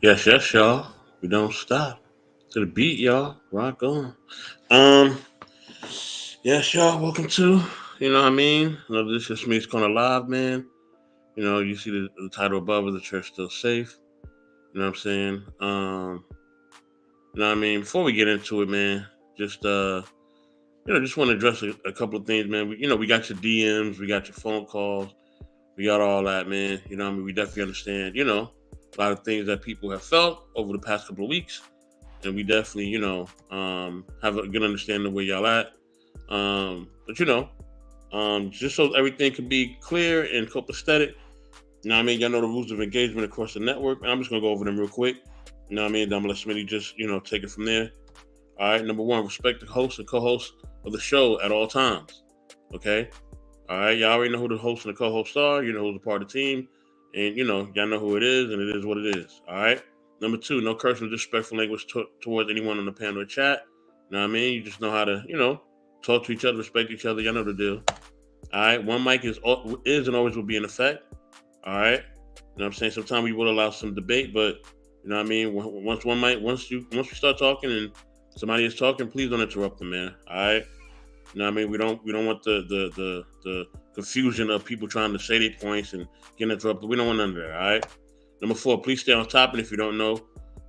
Yes, yes, y'all. We don't stop. To the beat, y'all. Rock on. Um, yes, y'all. Welcome to. You know what I mean? You know, this is me. It's kind of live, man. You know, you see the title above: "Is the church still safe?" You know what I'm saying? You know what I mean? Before we get into it, man, just just want to address a couple of things, man. We got your DMs, we got your phone calls, we got all that, man. You know what I mean? We definitely understand. A lot of things that people have felt over the past couple of weeks, and we definitely, have a good understanding of where y'all at. But just so everything can be clear and copacetic, you know what I mean? Y'all know the rules of engagement across the network. And I'm just gonna go over them real quick. You know what I mean? Then I'm gonna let Smitty just, take it from there. All right. Number one, respect the host and co-host of the show at all times. Okay. All right. Y'all already know who the host and the co-hosts are. You know who's a part of the team. And, y'all know who it is, and it is what it is. All right. Number two, no cursing or disrespectful language towards anyone on the panel or chat. You know what I mean? You just know how to, talk to each other, respect each other. Y'all know the deal. All right. One mic is and always will be in effect. All right. You know what I'm saying? Sometimes we will allow some debate, but you know what I mean? Once we start talking and somebody is talking, please don't interrupt them, man. All right. You know what I mean? We don't want the confusion of people trying to say their points and get interrupted. We don't want none of that. All right. Number four, please stay on top, and if you don't know,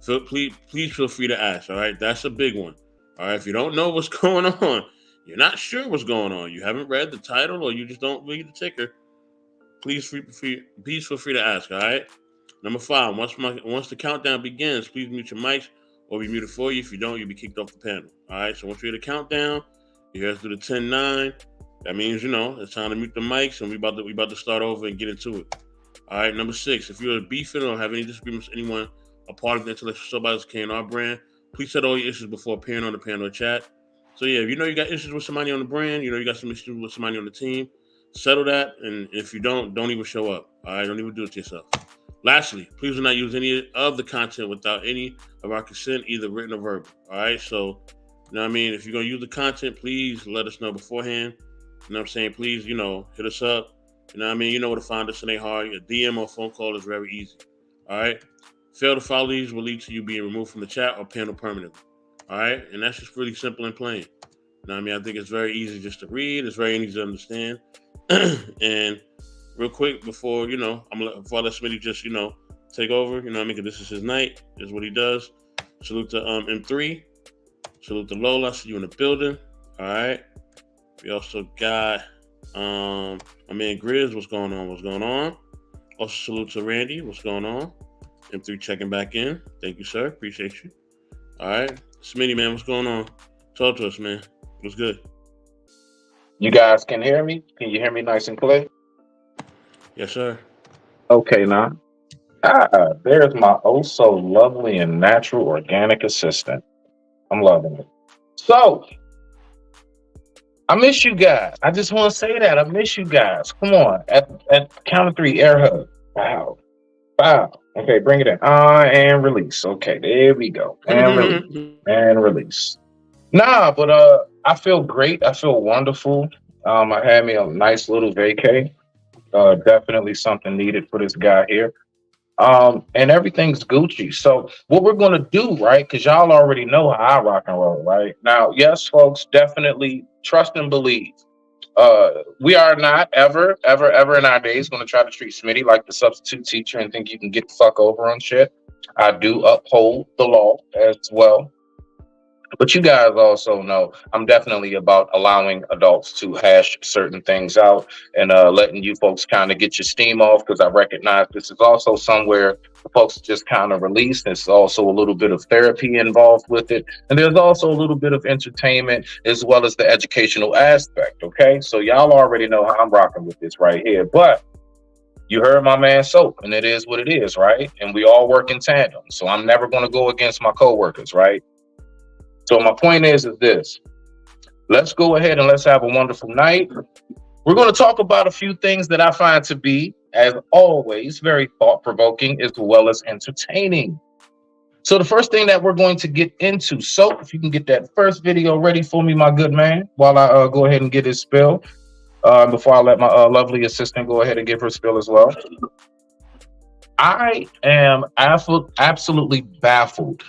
please feel free to ask. All right. That's a big one. All right. If you don't know what's going on, you're not sure what's going on, you haven't read the title, or you just don't read the ticker, please feel free to ask. All right. Number five, once the countdown begins, please mute your mics or be muted for you. If you don't, you'll be kicked off the panel. All right. So once we hear the countdown, you hear us do the 10-9. That means it's time to mute the mics, and we about to start over and get into it. All right. Number six, if you're beefing or have any disagreements with anyone a part of the intellectual subbias K&R brand, please set all your issues before appearing on the panel or chat. So yeah, if you got issues with somebody on the brand, you got some issues with somebody on the team, settle that, and if you don't even show up. All right, don't even do it to yourself. Lastly, please do not use any of the content without any of our consent, either written or verbal. All right, so you know what I mean? If you're gonna use the content, please let us know beforehand. You know what I'm saying? Please, hit us up. You know what I mean? You know where to find us, and ain't hard. A DM or phone call is very easy. All right. Fail to follow these will lead to you being removed from the chat or panel permanently. All right, and that's just really simple and plain. You know what I mean? I think it's very easy just to read. It's very easy to understand. And real quick before before I let Smitty just take over, you know what I mean? Because this is his night. This is what he does. Salute to M3. Salute to Lola. I see you in the building. All right. We also got my man Grizz. What's going on? What's going on? Also salute to Randy. What's going on? M3 checking back in. Thank you, sir. Appreciate you. All right. Smitty, man, what's going on? Talk to us, man. What's good? You guys can hear me? Can you hear me nice and clear? Yes, sir. Okay, now. There's my oh so lovely and natural organic assistant. I'm loving it. So, I miss you guys. I just want to say that. I miss you guys. Come on. At count of three, air hug. Wow. Wow. Okay, bring it in. And release. Okay, there we go. And release. And release. Nah, but I feel great. I feel wonderful. I had me a nice little vacay. Definitely something needed for this guy here. And everything's Gucci. So what we're gonna do, right? Because y'all already know how I rock and roll, right? Now, yes, folks, definitely trust and believe. We are not ever, ever, ever in our days going to try to treat Smitty like the substitute teacher and think you can get the fuck over on shit. I do uphold the law as well. But you guys also know I'm definitely about allowing adults to hash certain things out and letting you folks kind of get your steam off, because I recognize this is also somewhere folks just kind of release. There's also a little bit of therapy involved with it. And there's also a little bit of entertainment as well as the educational aspect. Okay, so y'all already know how I'm rocking with this right here. But you heard my man Soap, and it is what it is, right? And we all work in tandem. So I'm never going to go against my coworkers, right? So my point is this. Let's go ahead and let's have a wonderful night. We're going to talk about a few things that I find to be, as always, very thought-provoking as well as entertaining. So the first thing that we're going to get into, so if you can get that first video ready for me, my good man, while I go ahead and get his spill, before I let my lovely assistant go ahead and give her spill as well. I am absolutely baffled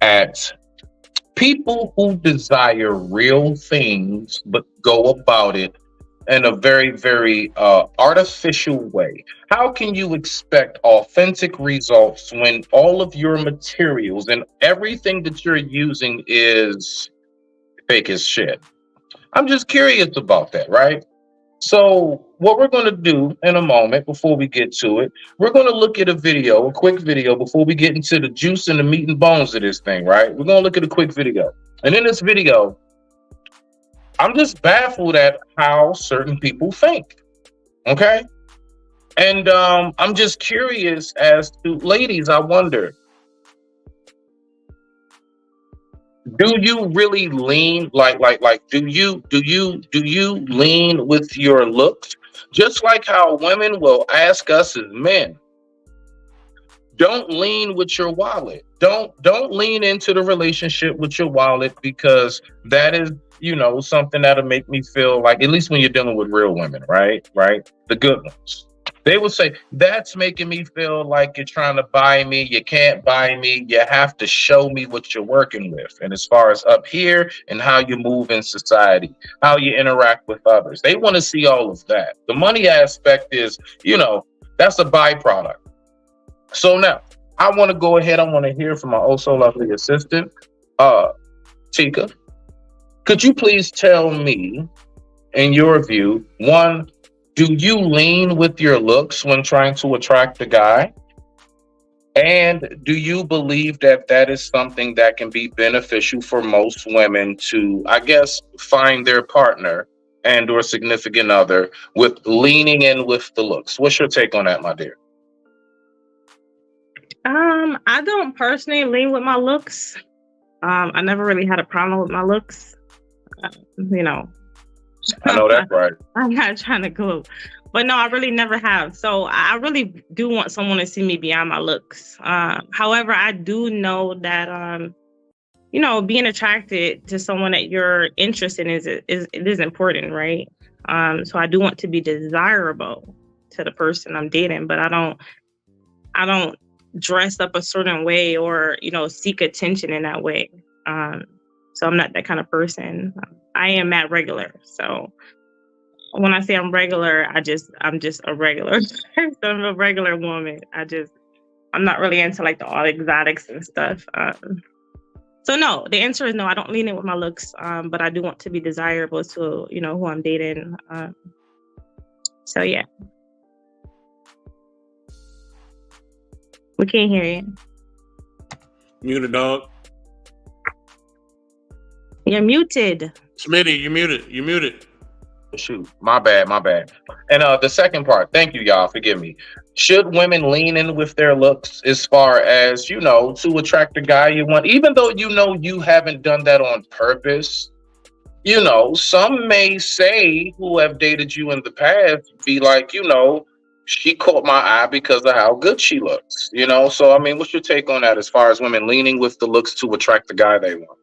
at people who desire real things but go about it in a very, very artificial way. How can you expect authentic results when all of your materials and everything that you're using is fake as shit? I'm just curious about that, right? So, what we're going to do in a moment before we get to it, we're going to look at a quick video before we get into the juice and the meat and bones of this thing, right? We're going to look at a quick video. And in this video, I'm just baffled at how certain people think. Okay. And I'm just curious as to, ladies, I wonder, do you really lean do you lean with your looks? Just like how women will ask us as men, don't lean with your wallet. Don't lean into the relationship with your wallet, because that is, something that'll make me feel like, at least when you're dealing with real women, right? Right? The good ones. They will say, that's making me feel like you're trying to buy me. You can't buy me. You have to show me what you're working with. And as far as up here and how you move in society, how you interact with others, they want to see all of that. The money aspect is, that's a byproduct. So now I want to go ahead. I want to hear from my oh so lovely assistant, Tika. Could you please tell me, in your view, one, do you lean with your looks when trying to attract a guy? And do you believe that that is something that can be beneficial for most women to, I guess, find their partner and or significant other with leaning in with the looks? What's your take on that, my dear? I don't personally lean with my looks. I never really had a problem with my looks. You know, I know that's right. I'm not trying to go, but no, I really never have. So I really do want someone to see me beyond my looks. However, I do know that being attracted to someone that you're interested in is important, right? So I do want to be desirable to the person I'm dating, but I don't dress up a certain way or seek attention in that way. So I'm not that kind of person. I am at regular. So when I say I'm regular, I'm just a regular. I'm a regular woman. I'm not really into like all exotics and stuff. So no, the answer is no. I don't lean in with my looks, but I do want to be desirable to who I'm dating. So yeah, we can't hear you. Muted, dog. You're muted. Smitty, you muted. Shoot, my bad. And the second part, thank you, y'all. Forgive me. Should women lean in with their looks as far as, to attract the guy you want, even though you haven't done that on purpose? Some may say, who have dated you in the past, be like, she caught my eye because of how good she looks. So I mean, what's your take on that as far as women leaning with the looks to attract the guy they want?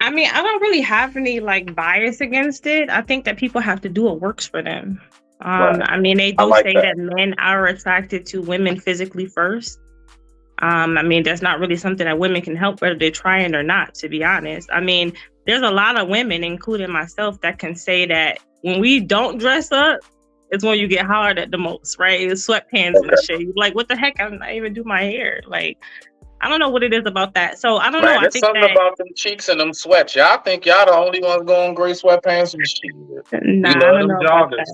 I mean, I don't really have any bias against it. I think that people have to do what works for them. Right. I mean, they do say that men are attracted to women physically first. I mean, that's not really something that women can help whether they're trying or not, to be honest. I mean, there's a lot of women, including myself, that can say that when we don't dress up, it's when you get hollered at the most, right? It's sweatpants and shit. You're like, what the heck? I'm not even do my hair. I don't know what it is about that. So I don't know. There's something about them cheeks and them sweats. Y'all think y'all the only ones going gray sweatpants and shit. Nah, we love them joggers.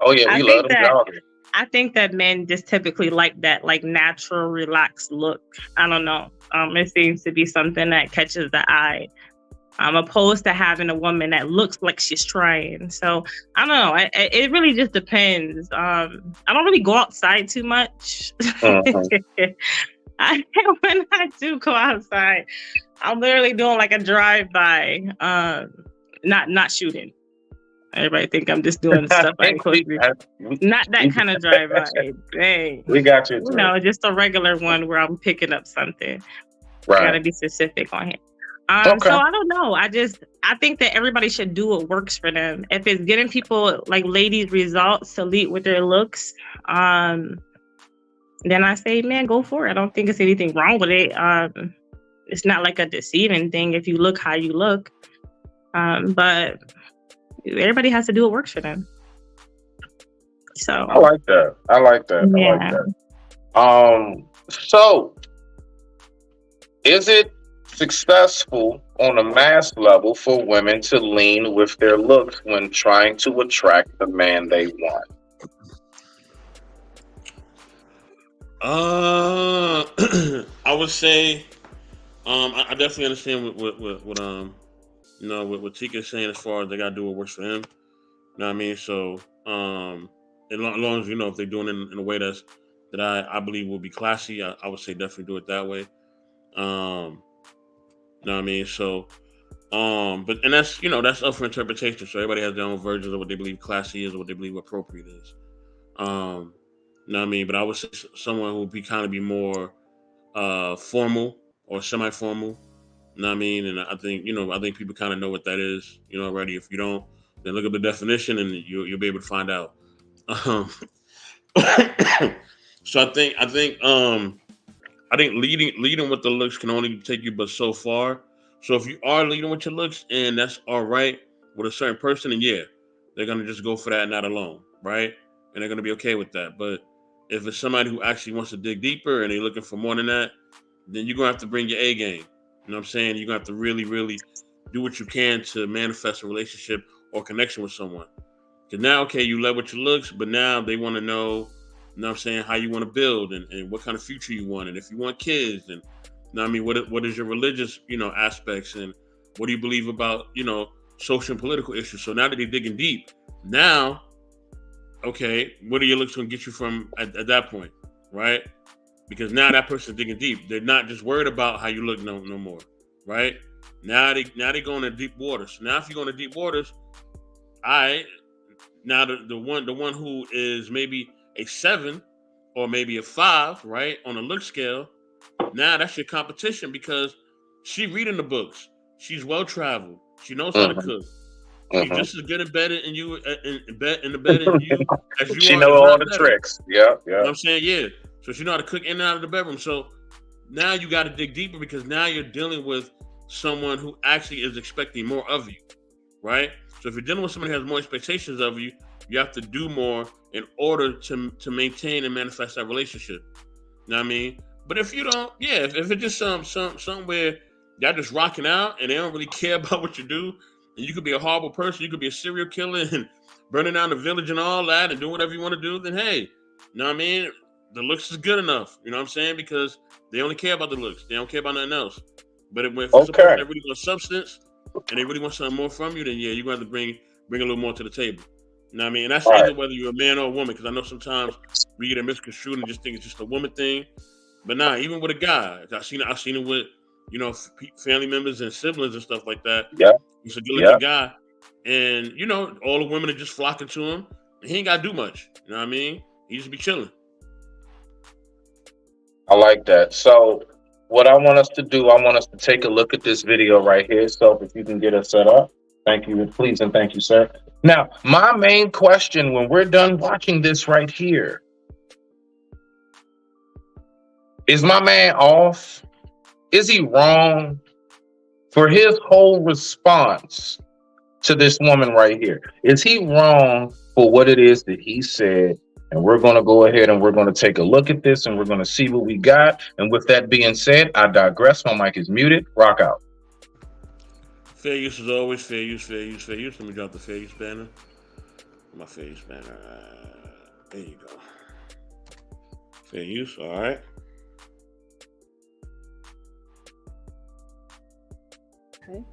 Oh yeah, we love them joggers. I think that men just typically like that natural, relaxed look. I don't know. It seems to be something that catches the eye. Opposed to having a woman that looks like she's trying. So I don't know. It really just depends. I don't really go outside too much. When I do go outside, I'm literally doing a drive-by, not shooting. Everybody think I'm just doing stuff I ain't supposed to do. Not that kind of drive-by. Dang. We got you. Just a regular one where I'm picking up something. Right. I gotta be specific on here. Okay. So I don't know. I think that everybody should do what works for them. If it's getting people like ladies results to lead with their looks, then I say, man, go for it. I don't think there's anything wrong with it. It's not like a deceiving thing if you look how you look. But everybody has to do what works for them. So I like that. I like that. yeah. I like that. So is it successful on a mass level for women to lean with their looks when trying to attract the man they want? I would say, I definitely understand what what Tika's saying as far as they gotta do what works for him. You know what I mean? So, as long as if they're doing it in a way that I believe will be classy, I would say definitely do it that way. You know what I mean? So, but that's that's up for interpretation. So everybody has their own versions of what they believe classy is, or what they believe appropriate is. You know what I mean? But I would say someone who would be more formal or semi-formal. You know what I mean? And I think people kind of know what that is. Already. If you don't, then look up the definition and you'll be able to find out. So I think leading with the looks can only take you but so far. So if you are leading with your looks and that's all right with a certain person, then yeah, they're gonna just go for that and not alone, right? And they're gonna be okay with that. But if it's somebody who actually wants to dig deeper and they're looking for more than that, then you're gonna have to bring your A game. You know what I'm saying? You're gonna have to really, really do what you can to manifest a relationship or connection with someone. Because now, okay, you led with your looks, but now they want to know, you know what I'm saying, how you want to build and what kind of future you want, and if you want kids, and you know what I mean, what is your religious, aspects, and what do you believe about, social and political issues. So now that they're digging deep, now, okay, what are your looks going to get you from at that point, right? Because now that person's digging deep. They're not just worried about how you look no more, right? Now they going to deep waters. Now if you're going to deep waters, now the one who is maybe a 7 or maybe a 5, right, on a look scale, now that's your competition because she reading the books. She's well traveled. She knows how to cook. She's just as good in bed in you in the bed in you as you She are. know all the tricks. Yeah. You know what I'm saying? Yeah. So she know how to cook in and out of the bedroom. So now you got to dig deeper because now you're dealing with someone who actually is expecting more of you, right? So if you're dealing with someone who has more expectations of you, you have to do more in order to maintain and manifest that relationship. You know what I mean? But if you don't, yeah, if it's just something where y'all just rocking out and they don't really care about what you do, and you could be a horrible person, you could be a serial killer and burning down the village and all that and doing whatever you want to do, then hey, you know what I mean? The looks is good enough, you know what I'm saying? Because they only care about the looks. They don't care about nothing else. But if it's a person that really wants substance and they really want something more from you, then yeah, you're going to have to bring a little more to the table. You know what I mean? And that's either whether you're a man or a woman, because I know sometimes we get it misconstrued and just think it's just a woman thing. But nah, even with a guy, I've seen it with, family members and siblings and stuff like that. Yeah. He's a good-looking guy. And, all the women are just flocking to him. And he ain't got to do much. You know what I mean? He just be chilling. I like that. So what I want us to do, I want us to take a look at this video right here. So if you can get us set up. Thank you, please, and thank you, sir. Now, my main question when we're done watching this right here, is my man off? Is he wrong for his whole response to this woman right here? Is he wrong for what it is that he said? And we're going to go ahead and we're going to take a look at this and we're going to see what we got. And with that being said, I digress. My mic is muted. Rock out. Fair use is always fair use, fair use, fair use. Let me drop the fair use banner. My fair use banner. There you go. Fair use. All right.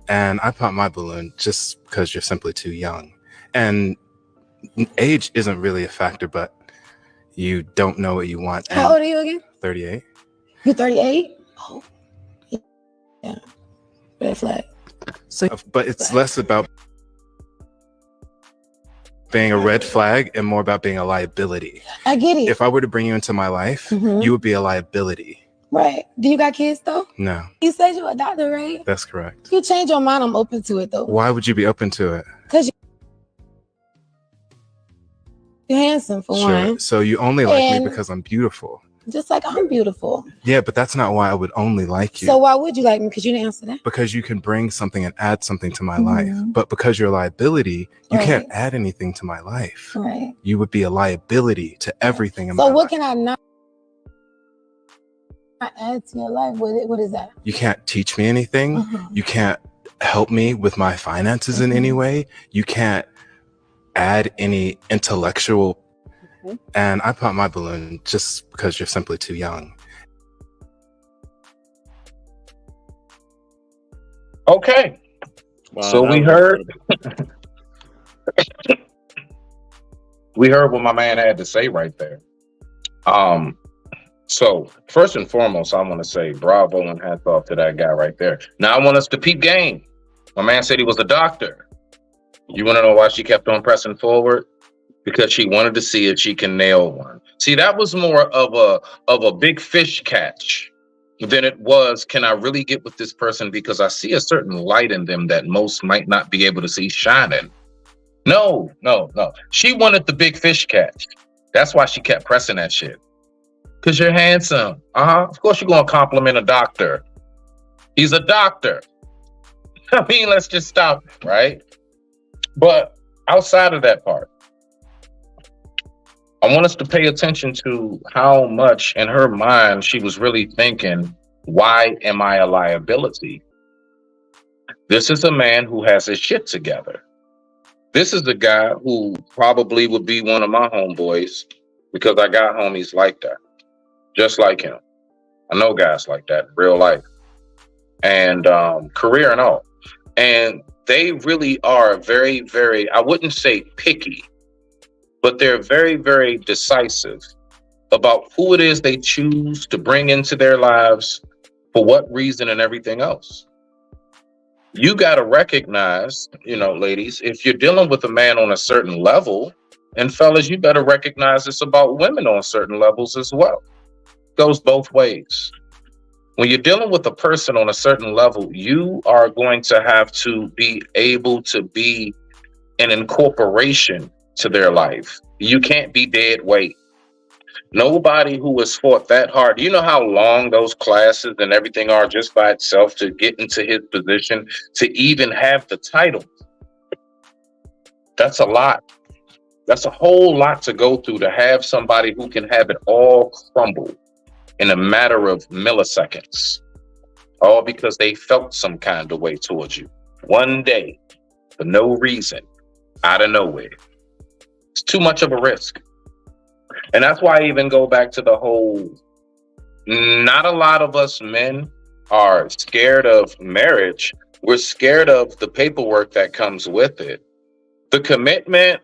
And I pop my balloon just because you're simply too young. And age isn't really a factor, but you don't know what you want. How old are you again? 38. You're 38? Oh, yeah. Red flag. So, but it's less about being a red flag and more about being a liability. I get it. If I were to bring you into my life, you would be a liability. Right. Do you got kids though? No, You said you're a doctor, right? that's correct. You change your mind, I'm open to it though. Why would you be open to it? Because you're handsome for one. So you only like And- me because I'm beautiful. Just like I'm beautiful. Yeah, but that's not why I would only like you. So why would you like me? Because you didn't answer that. Because you can bring something and add something to my life. But because you're a liability, you can't add anything to my life. Right. You would be a liability to everything in my So life. what can I not add to your life? What is that? You can't teach me anything. You can't help me with my finances in any way. You can't add any intellectual. And I pop my balloon just because you're simply too young. Okay. Wow, So we heard what my man had to say right there. So first and foremost, I want to say bravo and hats off to that guy right there. Now I want us to peep game. My man said he was a doctor. You want to know why she kept on pressing forward? Because she wanted to see if she can nail one. See, that was more of a big fish catch than it was, can I really get with this person because I see a certain light in them that most might not be able to see shining. No. She wanted the big fish catch. That's why she kept pressing that shit. Because you're handsome. Of course you're going to compliment a doctor. He's a doctor. I mean, let's just stop, right? But outside of that part, I want us to pay attention to how much in her mind she was really thinking, why am I a liability? This is a man who has his shit together. This is the guy who probably would be one of my homeboys because I got homies like that, just like him. I know guys like that in real life and career and all. And they really are very, very, I wouldn't say picky, but they're very, very decisive about who it is they choose to bring into their lives, for what reason and everything else. You got to recognize, ladies, if you're dealing with a man on a certain level, and fellas, you better recognize this about women on certain levels as well. It goes both ways. When you're dealing with a person on a certain level, you are going to have to be able to be an incorporation to their life. You can't be dead weight. Nobody who has fought that hard. You know how long those classes and everything are just by itself to get into his position, to even have the title. That's a lot. That's a whole lot to go through to have somebody who can have it all crumble in a matter of milliseconds. All because they felt some kind of way towards you. One day, for no reason, out of nowhere. It's too much of a risk. And that's why I even go back to the whole, not a lot of us men are scared of marriage. We're scared of the paperwork that comes with it. The commitment,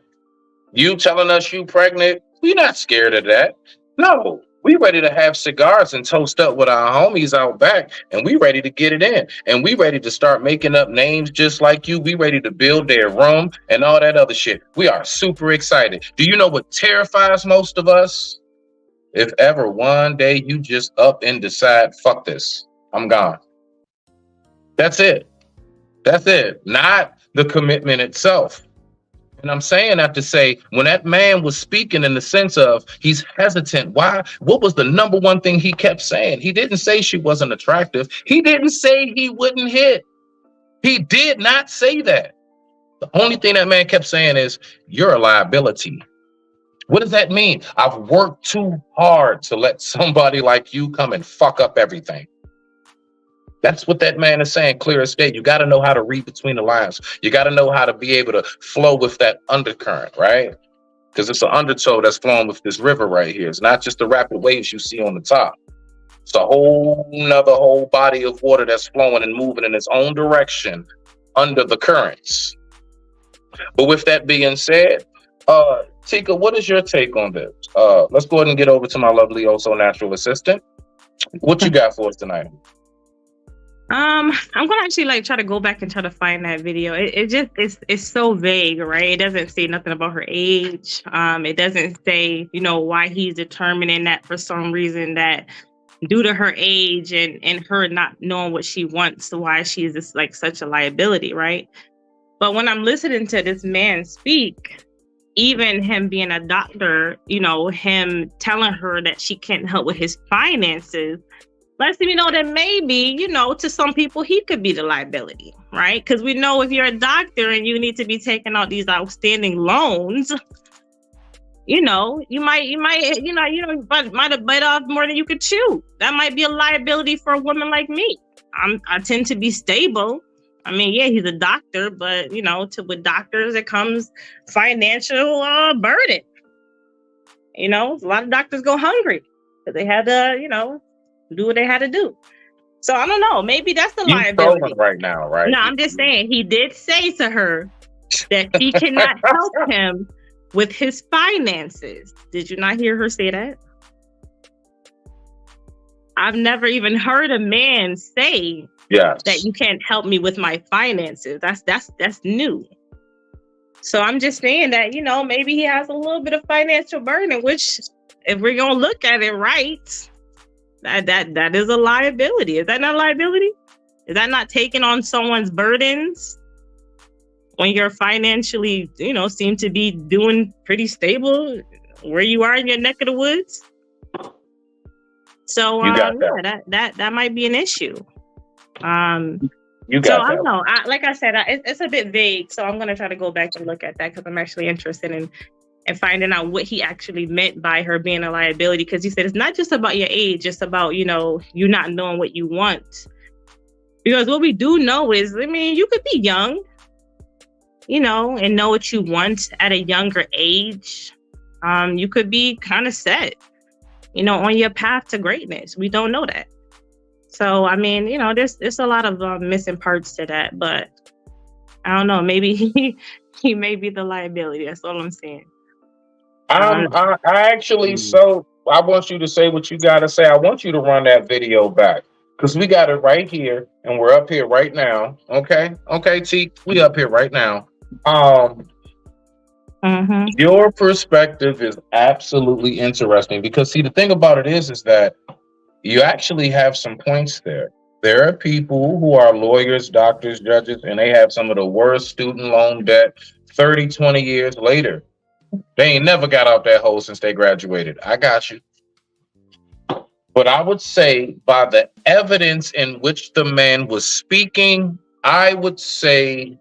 you telling us you pregnant, we're not scared of that. No, we ready to have cigars and toast up with our homies out back, and we ready to get it in. And we ready to start making up names just like you. We ready to build their room and all that other shit. We are super excited. Do you know what terrifies most of us? If ever one day you just up and decide, fuck this, I'm gone. That's it. That's it. Not the commitment itself. And I'm saying that to say, when that man was speaking in the sense of he's hesitant, why? What was the number one thing he kept saying? He didn't say she wasn't attractive. He didn't say he wouldn't hit. He did not say that. The only thing that man kept saying is, you're a liability. What does that mean? I've worked too hard to let somebody like you come and fuck up everything. That's what that man is saying, clear as day. You got to know how to read between the lines. You got to know how to be able to flow with that undercurrent, right? Because it's an undertow that's flowing with this river right here. It's not just the rapid waves you see on the top. It's a whole body of water that's flowing and moving in its own direction under the currents. But with that being said, Tika, what is your take on this? Let's go ahead and get over to my lovely, also natural assistant. What you got for us tonight? I'm gonna actually try to go back and try to find that video. It's so vague, right? It doesn't say nothing about her age. It doesn't say, why he's determining that for some reason that due to her age and her not knowing what she wants, why she is just like such a liability, right? But when I'm listening to this man speak, even him being a doctor, you know, him telling her that she can't help with his finances, lets me know that maybe, you know, to some people, he could be the liability, right? Because we know if you're a doctor and you need to be taking out these outstanding loans, you know, you might have bite off more than you could chew. That might be a liability for a woman like me. I tend to be stable. I mean, yeah, he's a doctor, but you know, with doctors, it comes financial burden. You know, a lot of doctors go hungry because they had to, you know, do what they had to do. So I don't know. Maybe that's the liability trolling right now, right? No, I'm just saying he did say to her that she cannot help him with his finances. Did you not hear her say that? I've never even heard a man say that you can't help me with my finances. That's new. So I'm just saying that, you know, maybe he has a little bit of financial burden, which if we're gonna look at it right, that is a liability. Is that not a liability? Is that not taking on someone's burdens when you're financially, you know, seem to be doing pretty stable where you are in your neck of the woods? So that might be an issue. I don't know. Like I said, it's a bit vague, so I'm gonna try to go back and look at that because I'm actually interested in finding out what he actually meant by her being a liability. Because he said it's not just about your age; it's about, you know, you not knowing what you want. Because what we do know is, I mean, you could be young, you know, and know what you want at a younger age. You could be kind of set, you know, on your path to greatness. We don't know that. So, I mean, you know, there's a lot of missing parts to that, but I don't know. Maybe he may be the liability. That's all I'm saying. I actually, so I want you to say what you got to say. I want you to run that video back because we got it right here and we're up here right now. Okay. T, we up here right now. Your perspective is absolutely interesting because, see, the thing about it is that you actually have some points there. There are people who are lawyers, doctors, judges, and they have some of the worst student loan debt 30, 20 years later. They ain't never got out that hole since they graduated. I got you. But I would say by the evidence in which the man was speaking, I would say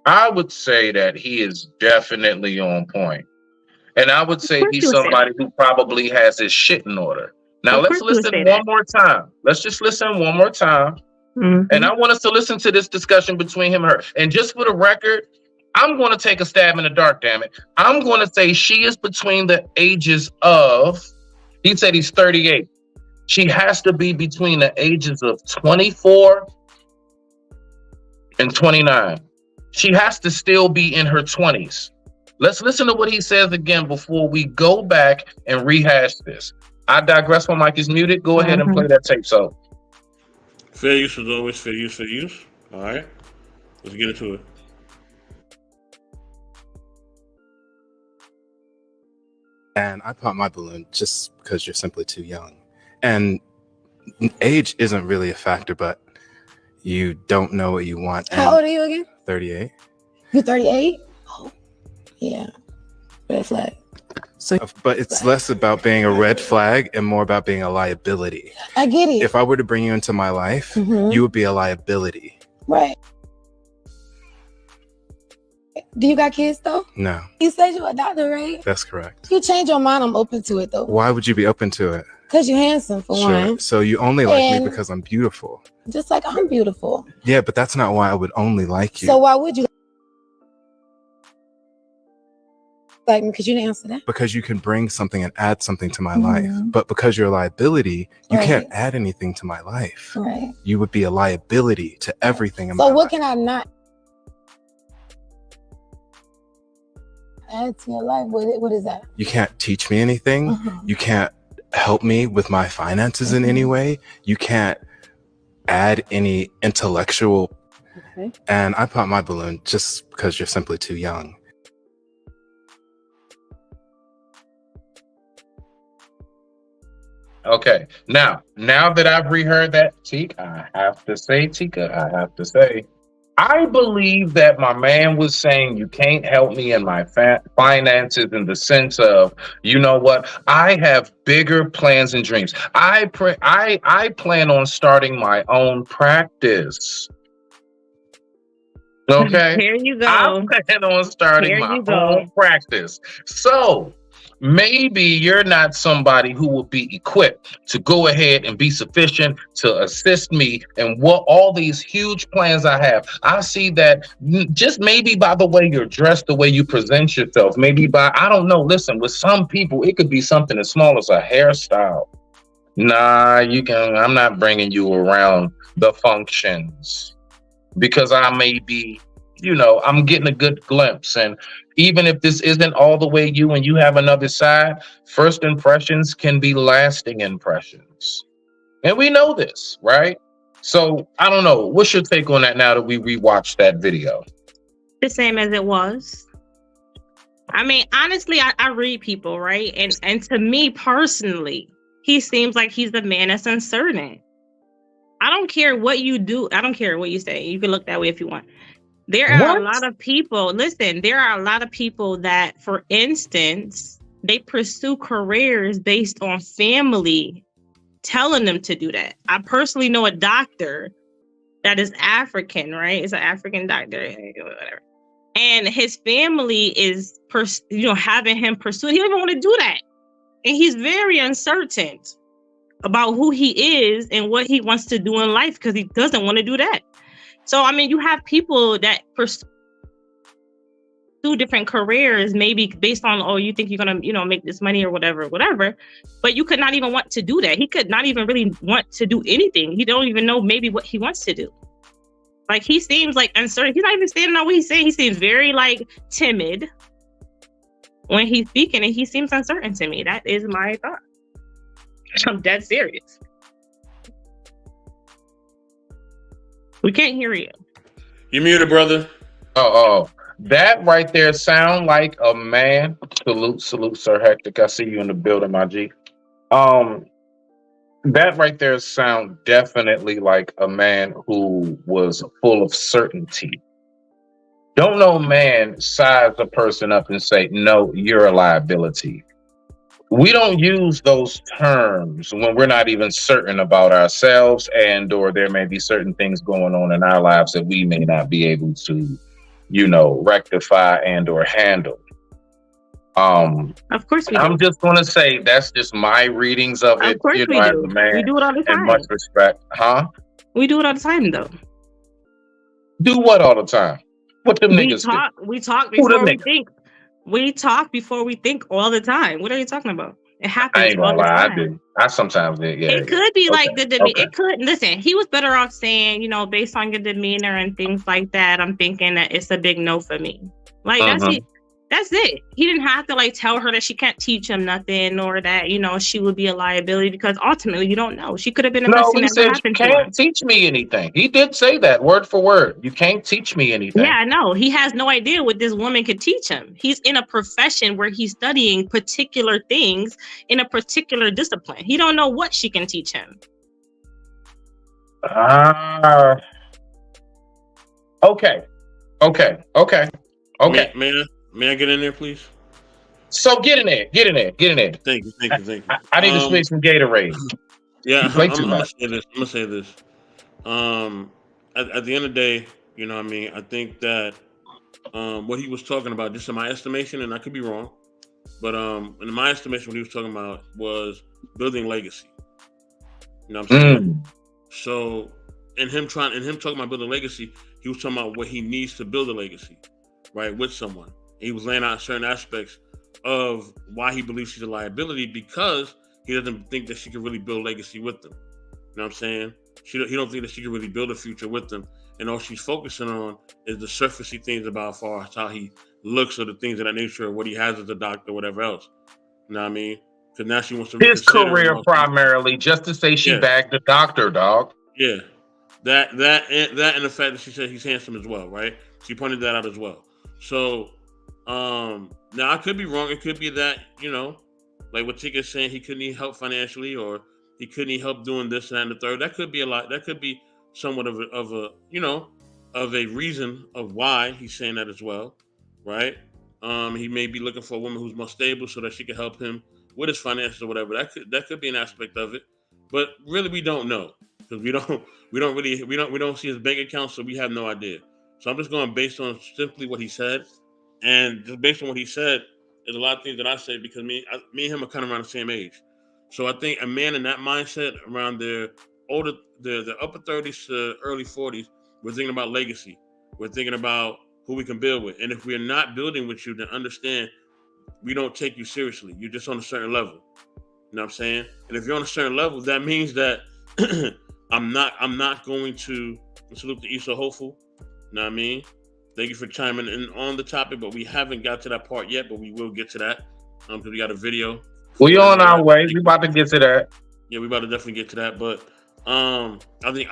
that he is definitely on point. And I would say he's somebody who probably has his shit in order. Now let's listen one more time. Let's just listen one more time. And I want us to listen to this discussion between him and her. And just for the record, I'm going to take a stab in the dark, damn it. I'm going to say she is between the ages of, he said he's 38. She has to be between the ages of 24 and 29. She has to still be in her 20s. Let's listen to what he says again before we go back and rehash this. I digress. My mic is muted. Go ahead and play that tape. So, fair use is always fair use. All right, let's get into it. And I pop my balloon just because you're simply too young. And age isn't really a factor, but you don't know what you want. How old are you again? 38. You're 38? Oh, yeah. Red flag. So, but it's less about being a red flag and more about being a liability. I get it. If I were to bring you into my life, you would be a liability. Right. Do you got kids though? No. You said you're a doctor, right? That's correct. You change your mind, I'm open to it though. Why would you be open to it? Because you're handsome for one. So you only like me because I'm beautiful. Just like I'm beautiful. Yeah, but that's not why I would only like you. So why would you like me? Because you didn't answer that. Because you can bring something and add something to my life. But because you're a liability, you can't add anything to my life. Right. You would be a liability to everything in my life. So what can I not add to your life? What is that? You can't teach me anything. You can't help me with my finances in any way. You can't add any intellectual. And I pop my balloon just because you're simply too young. Okay. Now that I've reheard that, Tika, I have to say, I believe that my man was saying you can't help me in my finances in the sense of, you know what? I have bigger plans and dreams. I plan on starting my own practice. Okay. Here you I go. plan on starting Here my you go. own practice. So maybe you're not somebody who will be equipped to go ahead and be sufficient to assist me in what all these huge plans I have. I see that just maybe by the way you're dressed, the way you present yourself, maybe by, I don't know. Listen, with some people, it could be something as small as a hairstyle. Nah, I'm not bringing you around the functions because I may be, I'm getting a good glimpse. And even if this isn't all the way you and you have another side, first impressions can be lasting impressions. And we know this, right? So I don't know. What's your take on that now that we rewatched that video? The same as it was. I mean, honestly, I read people, right? And to me personally, he seems like he's the man that's uncertain. I don't care what you do. I don't care what you say. You can look that way if you want. There are a lot of people, listen, there are a lot of people that, for instance, they pursue careers based on family telling them to do that. I personally know a doctor that is African, right? It's an African doctor, whatever. And his family is, having him pursue. He don't even want to do that. And he's very uncertain about who he is and what he wants to do in life because he doesn't want to do that. So, I mean, you have people that pursue different careers, maybe based on, oh, you think you're going to, make this money or whatever, but you could not even want to do that. He could not even really want to do anything. He don't even know maybe what he wants to do. Like, he seems like uncertain. He's not even standing on what he's saying. He seems very timid when he's speaking, and he seems uncertain to me. That is my thought. I'm dead serious. We can't hear you. You muted, brother. Oh, that right there sound like a man. Salute, Sir Hectic. I see you in the building, my G. That right there sound definitely like a man who was full of certainty. Don't no man size a person up and say, no, you're a liability. We don't use those terms when we're not even certain about ourselves, and or there may be certain things going on in our lives that we may not be able to, rectify and or handle. Of course we do. I'm just going to say that's just my readings of it. Of course we do. As a man, we do it all the time. And much respect, huh? We do it all the time, though. Do what all the time? What them niggas do? We talk before we think. We talk before we think all the time. What are you talking about? It happens. I ain't gonna lie, I do. I sometimes did. Yeah. It could be like the demeanor. Okay. It could. Listen, he was better off saying, based on your demeanor and things like that, I'm thinking that it's a big no for me. Like that's it. He didn't have to tell her that she can't teach him nothing or that she would be a liability, because ultimately you don't know. She could have been a person that happened to her. You can't teach me anything. He did say that word for word. You can't teach me anything. Yeah, no, he has no idea what this woman could teach him. He's in a profession where he's studying particular things in a particular discipline. He don't know what she can teach him. Okay. May I get in there, please? So get in there. Thank you. I need to switch some Gatorade. Yeah, I'm gonna say this. At the end of the day, I think that what he was talking about, just in my estimation, and I could be wrong, but in my estimation, what he was talking about was building legacy. You know what I'm saying? So, in him talking about building legacy, he was talking about what he needs to build a legacy, right, with someone. He was laying out certain aspects of why he believes she's a liability, because he doesn't think that she can really build legacy with them. You know what I'm saying? He don't think that she can really build a future with them, and all she's focusing on is the surfacey things about far as how he looks or the things of that nature, or what he has as a doctor, whatever else. You know what I mean? Because now she wants to his career primarily, just to say she bagged the doctor, dog. Yeah, that and the fact that she said he's handsome as well, right? She pointed that out as well. So now I could be wrong. It could be that like what Tika's saying, he couldn't need help financially, or he couldn't need help doing this and that and the third. That could be a lot. That could be somewhat of a of a reason of why he's saying that as well, right? He may be looking for a woman who's more stable so that she can help him with his finances or whatever. That could be an aspect of it, but really we don't know because we don't see his bank account, so we have no idea. So I'm just going based on simply what he said, and just based on what he said, there's a lot of things that I say because me and him are kind of around the same age. So I think a man in that mindset around their upper 30s to early 40s, we're thinking about legacy. We're thinking about who we can build with. And if we're not building with you, then understand we don't take you seriously. You're just on a certain level. You know what I'm saying? And if you're on a certain level, that means that I'm not going to salute the East so hopeful. You know what I mean? Thank you for chiming in on the topic, but we haven't got to that part yet, but we will get to that. Because we got a video. We on our way. We about to get to that. Yeah, we about to definitely get to that. But I think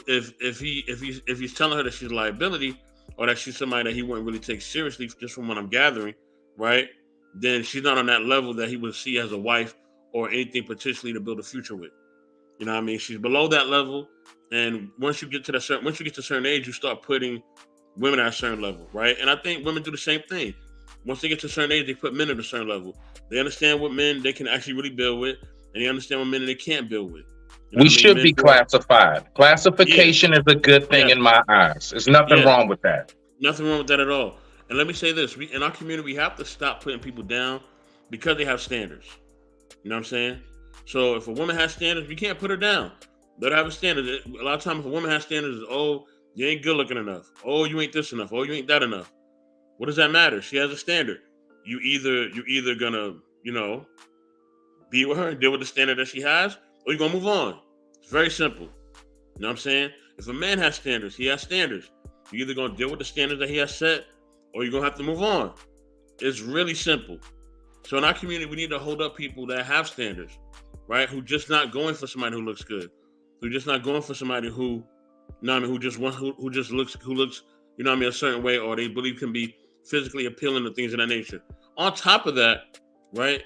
if he's telling her that she's a liability or that she's somebody that he wouldn't really take seriously, just from what I'm gathering, right? Then she's not on that level that he would see as a wife or anything potentially to build a future with. You know what I mean? She's below that level, and once you get to a certain age, you start putting women at a certain level, right? And I think women do the same thing. Once they get to a certain age, they put men at a certain level. They understand what men they can actually really build with, and they understand what men they can't build with. You know we should be classified. Classification is a good thing in my eyes. There's nothing wrong with that. Nothing wrong with that at all. And let me say this: in our community, we have to stop putting people down because they have standards. You know what I'm saying? So if a woman has standards, we can't put her down. Let her have a standard. A lot of times, if a woman has standards, oh, you ain't good looking enough. Oh, you ain't this enough. Oh, you ain't that enough. What does that matter? She has a standard. You either gonna, be with her and deal with the standard that she has, or you're gonna move on. It's very simple. You know what I'm saying? If a man has standards, he has standards. You're either gonna deal with the standards that he has set, or you're gonna have to move on. It's really simple. So in our community, we need to hold up people that have standards, right? Who just not going for somebody who looks good. Who just not going for somebody who, who just looks, a certain way, or they believe can be physically appealing to things of that nature. On top of that, right,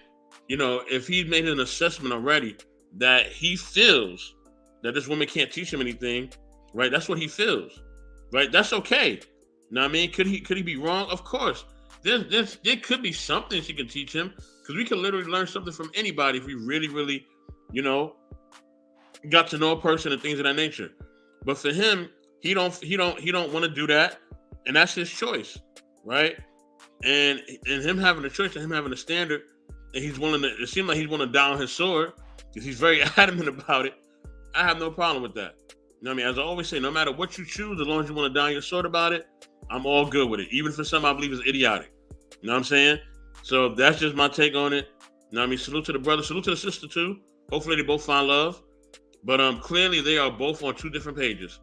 if he's made an assessment already that he feels that this woman can't teach him anything, right? That's what he feels, right? That's okay. Know what I mean? Could he be wrong? Of course. There could be something she can teach him, because we can literally learn something from anybody if we really, really, got to know a person and things of that nature. But for him, he don't want to do that, and that's his choice, right? And him having a choice and him having a standard, and it seems like he's willing to die on his sword because he's very adamant about it. I have no problem with that. You know what I mean? As I always say, no matter what you choose, as long as you want to die on your sword about it, I'm all good with it. Even for some I believe is idiotic. You know what I'm saying? So that's just my take on it. You know what I mean? Salute to the brother, salute to the sister too. Hopefully they both find love. But clearly they are both on two different pages.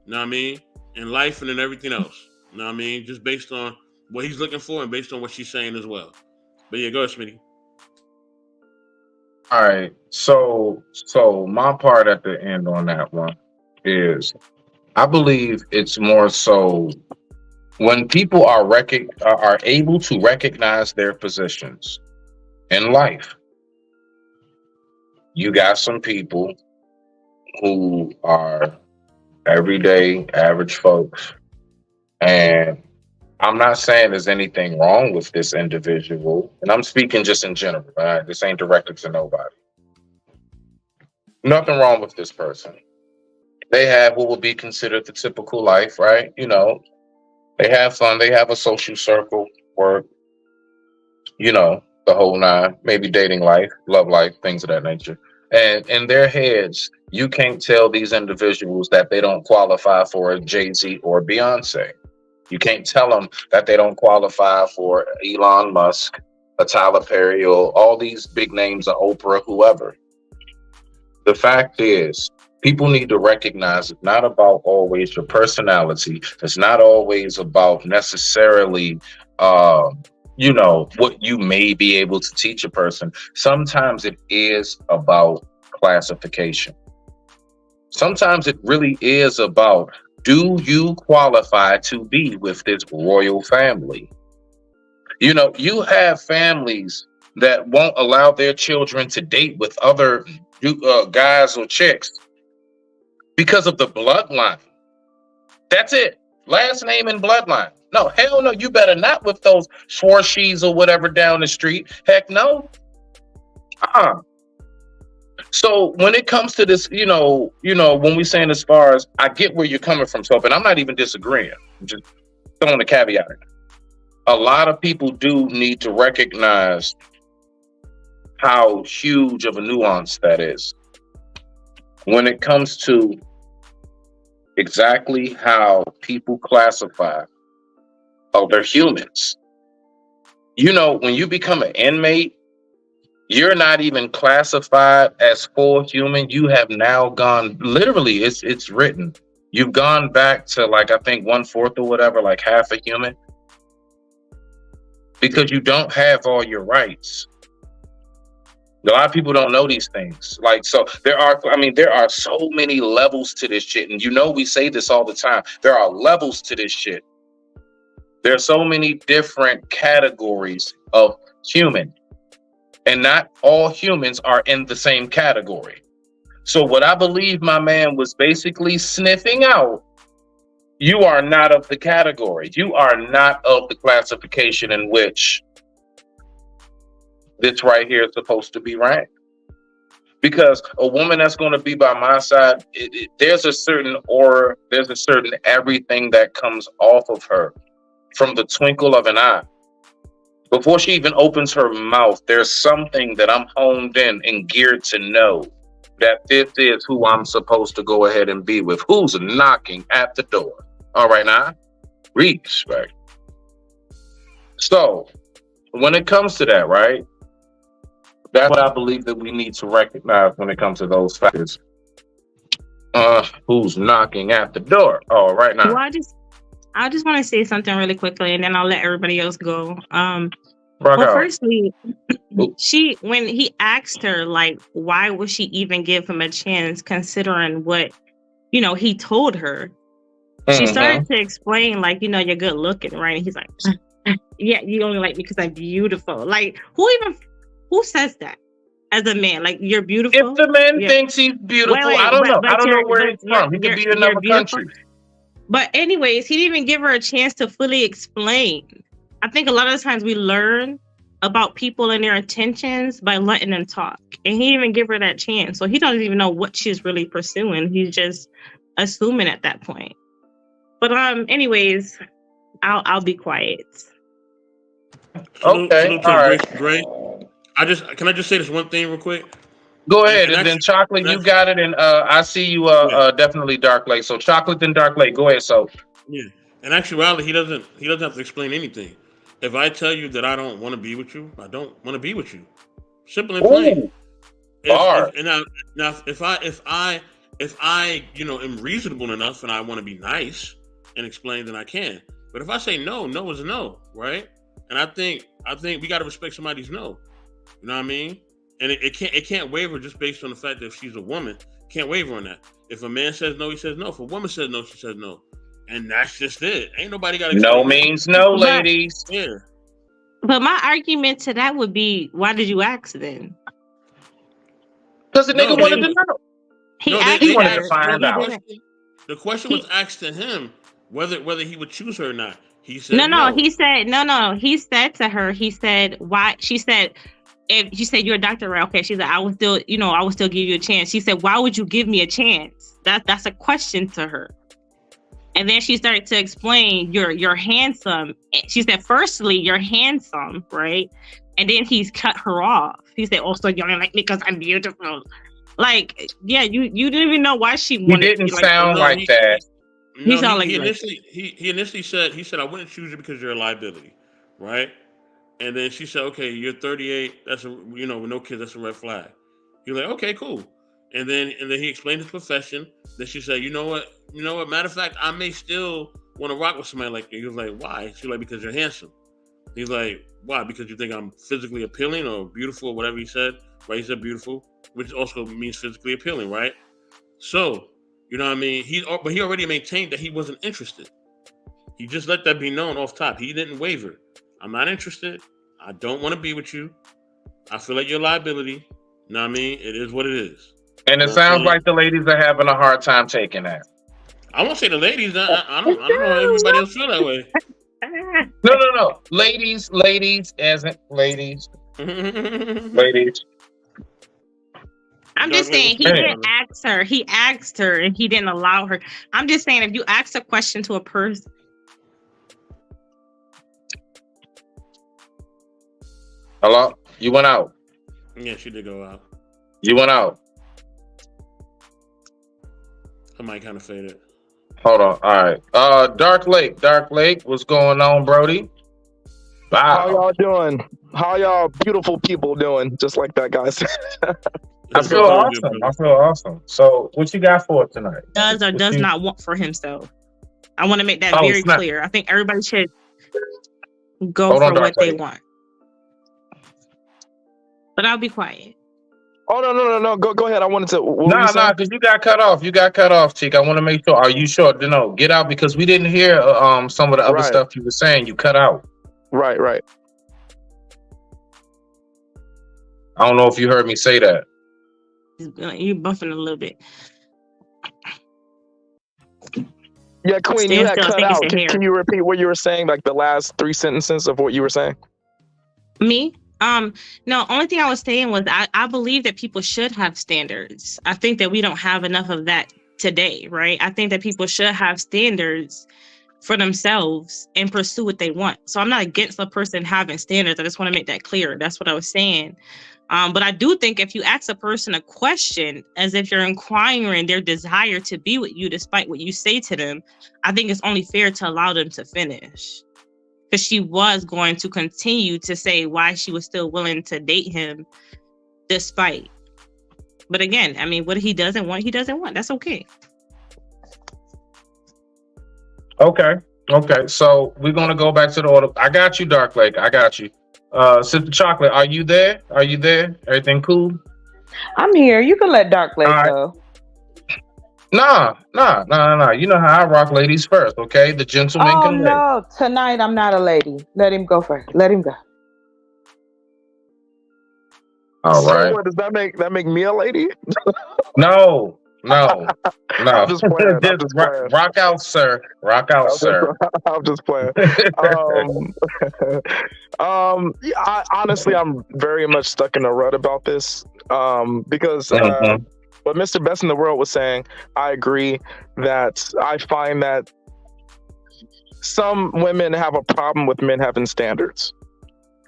You know what I mean? In life and in everything else. You know what I mean? Just based on what he's looking for and based on what she's saying as well. But yeah, go ahead, Smitty. All right. So my part at the end on that one is, I believe it's more so when people are able to recognize their positions in life. You got some people who are everyday average folks, and I'm not saying there's anything wrong with this individual, and I'm speaking just in general. Right? This ain't directed to nobody. Nothing wrong with this person. They have what would be considered the typical life, right? They have fun. They have a social circle, work, the whole nine, maybe dating life, love life, things of that nature. And in their heads, you can't tell these individuals that they don't qualify for a Jay-Z or Beyonce. You can't tell them that they don't qualify for Elon Musk, a Tyler Perry, or all these big names, of Oprah, whoever. The fact is, people need to recognize it's not about always your personality. It's not always about necessarily, what you may be able to teach a person. Sometimes it is about classification. Sometimes it really is about, do you qualify to be with this royal family? You know, you have families that won't allow their children to date with other guys or chicks because of the bloodline. That's it. Last name and bloodline. No, hell no. You better not with those Schwarzschies or whatever down the street. Heck no. Uh-uh. So when it comes to this, when we saying as far as I get where you're coming from, so, and I'm not even disagreeing. I'm just throwing a caveat in. A lot of people do need to recognize how huge of a nuance that is when it comes to exactly how people classify other humans. You know, when you become an inmate, you're not even classified as full human. You have now gone, literally, it's written. You've gone back to, like, I think 1/4 or whatever, like half a human, because you don't have all your rights. A lot of people don't know these things. Like, so there are so many levels to this shit. And we say this all the time. There are levels to this shit. There are so many different categories of human. And not all humans are in the same category. So what I believe my man was basically sniffing out, you are not of the category. You are not of the classification in which this right here is supposed to be ranked. Because a woman that's going to be by my side, there's a certain aura, there's a certain everything that comes off of her from the twinkle of an eye. Before she even opens her mouth, there's something that I'm honed in and geared to know that this is who I'm supposed to go ahead and be with. Who's knocking at the door? All right, now, respect. So, when it comes to that, right? That's what I believe that we need to recognize when it comes to those factors. Who's knocking at the door? Oh, right now. Well, I just want to say something really quickly, and then I'll let everybody else go. Firstly, when he asked her, like, why would she even give him a chance, considering what, he told her? She started to explain, like, you're good looking, right? And he's like, yeah, you only like me because I'm beautiful. Like, who says that as a man? Like, you're beautiful. If the man thinks he's beautiful, I don't know. I don't know where he's from. He could be in another country. But anyways, he didn't even give her a chance to fully explain. I think a lot of times we learn about people and their intentions by letting them talk. And he didn't even give her that chance. So he doesn't even know what she's really pursuing. He's just assuming at that point. But anyways, I'll be quiet. Okay. All right. Great. Can I just say this one thing real quick? Go ahead, and then Chocolate, you got it, and I see you definitely Dark Lake. So Chocolate then Dark Lake. Go ahead. So yeah, in actuality, he doesn't have to explain anything. If I tell you that I don't want to be with you, I don't want to be with you. Simple and plain. If I am reasonable enough and I want to be nice and explain, then I can. But if I say no, no is a no, right? And I think we got to respect somebody's no. You know what I mean? And it can't waver just based on the fact that if she's a woman, can't waver on that. If a man says no, he says no. If a woman says no, she says no. And that's just it. Ain't nobody got to no means no, ladies. Yeah. But my argument to that would be, why did you ask then? Because the nigga wanted to know. He wanted to find out. The question was asked to him whether he would choose her or not. He said no. He said no. He said to her, he said, why? She said, if she said you're a doctor, right? Okay. She's like, I would still give you a chance. She said, why would you give me a chance? That's a question to her. And then she started to explain, you're handsome. She said, firstly, you're handsome, right? And then he's cut her off. He said, oh, so you only like me because I'm beautiful. Like, yeah, you didn't even know why she wanted. He didn't sound like that. He sounded like he initially said I wouldn't choose you because you're a liability, right? And then she said, okay, you're 38. That's with no kids, that's a red flag. You're like, okay, cool. And then he explained his profession. Then she said, you know what? Matter of fact, I may still want to rock with somebody like you. He was like, why? She's like, because you're handsome. He's like, why? Because you think I'm physically appealing or beautiful or whatever he said. Right? He said beautiful, which also means physically appealing, right? So, you know what I mean? But he already maintained that he wasn't interested. He just let that be known off top. He didn't waver. I'm not interested. I don't want to be with you. I feel like you're a liability. You know what I mean? It is what it is. And You it know what I'm sounds saying? like the ladies are having a hard time taking that. I won't say the ladies. I don't know how everybody else feel that way. No. Ladies, as in ladies, ladies. I'm just Dark Lake, saying what's he going didn't on? ask her. He asked her and he didn't allow her. I'm just saying if you ask a question to a person, Hello? You went out. Yeah, she did go out. You went out. Her mic kind of faded. Hold on. All right. Dark Lake, what's going on, Brody? How Wow. y'all doing? How y'all beautiful people doing? Just like that guy said. I feel awesome. So what you got for us tonight? does or What does you- not want for himself. I want to make that Oh, very snap. clear. I think everybody should go Hold for on, Dark what they Lady. want. But I'll be quiet. Oh no. Go ahead. I wanted to. What were you Nah, saying? because you got cut off, Cheek. I want to make sure. Are you sure? No, get out because we didn't hear some of the other Right. stuff you were saying. You cut out. Right. I don't know if you heard me say that. You buffing a little bit. Yeah, Queen, Stand you had still, I cut think it's out. your hair. Can you repeat what you were saying? Like the last 3 sentences of what you were saying? Me? No, only thing I was saying was I believe that people should have standards. I think that we don't have enough of that today, right? I think that people should have standards for themselves and pursue what they want. So I'm not against a person having standards. I just want to make that clear. That's what I was saying. But I do think if you ask a person a question as if you're inquiring their desire to be with you despite what you say to them, I think it's only fair to allow them to finish. Because she was going to continue to say why she was still willing to date him despite. But again, I mean, what he doesn't want, he doesn't want. That's okay. Okay. So we're gonna go back to the order. I got you, Dark Lake. I got you. Sister Chocolate, are you there? Everything cool? I'm here. You can let Dark Lake All right. go. Nah. You know how I rock ladies first, okay? The gentleman Oh can wait. no, tonight I'm not a lady. Let him go first. Let him go. All So right. what, does that make me a lady? No. I'm just playing. I'm just playing. Rock out, sir. I'm just playing. Yeah, honestly, I'm very much stuck in a rut about this because Mhm. what Mr. Best in the World was saying, I agree that I find that some women have a problem with men having standards.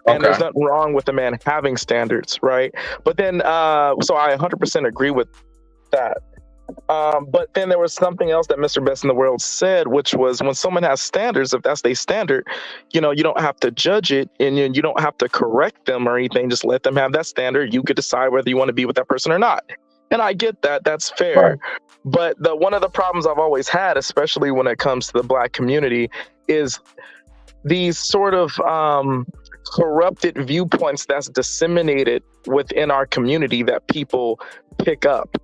And Okay. there's nothing wrong with a man having standards, right? But then, so I 100% agree with that. But then there was something else that Mr. Best in the World said, which was when someone has standards, if that's their standard, you don't have to judge it and you don't have to correct them or anything. Just let them have that standard. You could decide whether you want to be with that person or not. And I get that. That's fair. Right. But one of the problems I've always had, especially when it comes to the Black community, is these sort of corrupted viewpoints that's disseminated within our community that people pick up,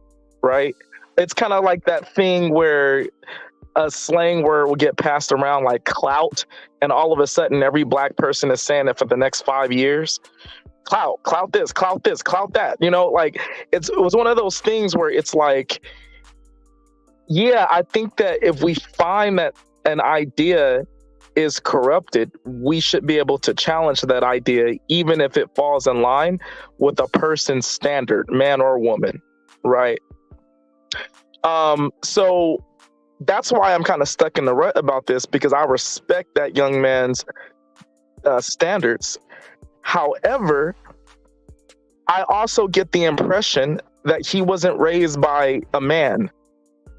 right? It's kind of like that thing where a slang word will get passed around like clout, and all of a sudden every Black person is saying it for the next 5 years. Clout this, clout that. Like it was one of those things where it's like, yeah, I think that if we find that an idea is corrupted, we should be able to challenge that idea, even if it falls in line with a person's standard, man or woman, right? So that's why I'm kind of stuck in the rut about this, because I respect that young man's standards. However, I also get the impression that he wasn't raised by a man.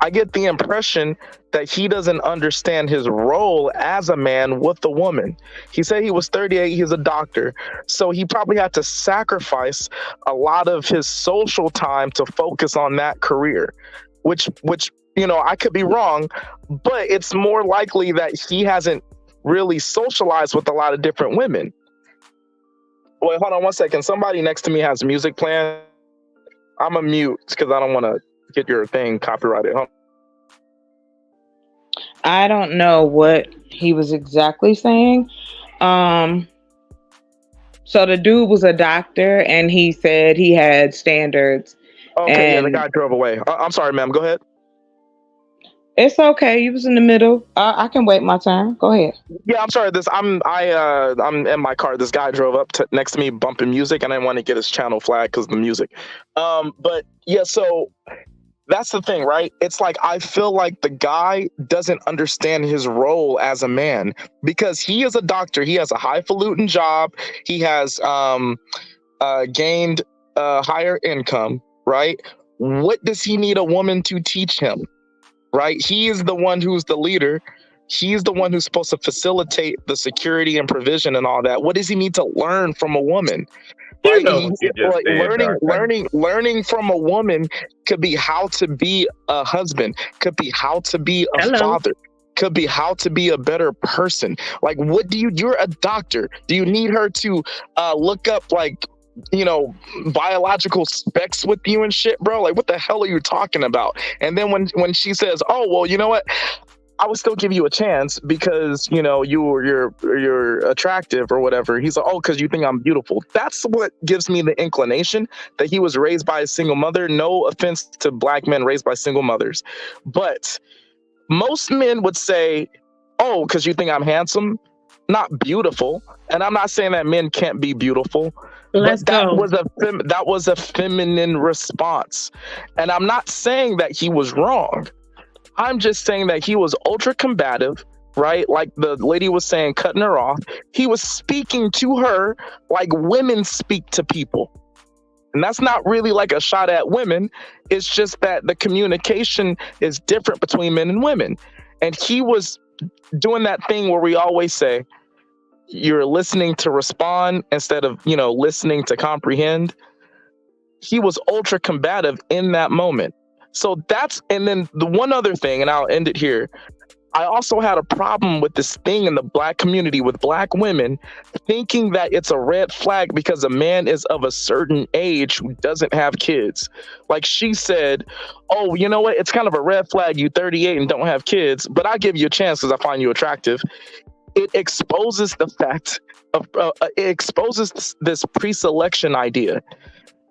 I get the impression that he doesn't understand his role as a man with a woman. He said he was 38, he's a doctor. So he probably had to sacrifice a lot of his social time to focus on that career, which I could be wrong, but it's more likely that he hasn't really socialized with a lot of different women. Wait, hold on 1 second. Somebody next to me has music playing. I'm a mute because I don't want to get your thing copyrighted. I don't know what he was exactly saying. So the dude was a doctor, and he said he had standards. Okay, yeah, the And guy drove away. I'm sorry, ma'am. Go ahead. it's okay. You was in the middle. I can wait my turn. Go ahead. Yeah, I'm sorry. I'm in my car. This guy drove up next to me, bumping music, and I didn't want to get his channel flagged because of the music. But yeah, so that's the thing, right? It's like I feel like the guy doesn't understand his role as a man because he is a doctor. He has a highfalutin job. He has gained higher income, right? What does he need a woman to teach him? Right? He is the one who's the leader. He's the one who's supposed to facilitate the security and provision and all that. What does he need to learn from a woman? You Right? know what you just Like said, learning from a woman could be how to be a husband, could be how to be a Hello. father, could be how to be a better person. Like, what do you're a doctor. Do you need her to look up like, biological specs with you and shit, bro? Like, what the hell are you talking about? And then when she says, oh, well, you know what? I would still give you a chance because, you're attractive or whatever. He's like, oh, because you think I'm beautiful. That's what gives me the inclination that he was raised by a single mother. No offense to black men raised by single mothers. But most men would say, oh, because you think I'm handsome, not beautiful. And I'm not saying that men can't be beautiful. Let's But go. that was a feminine response. And I'm not saying that he was wrong. I'm just saying that he was ultra combative, right? Like the lady was saying, cutting her off. He was speaking to her like women speak to people. And that's not really like a shot at women. It's just that the communication is different between men and women. And he was doing that thing where we always say, you're listening to respond instead of, listening to comprehend. He was ultra combative in that moment. So and then the one other thing, and I'll end it here. I also had a problem with this thing in the black community with black women thinking that it's a red flag because a man is of a certain age who doesn't have kids. Like she said, oh, you know what? It's kind of a red flag. You 38 and don't have kids, but I give you a chance because I find you attractive. It exposes the fact of, it exposes this pre-selection idea,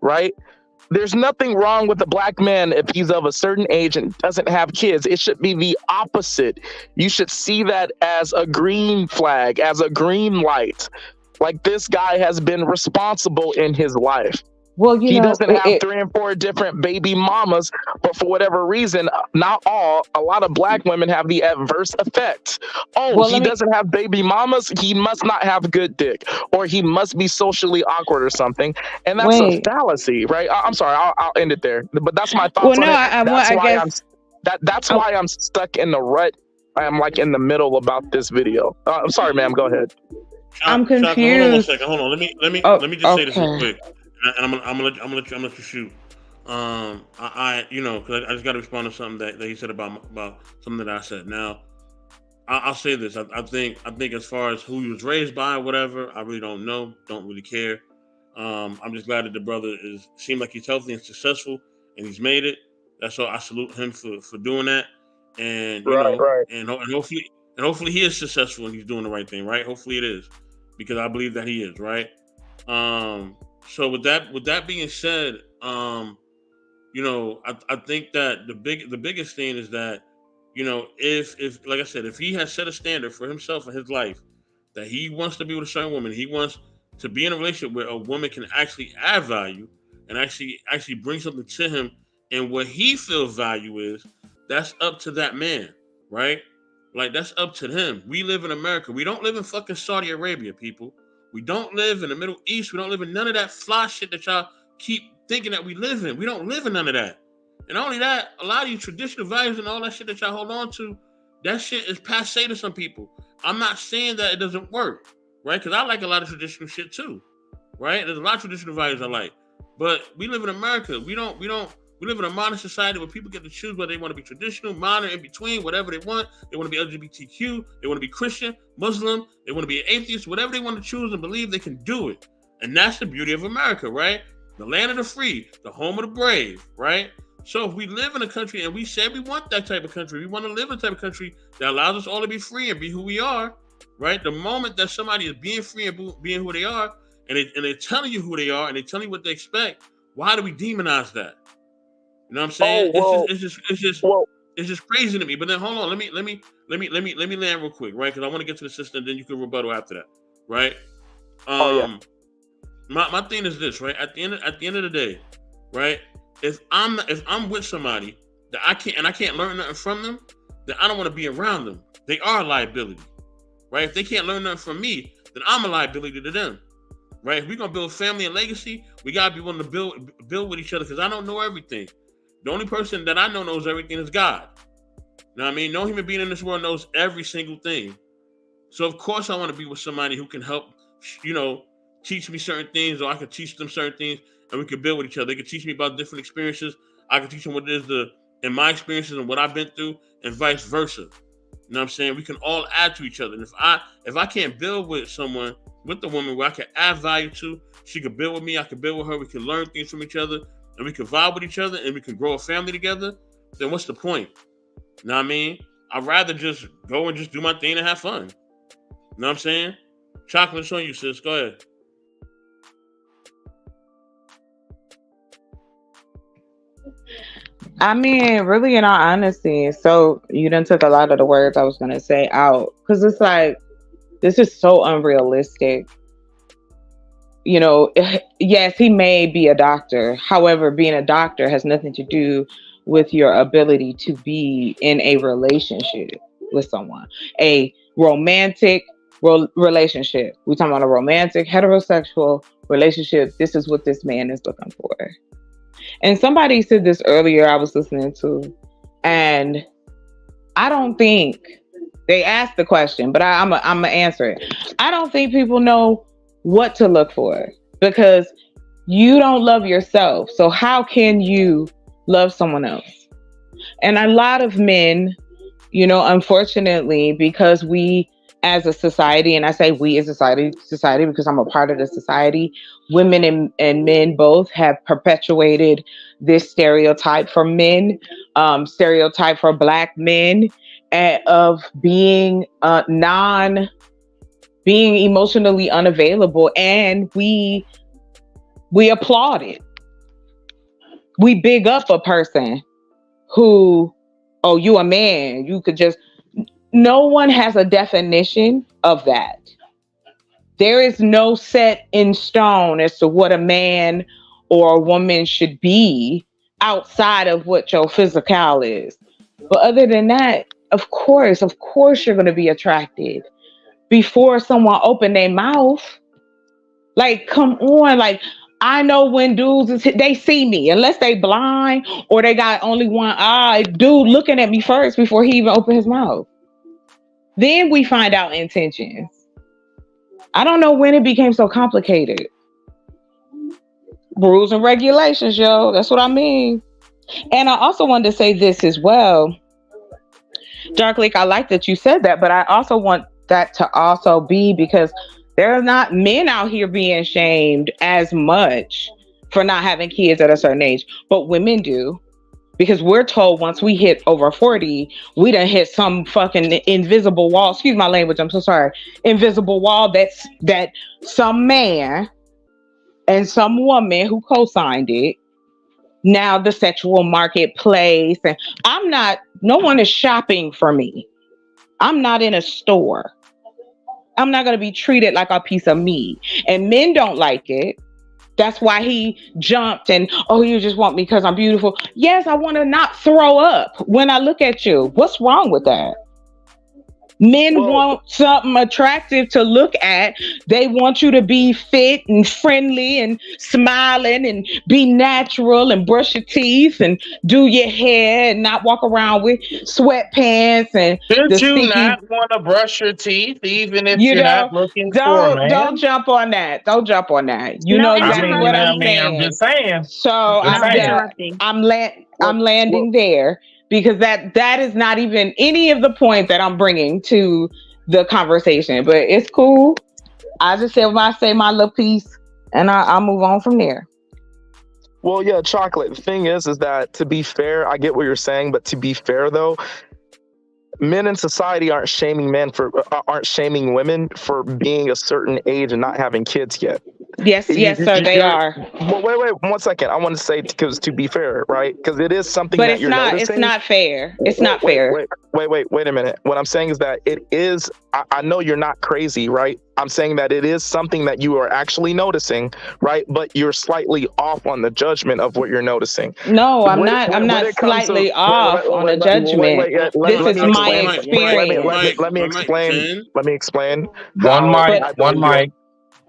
right? There's nothing wrong with a black man if he's of a certain age and doesn't have kids. It should be the opposite. You should see that as a green flag, as a green light. Like, this guy has been responsible in his life. Well, He doesn't have 3 and 4 different baby mamas, but for whatever reason, not all, a lot of black women have the adverse effect. Oh, Well, he doesn't have baby mamas, he must not have good dick, or he must be socially awkward or something. And that's a fallacy, right? I'm sorry, I'll end it there. But that's my thoughts on it. That's why I'm stuck in the rut. I'm like in the middle about this video. I'm sorry, ma'am. Go ahead. I'm confused. Hold on 1 second. Hold on. Let me just say this real quick. And I'm gonna let you shoot. Because I just got to respond to something that he said about something that I said. Now, I'll say this. I think as far as who he was raised by, or whatever, I really don't know. Don't really care. I'm just glad that the brother seemed like he's healthy and successful, and he's made it. That's all. I salute him for doing that. And and hopefully he is successful and he's doing the right thing. Right. Hopefully it is, because I believe that he is. Right. So with that being said, I think that the biggest thing is that, if like I said, if he has set a standard for himself and his life that he wants to be with a certain woman, he wants to be in a relationship where a woman can actually add value and actually bring something to him, and what he feels value is, that's up to that man, right? Like, that's up to him. We live in America. We don't live in fucking Saudi Arabia, people. We don't live in the Middle East. We don't live in none of that fly shit that y'all keep thinking that we live in. We don't live in none of that. And not only that, a lot of you traditional values and all that shit that y'all hold on to, that shit is passe to some people. I'm not saying that it doesn't work, right? Because I like a lot of traditional shit too, right? There's a lot of traditional values I like. But we live in America. We live in a modern society where people get to choose whether they want to be traditional, modern, in between, whatever they want. They want to be LGBTQ. They want to be Christian, Muslim. They want to be an atheist. Whatever they want to choose and believe, they can do it. And that's the beauty of America, right? The land of the free, the home of the brave, right? So if we live in a country and we say we want that type of country, we want to live in a type of country that allows us all to be free and be who we are, right? The moment that somebody is being free and being who they are, and they're telling you who they are and they're telling you what they expect, why do we demonize that? You know what I'm saying? Well, It's just crazy to me. But then hold on, let me land real quick, right? Because I want to get to the system, then you can rebuttal after that, right? oh yeah. My thing is this, right? At the end of the day, right? If I'm with somebody that I can't learn nothing from them, then I don't want to be around them. They are a liability, right? If they can't learn nothing from me, then I'm a liability to them, right? If we're gonna build family and legacy, we gotta be willing to build with each other because I don't know everything. The only person that I know knows everything is God. You know what I mean? No human being in this world knows every single thing. So of course I want to be with somebody who can help, teach me certain things, or I can teach them certain things, and we can build with each other. They can teach me about different experiences. I can teach them what it is in my experiences and what I've been through, and vice versa. You know what I'm saying? We can all add to each other. And if I can't build with someone, with the woman where I can add value to, she can build with me, I can build with her, we can learn things from each other, and we can vibe with each other, and we can grow a family together, then what's the point? You know what I mean? I'd rather just go and just do my thing and have fun. You know what I'm saying? Chocolate's on you, sis. Go ahead. I mean, really, in all honesty, so you done took a lot of the words I was gonna say out, because it's like, this is so unrealistic. Yes, he may be a doctor. However, being a doctor has nothing to do with your ability to be in a relationship with someone, a romantic relationship. We're talking about a romantic heterosexual relationship. This is what this man is looking for. And somebody said this earlier, I was listening to, and I don't think they asked the question, but I'm going to answer it. I don't think people know what to look for, because you don't love yourself. So how can you love someone else? And a lot of men, unfortunately, because we as a society, and I say we as a society because I'm a part of the society, women and men both have perpetuated this stereotype for men, stereotype for Black men, of being being emotionally unavailable, and we applaud it. We big up a person who, oh, you a man, you could just. No one has a definition of that. There is no set in stone as to what a man or a woman should be outside of what your physical is. But other than that, of course, you're going to be attracted before someone open their mouth. Like, come on. Like, I know when dudes, they see me, unless they blind or they got only one eye, dude looking at me first before he even open his mouth. Then we find out intentions. I don't know when it became so complicated. Rules and regulations, yo. That's what I mean. And I also wanted to say this as well. Dark Lake, I like that you said that, but I also want that to also be, because there are not men out here being shamed as much for not having kids at a certain age, but women do. Because we're told once we hit over 40, we done hit some fucking invisible wall. Excuse my language, I'm so sorry. Invisible wall that some man and some woman who co-signed it. Now the sexual marketplace, and no one is shopping for me. I'm not in a store. I'm not going to be treated like a piece of meat. And men don't like it. That's why he jumped and, oh, you just want me because I'm beautiful. Yes, I want to not throw up when I look at you. What's wrong with that? Men want something attractive to look at. They want you to be fit and friendly and smiling and be natural and brush your teeth and do your hair and not walk around with sweatpants and. Should you not want to brush your teeth even if you're not looking for a man? Don't jump on that. Don't jump on that. You know exactly what I'm saying. I'm just saying. So I'm landing there. Because that is not even any of the point that I'm bringing to the conversation. But it's cool. I just say my little piece, and I'll move on from there. Well, yeah, Chocolate. The thing is that, to be fair, I get what you're saying, but to be fair, though, men in society aren't shaming women for being a certain age and not having kids yet. Yes, yes, sir, they You're, are. well, wait, 1 second. I want to say, because to be fair, right? Because it is something But that you're it's noticing. not fair. It's Wait, not fair. wait a minute. What I'm saying is that it is, I know you're not crazy, right? I'm saying that it is something that you are actually noticing, right? But you're slightly off on the judgment of what you're noticing. No, I'm When not. I'm when not it comes to slightly off on a judgment. This let is me my explain. experience. Let me explain. Let me explain One how mic, I one believe you. mic.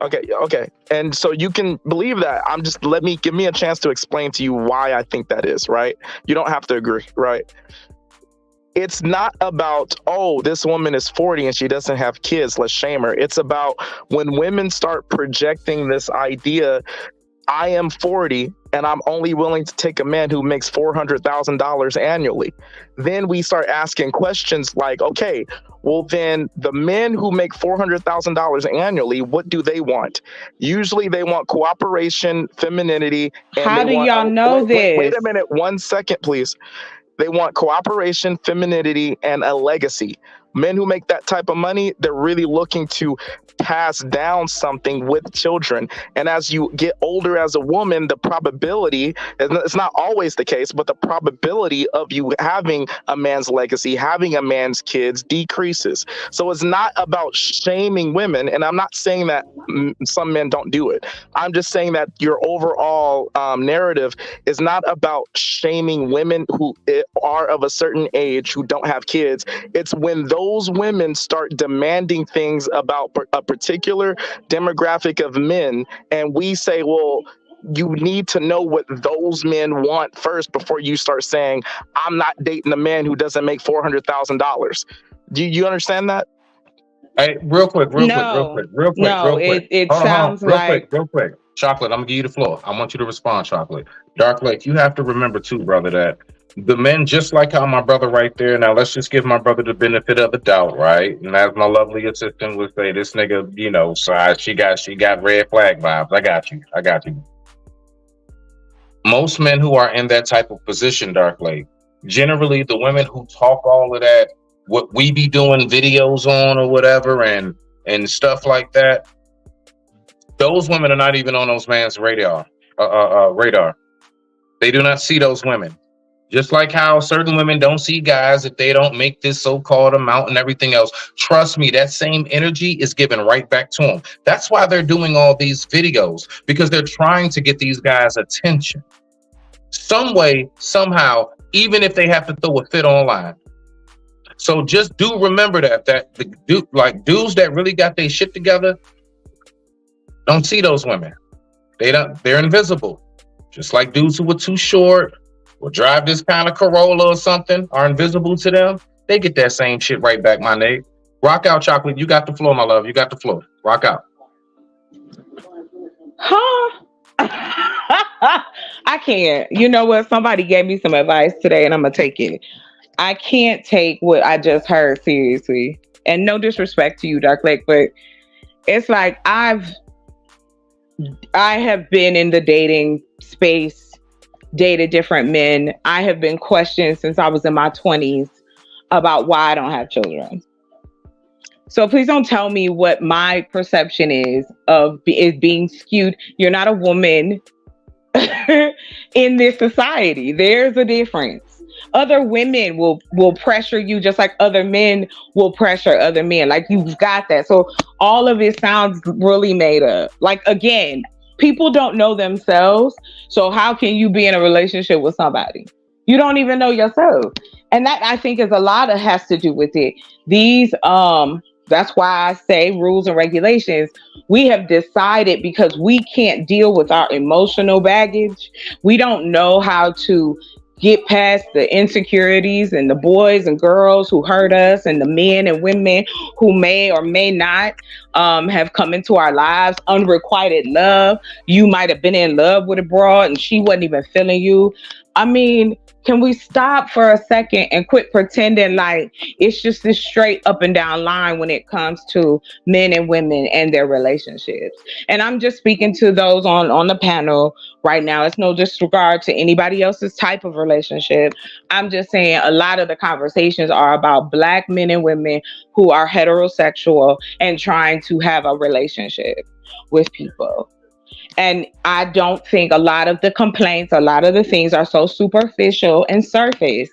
Okay. And so you can believe that. Give me a chance to explain to you why I think that is, right? You don't have to agree, right? It's not about, oh, this woman is 40 and she doesn't have kids, let's shame her. It's about when women start projecting this idea, I am 40 and I'm only willing to take a man who makes $400,000 annually. Then we start asking questions like, okay, well, then the men who make $400,000 annually, what do they want? Usually they want cooperation, femininity, and How they do want, y'all know wait this? a minute, 1 second, please. They want cooperation, femininity, and a legacy. Men who make that type of money, they're really looking to pass down something with children. And as you get older as a woman, the probability, it's not always the case, but the probability of you having a man's legacy, having a man's kids decreases. So it's not about shaming women. And I'm not saying that some men don't do it. I'm just saying that your overall narrative is not about shaming women who are of a certain age who don't have kids. It's when those women start demanding things about a particular demographic of men, and we say, well, you need to know what those men want first before you start saying, I'm not dating a man who doesn't make $400,000. Do you understand that? Hey, real quick. No, it Hold on. sounds like Real quick. Chocolate, I'm gonna give you the floor. I want you to respond, Chocolate. Dark Lake, you have to remember too, brother, that the men, just like how my brother right there, now let's just give my brother the benefit of the doubt, right? And as my lovely assistant would say, this nigga, she got red flag vibes. I got you. Most men who are in that type of position, Dark Lake, generally the women who talk all of that, what we be doing videos on or whatever, and stuff like that, those women are not even on those man's radar. They do not see those women. Just like how certain women don't see guys if they don't make this so-called amount and everything else. Trust me, that same energy is given right back to them. That's why they're doing all these videos, because they're trying to get these guys' attention. Some way, somehow, even if they have to throw a fit online. So just do remember that the dudes that really got their shit together don't see those women. They're invisible. Just like dudes who are too short or drive this kind of Corolla or something are invisible to them. They get that same shit right back, my nigga. Rock out, Chocolate. You got the floor, my love. You got the floor. Rock out. Huh? I can't. You know what? Somebody gave me some advice today and I'm going to take it. I can't take what I just heard seriously. And no disrespect to you, Dark Lake, but it's like I have been in the dating space, dated different men. I have been questioned since I was in my 20s about why I don't have children. So please don't tell me what my perception is being skewed. You're not a woman in this society. There's a difference. Other women will pressure you just like other men will pressure other men. Like, you've got that. So all of it sounds really made up. Like, again, people don't know themselves. So how can you be in a relationship with somebody? You don't even know yourself. And that, I think, is a lot of has to do with it. These, that's why I say rules and regulations. We have decided, because we can't deal with our emotional baggage. We don't know how to get past the insecurities and the boys and girls who hurt us and the men and women who may or may not have come into our lives. Unrequited love. You might have been in love with a broad and she wasn't even feeling you. I mean, can we stop for a second and quit pretending like it's just this straight up and down line when it comes to men and women and their relationships? And I'm just speaking to those on the panel right now. It's no disregard to anybody else's type of relationship. I'm just saying a lot of the conversations are about Black men and women who are heterosexual and trying to have a relationship with people. And I don't think a lot of the complaints, a lot of the things are so superficial and surface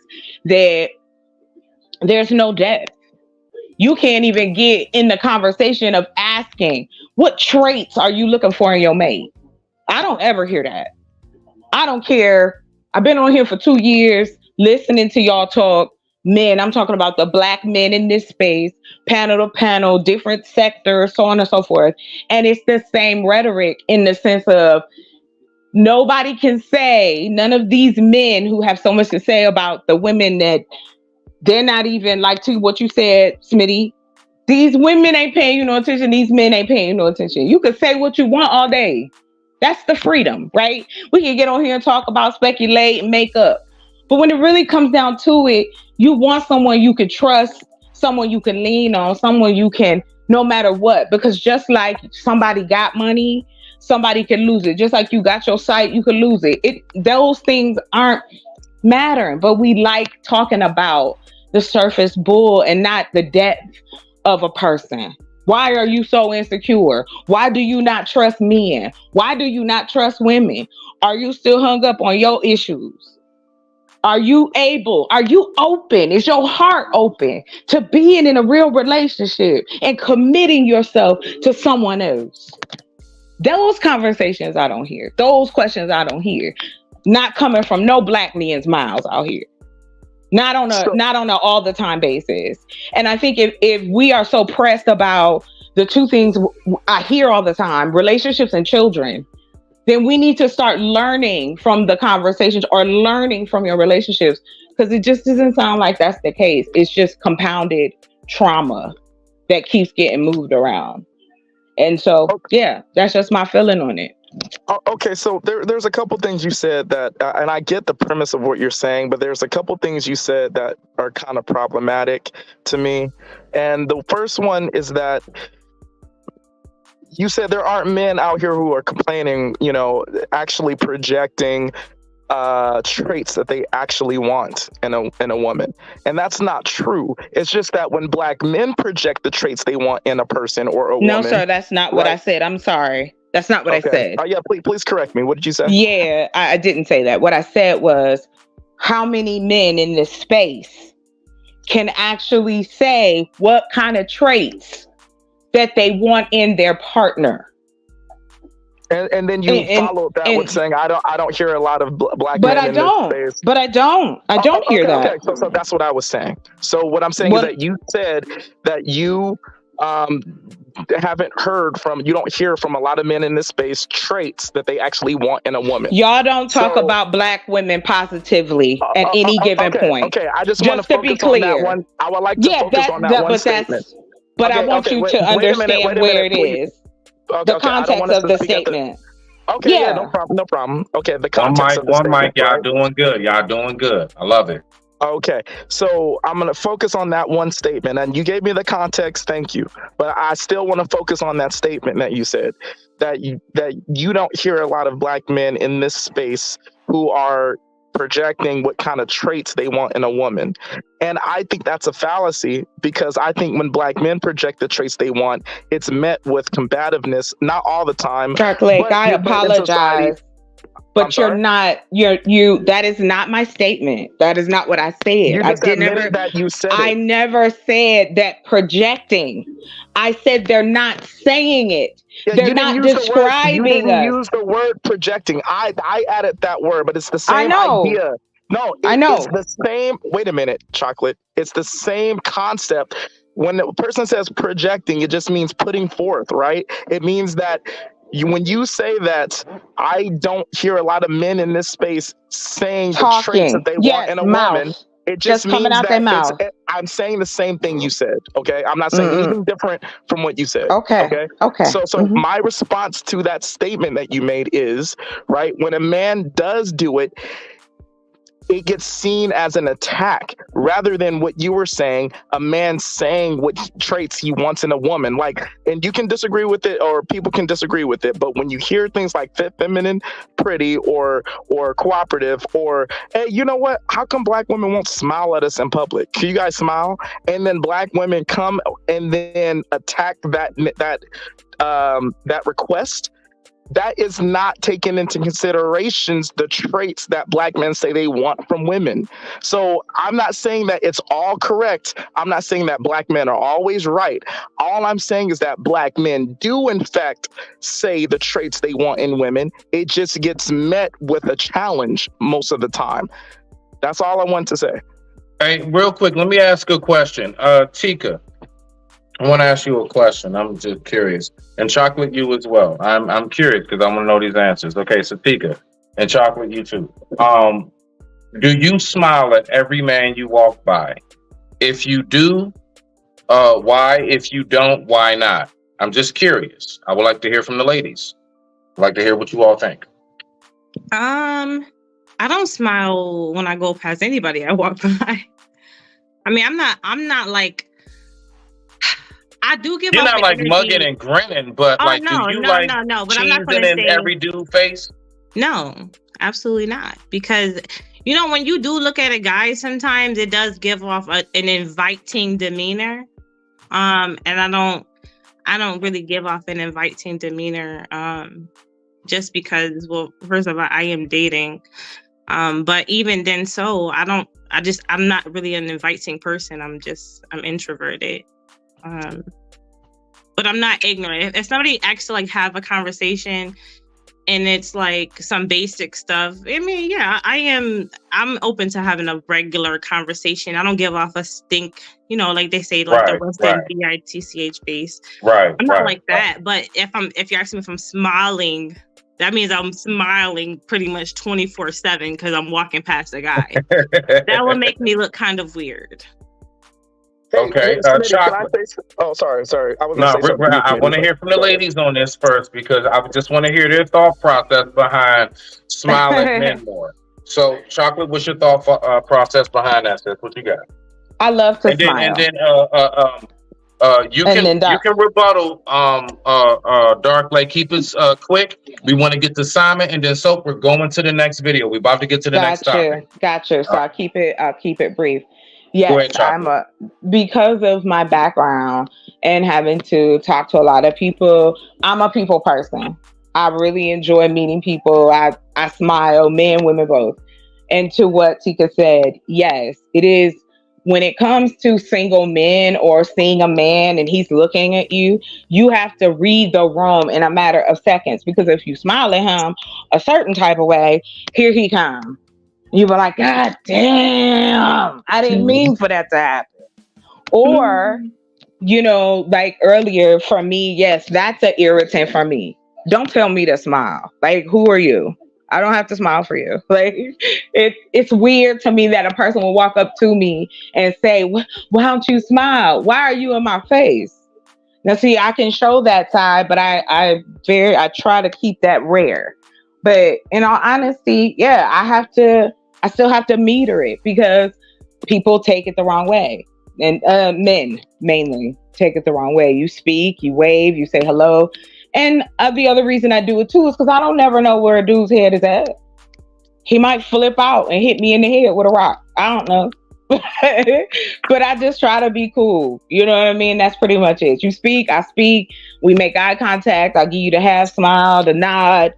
that there's no depth. You can't even get in the conversation of asking, what traits are you looking for in your mate? I don't ever hear that. I don't care. I've been on here for 2 years listening to y'all talk. Men, I'm talking about the Black men in this space, panel to panel, different sectors, so on and so forth. And it's the same rhetoric in the sense of nobody can say, none of these men who have so much to say about the women that they're not even, like to what you said, Smitty, these women ain't paying you no attention. These men ain't paying you no attention. You can say what you want all day. That's the freedom, right? We can get on here and talk about speculate and make up. But when it really comes down to it, you want someone you can trust, someone you can lean on, someone you can, no matter what. Because just like somebody got money, somebody can lose it. Just like you got your sight, you can lose it. Those things aren't mattering. But we like talking about the surface bull and not the depth of a person. Why are you so insecure? Why do you not trust men? Why do you not trust women? Are you still hung up on your issues? Are you open? Is your heart open to being in a real relationship and committing yourself to someone else? Those conversations I don't hear. Those questions I don't hear. Not coming from no Black men's mouths out here. Not on a all the time basis. And I think if we are so pressed about the two things I hear all the time, relationships and children, then we need to start learning from the conversations or learning from your relationships, because it just doesn't sound like that's the case. It's just compounded trauma that keeps getting moved around. And so, yeah, that's just my feeling on it. Okay, so there's a couple things you said that, and I get the premise of what you're saying, but there's a couple things you said that are kind of problematic to me. And the first one is that you said there aren't men out here who are complaining, actually projecting traits that they actually want in a woman. And that's not true. It's just that when Black men project the traits they want in a person or a woman. No, sir, that's not what I said. I'm sorry. That's not what I said. Yeah, please correct me. What did you say? Yeah, I didn't say that. What I said was, how many men in this space can actually say what kind of traits that they want in their partner? And then you followed that with saying, I don't hear a lot of Black men in this space. But I don't hear that. Okay. So that's what I was saying. So what I'm saying is that you said that you you don't hear from a lot of men in this space traits that they actually want in a woman. Y'all don't talk about Black women positively at any given point. Okay, I just want to focus on that one. I would like to focus on that one statement. But I want you to understand where it is. The context of the statement. Okay, yeah, no problem. Okay, the context of the statement. One mic, y'all doing good. Y'all doing good. I love it. Okay, so I'm going to focus on that one statement, and you gave me the context, thank you. But I still want to focus on that statement that you said, that you don't hear a lot of Black men in this space who are projecting what kind of traits they want in a woman. And I think that's a fallacy, because I think when Black men project the traits they want, it's met with combativeness, not all the time. Dark Lake, I apologize. But that is not my statement. That is not what I said. I never said that projecting. I said they're not saying it. Yeah, they're not describing us. You didn't use the word projecting. I added that word, but it's the same idea. No, I know. It's the same. Wait a minute, Chocolate. It's the same concept. When the person says projecting, it just means putting forth, right? It means that when you say that, I don't hear a lot of men in this space saying the traits that they want in a woman. It just means out their mouth. I'm saying the same thing you said. Okay, I'm not saying anything different from what you said. Okay. So my response to that statement that you made is, right, when a man does do it, it gets seen as an attack rather than what you were saying, a man saying what traits he wants in a woman. Like, and you can disagree with it, or people can disagree with it, but when you hear things like fit, feminine, pretty, or cooperative, or, hey, you know what? How come Black women won't smile at us in public? Can you guys smile? And then Black women come and then attack that request. that is not taking into considerations the traits that Black men say they want from women. So I'm not saying that it's all correct. I'm not saying that Black men are always right. All I'm saying is that Black men do, in fact, say the traits they want in women. It just gets met with a challenge most of the time. That's all I want to say. Hey, real quick, let me ask a question. Tika, I want to ask you a question. I'm just curious. And Chocolate, you as well. I'm curious because I want to know these answers. Okay, so Tika and Chocolate, you too. Do you smile at every man you walk by? If you do, why? If you don't, why not? I'm just curious. I would like to hear from the ladies. I'd like to hear what you all think. I don't smile when I go past anybody I walk by. I mean, I'm not like, I do give. You're off not the like energy. mugging and grinning, but Oh, like, no, do you no, like no. But I'm not cheesing gonna in say every dude face? no. Absolutely not. Because when you do look at a guy, sometimes it does give off an inviting demeanor. And I don't really give off an inviting demeanor. Just because, well, first of all, I am dating. But even then, I'm not really an inviting person. I'm introverted. But I'm not ignorant. If somebody asks to like have a conversation and it's like some basic stuff, I mean, yeah, I'm open to having a regular conversation. I don't give off a stink, like they say, like the Western BITCH base. Right. I'm not like that. But if you're asking me if I'm smiling, that means I'm smiling pretty much 24/7 because I'm walking past a guy. That would make me look kind of weird. Okay, Smitty, Chocolate. can I say, oh, sorry. I was No, going to say something. I want to hear from the ladies on this first because I just want to hear their thought process behind smile at men more. So, Chocolate, what's your thought process behind that? Sis? What you got? I love to smile. And then you can rebuttal. Dark Lake, keep us quick. We want to get to Simon and then Soap. We're going to the next video. We're about to get to the next topic. Gotcha. So I'll keep it brief. Yes, ahead, because of my background and having to talk to a lot of people, I'm a people person. I really enjoy meeting people. I smile, men, women, both. And to what Tika said, yes, it is. When it comes to single men or seeing a man and he's looking at you, you have to read the room in a matter of seconds. Because if you smile at him a certain type of way, here he comes. You were like, God damn, I didn't mean for that to happen. Or, like earlier for me, yes, that's an irritant for me. Don't tell me to smile. Like, who are you? I don't have to smile for you. Like, it's weird to me that a person will walk up to me and say, why don't you smile? Why are you in my face? Now, see, I can show that side, but I try to keep that rare. But in all honesty, yeah, I still have to meter it because people take it the wrong way. And men mainly take it the wrong way. You speak, you wave, you say hello. And the other reason I do it too is because I don't never know where a dude's head is at. He might flip out and hit me in the head with a rock. I don't know. But I just try to be cool. You know what I mean? That's pretty much it. You speak, I speak. We make eye contact. I'll give you the half smile, the nod,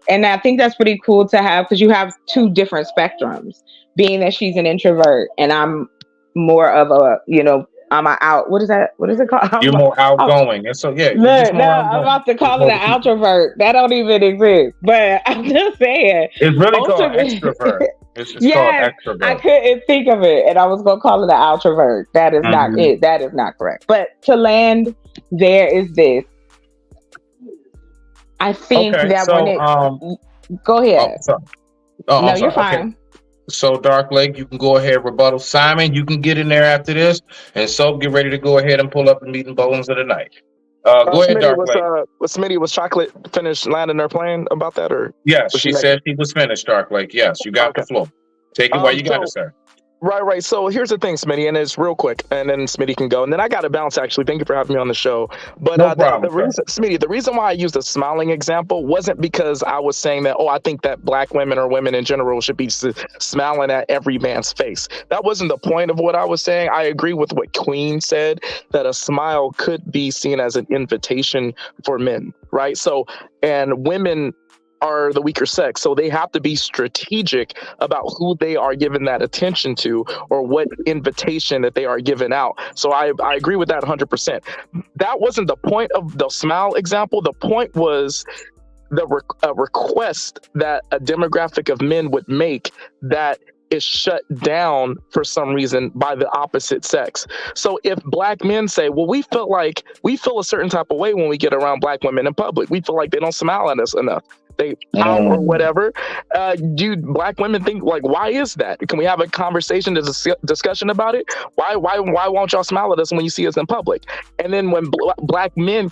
And I think that's pretty cool to have because you have two different spectrums. Being that she's an introvert and I'm more of a, I'm what is that? What is it called? You're more outgoing. And so, yeah. I'm about to call it an outrovert. That don't even exist. But I'm just saying. It's really called extrovert. It's called extrovert. I couldn't think of it. And I was going to call it an outrovert. That is not it. That is not correct. But to land there is this. I think go ahead. No, you're fine. Okay. So, Dark Lake, you can go ahead, rebuttal. Simon, you can get in there after this. And Soap, get ready to go ahead and pull up the meat and bones of the night. Go ahead, Dark Lake. Smitty, was Chocolate finished landing her plane about that? Or yes, she said she was finished, Dark Lake. Yes, you got the floor. Take it while you got it, sir. Right. So here's the thing, Smitty, and it's real quick, and then Smitty can go, and then I got to bounce. Actually, thank you for having me on the show. But No the problem, sir. reason, Smitty, the reason why I used the smiling example wasn't because I was saying that, I think that black women or women in general should be smiling at every man's face. That wasn't the point of what I was saying. I agree with what Queen said, that a smile could be seen as an invitation for men, right? So, and women are the weaker sex, so they have to be strategic about who they are giving that attention to or what invitation that they are giving out. So I agree with that 100%. That wasn't the point of the smile example. The point was the request that a demographic of men would make that is shut down for some reason by the opposite sex. So if black men say, well, we feel a certain type of way when we get around black women in public. We feel like they don't smile at us enough. They pout or whatever. Do black women think, like, why is that? Can we have a conversation, discussion about it? Why won't y'all smile at us when you see us in public? And then when black women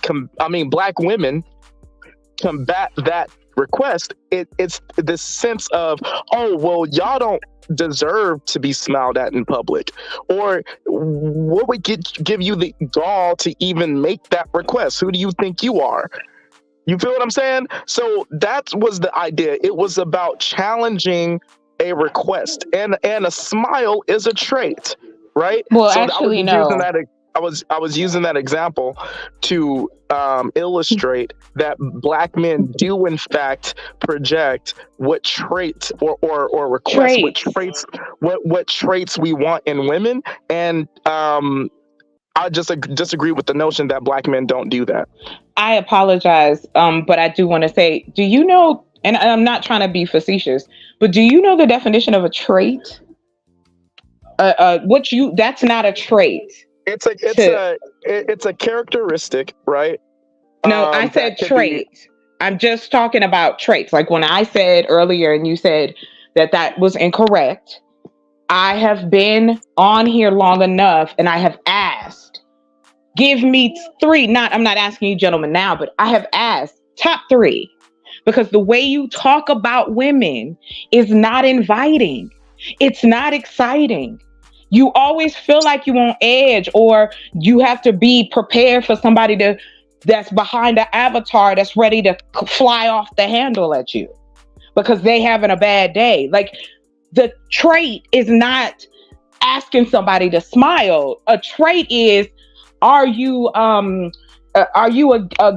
combat that request, it's this sense of, oh, well, y'all don't deserve to be smiled at in public, or what would give you the gall to even make that request? Who do you think you are? You feel what I'm saying? So that was the idea. It was about challenging a request, and a smile is a trait, right? Well, so actually, I was using that example to illustrate that black men do in fact project what traits or request what traits we want in women, and I just disagree with the notion that black men don't do that. I apologize, but I do want to say, do you know, and I'm not trying to be facetious, but do you know the definition of a trait? That's not a trait. It's a characteristic, right? No, I said trait. I'm just talking about traits. Like when I said earlier, and you said that was incorrect. I have been on here long enough, and I have asked, give me 3. I'm not asking you gentlemen now, but I have asked top 3, because the way you talk about women is not inviting. It's not exciting. You always feel like you're on edge, or you have to be prepared for somebody that's behind an avatar that's ready to fly off the handle at you because they having a bad day. Like, the trait is not asking somebody to smile. A trait is, are you a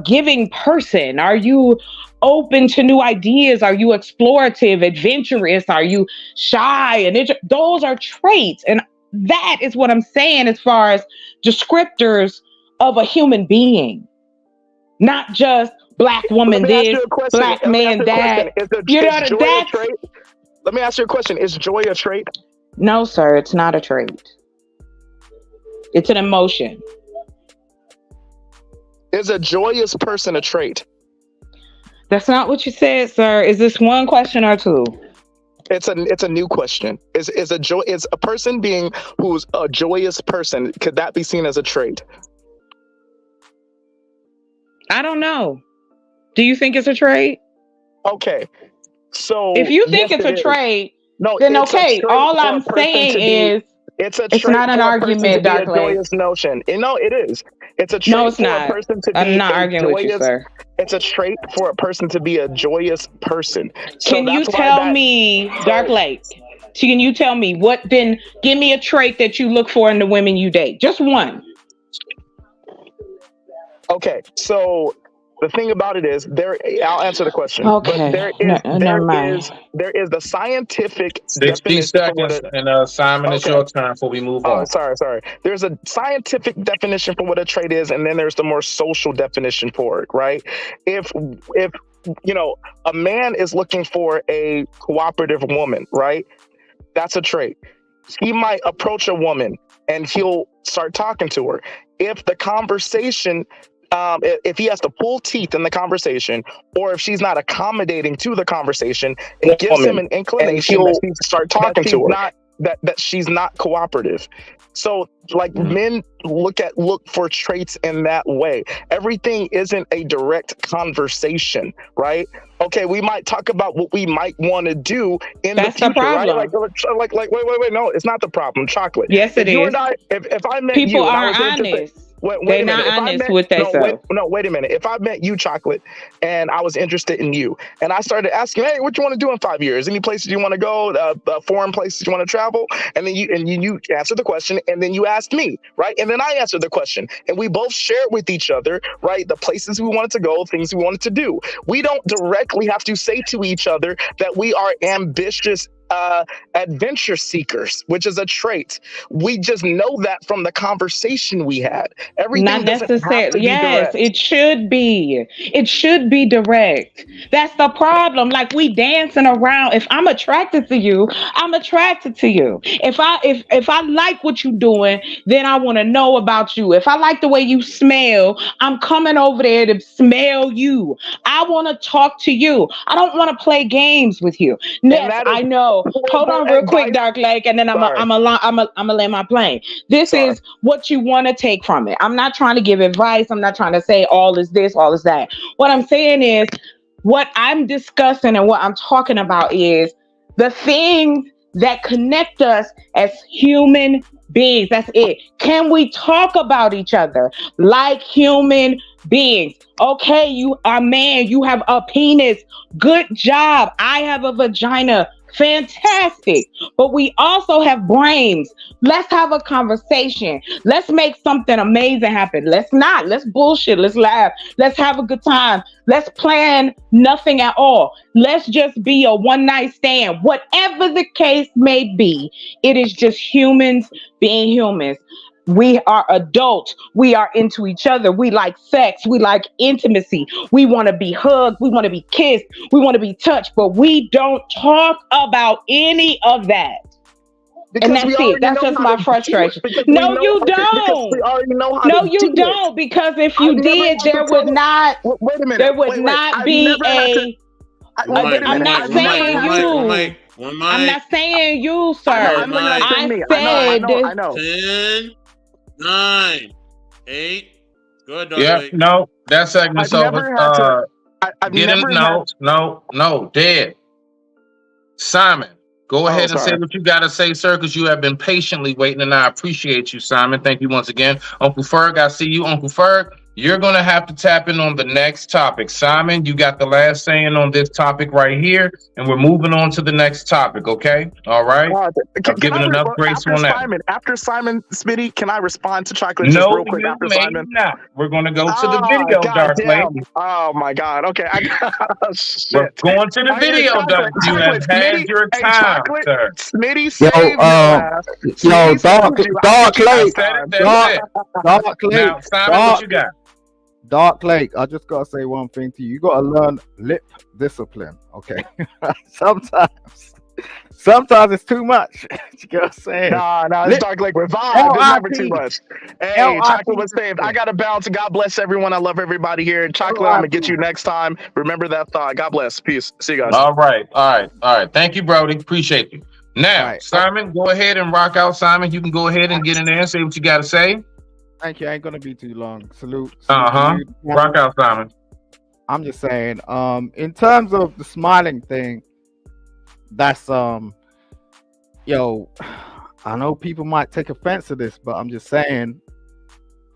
giving person? Are you open to new ideas? Are you explorative, adventurous? Are you shy? And those are traits. And that is what I'm saying as far as descriptors of a human being, not just black woman this, black man that. Let me ask you a question. Is joy a trait? No, sir, it's not a trait. It's an emotion. Is a joyous person a trait? That's not what you said, sir. Is this one question or 2? It's a new question. Is a person being who's a joyous person, could that be seen as a trait? I don't know. Do you think it's a trait? Okay. So if you think it's a trait, then okay. All I'm saying is it's not an argument, Dark Lake. Notion. No, it is. It's a trait no, it's for not. A person to be I'm not arguing with you, sir. It's a trait for a person to be a joyous person. Can you tell me, Dark Lake? Can you tell me then give me a trait that you look for in the women you date? Just one. Okay, so the thing about it is, I'll answer the question. Okay. But there is the scientific 60 seconds, and Simon, it's your turn before we move on. Sorry. There's a scientific definition for what a trait is, and then there's the more social definition for it, right? If a man is looking for a cooperative woman, right? That's a trait. He might approach a woman and he'll start talking to her. If the conversation if he has to pull teeth in the conversation, or if she's not accommodating to the conversation, it gives him an inclination that he start talking to her. that she's not cooperative. So like men look for traits in that way. Everything isn't a direct conversation, right? Okay, we might talk about what we might want to do in That's the the future, right? problem. Like wait, no, it's not the problem. Chocolate. Yes, If it you is. and I, if I met People you and I aren't was interested, honest. wait They're a minute. not If I honest met with they self. wait a minute. If I met you, Chocolate, and I was interested in you, and I started asking, hey, what you want to do in 5 years? Any places you want to go? Foreign places you want to travel? And then you answered the question, and then you asked me, right? And then I answered the question, and we both shared with each other, right, the places we wanted to go, things we wanted to do. We don't directly have to say to each other that we are ambitious adventure seekers, which is a trait. We just know that from the conversation we had. Everything Not doesn't have to necessarily. be Yes, direct. it should be. It should be direct. That's the problem. Like we dancing around. If I'm attracted to you, I'm attracted to you. If I like what you're doing, then I want to know about you. If I like the way you smell, I'm coming over there to smell you. I want to talk to you. I don't want to play games with you. And Yes, that is I know. Hold horrible on real quick, advice. Dark Lake, and then Sorry. I'm a land my plane. This Sorry. is what you want to take from it. I'm not trying to give advice. I'm not trying to say all is this, all is that. What I'm saying is what I'm discussing and what I'm talking about is the things that connect us as human beings. That's it. Can we talk about each other like human beings? Okay, you are a man, you have a penis. Good job. I have a vagina. Fantastic. But we also have brains. Let's have a conversation. Let's make something amazing happen. Let's not. Let's bullshit. Let's laugh. Let's have a good time. Let's plan nothing at all. Let's just be a one night stand. Whatever the case may be, it is just humans being humans. We are adults. We are into each other. We like sex. We like intimacy. We want to be hugged. We want to be kissed. We want to be touched, but we don't talk about any of that. Because And that's it. That's just my frustration. No, you don't. We already know how No, to you do don't. Because if you did, there would not. Wait a minute. There would not be a. I'm not saying you. I'm not saying you, sir. I know. 10, 9, 8. Go ahead, Dark Yeah, Lake. no, that segment's I've over. never had to. I've Get never him. had. No, dead. Simon, go ahead and say sorry. what you got to say, sir, because you have been patiently waiting, and I appreciate you, Simon. Thank you once again. Uncle Ferg, I see you. Uncle Ferg, you're going to have to tap in on the next topic. Simon, you got the last saying on this topic right here, and we're moving on to the next topic, okay? All right? I'm giving enough grace on that. After Simon, Smitty, can I respond to Chocolate just real quick after Simon? Not. We're going to go to the video, Dark Lady. Oh, my God. Okay. We're going to the video, Dark. You have had your time, sir. Smitty saved Dark Lake. Dark Lake. Now, Simon, what you got? Dark Lake, I just gotta say one thing to you. You gotta learn lip discipline, okay? Sometimes it's too much. You know what I'm saying? Nah, it's Dark Lake Revive. It's never too much. Hey, Chocolate was saved. I gotta bounce. God bless everyone. I love everybody here. Chocolate, I'm gonna get you next time. Remember that thought. God bless. Peace. See you guys. All right. Thank you, Brody. Appreciate you. Now, Simon, go ahead and rock out, Simon. You can go ahead and get in there and say what you gotta say. Thank you. I ain't gonna be too long. Salute. Rock out, Simon. I'm just saying, in terms of the smiling thing, that's yo, I know people might take offense to this, but I'm just saying,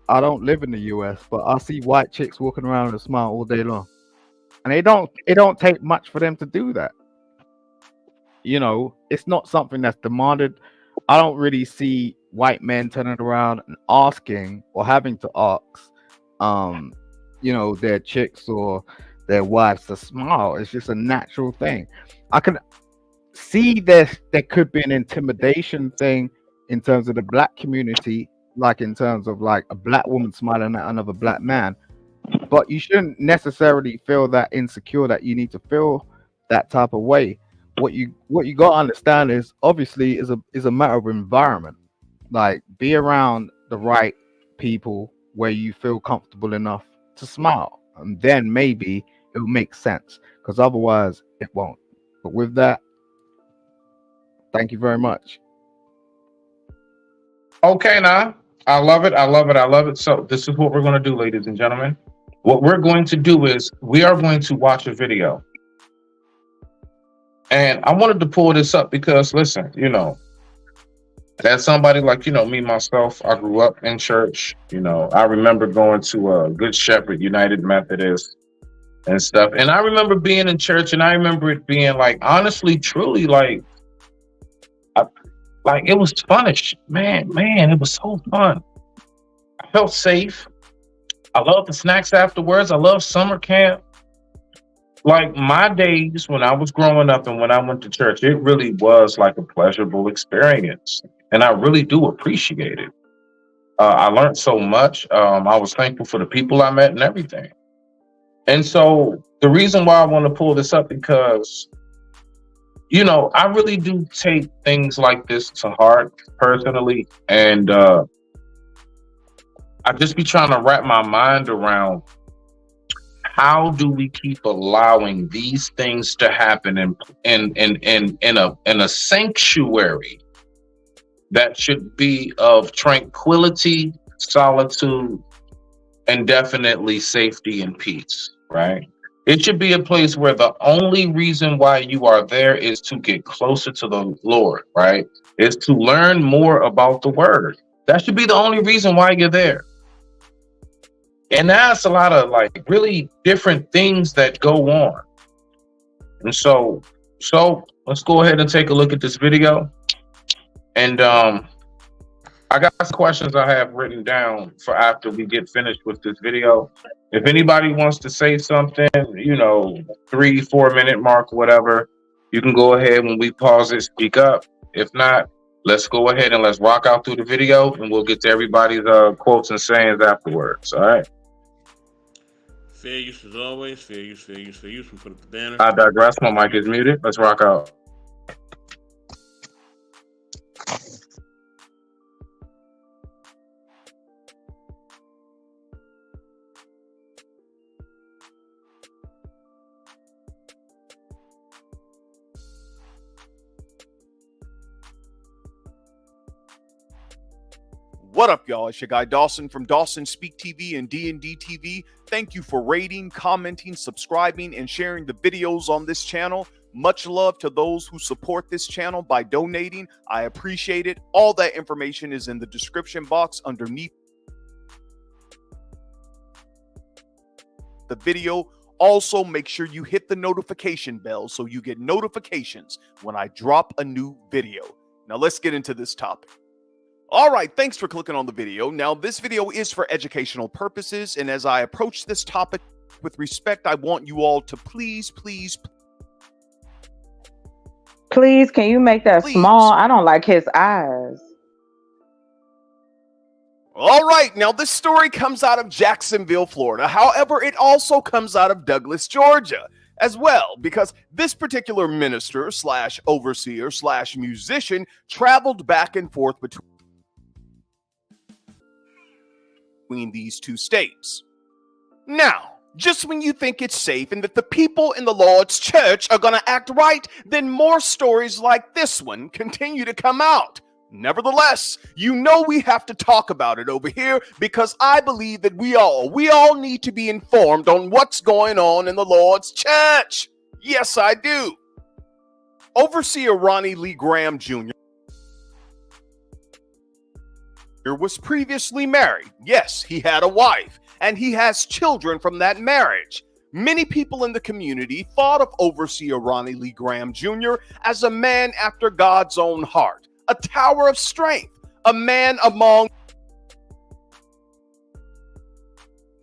I don't live in the US, but I see white chicks walking around with a smile all day long. And it don't take much for them to do that. You know, it's not something that's demanded. I don't really see white men turning around and asking or having to ask, their chicks or their wives to smile. It's just a natural thing. I can see there could be an intimidation thing in terms of the black community, like in terms of like a black woman smiling at another black man. But you shouldn't necessarily feel that insecure that you need to feel that type of way. What you got to understand is obviously is a matter of environment. Like, be around the right people where you feel comfortable enough to smile, and then maybe it will make sense, because otherwise it won't. But with that, thank you very much. Okay, now I love it. I love it. I love it. So this is what we're going to do, ladies and gentlemen. What we're going to do is we are going to watch a video. And I wanted to pull this up because, listen, as somebody like, me, myself, I grew up in church. I remember going to Good Shepherd United Methodist and stuff. And I remember being in church, and I remember it being like, honestly, truly, like it was funish. Man, it was so fun. I felt safe. I love the snacks afterwards. I love summer camp. Like my days when I was growing up and when I went to church, it really was like a pleasurable experience. And I really do appreciate it. I learned so much. I was thankful for the people I met and everything. And so the reason why I want to pull this up because, I really do take things like this to heart personally. And I just be trying to wrap my mind around how do we keep allowing these things to happen in a sanctuary that should be of tranquility, solitude, and definitely safety and peace, right? It should be a place where the only reason why you are there is to get closer to the Lord, right? Is to learn more about the word. That should be the only reason why you're there. And that's a lot of like really different things that go on. And so let's go ahead and take a look at this video. And I got some questions I have written down for after we get finished with this video. If anybody wants to say something, 3-4 minute mark, whatever, you can go ahead when we pause it, speak up. If not, let's go ahead and let's rock out through the video and we'll get to everybody's quotes and sayings afterwards. All right. Fair use as always. Fair use. We put up the banner. I digress. My mic is muted. Let's rock out. What up, y'all? It's your guy Dawson from Dawson Speak TV and D&D TV. Thank you for rating, commenting, subscribing, and sharing the videos on this channel. Much love to those who support this channel by donating. I appreciate it. All that information is in the description box underneath the video. Also, make sure you hit the notification bell so you get notifications when I drop a new video. Now, let's get into this topic. All right, thanks for clicking on the video. Now, this video is for educational purposes, and as I approach this topic with respect, I want you all to please, can you make that small? I don't like his eyes. All right, now this story comes out of Jacksonville, Florida. However, it also comes out of Douglas, Georgia as well, because this particular minister / overseer / musician traveled back and forth between these two states. Now, just when you think it's safe and that the people in the Lord's church are going to act right, then more stories like this one continue to come out. Nevertheless, we have to talk about it over here because I believe that we all need to be informed on what's going on in the Lord's church. Yes, I do. Overseer Ronnie Lee Graham Jr. was previously married. Yes, he had a wife, and he has children from that marriage. Many people in the community thought of Overseer Ronnie Lee Graham Jr. as a man after God's own heart, a tower of strength, a man among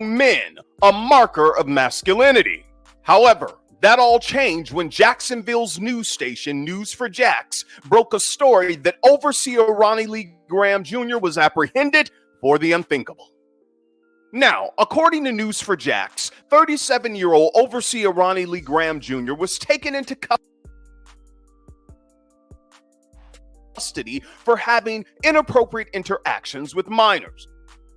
men, a marker of masculinity. However, that all changed when Jacksonville's news station, News for Jax, broke a story that Overseer Ronnie Lee Graham Jr. was apprehended for the unthinkable. Now, according to News for Jax, 37-year-old Overseer Ronnie Lee Graham Jr. was taken into custody for having inappropriate interactions with minors.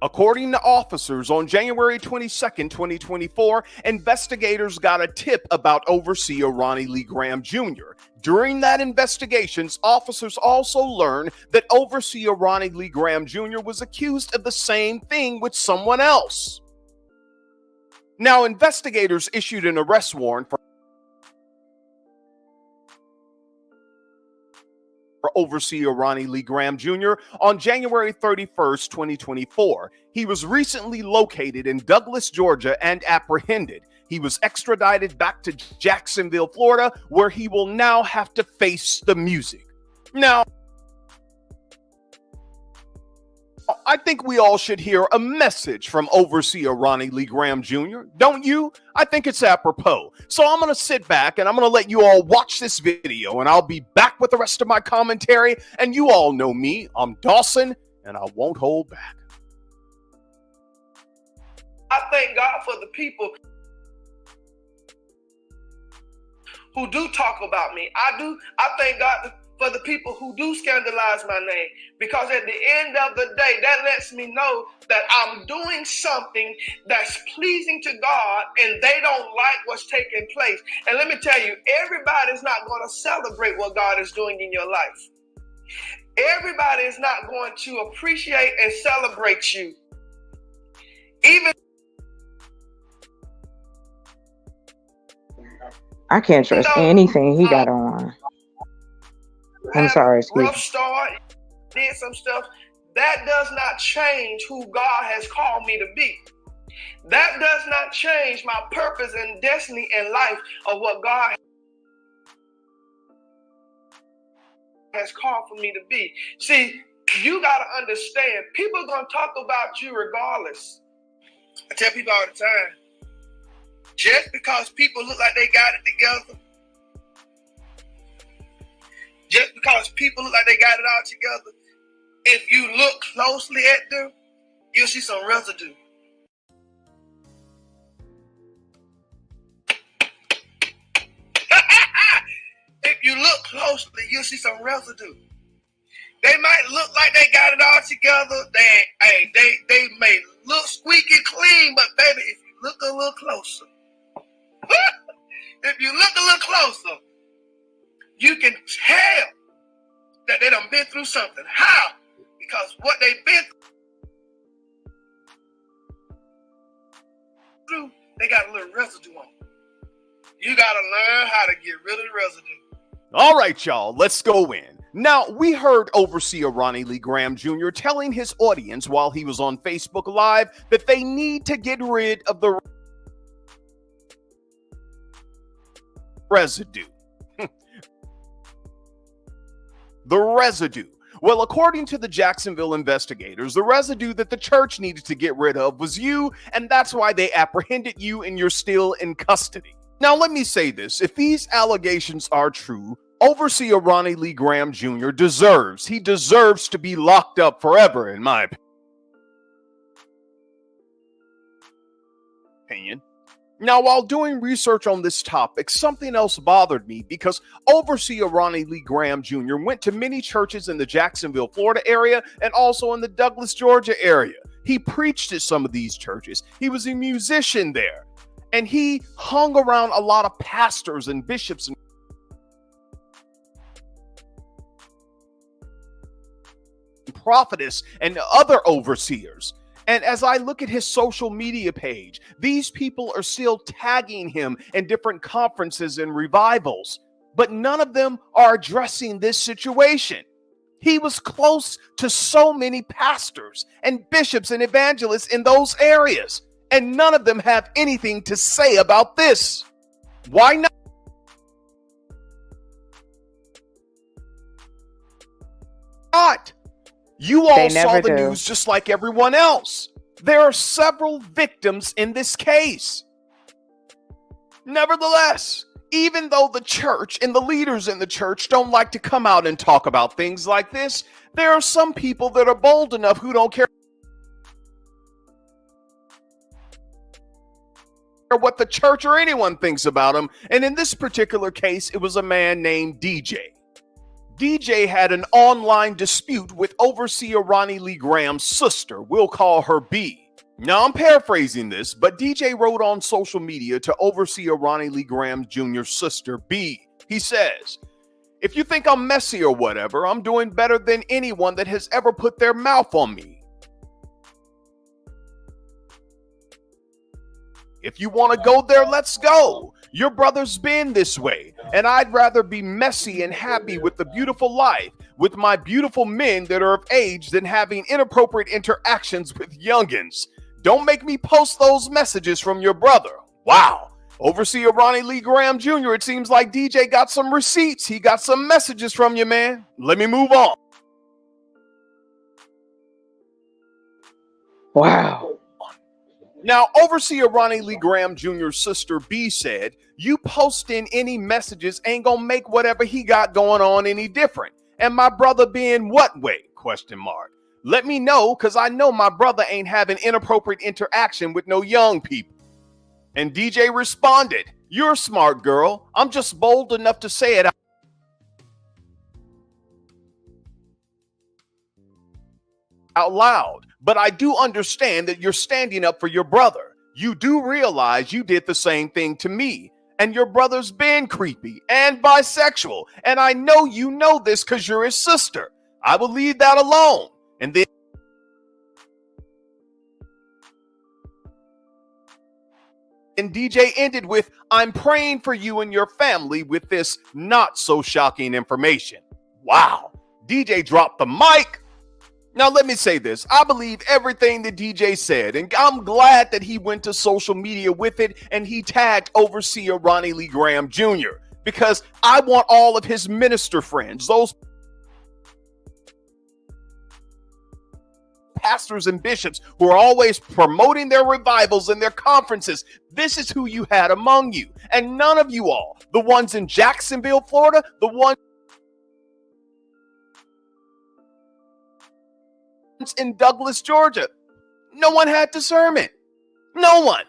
According to officers, on January 22nd, 2024, investigators got a tip about Overseer Ronnie Lee Graham Jr. During that investigation, officers also learned that Overseer Ronnie Lee Graham Jr. was accused of the same thing with someone else. Now, investigators issued an arrest warrant for Overseer Ronnie Lee Graham Jr. on January 31st, 2024. He was recently located in Douglas, Georgia, and apprehended. He was extradited back to Jacksonville, Florida, where he will now have to face the music. Now, I think we all should hear a message from Overseer Ronnie Lee Graham Jr., don't you? I think it's apropos. So I'm going to sit back and I'm going to let you all watch this video, and I'll be back with the rest of my commentary. And you all know me. I'm Dawson, and I won't hold back. I thank God for the people who do talk about me. I thank God for the people who do scandalize my name, because at the end of the day, that lets me know that I'm doing something that's pleasing to God, and they don't like what's taking place. And let me tell you, everybody's not going to celebrate what God is doing in your life. Everybody is not going to appreciate and celebrate you. Even I can't trust anything he got on. I'm sorry, excuse rough start, did some stuff. That does not change who God has called me to be. That does not change my purpose and destiny in life of what God has called for me to be. See, you got to understand, people are going to talk about you regardless. I tell people all the time, just because people look like they got it together, just because people look like they got it all together, if you look closely at them, you'll see some residue. If you look closely, you'll see some residue. They might look like they got it all together. They may look squeaky clean, but baby, if you look a little closer, if you look a little closer, you can tell that they done been through something. How? Because what they've been through, they got a little residue on. You got to learn how to get rid of the residue. All right, y'all, let's go in. Now, we heard Overseer Ronnie Lee Graham Jr. telling his audience while he was on Facebook Live that they need to get rid of the residue. The residue. Well, according to the Jacksonville investigators, the residue that the church needed to get rid of was you, and that's why they apprehended you and you're still in custody. Now, let me say this. If these allegations are true, Overseer Ronnie Lee Graham Jr. deserves to be locked up forever, in my opinion. Now, while doing research on this topic, something else bothered me because Overseer Ronnie Lee Graham Jr. went to many churches in the Jacksonville, Florida area and also in the Douglas, Georgia area. He preached at some of these churches. He was a musician there. And he hung around a lot of pastors and bishops and prophetess and other overseers. And as I look at his social media page, these people are still tagging him in different conferences and revivals, but none of them are addressing this situation. He was close to so many pastors and bishops and evangelists in those areas, and none of them have anything to say about this. Why not? You all saw the news just like everyone else. There are several victims in this case. Nevertheless, even though the church and the leaders in the church don't like to come out and talk about things like this, there are some people that are bold enough who don't care what the church or anyone thinks about them. And in this particular case, it was a man named DJ. DJ had an online dispute with Overseer Ronnie Lee Graham's sister. We'll call her B. Now, I'm paraphrasing this, but DJ wrote on social media to Overseer Ronnie Lee Graham Jr.'s sister, B. He says, "If you think I'm messy or whatever, I'm doing better than anyone that has ever put their mouth on me. If you want to go there, let's go. Your brother's been this way, and I'd rather be messy and happy with the beautiful life with my beautiful men that are of age than having inappropriate interactions with youngins. Don't make me post those messages from your brother." Wow. Overseer Ronnie Lee Graham Jr., it seems like DJ got some receipts. He got some messages from you, man. Let me move on. Wow. Now, Overseer Ronnie Lee Graham Jr.'s sister B said, "You posting any messages ain't gonna make whatever he got going on any different. And my brother being what way? Question mark. Let me know, because I know my brother ain't having inappropriate interaction with no young people." And DJ responded, "You're a smart girl. I'm just bold enough to say it out loud. But I do understand that you're standing up for your brother. You do realize you did the same thing to me. And your brother's been creepy and bisexual. And I know you know this because you're his sister. I will leave that alone." And then DJ ended with, "I'm praying for you and your family with this not so shocking information." Wow. DJ dropped the mic. Now, let me say this. I believe everything that DJ said, and I'm glad that he went to social media with it and he tagged Overseer Ronnie Lee Graham Jr. because I want all of his minister friends, those pastors and bishops who are always promoting their revivals and their conferences. This is who you had among you. And none of you all, the ones in Jacksonville, Florida, the ones in Douglas, Georgia, no one had discernment. No one.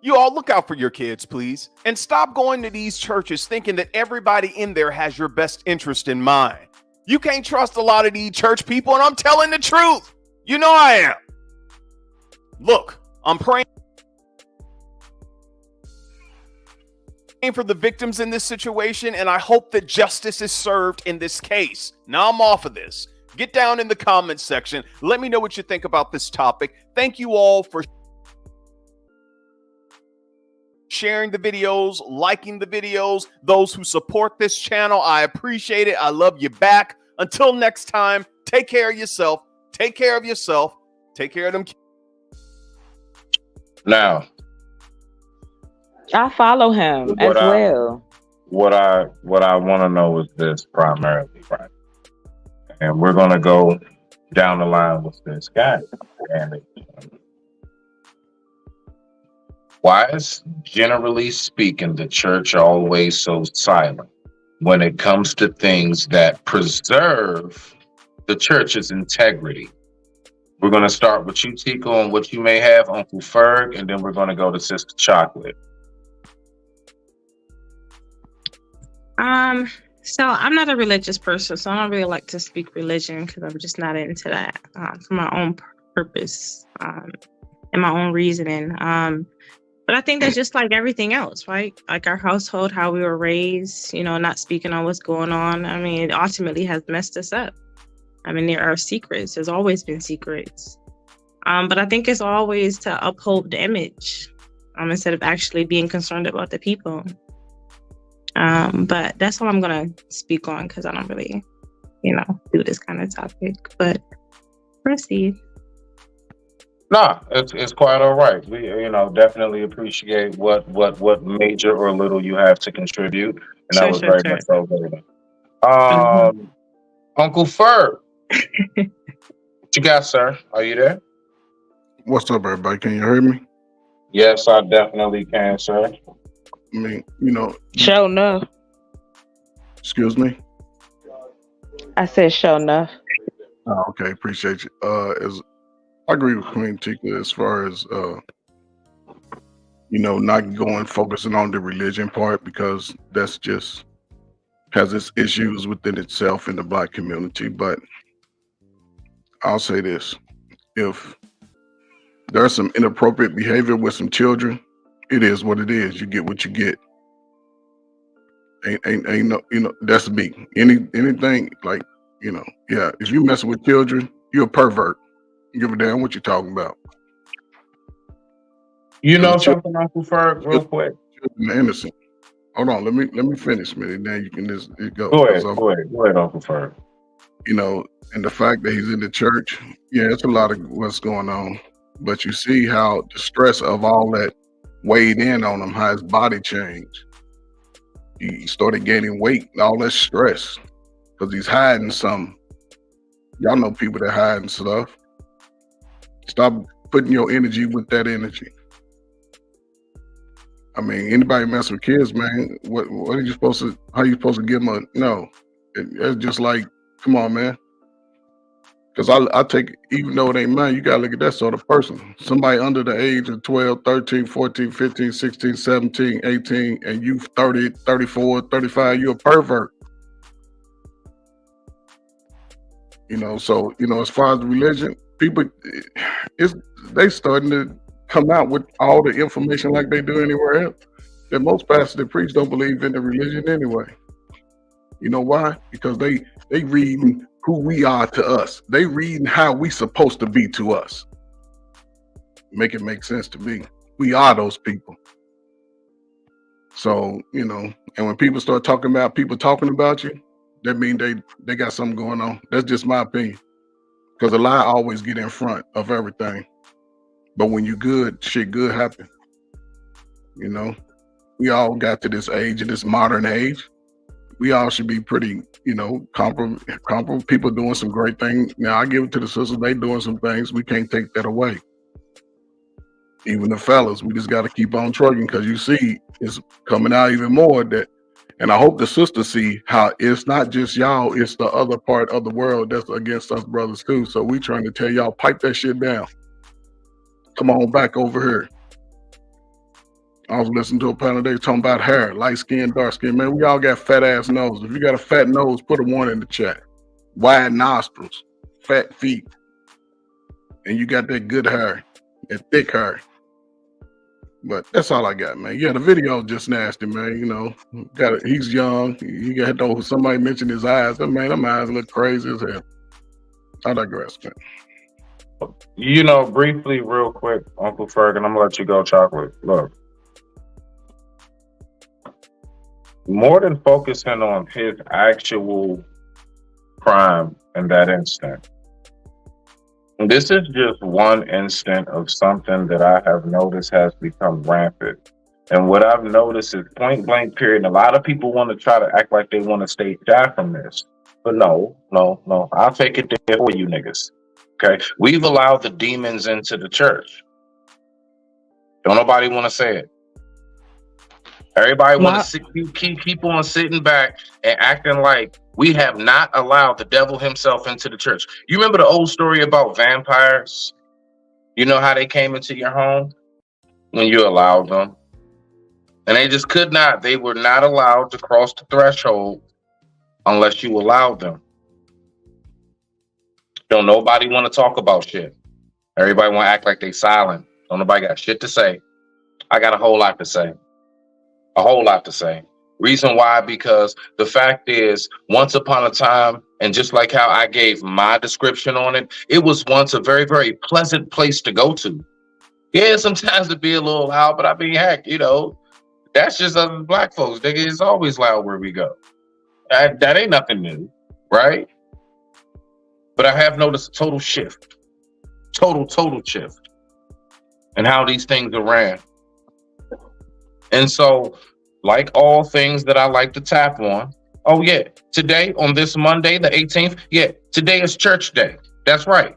You all look out for your kids, please, and stop going to these churches thinking that everybody in there has your best interest in mind. You can't trust a lot of these church people, and I'm telling the truth. You know I am. Look, I'm praying for the victims in this situation, and I hope that justice is served in this case. Now I'm off of this. Get down in the comments section. Let me know what you think about this topic. Thank you all for sharing the videos, liking the videos. Those who support this channel, I appreciate it. I love you back. Until next time, take care of yourself. Take care of yourself. Take care of them. Now, I follow him as well. What I want to know is this primarily, right? And we're going to go down the line with this guy. And why is, generally speaking, the church always so silent when it comes to things that preserve the church's integrity? We're going to start with you, Tico, and what you may have, Uncle Ferg, and then we're going to go to Sister Chocolate. So I'm not a religious person, so I don't really like to speak religion because I'm just not into that for my own purpose and my own reasoning. But I think that's just like everything else, right? Like our household, how we were raised, not speaking on what's going on. I mean, it ultimately has messed us up. I mean, there are secrets. There's always been secrets. But I think it's always to uphold the image instead of actually being concerned about the people. But that's all I'm going to speak on because I don't really, do this kind of topic. But proceed. No, it's quite all right. We, definitely appreciate what major or little you have to contribute. And that was very much so. Uncle Ferg, what you got, sir? Are you there? What's up, everybody? Can you hear me? Yes, I definitely can, sir. I mean, Show enough. Excuse me? I said show enough. Oh, okay, appreciate you. I agree with Queen Tika as far as not focusing on the religion part, because that's just has its issues within itself in the Black community. But I'll say this: if there's some inappropriate behavior with some children, it is what it is. You get what you get. Ain't no, that's me. Anything like, yeah. If you messing with children, you're a pervert. You give a damn what you're talking about. You know Children something, Uncle Ferg, real quick? are innocent. Hold on, let me finish, man. Then you can just go. Go ahead, Uncle Ferg. And the fact that he's in the church, yeah, it's a lot of what's going on. But you see how the stress of all that weighed in on him, how his body changed. He started gaining weight and all that stress because he's hiding something. Y'all know people that hiding stuff. Stop putting your energy with that energy. I mean, anybody mess with kids, man, what are you supposed to, how you supposed to give them no? It's just like, come on, man. Because I take, even though it ain't mine, you got to look at that sort of person. Somebody under the age of 12, 13, 14, 15, 16, 17, 18, and you 30, 34, 35, you're a pervert. So, as far as the religion, people, they starting to come out with all the information like they do anywhere else. That most pastors that preach don't believe in the religion anyway. You know why? Because they reading who we are to us. They reading how we supposed to be to us. Make it make sense to me. We are those people. So, and when people start talking about people talking about you, that means they got something going on. That's just my opinion. Because a lie always get in front of everything. But when you good, shit good happen. We all got to this age, in this modern age. We all should be pretty, comparable people doing some great things. Now, I give it to the sisters. They doing some things. We can't take that away. Even the fellas, we just got to keep on trucking because you see it's coming out even more that, and I hope the sisters see how it's not just y'all, it's the other part of the world that's against us brothers too. So we trying to tell y'all, pipe that shit down. Come on back over here. I was listening to a panel, they talking about hair, light skin, dark skin. Man, we all got fat ass noses. If you got a fat nose, put a 1 in the chat. Wide nostrils, fat feet, and you got that good hair, that thick hair. But that's all I got, man. Yeah, the video just nasty, man. He's young. He got though somebody mentioned his eyes. Them eyes look crazy as hell. I digress, man. Briefly, real quick, Uncle Ferg, and I'm gonna let you go, Chocolate. Look. More than focusing on his actual crime in that instant, this is just one instant of something that I have noticed has become rampant. And what I've noticed is point blank period. And a lot of people want to try to act like they want to stay shy from this. But no. I'll take it there for you niggas. Okay? We've allowed the demons into the church. Don't nobody want to say it. Everybody want to keep on sitting back and acting like we have not allowed the devil himself into the church. You remember the old story about vampires? You know how they came into your home? When you allowed them. And they were not allowed to cross the threshold unless you allowed them. Don't nobody want to talk about shit. Everybody want to act like they silent. Don't nobody got shit to say. I got a whole lot to say. A whole lot to say. Reason why, because the fact is, once upon a time, and just like how I gave my description on it, it was once a very, very pleasant place to go to. Yeah, sometimes it'd be a little loud, but I mean, heck, that's just us black folks. Nigga, it's always loud where we go. That ain't nothing new, right? But I have noticed a total shift. Total shift in how these things are ran. And so, like all things that I like to tap on, oh yeah, today on this Monday, the 18th, yeah, today is church day. That's right.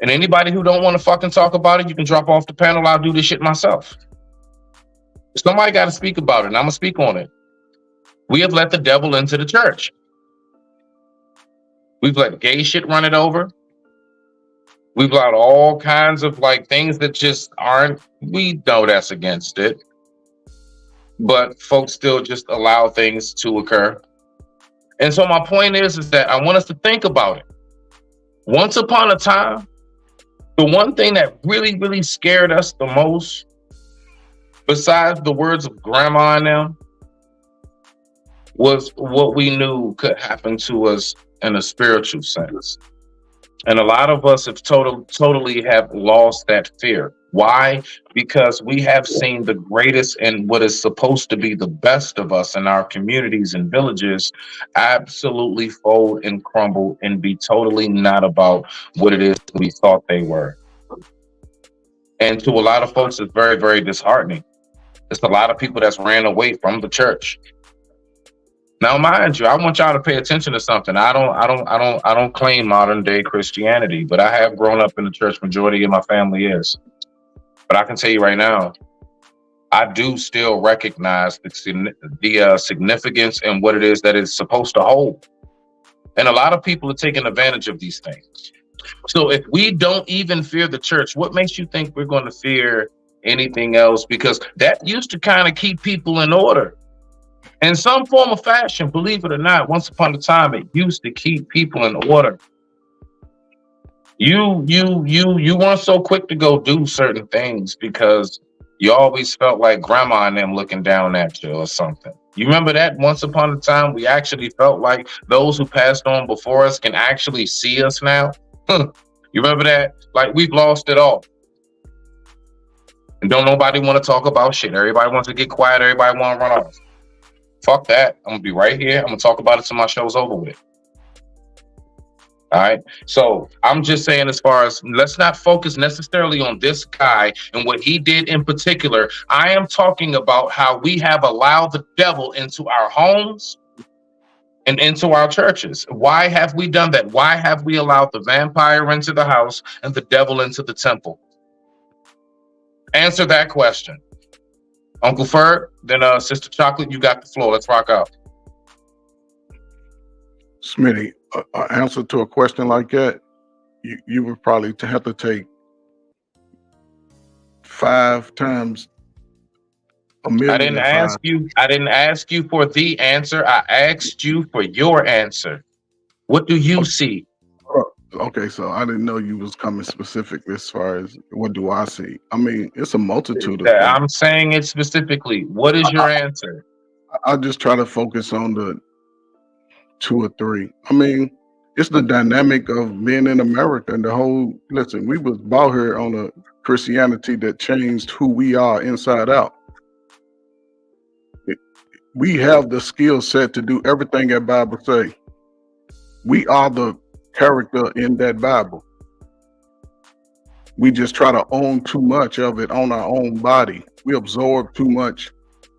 And anybody who don't want to fucking talk about it, you can drop off the panel. I'll do this shit myself. Somebody got to speak about it, and I'm going to speak on it. We have let the devil into the church. We've let gay shit run it over. We've got all kinds of things that just aren't, we know that's against it. but folks still just allow things to occur. And so my point is that I want us to think about it. Once upon a time, the one thing that really, really scared us the most, besides the words of grandma and them, was what we knew could happen to us in a spiritual sense. And a lot of us have totally have lost that fear. Why? Because we have seen the greatest and what is supposed to be the best of us in our communities and villages absolutely fold and crumble and be totally not about what it is we thought they were. And to a lot of folks, it's very, very disheartening. It's a lot of people that's ran away from the church. Now, mind you, I want y'all to pay attention to something. I don't claim modern day Christianity, but I have grown up in the church. Majority of my family is. But I can tell you right now, I do still recognize the significance and what it is that it's supposed to hold. And a lot of people are taking advantage of these things. So if we don't even fear the church, what makes you think we're going to fear anything else? Because that used to kind of keep people in order. In some form of fashion, believe it or not, once upon a time, it used to keep people in order. You weren't so quick to go do certain things because you always felt like grandma and them looking down at you or something. You remember that once upon a time, we actually felt like those who passed on before us can actually see us now. You remember that? Like we've lost it all. And don't nobody want to talk about shit. Everybody wants to get quiet. Everybody want to run off. Fuck that. I'm going to be right here. I'm going to talk about it till my show's over with. All right. So I'm just saying, as far as let's not focus necessarily on this guy and what he did in particular. I am talking about how we have allowed the devil into our homes and into our churches. Why have we done that? Why have we allowed the vampire into the house and the devil into the temple? Answer that question. Uncle Ferg, then Sister Chocolate, you got the floor. Let's rock out. Smitty, an answer to a question like that, you would probably have to take 5 times a million. I didn't ask you for the answer. I asked you for your answer. What do you see? Okay, so I didn't know you was coming specific as far as what do I see. I mean, it's a multitude of things. I'm saying it specifically. What is your answer? I'll just try to focus on the 2 or 3. I mean, it's the dynamic of being in America and the whole, listen, we was brought here on a Christianity that changed who we are inside out. We have the skill set to do everything that Bible say. We are the character in that Bible. We just try to own too much of it on our own body. We absorb too much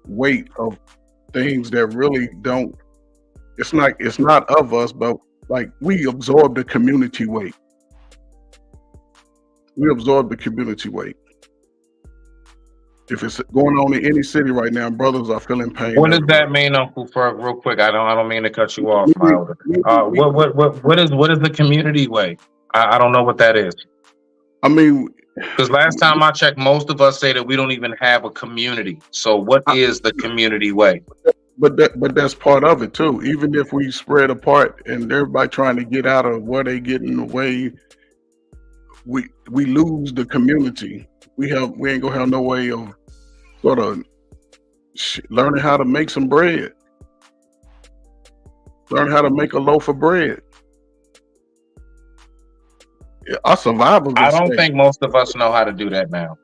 weight of things that really don't, it's not of us, but like we absorb the community weight. We absorb the community weight. If it's going on in any city right now, brothers are feeling pain. What does that mean, Uncle Ferg? Real quick, I don't mean to cut you off. What is the community way? I don't know what that is. I mean, because last time I checked, most of us say that we don't even have a community. So what is the community way? But that's part of it too. Even if we spread apart and everybody trying to get out of where they getting away, we lose the community. We ain't gonna have no way of sort of learning how to make some bread. Learn how to make a loaf of bread. Our survival. I don't think most of us know how to do that now.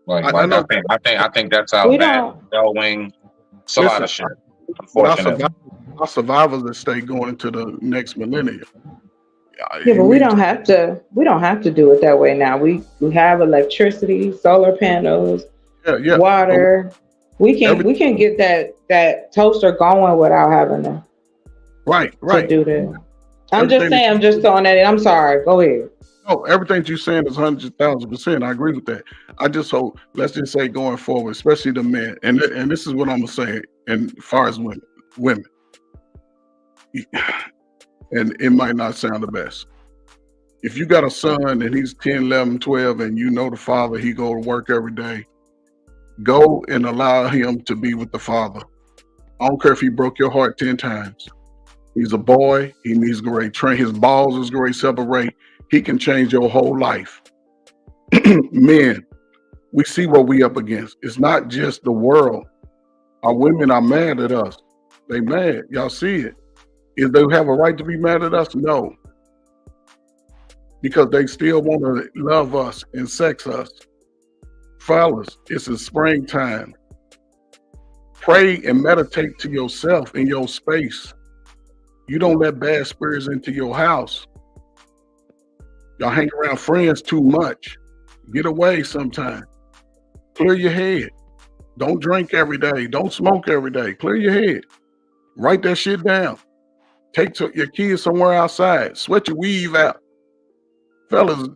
I think that's our bad going. It's a lot of shit. Unfortunately, our survivors that stay going into the next millennium. Yeah, but we don't have to. We don't have to do it that way now. We have electricity, solar panels, water. We can get that toaster going without having to. Right. To do that. I'm just saying. I'm just throwing that in. I'm sorry. Go ahead. No, everything you're saying is 100,000%. I agree with that. I just hope, let's just say going forward, especially the men, and this is what I'm gonna say. And as far as women, and it might not sound the best. If you got a son and he's 10, 11, 12, and you know the father, he go to work every day, Go and allow him to be with the Father. I don't care if he broke your heart 10 times. He's a boy. He needs great train. His balls is great separate. He can change your whole life. Men, we see what we up against. It's not just the world. Our women are mad at us. They mad. Y'all see it. If they have a right to be mad at us? No. Because they still want to love us and sex us. Fellas, it's a springtime. Pray and meditate to yourself in your space. You don't let bad spirits into your house. Y'all hang around friends too much. Get away sometime. Clear your head. Don't drink every day. Don't smoke every day. Clear your head. Write that shit down. Take your kids somewhere outside. Sweat your weave out. Fellas,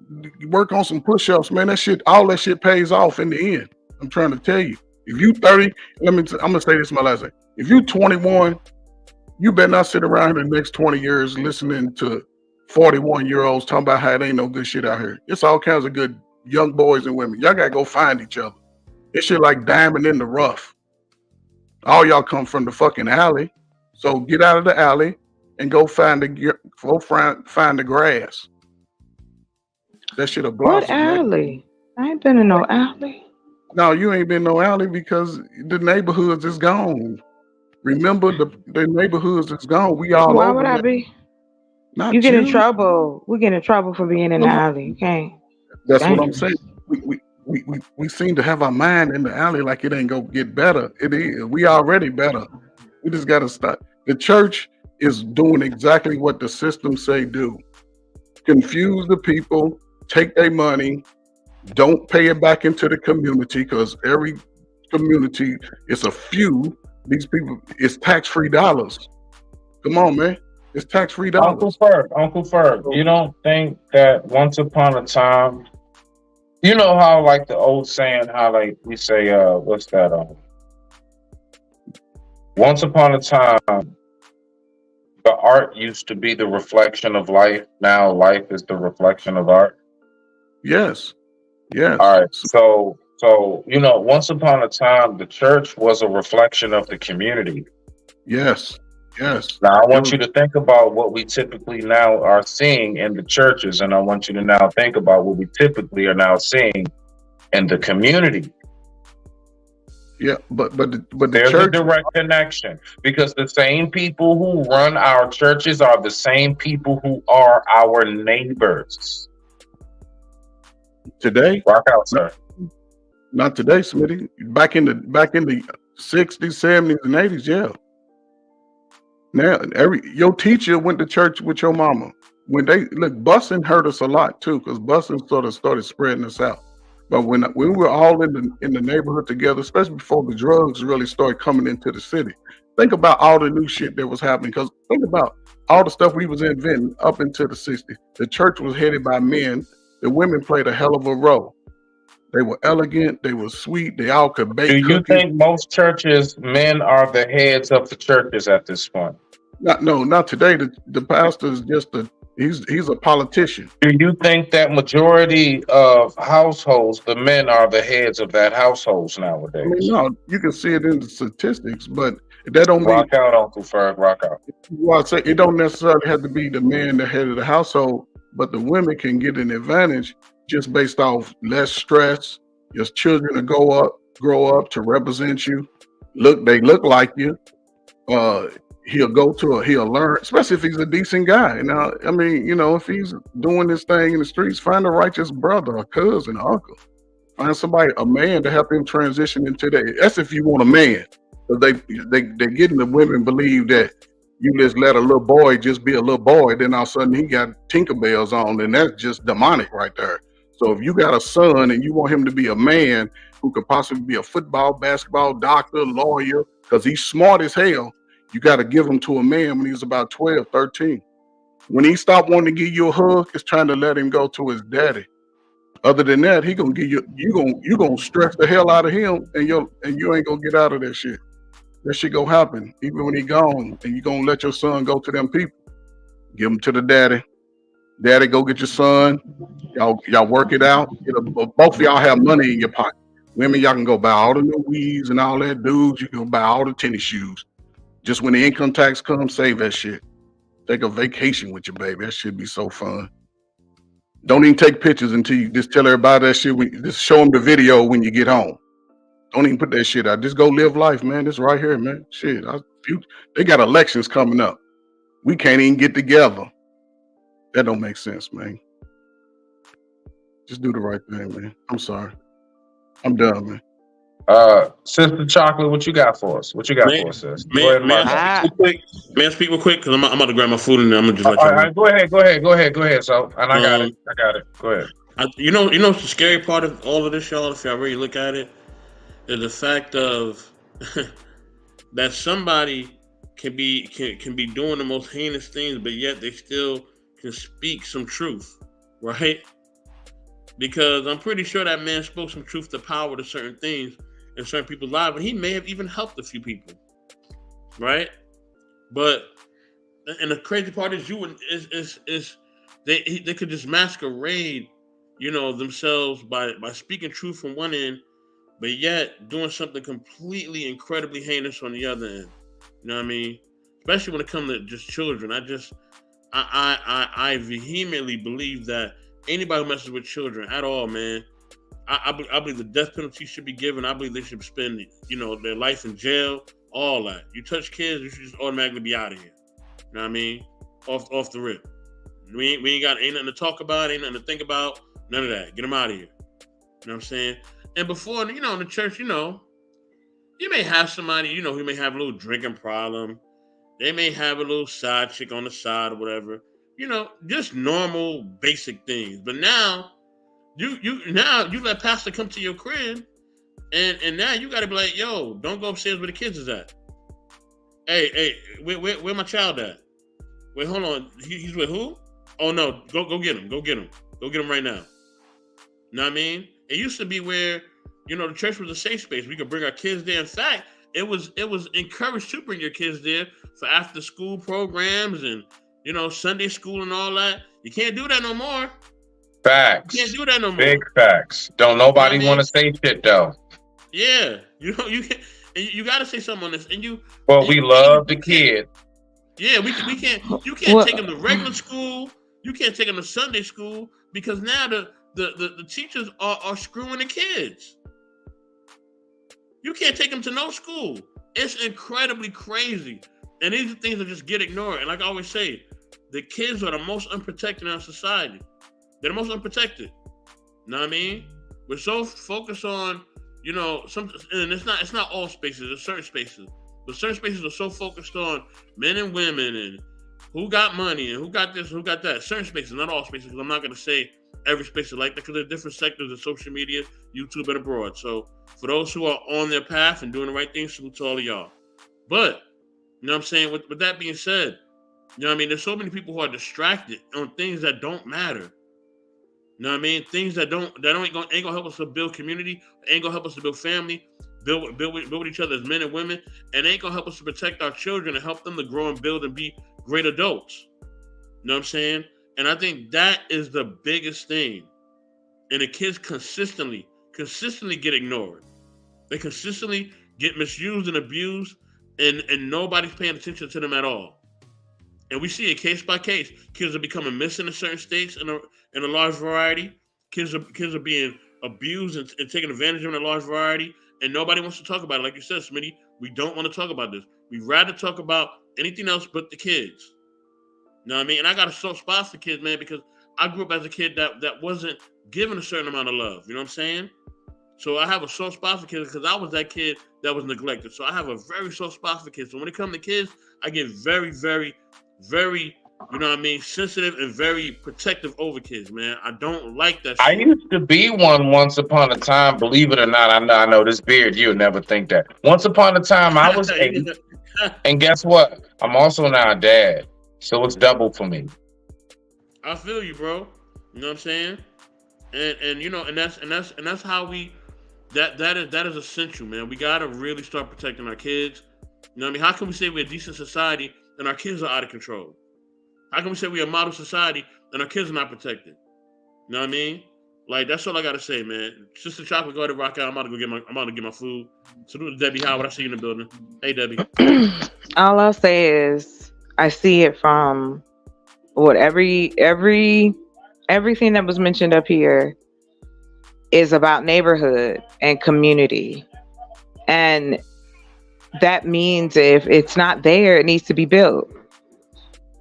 work on some push-ups, man. All that shit pays off in the end. I'm trying to tell you. If you 30, I'm gonna say this my last thing. If you 21, you better not sit around here the next 20 years listening to 41-year-olds talking about how it ain't no good shit out here. It's all kinds of good young boys and women. Y'all gotta go find each other. It's shit like diamond in the rough. All y'all come from the fucking alley. So get out of the alley and go find the grass. That shit a blossom. What alley? I ain't been in no alley. No, you ain't been no alley because the neighborhoods is gone. Remember the neighborhoods is gone. We all Why over would I that. be? Not You get in you. trouble. We get in trouble for being in the alley. You can't. That's what I'm Dangerous. saying. We seem to have our mind in the alley like it ain't gonna get better. It is. We already better. We just gotta stop. The church is doing exactly what the system say do. Confuse the people, take their money, don't pay it back into the community because every community is a few. These people, it's tax-free dollars. Come on, man. It's tax-free dollars. Uncle Ferg, you don't think that once upon a time, you know how like the old saying, how like we say, what's that? Once upon a time, the art used to be the reflection of life. Now life is the reflection of art. Yes. Yes. All right. So once upon a time, the church was a reflection of the community. Yes. Yes. Now I want you to think about what we typically now are seeing in the churches, and I want you to now think about what we typically are now seeing in the community. Yeah, but the There's church, a direct connection because the same people who run our churches are the same people who are our neighbors. Today, rock out, sir. Not today, Smitty. Back in the 60s, 70s, and 80s, yeah. Now your teacher went to church with your mama. When they look, busing hurt us a lot too, because busing sort of started spreading us out. But when we were all in the neighborhood together, especially before the drugs really started coming into the city, think about all the new shit that was happening. Because think about all the stuff we was inventing up into the 60s. The church was headed by men. The women played a hell of a role. They were elegant. They were sweet. They all could bake. Do you think most churches, men are the heads of the churches at this point? Not today. The pastor is just he's a politician. Do you think that majority of households, the men are the heads of that households nowadays? I mean, no, you can see it in the statistics, but that don't mean rock out, Uncle Ferg, rock out. Well, I say it don't necessarily have to be the man the head of the household, but the women can get an advantage just based off less stress. Your children to grow up to represent you. They look like you. He'll learn, especially if he's a decent guy. Now, I mean, if he's doing this thing in the streets, find a righteous brother, a cousin, an uncle. Find somebody, a man, to help him transition into that. That's if you want a man. But they're getting the women believe that you just let a little boy just be a little boy, then all of a sudden he got Tinkerbells on, and that's just demonic right there. So if you got a son and you want him to be a man who could possibly be a football, basketball, doctor, lawyer, because he's smart as hell, you got to give him to a man when he's about 12, 13. When he stopped wanting to give you a hug, it's trying to let him go to his daddy. Other than that, he gonna give you gonna stress the hell out of him, and you ain't gonna get out of that shit. That shit gonna happen even when he gone, and you gonna let your son go to them people. Give him to the daddy. Daddy, go get your son. Y'all work it out. Both of y'all have money in your pocket. Women, y'all can go buy all the new weaves and all that. Dudes, you can go buy all the tennis shoes. Just when the income tax comes, save that shit. Take a vacation with your baby. That should be so fun. Don't even take pictures until you just tell everybody that shit. Just show them the video when you get home. Don't even put that shit out. Just go live life, man. This right here, man. Shit. They got elections coming up. We can't even get together. That don't make sense, man. Just do the right thing, man. I'm sorry. I'm done, man. Sister Chocolate, what you got for us? Sis? Go ahead, May I speak real quick? Because I'm about to grab my food and then I'm gonna just let you know. Go ahead. So, and I got it. Go ahead. You know the scary part of all of this, y'all, if y'all really look at it, is the fact of that somebody can be doing the most heinous things, but yet they still can speak some truth, right? Because I'm pretty sure that man spoke some truth to power to certain things in certain people's lives, and he may have even helped a few people, right? But and the crazy part is they could just masquerade, themselves by speaking truth from one end, but yet doing something completely incredibly heinous on the other end. You know what I mean? Especially when it comes to just children. I vehemently believe that anybody who messes with children at all, man, I believe the death penalty should be given. I believe they should spend, their life in jail, all that. You touch kids, you should just automatically be out of here. You know what I mean? Off the rip. We ain't nothing to talk about, ain't nothing to think about, none of that. Get them out of here. You know what I'm saying? And before, in the church, you may have somebody, who may have a little drinking problem. They may have a little side chick on the side or whatever. Just normal, basic things. But now, you let pastor come to your crib, and now you got to be like, yo, don't go upstairs where the kids is at. Hey, where my child at? Wait, hold on. He's with who? Oh no, go get him. Go get him right now. You know what I mean? It used to be where, the church was a safe space. We could bring our kids there. In fact, it was encouraged to bring your kids there for after school programs and, Sunday school and all that. You can't do that no more. Facts. You can't do that no more. Big facts. Don't nobody want to say shit though. Yeah, you can't. And you got to say something on this. But we love the kid. Yeah, we can't. You can't take them to regular school. You can't take them to Sunday school because now the teachers are screwing the kids. You can't take them to no school. It's incredibly crazy. And these are things that just get ignored. And like I always say, the kids are the most unprotected in our society. They're the most unprotected. You know what I mean? We're so focused on, and it's not all spaces, it's certain spaces. But certain spaces are so focused on men and women and who got money and who got this, who got that. Certain spaces, not all spaces, because I'm not going to say every space is like that because there are different sectors of social media, YouTube, and abroad. So for those who are on their path and doing the right thing, salute to all of y'all. But, you know what I'm saying? With that being said, there's so many people who are distracted on things that don't matter. You know what I mean? Things that ain't gonna help us to build community, ain't gonna help us to build family, build with each other as men and women, and ain't gonna help us to protect our children and help them to grow and build and be great adults. You know what I'm saying? And I think that is the biggest thing. And the kids consistently get ignored. They consistently get misused and abused, and nobody's paying attention to them at all. And we see it case by case. Kids are becoming missing in certain states in a large variety. Kids are being abused and taken advantage of in a large variety, and nobody wants to talk about it. Like you said, Smitty, we don't want to talk about this. We'd rather talk about anything else but the kids. You know what I mean? And I got a soft spot for kids, man, because I grew up as a kid that wasn't given a certain amount of love. You know what I'm saying? So I have a soft spot for kids because I was that kid that was neglected. So I have a very soft spot for kids. So when it comes to kids, I get very, very, very, sensitive and very protective over kids, man. I don't like that shit. I used to be one once upon a time, believe it or not. I know this beard, you'll never think that. Once upon a time, I was 8. And guess what? I'm also now a dad. So it's double for me. I feel you, bro. You know what I'm saying? And that's how we that is essential, man. We gotta really start protecting our kids. You know what I mean? How can we say we're a decent society and our kids are out of control? How can we say we're a model society and our kids are not protected? You know what I mean? Like that's all I gotta say, man. Sister Chocolate, go ahead and rock out. I'm about to get my food. Salute to Debbie Howard. I see you in the building. Hey, Debbie. All I'll say is I see it from what everything that was mentioned up here is about neighborhood and community. And that means if it's not there, it needs to be built.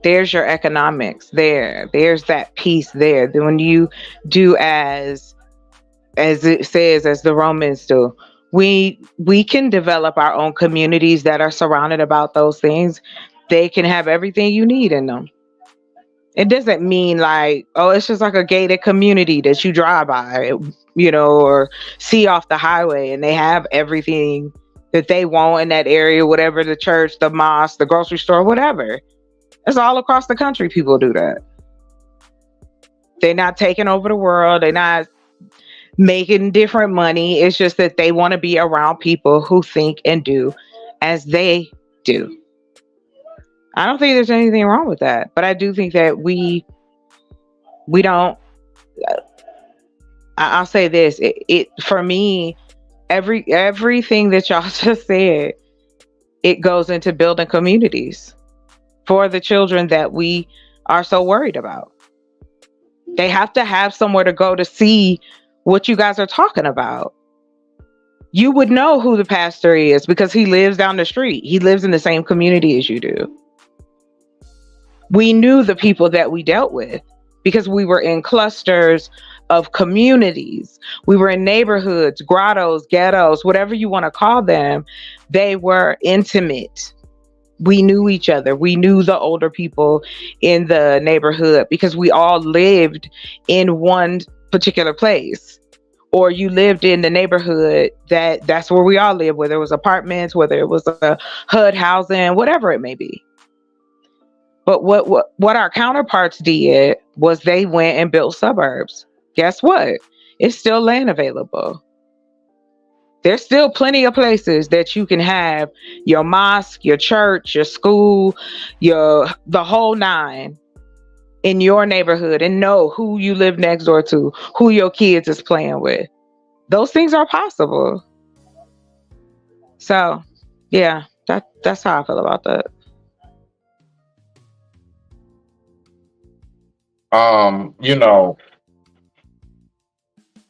There's your economics there. There's that piece there. Then when you do as it says, as the Romans do, we can develop our own communities that are surrounded about those things. They can have everything you need in them. It doesn't mean like, oh, it's just like a gated community that you drive by, or see off the highway and they have everything that they want in that area, whatever, the church, the mosque, the grocery store, whatever. It's all across the country. People do that. They're not taking over the world. They're not making different money. It's just that they want to be around people who think and do as they do. I don't think there's anything wrong with that, but I do think that we don't. I'll say this: it for me, everything that y'all just said, it goes into building communities for the children that we are so worried about. They have to have somewhere to go to see what you guys are talking about. You would know who the pastor is because he lives down the street. He lives in the same community as you do. We knew the people that we dealt with because we were in clusters of communities. We were in neighborhoods, grottos, ghettos, whatever you want to call them. They were intimate. We knew each other. We knew the older people in the neighborhood because we all lived in one particular place. Or you lived in the neighborhood that's where we all live, whether it was apartments, whether it was a HUD housing, whatever it may be. But what our counterparts did was they went and built suburbs. Guess what? It's still land available. There's still plenty of places that you can have your mosque, your church, your school, the whole nine in your neighborhood and know who you live next door to, who your kids is playing with. Those things are possible. So, yeah, that's how I feel about that.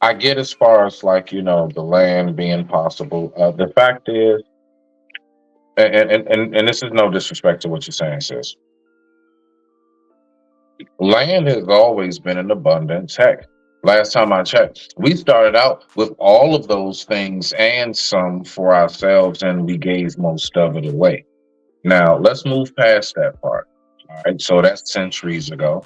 I get as far as like, the land being possible. The fact is, and this is no disrespect to what you're saying, sis. Land has always been in abundance. Heck, last time I checked, we started out with all of those things and some for ourselves, and we gave most of it away. Now, let's move past that part. All right, so that's centuries ago.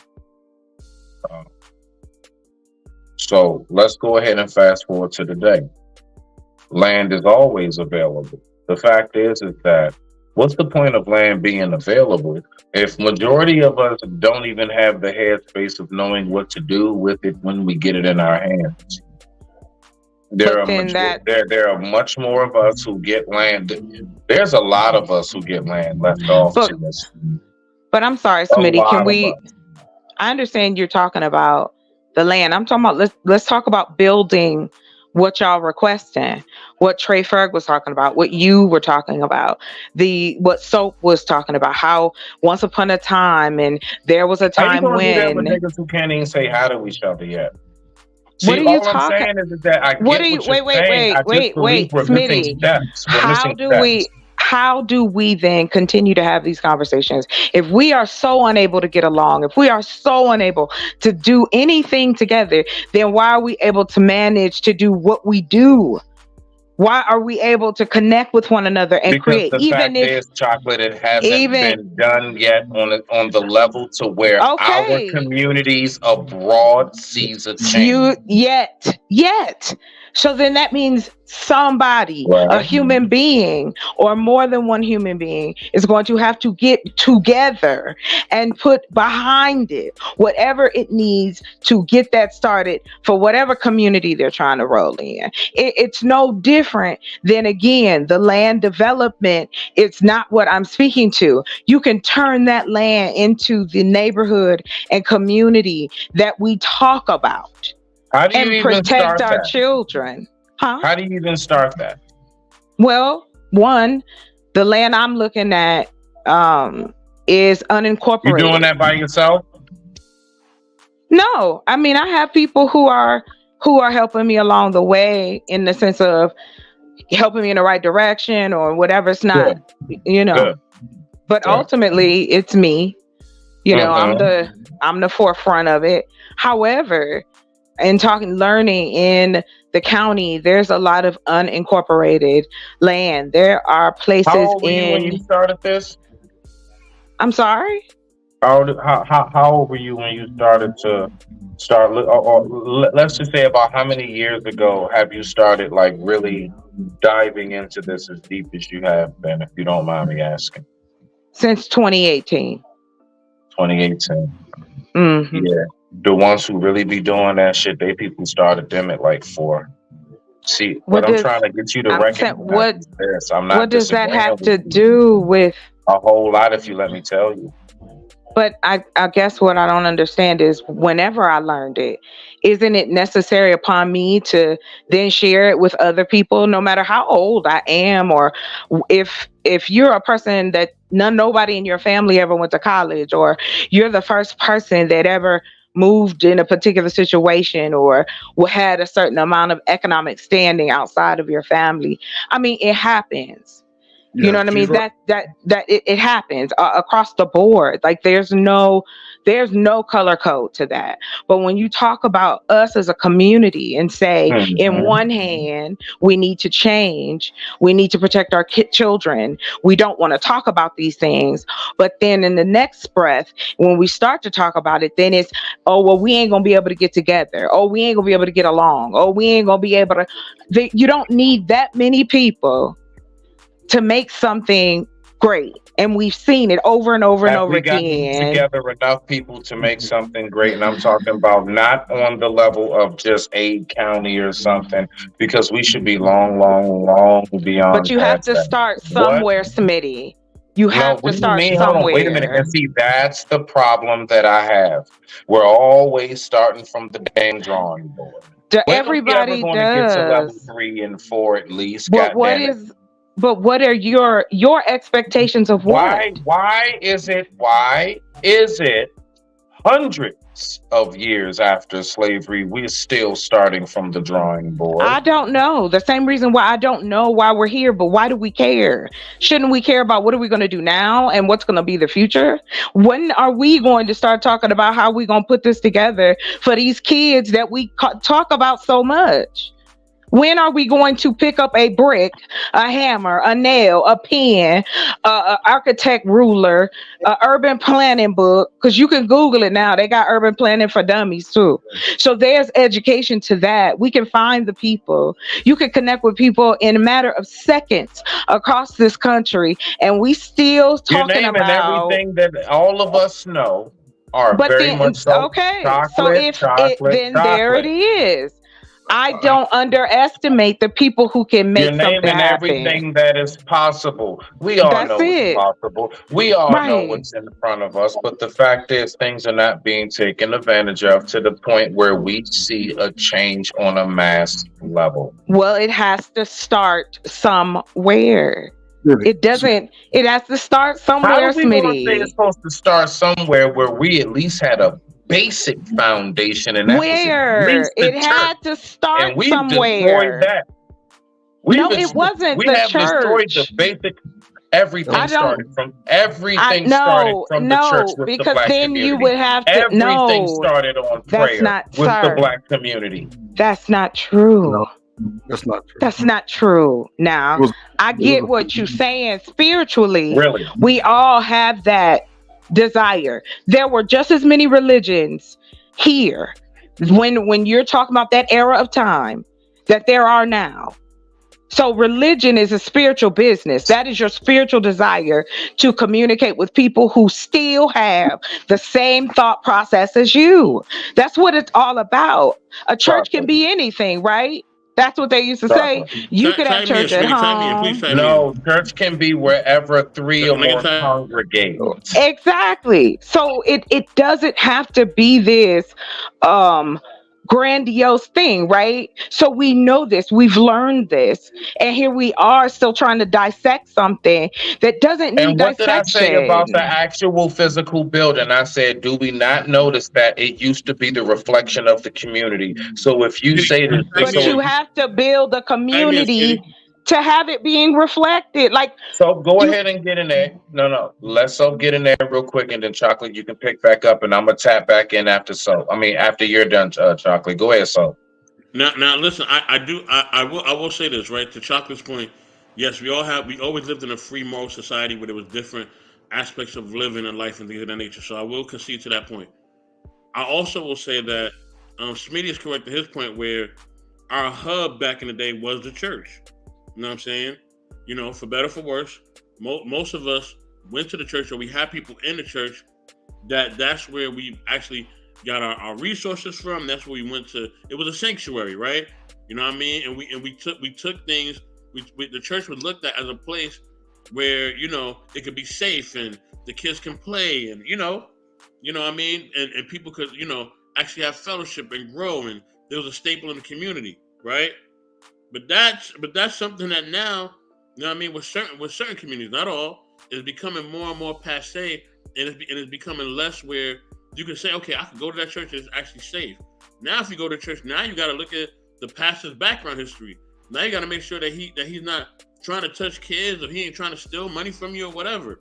So let's go ahead and fast forward to today. Land is always available. The fact is that what's the point of land being available if majority of us don't even have the headspace of knowing what to do with it when we get it in our hands? There are much more of us who get land. There's a lot of us who get land left off to this. But I'm sorry, Smitty, I understand you're talking about the land. I'm talking about, let's talk about building what y'all requesting, what Trey Ferg was talking about, what you were talking about, what Soap was talking about, how once upon a time, and there was a time when niggas who can't even say how do we shelter yet. See, what are you talking? I'm saying is that I get what you're saying. Wait, Smitty. How do we then continue to have these conversations if we are so unable to get along, if we are so unable to do anything together? Then why are we able to manage to do what we do? Why are we able to connect with one another and create? Even if chocolate, it hasn't been done yet on the level to where our communities abroad sees a change. Yet. So then that means somebody, a human being, or more than one human being, is going to have to get together and put behind it whatever it needs to get that started for whatever community they're trying to roll in. It's no different than, again, the land development. It's not what I'm speaking to. You can turn that land into the neighborhood and community that we talk about. How do you and even protect start our that? children. Huh? How do you even start that? Well, one, the land I'm looking at is unincorporated. You doing that by yourself? No, I mean I have people who are helping me along the way in the sense of helping me in the right direction or whatever. It's not, you know, Good. but Good. ultimately it's me. You know, Mhm. I'm the forefront of it. However, in learning in the county, there's a lot of unincorporated land. There are How places old were you when you started this? I'm sorry? How old were you when you started to let's just say about how many years ago have you started like really diving into this as deep as you have been, if you don't mind me asking? Since 2018. 2018. Mm-hmm. Yeah. The ones who really be doing that shit, they people started them at like 4. See, what I'm trying to get you to recognize is this. I'm not what does that disagreeing have with to you. do with A whole lot, if you let me tell you. But I guess what I don't understand is whenever I learned it, isn't it necessary upon me to then share it with other people, no matter how old I am, or if you're a person that nobody in your family ever went to college, or you're the first person that ever moved in a particular situation or had a certain amount of economic standing outside of your family. I mean, it happens. You know what I mean? Right. It happens across the board. Like there's no color code to that. But when you talk about us as a community and say, in one hand, we need to change, we need to protect our children. We don't want to talk about these things. But then in the next breath, when we start to talk about it, then it's, oh, well, we ain't going to be able to get together. Oh, we ain't going to be able to get along. Oh, we ain't going to be able to. You don't need that many people to make something great, and we've seen it over and over and over Have we again. gotten together enough people to make something great? And I'm talking about not on the level of just a county or something, because we should be long beyond. But you have to start somewhere, Smitty. You have to start somewhere. Hold on, wait a minute. And see, that's the problem that I have. We're always starting from the damn drawing board. Everybody going to get to level 3 and 4 at least? But what are your expectations of what? Why is it hundreds of years after slavery we're still starting from the drawing board? I don't know. The same reason why I don't know why we're here, but why do we care? Shouldn't we care about what are we going to do now and what's going to be the future? When are we going to start talking about how we're going to put this together for these kids that we talk about so much? When are we going to pick up a brick, a hammer, a nail, a pen, a architect ruler, a urban planning book? Because you can Google it now. They got urban planning for dummies too. So there's education to that. We can find the people. You can connect with people in a matter of seconds across this country, and we still talking about everything that all of us know are very much so. Okay, so then there it is. I don't underestimate the people who can make something happen. Everything that is possible. We all know what's possible. We all know what's in front of us. But the fact is, things are not being taken advantage of to the point where we see a change on a mass level. Well, it has to start somewhere. It doesn't. It has to start somewhere, Smitty. It's supposed to start somewhere where we at least had a basic foundation, and where it had to start and we somewhere. Destroyed that. It wasn't the church. Destroyed the basic. Everything started from the church with because the black then community. you would have to everything started on prayer the black community. That's not true. No, that's not true. That's not true. Now I get what you're saying spiritually. Really, we all have that desire. There were just as many religions here when you're talking about that era of time that there are now. So religion is a spiritual business. That is your spiritual desire to communicate with people who still have the same thought process as you. That's what it's all about. A church can be anything, right? That's what they used to say. You could have church at home. No, church can be wherever 3 or more congregate. Exactly. So it doesn't have to be this grandiose thing, right? So we know this, we've learned this, and here we are still trying to dissect something that doesn't need And what did I say about the dissection. actual physical building? I said, do we not notice that it used to be the reflection of the community? So if you say that, But you have to build a community to have it being reflected. Like, so go ahead and get in there. No. Let's get in there real quick, and then Chocolate, you can pick back up, and I'm gonna tap back in after after you're done, Chocolate. Go ahead, so. Now, listen. I will say this, right? To Chocolate's point, yes, we always lived in a free moral society where there was different aspects of living and life and things of that nature. So I will concede to that point. I also will say that Smitty is correct at his point where our hub back in the day was the church. You know what I'm saying? You know, for better or for worse, most of us went to the church, or we had people in the church that's where we actually got our resources from. That's where we went to. It was a sanctuary, right? You know what I mean? And we took things. The church was looked at as a place where, you know, it could be safe and the kids can play, and you know what I mean, and people could, you know, actually have fellowship and grow, and there was a staple in the community, right? But that's something that now, you know what I mean, with certain communities, not all, is becoming more and more passe, and it's becoming less where you can say, okay, I can go to that church and it's actually safe. Now, if you go to church, now you got to look at the pastor's background history. Now you got to make sure that he's not trying to touch kids, or he ain't trying to steal money from you or whatever,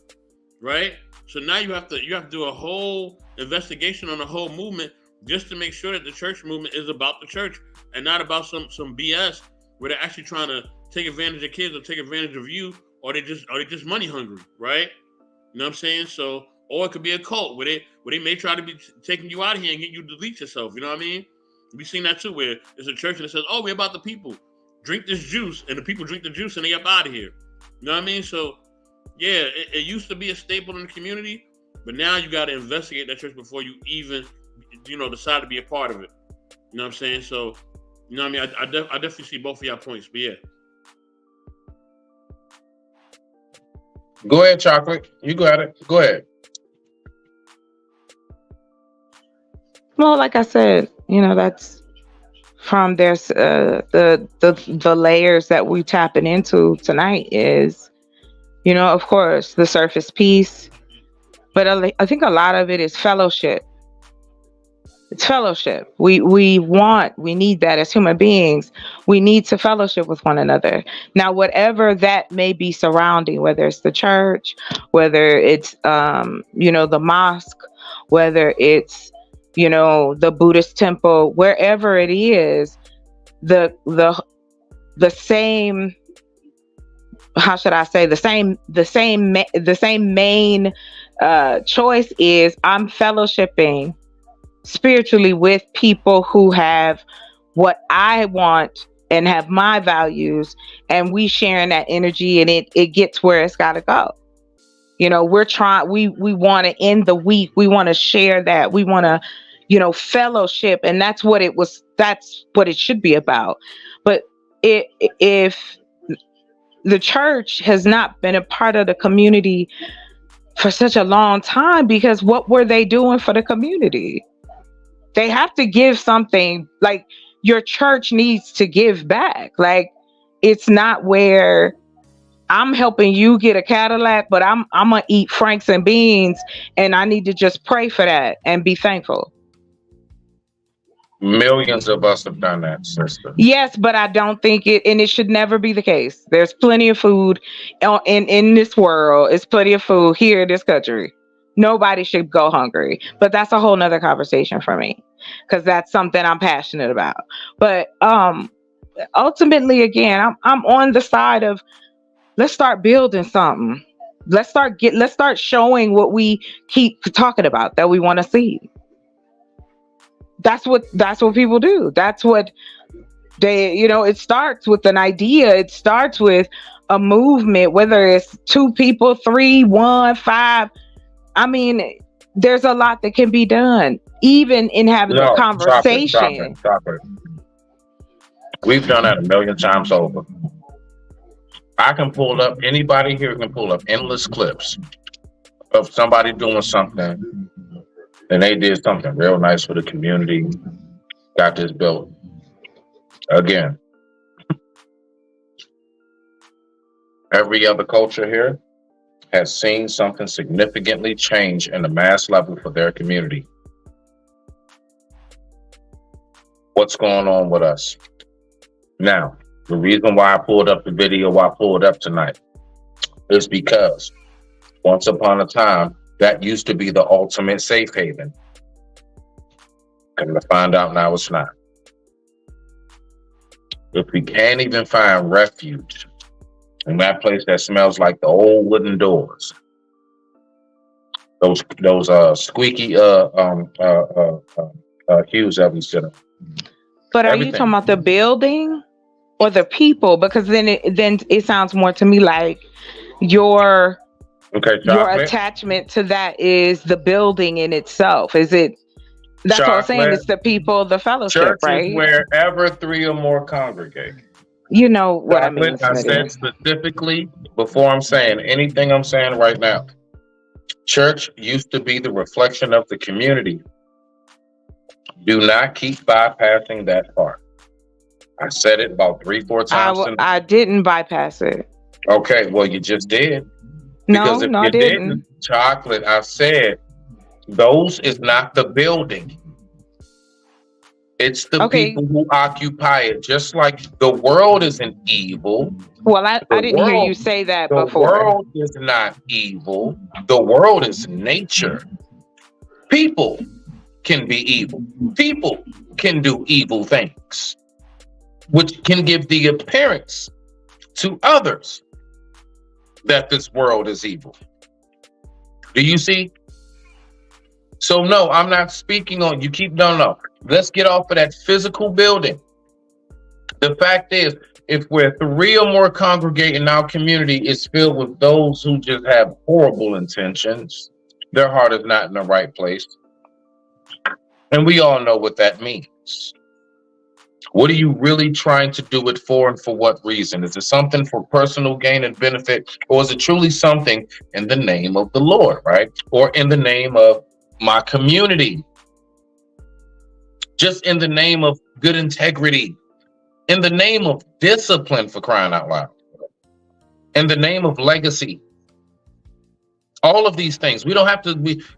right? So now you have to do a whole investigation on the whole movement just to make sure that the church movement is about the church and not about some BS where they're actually trying to take advantage of kids or take advantage of you, or they just money hungry, right? You know what I'm saying? So, or it could be a cult where they may try to be taking you out of here and get you to delete yourself. You know what I mean? We've seen that too, where it's a church and it says, "Oh, we're about the people. Drink this juice," and the people drink the juice and they up out of here. You know what I mean? So, yeah, it used to be a staple in the community, but now you got to investigate that church before you even, you know, decide to be a part of it. You know what I'm saying? So, you know what I mean? I definitely see both of y'all points, but yeah. Go ahead, Chocolate. You got it. Go ahead. well, like I said, you know, that's from there's the layers that we tapping into tonight is, you know, of course, the surface piece, but I think a lot of it is fellowship. It's fellowship. We need that as human beings. We need to fellowship with one another. Now, whatever that may be surrounding, whether it's the church, whether it's you know, the mosque, whether it's, you know, the Buddhist temple, wherever it is, the same, how should I say, the same main choice is I'm fellowshipping spiritually with people who have what I want and have my values, and we sharing that energy, and it gets where it's got to go. You know, we want to end the week. We want to share that. We want to, you know, fellowship. And that's what it should be about. But if the church has not been a part of the community for such a long time, because what were they doing for the community? They have to give something. Like, your church needs to give back. Like, it's not where I'm helping you get a Cadillac, but I'm gonna eat Franks and beans, and I need to just pray for that and be thankful. Millions of us have done that, sister. Yes, but I don't think it should never be the case. There's plenty of food in this world. It's plenty of food here in this country. Nobody should go hungry, but that's a whole nother conversation for me, because that's something I'm passionate about. But ultimately, again, I'm on the side of, let's start building something. Let's start showing what we keep talking about that we want to see. That's what people do. That's what they, you know, it starts with an idea. It starts with a movement, whether it's 2 people, 3, 1, 5. I mean, there's a lot that can be done, even in having a conversation. Chocolate. We've done that a million times over. I can pull up, anybody here can pull up endless clips of somebody doing something, and they did something real nice for the community. got this built. Again, every other culture here has seen something significantly change in the mass level for their community. What's going on with us? Now, the reason why I pulled up the video I pulled up tonight is because once upon a time, that used to be the ultimate safe haven. Come to find out now it's not. If we can't even find refuge in that place that smells like the old wooden doors, those squeaky hues that we sit on. But are you talking about the building or the people? Because then it sounds more to me like your attachment to that is the building in itself. Is it? That's what I'm saying. It's the people, the fellowship, Church right? is wherever 3 or more congregate. You know what I mean. I said specifically before I'm saying anything I'm saying right now. Church used to be the reflection of the community. Do not keep bypassing that part. I said it about 3-4 times. I didn't bypass it. Okay, well, you just did. Because I didn't. Chocolate, I said, those is not the building. It's the people who occupy it. Just like the world isn't evil. Well, I didn't hear you say that before. The world is not evil. The world is nature. People can be evil. People can do evil things, which can give the appearance to others that this world is evil. Do you see? So no, I'm not speaking on, no. Let's get off of that physical building. The fact is, if we're 3 or more congregate in our community, it's filled with those who just have horrible intentions. Their heart is not in the right place. And we all know what that means. What are you really trying to do it for, and for what reason? Is it something for personal gain and benefit, or is it truly something in the name of the Lord, right? Or in the name of my community? Just in the name of good integrity, in the name of discipline, for crying out loud, in the name of legacy. All of these things. We don't have to,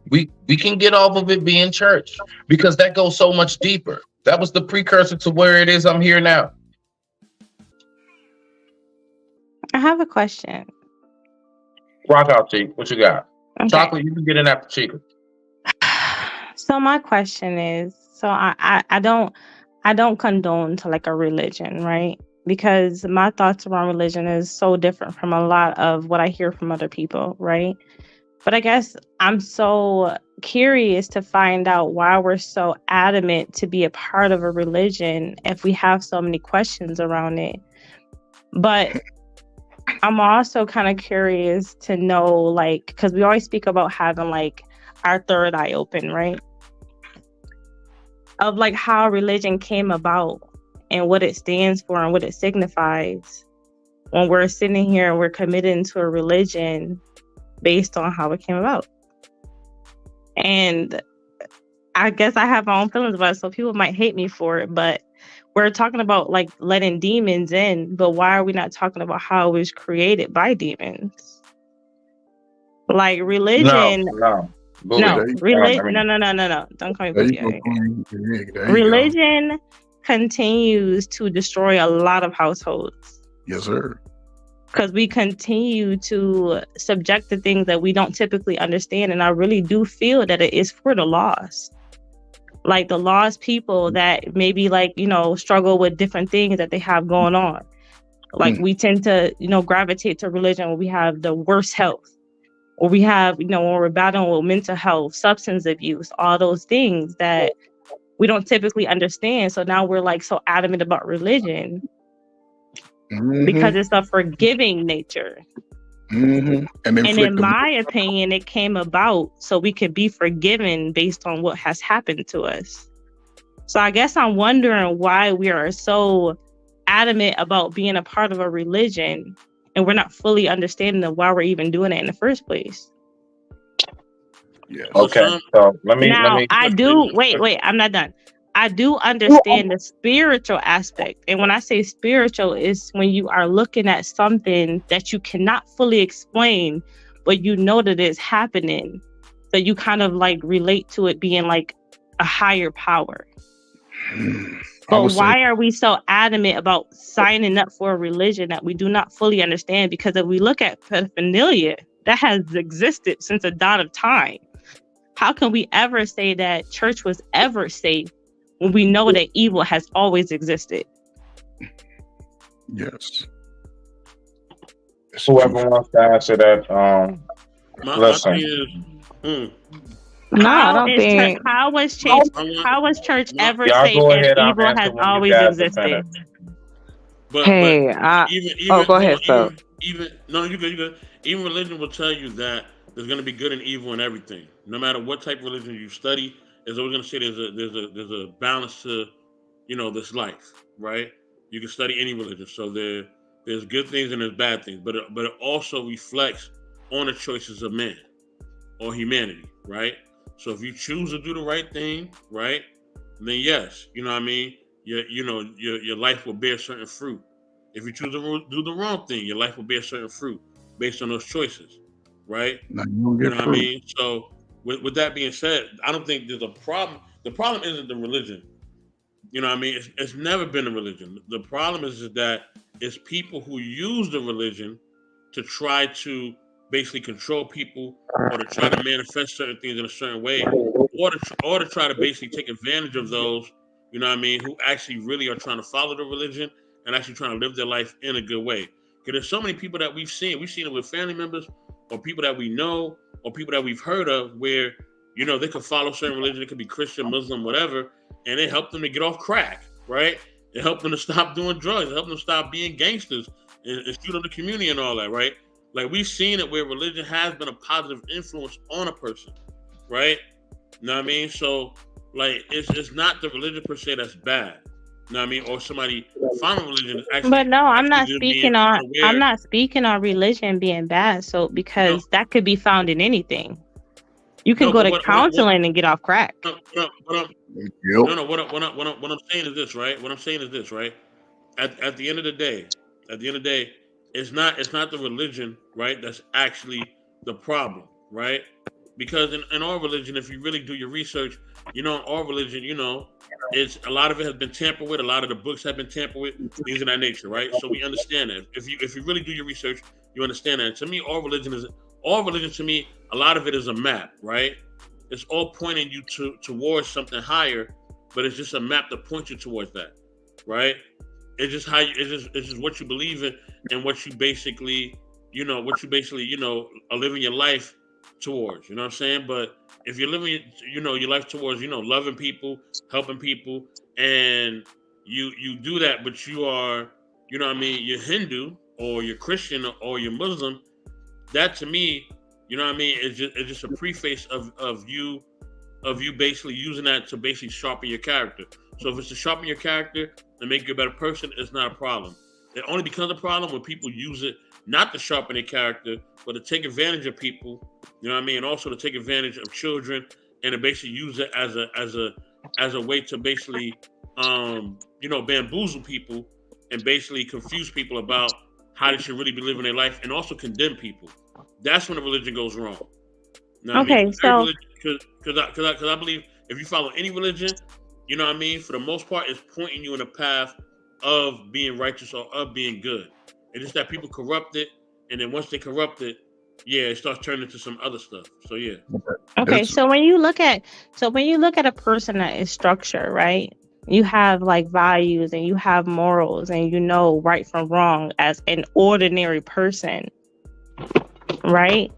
we can get off of it being church, because that goes so much deeper. That was the precursor to where it is I'm here now. I have a question. Rock out, Chief. What you got? Okay. Chocolate, you can get in after Chica. So my question is, so I don't condone to like a religion, right? Because my thoughts around religion is so different from a lot of what I hear from other people, right? But I guess I'm so curious to find out why we're so adamant to be a part of a religion if we have so many questions around it. But I'm also kind of curious to know, like, because we always speak about having like our third eye open, right? Of like how religion came about and what it stands for and what it signifies when we're sitting here and we're committed to a religion based on how it came about. And I guess I have my own feelings about it, so people might hate me for it, but we're talking about like letting demons in, but why are we not talking about how it was created by demons? Like religion. No. Religion. No. Don't call me booty. Religion continues to destroy a lot of households. Yes, sir. Because we continue to subject to things that we don't typically understand. And I really do feel that it is for the lost. Like the lost people that maybe like, struggle with different things that they have going on. Like we tend to, gravitate to religion when we have the worst health. Or we have, when we're battling with mental health, substance abuse, all those things that we don't typically understand. So now we're like so adamant about religion. Because it's a forgiving nature. And in my opinion, it came about so we could be forgiven based on what has happened to us. So I guess I'm wondering why we are so adamant about being a part of a religion and we're not fully understanding of why we're even doing it in the first place. Yeah. Okay. So let me wait, I'm not done. I do understand the spiritual aspect. And when I say spiritual, is when you are looking at something that you cannot fully explain, but you know that it's happening. So you kind of like relate to it being like a higher power. I But would say, why are we so adamant about signing up for a religion that we do not fully understand? Because if we look at pedophilia, that has existed since the dawn of time. How can we ever say that church was ever safe when we know that evil has always existed? yes. It's Whoever true. wants to answer that, My listen. thing is, No, I How don't is think. how was church my, ever Y'all safe go if ahead. I'll evil answer has when you always guys are finished. existed? but Hey, even go hold ahead, on, so. even no, you good. Even religion will tell you that there's gonna be good and evil in everything. No matter what type of religion you study, it's always gonna say there's a balance to this life, right? You can study any religion, so there's good things and there's bad things, but it also reflects on the choices of man or humanity, right? So if you choose to do the right thing, right, then yes, you know what I mean. Your life will bear certain fruit. If you choose to do the wrong thing, your life will bear certain fruit based on those choices, right? Now you don't You get know what I fruit. mean. So with that being said, I don't think there's a problem. The problem isn't the religion. You know what I mean? It's never been a religion. The problem is that it's people who use the religion to try to basically control people or to try to manifest certain things in a certain way or to try to basically take advantage of those, you know what I mean, who actually really are trying to follow the religion and actually trying to live their life in a good way. Because there's so many people that we've seen. We've seen it with family members or people that we know or people that we've heard of where, they could follow certain religion. It could be Christian, Muslim, whatever, and it helped them to get off crack, right? It helped them to stop doing drugs. It helped them to stop being gangsters and shoot up the community and all that, right? Like we've seen it where religion has been a positive influence on a person, right? You know what I mean? So like it's not the religion per se that's bad. You know what I mean? Or somebody following religion is But no, I'm actually not just speaking being on I'm unaware. not speaking on religion being bad. So No, because that could be found in anything. You can no, go but to counseling and get off crack. Yep. what I'm saying is this, right? What I'm saying is this, right? At the end of the day, it's not the religion, right? That's actually the problem, right? Because in our religion, if you really do your research, in our religion, it's a lot of it has been tampered with. A lot of the books have been tampered with, things of that nature, right? So we understand that. If you really do your research, you understand that. And to me, all religion to me, a lot of it is a map, right? It's all pointing you towards something higher, but it's just a map to point you towards that, right? It's just what you believe in and what you basically are living your life towards. You know what I'm saying? But if you're living your life towards loving people, helping people, and you do that, but you are what I mean, you're Hindu or you're Christian or you're Muslim, that to me, what I mean, it's just a preface of you basically using that to basically sharpen your character. So if it's to sharpen your character and make you a better person, it's not a problem. It only becomes a problem when people use it not to sharpen their character, but to take advantage of people. You know what I mean? And also to take advantage of children and to basically use it as a way to basically bamboozle people and basically confuse people about how they should really be living their life and also condemn people. That's when the religion goes wrong. You know what I mean? Okay, so Because I believe if you follow any religion, you know what I mean, for the most part, it's pointing you in a path of being righteous or of being good. It's just that people corrupt it, and then once they corrupt it, yeah, it starts turning into some other stuff. So yeah. okay, That's so when you look at a person that is structured, right? You have like values and you have morals and you know right from wrong as an ordinary person, right?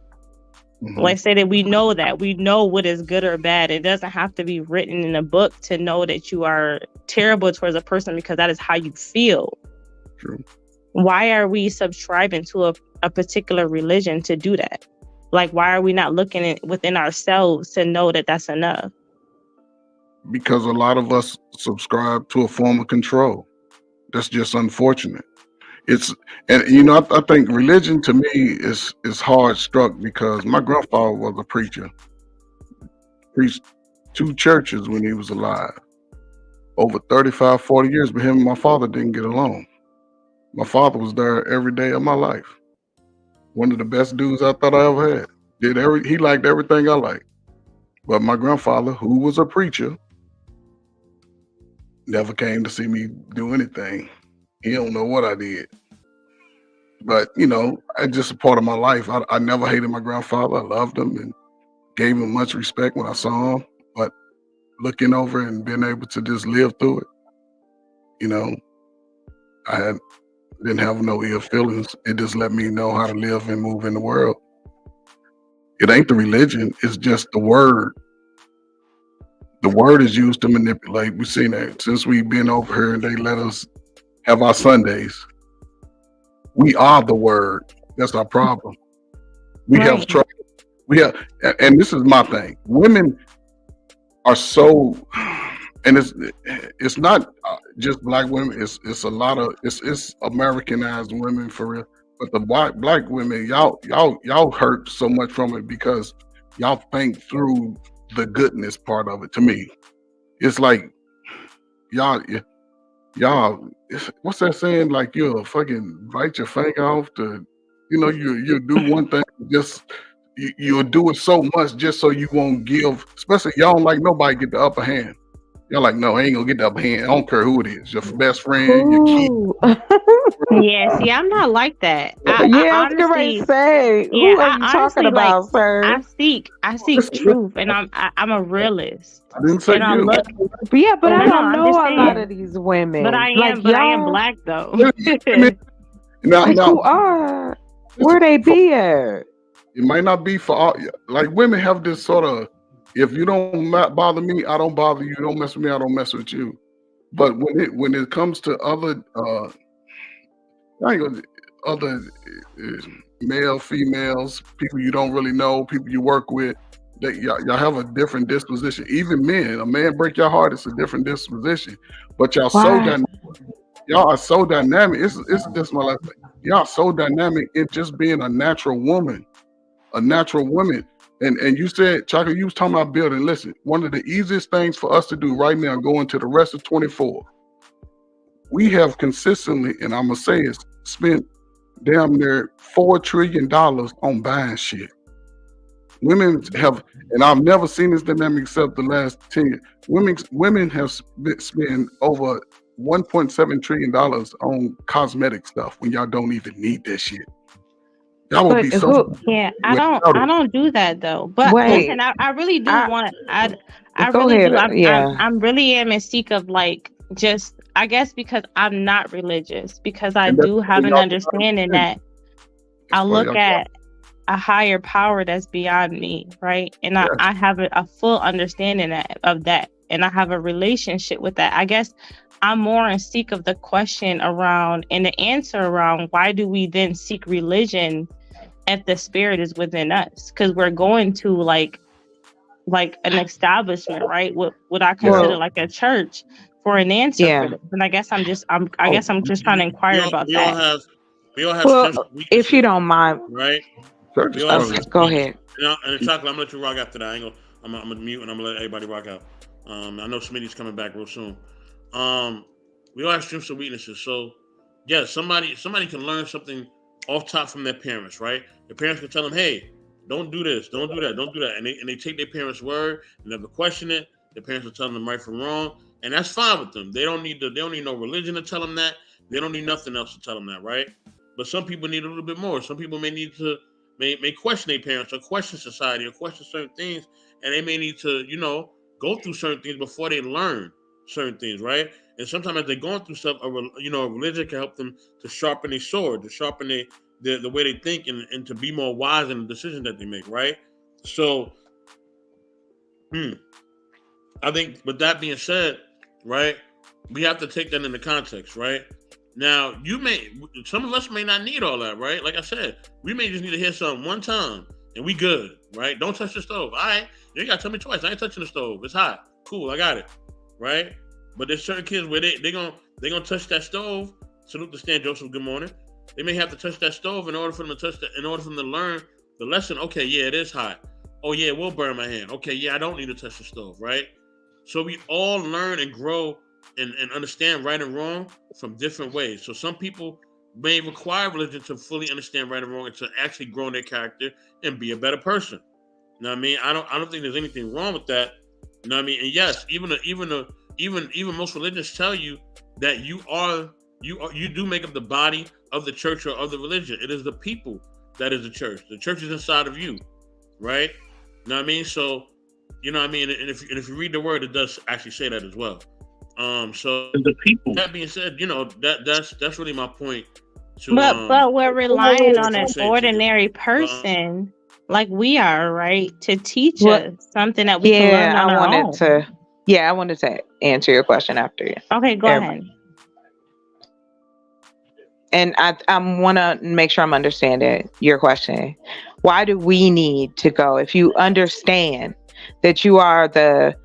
Let's say that we know what is good or bad. It doesn't have to be written in a book to know that you are terrible towards a person because that is how you feel. true. Why are we subscribing to a particular religion to do that? Like, why are we not looking within ourselves to know that that's enough? Because a lot of us subscribe to a form of control. That's just unfortunate. I think religion to me is hard struck because my grandfather was a preacher, preached 2 churches when he was alive. over 35, 40 years, but him and my father didn't get along. My father was there every day of my life. One of the best dudes I thought I ever had. He liked everything I liked. But my grandfather, who was a preacher, never came to see me do anything. He don't know what I did. But, it's just a part of my life. I never hated my grandfather. I loved him and gave him much respect when I saw him. But looking over and being able to just live through it, I didn't have no ill feelings. It just let me know how to live and move in the world. It ain't the religion. It's just the word. The word is used to manipulate. We've seen that since we've been over here and they let us have our Sundays. We are the word. That's our problem. We have trouble. And this is my thing. Women are so, and it's not just black women. It's a lot of it's Americanized women for real. But the black women, y'all hurt so much from it because y'all think through the goodness part of it. To me, it's like y'all. What's that saying? Like you'll fucking bite your finger off to, you do one thing, just you'll do it so much just so you won't give. Especially y'all don't like nobody get the upper hand. Y'all like, no, I ain't gonna get the upper hand. I don't care who it is. Your best friend, your kid. Yeah, see, I'm not like that. I was going to say, who are you talking about, sir? I seek truth, and I'm a realist. I didn't say you. But I don't know a lot of these women. But I am black though. Who are? Where they be at? It might not be for all. Like women have this sort of, if you don't bother me, I don't bother you. Don't mess with me, I don't mess with you. But when it comes to other male, females, people you don't really know, people you work with, that y'all have a different disposition. Even men, a man break your heart, it's a different disposition. But y'all so dynamic. Y'all are so dynamic. It's just my last thing. Y'all so dynamic in just being a natural woman. And you said, Chaka, you was talking about building. Listen, one of the easiest things for us to do right now, going to the rest of 24, we have consistently, and I'm gonna say it, spent damn near $4 trillion on buying shit. Women have, and I've never seen this dynamic except the last 10 years. Women have spent over $1.7 trillion on cosmetic stuff when y'all don't even need that shit. Y'all would be so. Yeah, I don't do that though. But listen, I really do want. I really do. I'm really am in seek of like just. I guess because I'm not religious, because I do have an understanding that I look at a higher power that's beyond me, right? And I have a full understanding of that, and I have a relationship with that. I guess I'm more in seek of the question around and the answer around why do we then seek religion if the spirit is within us? Because we're going to like an establishment, right? What I consider like a church for an answer for this. And I guess I'm just trying to inquire about that. We all have if you don't mind, right? Go ahead. And Chocolate, I'm gonna let you rock after that. I'm gonna mute and I'm gonna let everybody rock out. I know Smitty's coming back real soon. We all have strengths and weaknesses. So yeah, somebody can learn something off top from their parents, right? Their parents can tell them, hey, don't do this, don't do that, don't do that. And they take their parents' word and never question it. Their parents are telling them right from wrong. And that's fine with them. They don't need no religion to tell them that. They don't need nothing else to tell them that, right? But some people need a little bit more. Some people may question their parents or question society or question certain things, and they may need to, go through certain things before they learn certain things, right? And sometimes as they're going through stuff, a religion can help them to sharpen their sword, to sharpen the way they think, and to be more wise in the decisions that they make, right? So, I think with that being said, right, we have to take that into context, right? Now, some of us may not need all that, right? Like I said, we may just need to hear something one time and we good, right? Don't touch the stove. All right, you ain't got to tell me twice. I ain't touching the stove. It's hot. Cool, I got it, right? But there's certain kids where they gonna touch that stove. Salute to Stan Joseph. Good morning. They may have to touch that stove in order for them to learn the lesson. Okay, yeah, it is hot. Oh yeah, it will burn my hand. Okay, yeah, I don't need to touch the stove, right? So we all learn and grow and understand right and wrong from different ways. So some people may require religion to fully understand right and wrong and to actually grow in their character and be a better person. You know what I mean? I don't think there's anything wrong with that. You know what I mean? And yes, even most religions tell you that you do make up the body of the church or of the religion. It is the people that is the church. The church is inside of you, right? You know what I mean? So, you know what I mean? And if you read the word, it does actually say that as well. So The people. that being said, you know, that's really my point. But we're relying on what an you're saying, ordinary But, person like we are, right, to teach What? us something that we can learn Yeah, on our own. I wanted to answer your question after you. Okay, go ahead. And I want to make sure I'm understanding your question. Why do we need to go? If you understand that you are the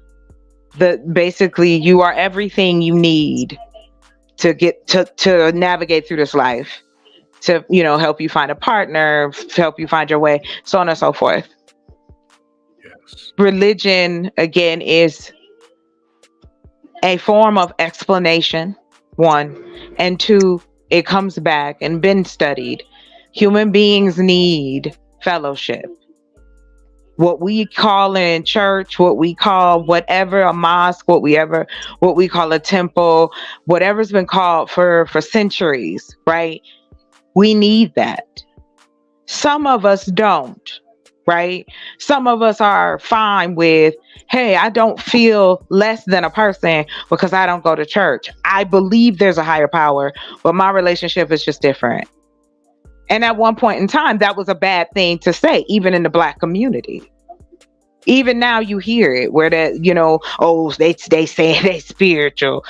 basically you are everything you need to get to navigate through this life, to help you find a partner, help you find your way, so on and so forth. Yes. Religion again is a form of explanation, one, and two, it comes back and been studied. Human beings need fellowship. What we call in church, what we call whatever a mosque, what we call a temple, whatever's been called for centuries, right? We need that. Some of us don't, right? Some of us are fine with, hey, I don't feel less than a person because I don't go to church. I believe there's a higher power, but my relationship is just different. And at one point in time, that was a bad thing to say, even in the Black community. Even now you hear it where they say they spiritual,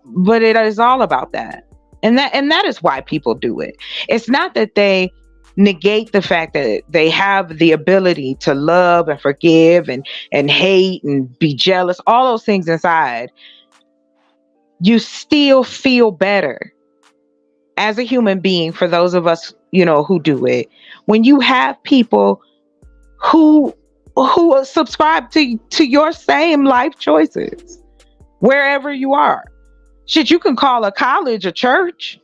but it is all about that. And that is why people do it. It's not that they negate the fact that they have the ability to love and forgive and hate and be jealous, all those things inside. You still feel better as a human being, for those of us, who do it, when you have people who subscribe to your same life choices, wherever you are. Shit, you can call a college a church.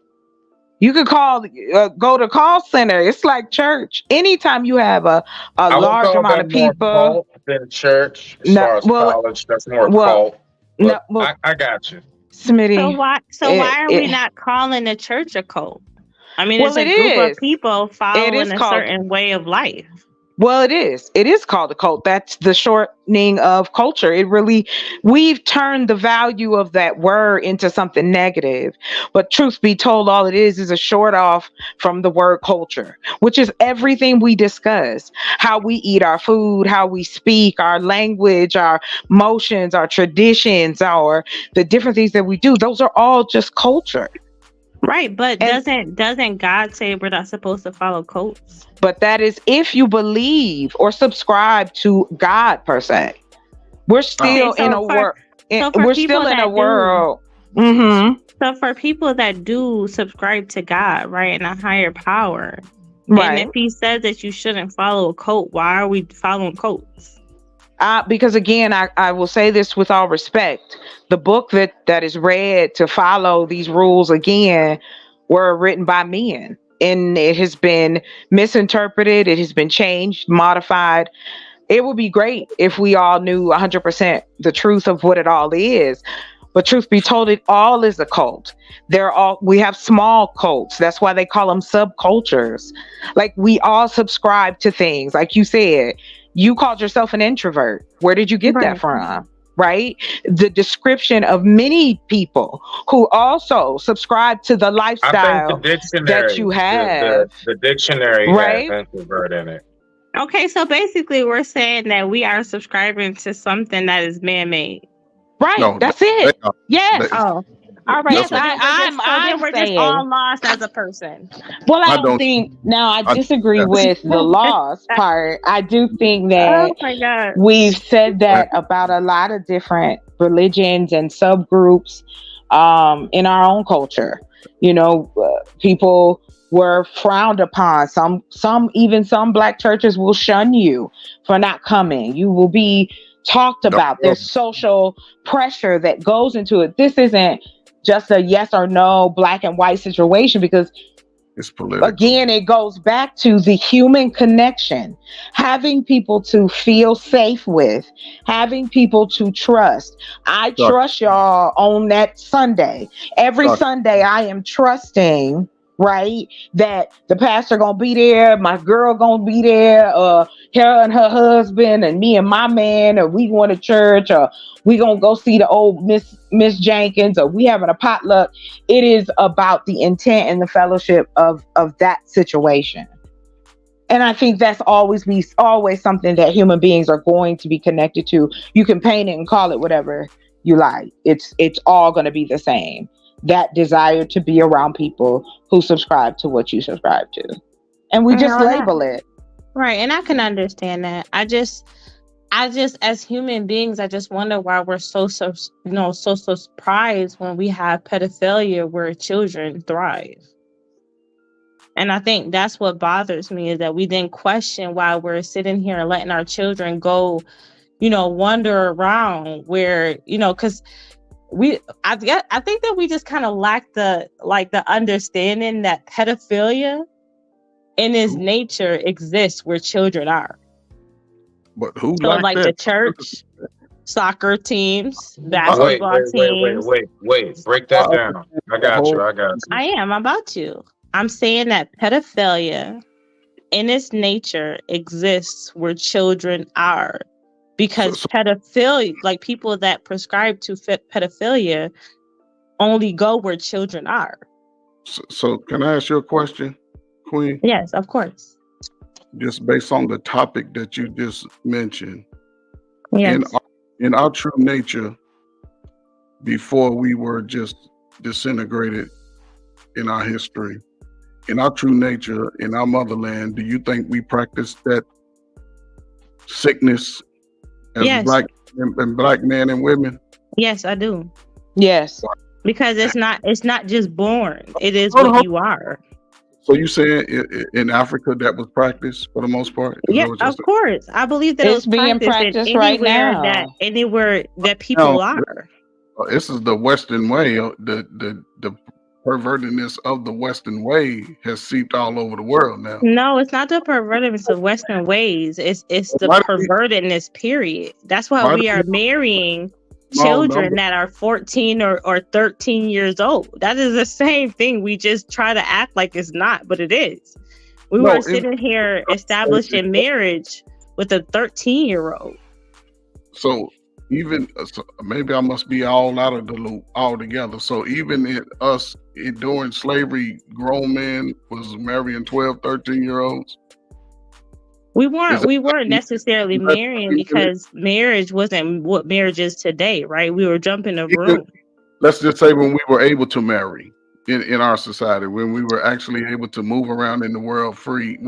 You could go to call center. It's like church. Anytime you have a large amount of people. More cult than church, as far as college, that's more cult. But I got you, Smitty. So why are we not calling the church a cult? I mean, it's a group of people following a certain way of life. Well, it is called a cult. That's the shortening of culture. We've turned the value of that word into something negative. But truth be told, all it is a short off from the word culture, which is everything we discuss. How we eat our food, how we speak, our language, our motions, our traditions, or the different things that we do. Those are all just culture. Right, but doesn't God say we're not supposed to follow cults? But that is if you believe or subscribe to God per se. We're still in a world. We're still in a world. Mm-hmm. So for people that do subscribe to God, right, and a higher power, right? And if He says that you shouldn't follow a cult, why are we following cults? Because again, I will say this with all respect. The book that is read to follow these rules again were written by men. And it has been misinterpreted. It has been changed, modified. It would be great if we all knew 100% the truth of what it all is. But truth be told, it all is a cult. We have small cults. That's why they call them subcultures. Like, we all subscribe to things. Like you said, you called yourself an introvert. Where did you get that from? Right? The description of many people who also subscribe to the lifestyle that you have. The dictionary has introvert in it. Okay, so basically we're saying that we are subscribing to something that is man-made. Right, No, that's it. Yes. Oh. All right, yes, so then we're just all lost as a person. Well, I don't think. Now, I disagree with the lost part. I do think that we've said that about a lot of different religions and subgroups in our own culture. People were frowned upon. Some Black churches will shun you for not coming. You will be talked about. There's social pressure that goes into it. This isn't just a yes or no black and white situation, because it's political. Again, it goes back to the human connection, having people to feel safe with, having people to trust. I trust y'all on that Sunday. Every Sunday I am trusting, right, that the pastor gonna be there, my girl gonna be there, her and her husband, and me and my man, or we going to church, or we gonna go see the old Miss Jenkins, or we having a potluck. It is about the intent and the fellowship of that situation. And I think that's always something that human beings are going to be connected to. You can paint it and call it whatever you like. It's all going to be the same. That desire to be around people who subscribe to what you subscribe to. And we just label it. Right. And I can understand that. I just as human beings, I just wonder why we're so surprised when we have pedophilia where children thrive. And I think that's what bothers me, is that we then question why we're sitting here and letting our children go, wander around where, because I think that we just kind of lack the understanding that pedophilia in its nature exists where children are. But who so like that? The church, soccer teams, basketball teams. Wait. Break that down. I got you. I'm about to. I'm saying that pedophilia in its nature exists where children are. Because pedophilia, like people that prescribe to pedophilia, only go where children are. So can I ask you a question, Queen? Yes, of course. Just based on the topic that you just mentioned. Yes. In our true nature, before we were just disintegrated in our history, in our true nature, in our motherland, do you think we practiced that sickness as black men and women? Yes, I do. Yes. Because it's not just born. It is what you are. So you saying in Africa that was practiced for the most part? Yeah, of course. I believe that it's being practiced right now. Anywhere that people are. This is the Western way. The pervertedness of the Western way has seeped all over the world now. No, it's not the pervertedness of Western ways. It's the pervertedness, period. That's why we are marrying children that are 14 or 13 years old. That is the same thing. We just try to act like it's not, but it is. We were sitting here establishing marriage with a 13-year-old. So even maybe I must be all out of the loop altogether. So even during slavery, grown men was marrying 12, 13-year-olds. We weren't necessarily marrying, because marriage wasn't what marriage is today, right? We were jumping the room. Let's just say when we were able to marry in our society, when we were actually able to move around in the world free,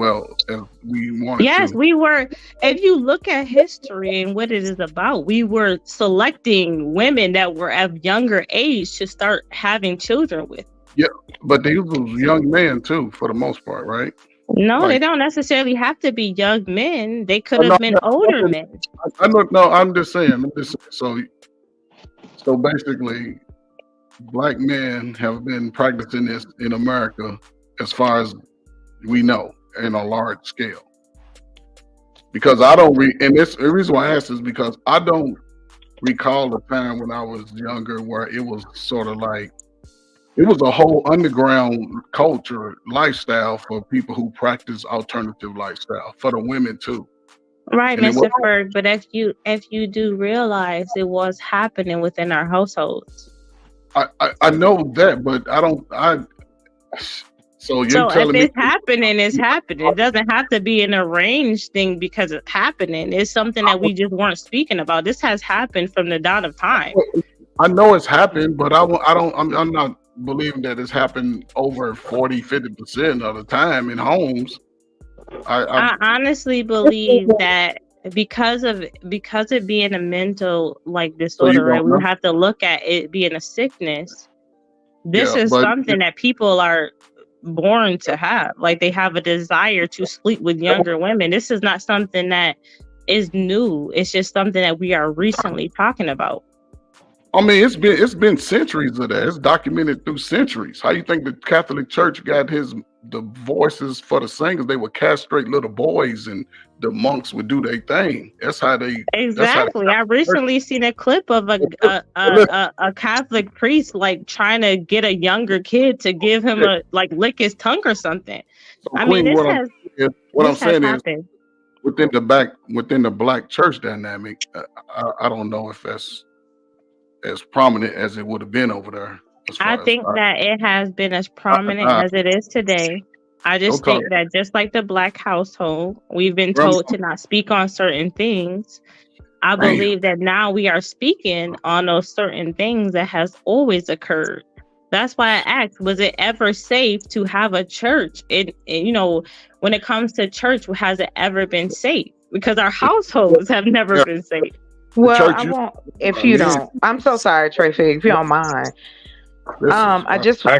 as we wanted to. Yes, we were. If you look at history and what it is about, we were selecting women that were of younger age to start having children with. Yeah, but these was young men too, for the most part, right? No, they don't necessarily have to be young men. They could have been older men. I'm just saying. So basically, black men have been practicing this in America, as far as we know, in a large scale. Because I don't and the reason why I ask is because I don't recall the time when I was younger where it was sort of like, it was a whole underground culture lifestyle for people who practice alternative lifestyle, for the women too. Right, Mr. Ferg, but if you do realize it was happening within our households. I know that, but so if it's happening, it's happening. It doesn't have to be an arranged thing because it's happening. It's something that we just weren't speaking about. This has happened from the dawn of time. I know it's happened, but I'm not believing that it's happened over 40-50% of the time in homes. I honestly believe that because of it being a mental disorder, right? We have to look at it being a sickness. This is something that people are born to have. Like, they have a desire to sleep with younger women. This is not something that is new. It's just something that we are recently talking about. I mean, it's been centuries of that. It's documented through centuries. How you think the Catholic Church got the voices for the singers? They would castrate little boys, and the monks would do their thing. That's how they. Exactly. I recently seen a clip of a Catholic priest like trying to get a younger kid to give him lick his tongue or something. So, I mean, Queen, this I'm saying happened. is within the black church dynamic. I don't know if that's as prominent as it would have been over there. I think that it has been as prominent as it is today. I just think that just like the black household, we've been told to not speak on certain things. I believe that now we are speaking on those certain things that has always occurred. That's why I asked, was it ever safe to have a church? When it comes to church, has it ever been safe? Because our households have never been safe. Well, I won't. If you don't, I'm so sorry, Trey Fig. If you don't mind, I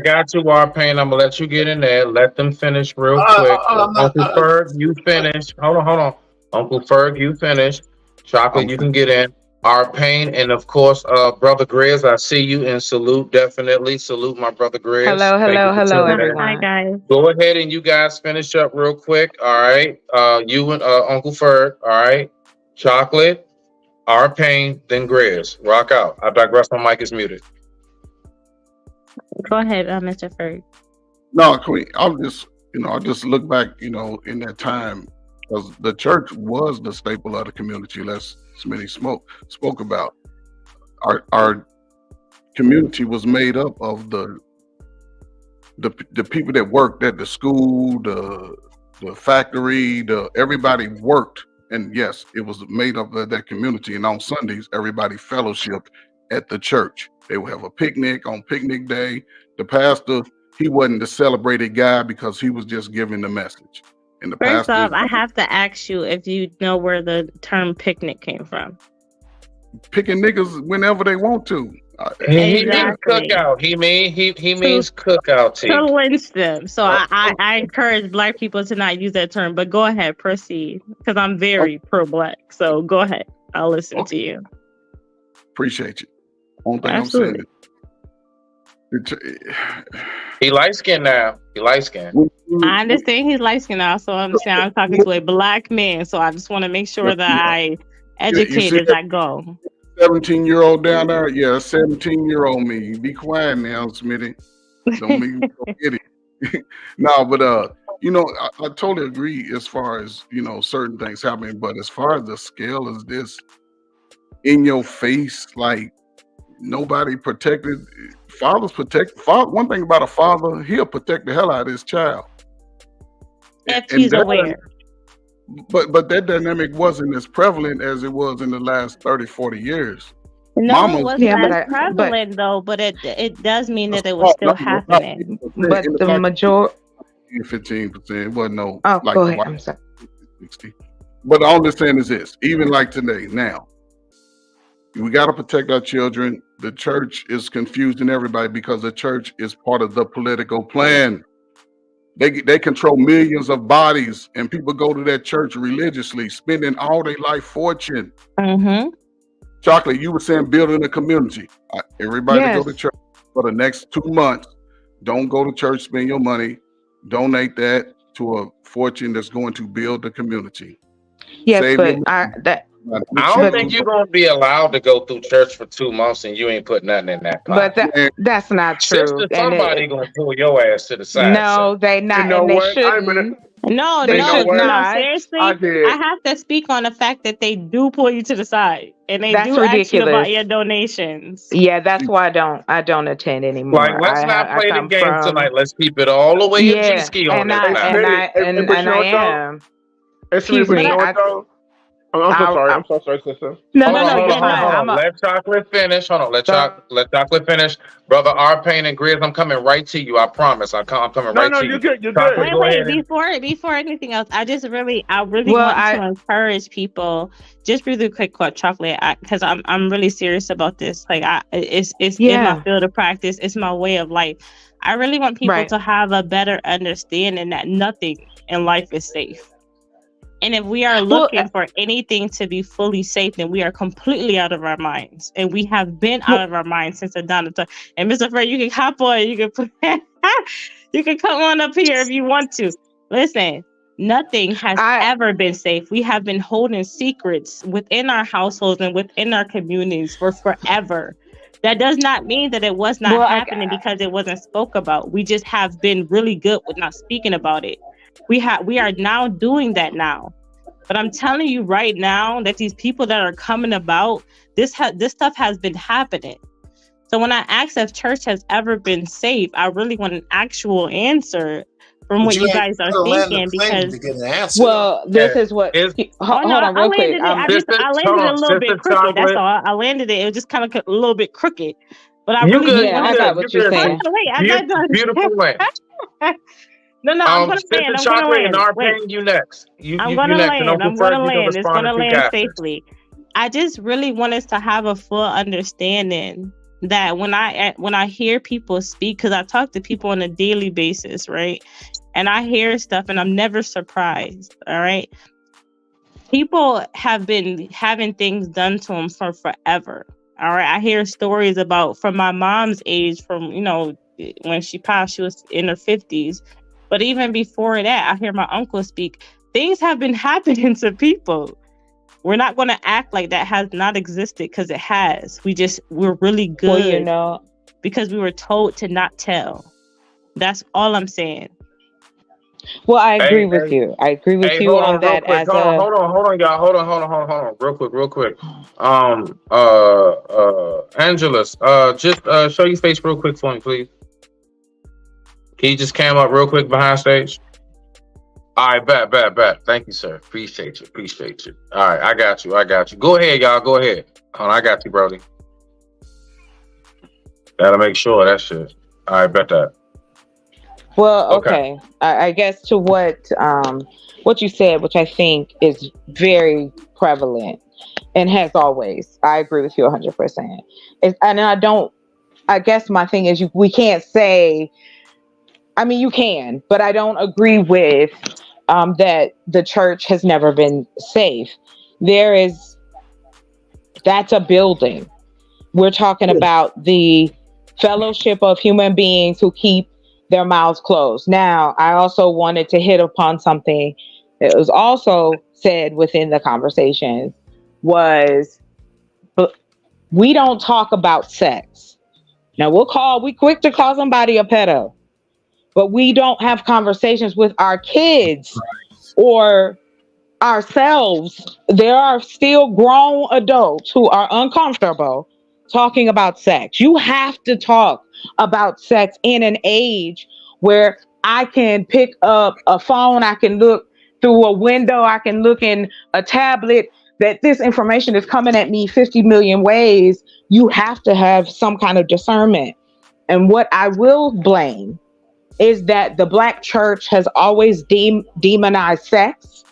got you, Warpaint. I'm gonna let you get in there. Let them finish real quick. Uncle Ferg, you finish. Hold on. Uncle Ferg, you finish. Chocolate, you can get in. Warpaint, and of course, Brother Grizz, I see you and salute. Definitely salute my brother Grizz. Hello, everyone. Hi, guys. Go ahead and you guys finish up real quick. All right. You and Uncle Ferg. All right. Chocolate. Warpaint, then Grizz. Rock out. I digress. My mic is muted. Go ahead, Mr. Ferg. No, Queen. I just look back, in that time, because the church was the staple of the community. Less Smitty spoke about. Our community was made up of the people that worked at the school, the factory, everybody worked. And yes, it was made up of that community. And on Sundays, everybody fellowshiped at the church. They would have a picnic on picnic day. The pastor, he wasn't the celebrated guy because he was just giving the message. And the First off, I have to ask you if you know where the term picnic came from. Picking niggas whenever they want to. He means cookout. He means cookout. To lynch them. So I encourage black people to not use that term. But go ahead, proceed, because I'm very pro-black. So go ahead. I'll listen to you. Appreciate you. Only thing Absolutely. I'm saying. He light skinned now. He light skinned. I understand he's light skinned now, so I'm saying I'm talking to a black man. So I just want to make sure that I educate as I go. 17-year-old down there, 17-year-old me. Be quiet now, Smitty. Don't make me go get it. No, but I totally agree as far as certain things happening. But as far as the scale is this in your face, like nobody protected. Fathers protect. One thing about a father, he'll protect the hell out of his child. If he's aware. But that dynamic wasn't as prevalent as it was in the last 30, 40 years. No, it wasn't as prevalent though, but it does mean that it was still happening. But the majority 15%. It wasn't no go ahead. I'm sorry. 60. But all I'm saying is this, even like today, now, we got to protect our children. The church is confusing everybody because the church is part of the political plan. They control millions of bodies, and people go to that church religiously, spending all their life fortune. Mm-hmm. Chocolate, you were saying building a community. Everybody go to church for the next 2 months. Don't go to church, spend your money. Donate that to a fortune that's going to build the community. Yes, Save but I don't think you're going to be allowed to go through church for 2 months and you ain't put nothing in that pot. But that's not true. Sister, somebody going to pull your ass to the side. No, they not. And they shouldn't. No, seriously, I have to speak on the fact that they do pull you to the side and they do ask you about your donations. Yeah, that's why I don't attend anymore. Like, let's not play the game tonight. Let's keep it all the way in G-ski on this. I am. Excuse me. I'm so sorry, sister. No. Let Chocolate finish. Hold on. Let Chocolate finish. Brother Warpaint and Grizz, I'm coming right to you. I promise. I'm coming right to you. You're good. You're good. Wait, before anything else, I really want to encourage people. Just really quick, Chocolate, because I'm really serious about this. Like, it's in my field of practice. It's my way of life. I really want people to have a better understanding that nothing in life is safe. And if we are looking for anything to be fully safe, then we are completely out of our minds. And we have been out of our minds since the dawn of time. And Mr. Fred, you can hop on, you can put you can come on up here if you want to. Listen, nothing has ever been safe. We have been holding secrets within our households and within our communities for forever. That does not mean that it was not happening because it wasn't spoke about. We just have been really good with not speaking about it. We are now doing that now. But I'm telling you right now that these people that are coming about, this stuff has been happening. So when I ask if church has ever been safe, I really want an actual answer from what you guys are thinking, because this is what hold on real quick. I landed it a little bit crooked. That's all. I landed it. It was just kind of a little bit crooked. But I really I got what you're saying. Wait, I got done. Beautiful land. No, I'm gonna land. I'm gonna land. Wait, you next. I'm gonna land. I'm gonna land. It's gonna land safely. I just really want us to have a full understanding that when I hear people speak, because I talk to people on a daily basis, right? And I hear stuff and I'm never surprised. All right. People have been having things done to them for forever. All right. I hear stories about from my mom's age, from, when she passed, she was in her 50s. But even before that, I hear my uncle speak. Things have been happening to people. We're not going to act like that has not existed, because it has. We're really good because we were told to not tell. That's all I'm saying. Well, I agree with you. I agree with you on that. Hold on, y'all. Hold on. Real quick. Angelus, just show your face real quick for me, please. Can you just cam up real quick behind stage? All right, bet. Thank you, sir. Appreciate you. All right, I got you. Go ahead, y'all. Go ahead. Hold on, I got you, Brody. Gotta make sure that shit. All right, bet that. Well, okay. I guess to what you said, which I think is very prevalent and has always. I agree with you 100%. I guess my thing is we can't say. I mean, you can, but I don't agree with that the church has never been safe. That's a building. We're talking about the fellowship of human beings who keep their mouths closed. Now, I also wanted to hit upon something that was also said within the conversation was we don't talk about sex. Now, we quick to call somebody a pedo. But we don't have conversations with our kids or ourselves. There are still grown adults who are uncomfortable talking about sex. You have to talk about sex in an age where I can pick up a phone, I can look through a window, I can look in a tablet, that this information is coming at me 50 million ways. You have to have some kind of discernment. And what I will blame is that the Black church has always demonized sex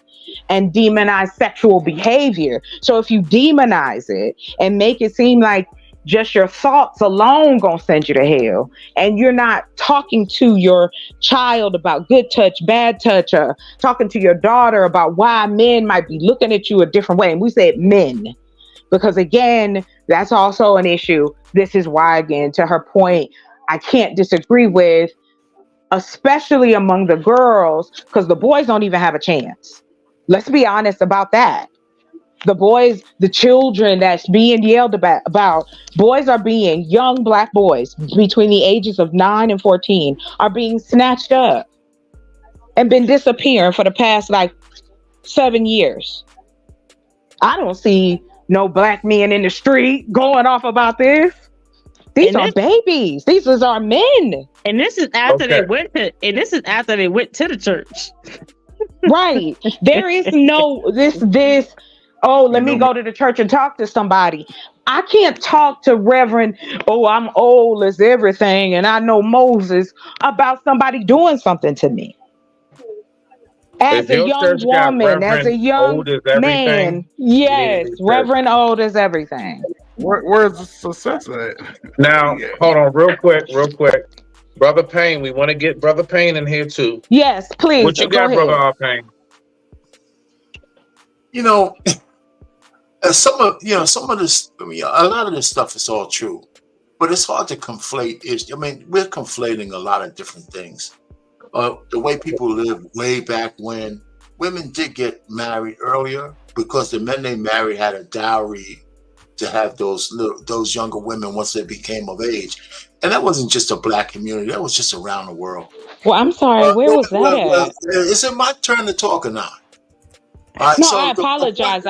and demonized sexual behavior. So if you demonize it and make it seem like just your thoughts alone gonna send you to hell, and you're not talking to your child about good touch, bad touch, or talking to your daughter about why men might be looking at you a different way. And we said men, because again, that's also an issue. This is why, again, to her point, I can't disagree with, especially among the girls, because the boys don't even have a chance. Let's be honest about that. The boys, the children that's being yelled about, boys are being, young Black boys between the ages of 9 and 14 are being snatched up and been disappearing for the past 7 years. I don't see no Black men in the street going off about this. These are babies. These are our men. And this is after they went to the church. Right. There is no this. Oh, let me go to the church and talk to somebody. I can't talk to Reverend, I'm old as everything and I know Moses, about somebody doing something to me. As a young woman, as a young man. Yes, Reverend old as everything. Where's the success of that? Now, hold on, real quick. Brother Payne, we want to get Brother Payne in here too. Yes, please. What you got, Brother Payne? you know, some of this. I mean, a lot of this stuff is all true, but it's hard to conflate. I mean, we're conflating a lot of different things. The way people lived way back when, women did get married earlier because the men they married had a dowry to have those younger women once they became of age, and that wasn't just a black community. That was just around the world. Well, I'm sorry. Where was that at? Is it my turn to talk or not? All right, No, so I apologize.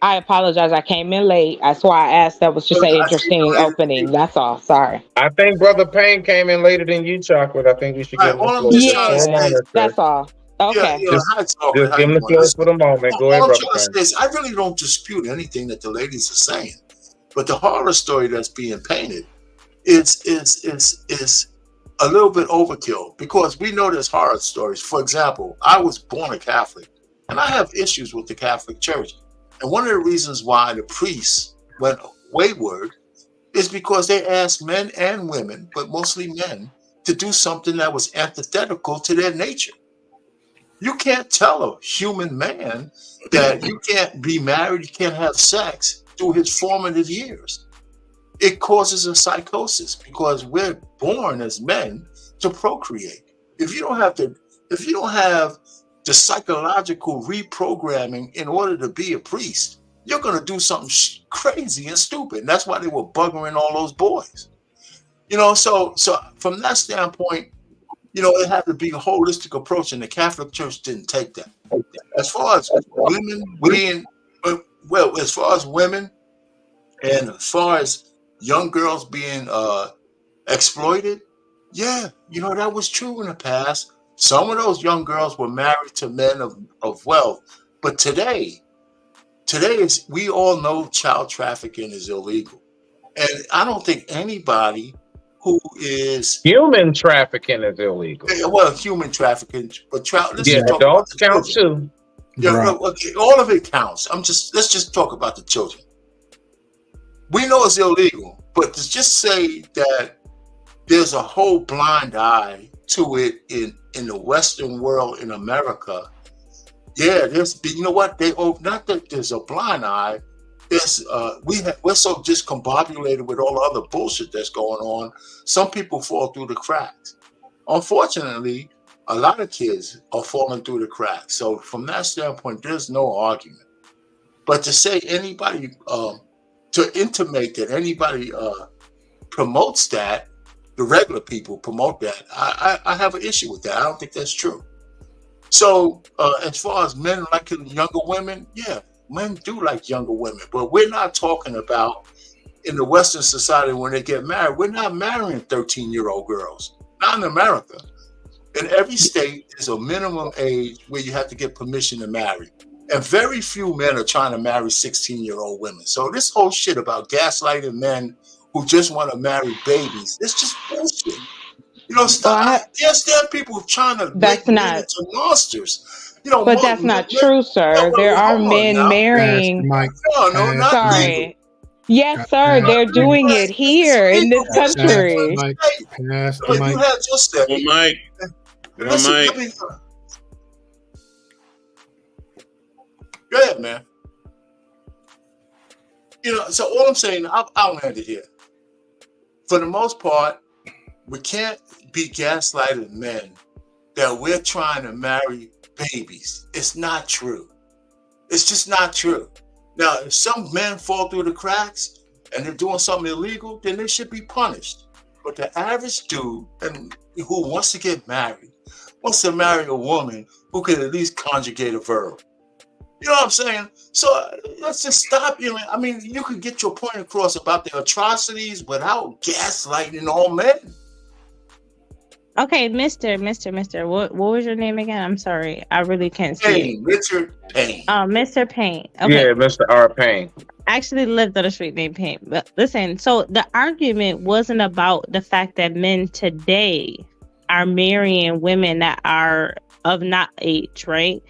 I apologize. I came in late. That's why I asked. That was just an interesting opening. That's all. Sorry. I think Brother Payne came in later than you, Chocolate. I think we should give him the floor. Yeah, that's all. Okay. Just give him the floor for the moment. Go ahead, all I'm Brother trying to say Payne. is, I really don't dispute anything that the ladies are saying, but the horror story that's being painted is a little bit overkill, because we know there's horror stories. For example, I was born a Catholic, and I have issues with the Catholic Church. And one of the reasons why the priests went wayward is because they asked men and women, but mostly men, to do something that was antithetical to their nature. You can't tell a human man that you can't be married, you can't have sex through his formative years. It causes a psychosis, because we're born as men to procreate. If you don't have the psychological reprogramming in order to be a priest, you're going to do something crazy and stupid. And that's why they were buggering all those boys. So from that standpoint, it had to be a holistic approach, and the Catholic Church didn't take that. As far as women and as far as young girls being exploited, yeah, that was true in the past. Some of those young girls were married to men of wealth, but today we all know child trafficking is illegal, and I don't think anybody who is human trafficking is illegal. Well, human trafficking, but don't count too. Yeah, all of it counts. Let's just talk about the children. We know it's illegal, but to just say that there's a whole blind eye to it in the Western world, in America, yeah, not that there's a blind eye. We're so discombobulated with all the other bullshit that's going on. Some people fall through the cracks. Unfortunately, a lot of kids are falling through the cracks. So from that standpoint, there's no argument. But to say anybody, to intimate that anybody promotes that, the regular people promote that, I have an issue with that. I don't think that's true. So as far as men liking younger women, yeah, men do like younger women, but we're not talking about in the Western society when they get married. We're not marrying 13-year-old girls, not in America. In every state, there's a minimum age where you have to get permission to marry. And very few men are trying to marry 16-year-old women. So this whole shit about gaslighting men who just want to marry babies, it's just bullshit. There are people trying to make men into monsters. But that's not true, sir. There are men marrying. Sorry. Yes, sir. They're doing it here in this country. You had just said, Mike. Go ahead, man. So all I'm saying, I'll end it here. For the most part, we can't be gaslighted men that we're trying to marry babies. It's not true. It's just not true. Now, if some men fall through the cracks and they're doing something illegal, then they should be punished. But the average dude who wants to get married wants to marry a woman who can at least conjugate a verb. You know what I'm saying? So let's just stop. You can get your point across about the atrocities without gaslighting all men. Okay, Mister. What was your name again? I'm sorry, I really can't see. Richard Payne. Mr. Payne. Okay. Yeah, Mr. R. Payne. I actually lived on a street named Payne. But listen, so the argument wasn't about the fact that men today are marrying women that are of not age, right?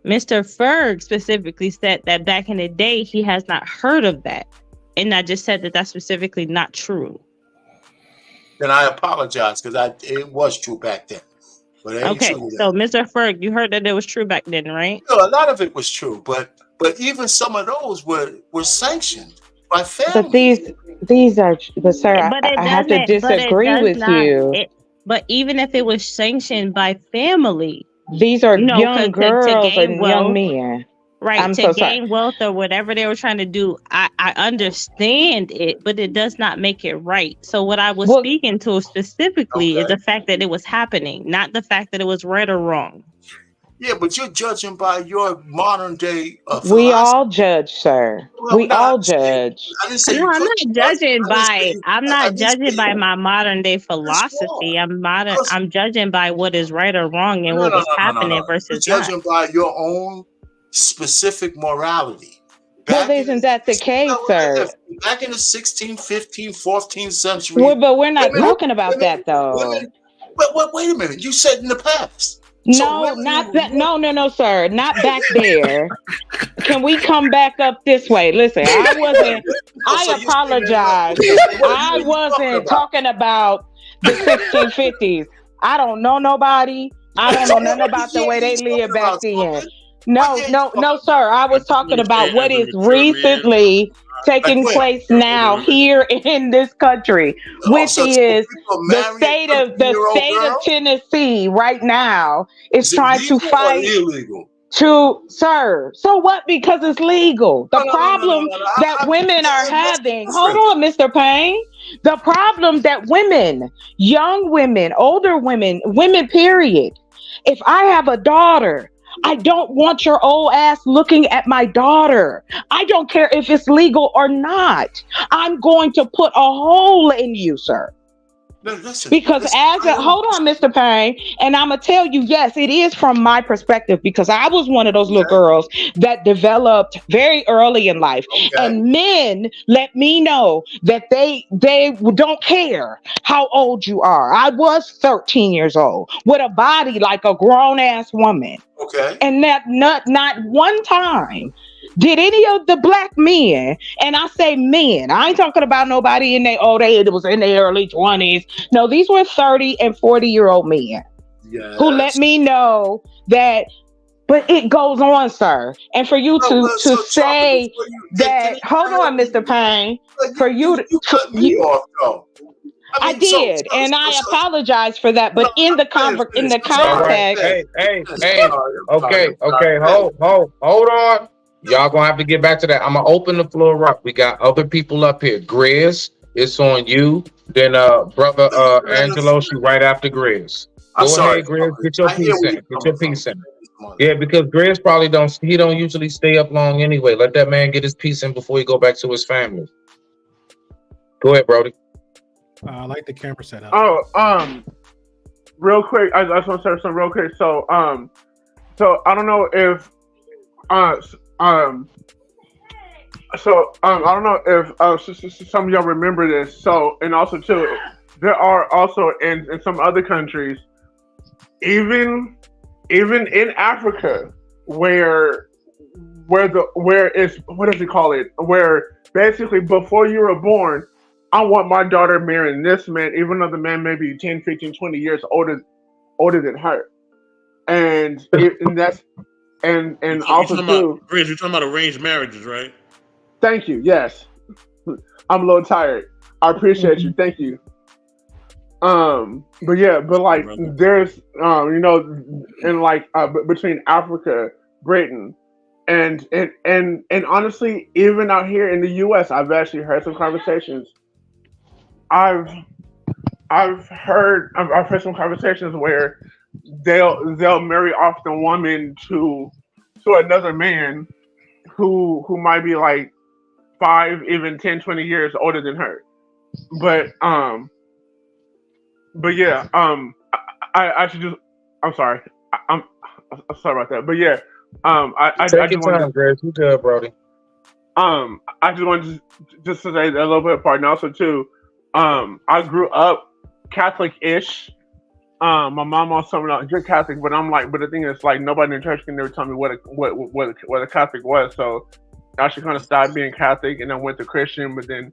Mr. Ferg specifically said that back in the day, he has not heard of that. And I just said that that's specifically not true. Then I apologize, because it was true back then. But okay, so Mr. Ferg, you heard that it was true back then, right? A lot of it was true, but But even some of those were sanctioned by But family. these are, but sir, But it I have to doesn't. But it disagree does with not. you. But even if it was sanctioned by family, These are you know, young to girls gain and young wealth, men. right? I'm To so sorry. gain wealth or whatever they were trying to do, I understand it, but it does not make it right. So what I was speaking to specifically is the fact that it was happening, not the fact that it was right or wrong. Yeah, but you're judging by your modern day We philosophy. all judge, sir. Well, We no, all judge. I didn't say No, you I'm couldn't not judge. judging by. I'm not judging by you. my modern day That's wrong. philosophy. I'm judging by what is right or wrong and No, what no, was no, no, no, happening no. You're versus not. judging by your own specific morality. Well, isn't that the case, sir? Back in the 16th, 15th, 14th century. Well, but we're not women- talking about that though. Women, but wait a minute. You said in the past. No, not that. No, sir. Not back there. Can we come back up this way? Listen, I wasn't. I apologize. I wasn't talking about the 1650s. I don't know nobody. I don't know nothing about the way they lived back then. No, sir. I was talking about what is recently taking place now here in this country, which is the state of Tennessee right now is trying to fight sir. So what? Because it's legal. The problem that women are having. Hold on, Mr. Payne. The problem that women, young women, older women, period. If I have a daughter, I don't want your old ass looking at my daughter. I don't care if it's legal or not. I'm going to put a hole in you, sir. No, listen, because hold on, Mr. Payne, and I'm gonna tell you, yes, it is from my perspective because I was one of those little girls that developed very early in life, and men let me know that they don't care how old you are. I was 13 years old with a body like a grown ass woman. Okay, and that not one time did any of the black men, and I say men, I ain't talking about nobody in their it was in their early 20s. No, these were 30 and 40-year-old men who let me know that, but it goes on, sir. And for you to say that, hold on, Mr. Payne, for you to cut me off, though. I did, and I apologize for that. But in the context, hey, okay, hold on. Y'all gonna have to get back to that. I'm gonna open the floor up. We got other people up here. Grizz, it's on you. Then brother Angelo, she right after Grizz. Go ahead, Grizz. Get your piece in. Get your piece in. Yeah, because Grizz probably don't usually stay up long anyway. Let that man get his piece in before he go back to his family. Go ahead, Brody. I like the camera setup. Oh, real quick, I just want to say something real quick. So I don't know if I don't know if some of y'all remember this. So, and also too, there are also in some other countries, even in Africa, where it's, what does he call it? Where basically before you were born, I want my daughter marrying this man, even though the man may be 10, 15, 20 years older than her. And that's and also too. You're talking about arranged marriages, right? Thank you. Yes, I'm a little tired. I appreciate you. Thank you. But yeah, but like there's in like between Africa, Britain, and honestly, even out here in the U.S., I've actually heard some conversations. I've heard some conversations where they'll marry off the woman to another man who might be like 5, even 10, 20 years older than her. But yeah, I should just, I'm sorry. I'm sorry about that. But yeah, I take your time, Greg. You good, Brody. I just wanted to say a little bit apart, and also too, I grew up Catholic-ish. My mom also not good Catholic, but the thing is, like, nobody in the church can ever tell me what a Catholic was. So I actually kind of stopped being Catholic, and then went to Christian. But then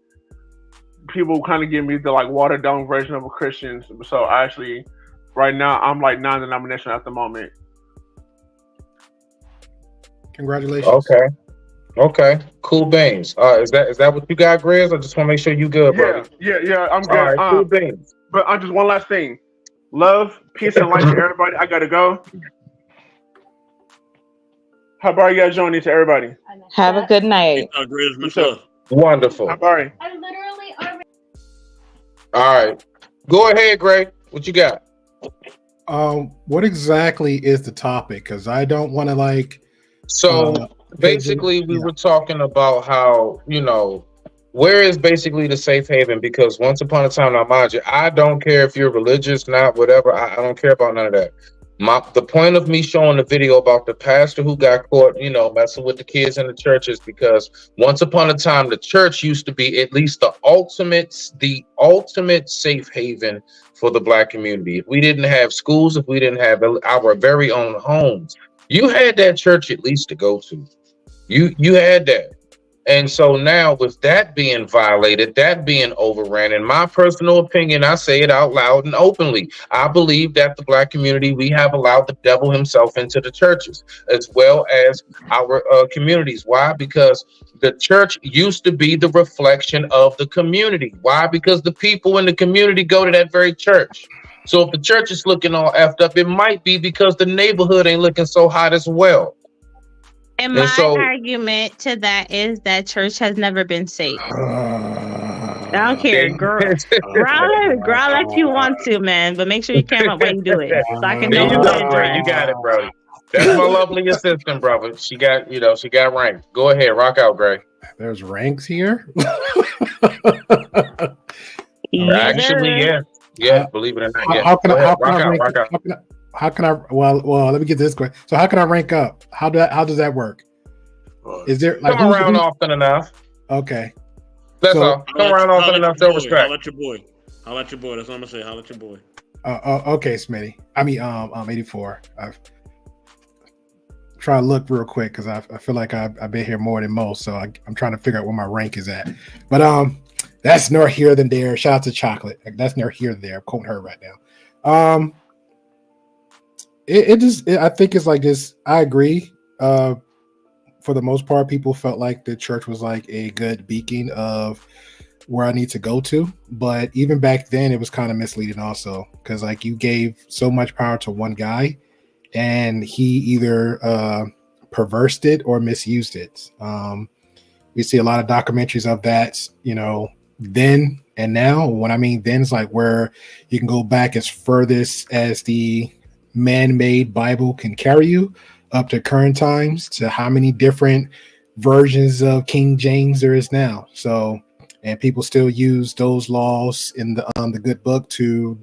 people kind of give me the like watered down version of a Christian. So I actually, right now, I'm like non-denominational at the moment. Congratulations. Okay. Okay, cool beans. Is that what you got, Grizz? I just want to make sure you good, brother. Yeah. I'm All good. right, cool beans. But just one last thing. Love, peace, and light to everybody. I gotta go. How about you guys joining to everybody? Have a good night. Much love. Wonderful. How about you? All right, go ahead, Gray. What you got? What exactly is the topic? Because I don't want to like. So basically, we were talking about how, where is basically the safe haven? Because once upon a time, now mind you, I don't care if you're religious, not whatever. I don't care about none of that. The point of me showing the video about the pastor who got caught, messing with the kids in the church is because once upon a time, the church used to be at least the ultimate safe haven for the Black community. If we didn't have schools, if we didn't have our very own homes, you had that church at least to go to. You had that. And so now with that being violated, that being overran, in my personal opinion, I say it out loud and openly, I believe that the Black community, we have allowed the devil himself into the churches as well as our communities. Why? Because the church used to be the reflection of the community. Why? Because the people in the community go to that very church. So if the church is looking all effed up, it might be because the neighborhood ain't looking so hot as well. And my argument to that is that church has never been safe. I don't care, growl like you want to, man, but make sure you cam up when you do it, so I can know who to address. You got it, bro. That's my lovely assistant, brother. She got ranked. Go ahead, rock out, Gray. There's ranks here. Actually, yeah. Believe it or not, yeah. How can I? Well, let me get this question. So, how can I rank up? How does that work? Is there like come around often enough? Okay, that's all. Come around often enough. Show respect. Holla at your boy. That's what I'm gonna say. Holla at your boy. Okay, Smitty. I mean, 84. I've try to look real quick because I feel like I've been here more than most, so I'm trying to figure out where my rank is at. But that's nor here than there. Shout out to Chocolate. That's nor here than there. I'm quoting her right now. I think it's like this. I agree. For the most part, people felt like the church was like a good beacon of where I need to go to. But even back then, it was kind of misleading also because like you gave so much power to one guy, and he either perversed it or misused it. We see a lot of documentaries of that, then and now. When I mean then, it's like where you can go back as furthest as the man-made Bible can carry you up to current times to how many different versions of King James there is now. So, and people still use those laws in the good book to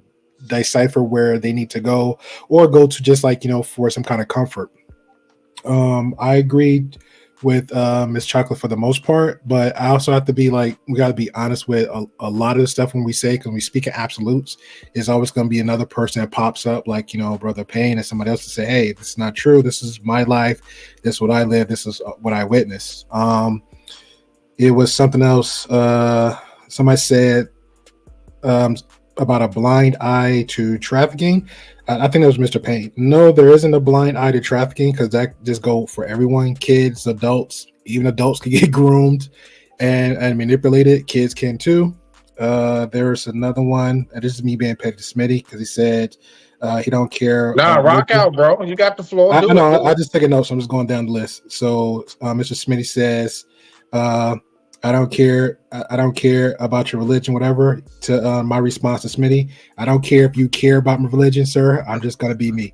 decipher where they need to go or go to just like, for some kind of comfort. I agreed with Miss Chocolate for the most part, but I also have to be like, we got to be honest with a lot of the stuff when we say, because we speak in absolutes, is always going to be another person that pops up like, Brother Payne and somebody else to say, hey, this is not true. This is my life. This is what I live. This is what I witnessed. It was something else. Somebody said about a blind eye to trafficking. I think that was Mr. Payne. No, there isn't a blind eye to trafficking because that just go for everyone. Kids, adults, even adults can get groomed and manipulated. Kids can too. There's another one. This is me being petty to Smitty because he said he don't care. Nah, rock out, bro. You got the floor. I just take a note, so I'm just going down the list. So Mr. Smitty says, I don't care. I don't care about your religion, whatever. To my response to Smitty, I don't care if you care about my religion, sir. I'm just gonna be me.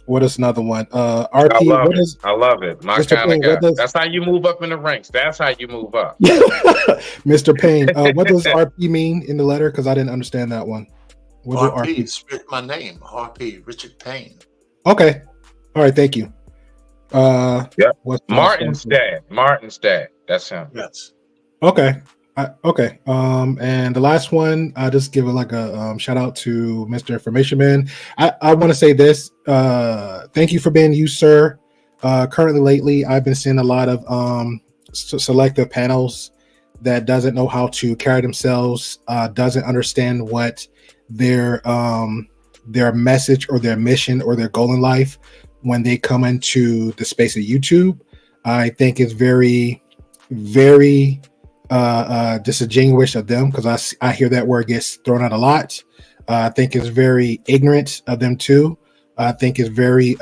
What is another one? RP. I love it. My kind of guy. That's how you move up in the ranks. That's how you move up. Mr. Payne. What does RP mean in the letter? Because I didn't understand that one. What RP is my name. RP Richard Payne. Okay. All right. Thank you. Martin's dad. That's him. Yes. Okay. Okay. And the last one, I just give it like a shout out to Mr. Information Man. I want to say this. Thank you for being you, sir. Currently, lately, I've been seeing a lot of selective panels that doesn't know how to carry themselves, doesn't understand what their message or their mission or their goal in life when they come into the space of YouTube. I think it's very, very disingenuous of them because I hear that word gets thrown out a lot. I think it's very ignorant of them too. I think it's very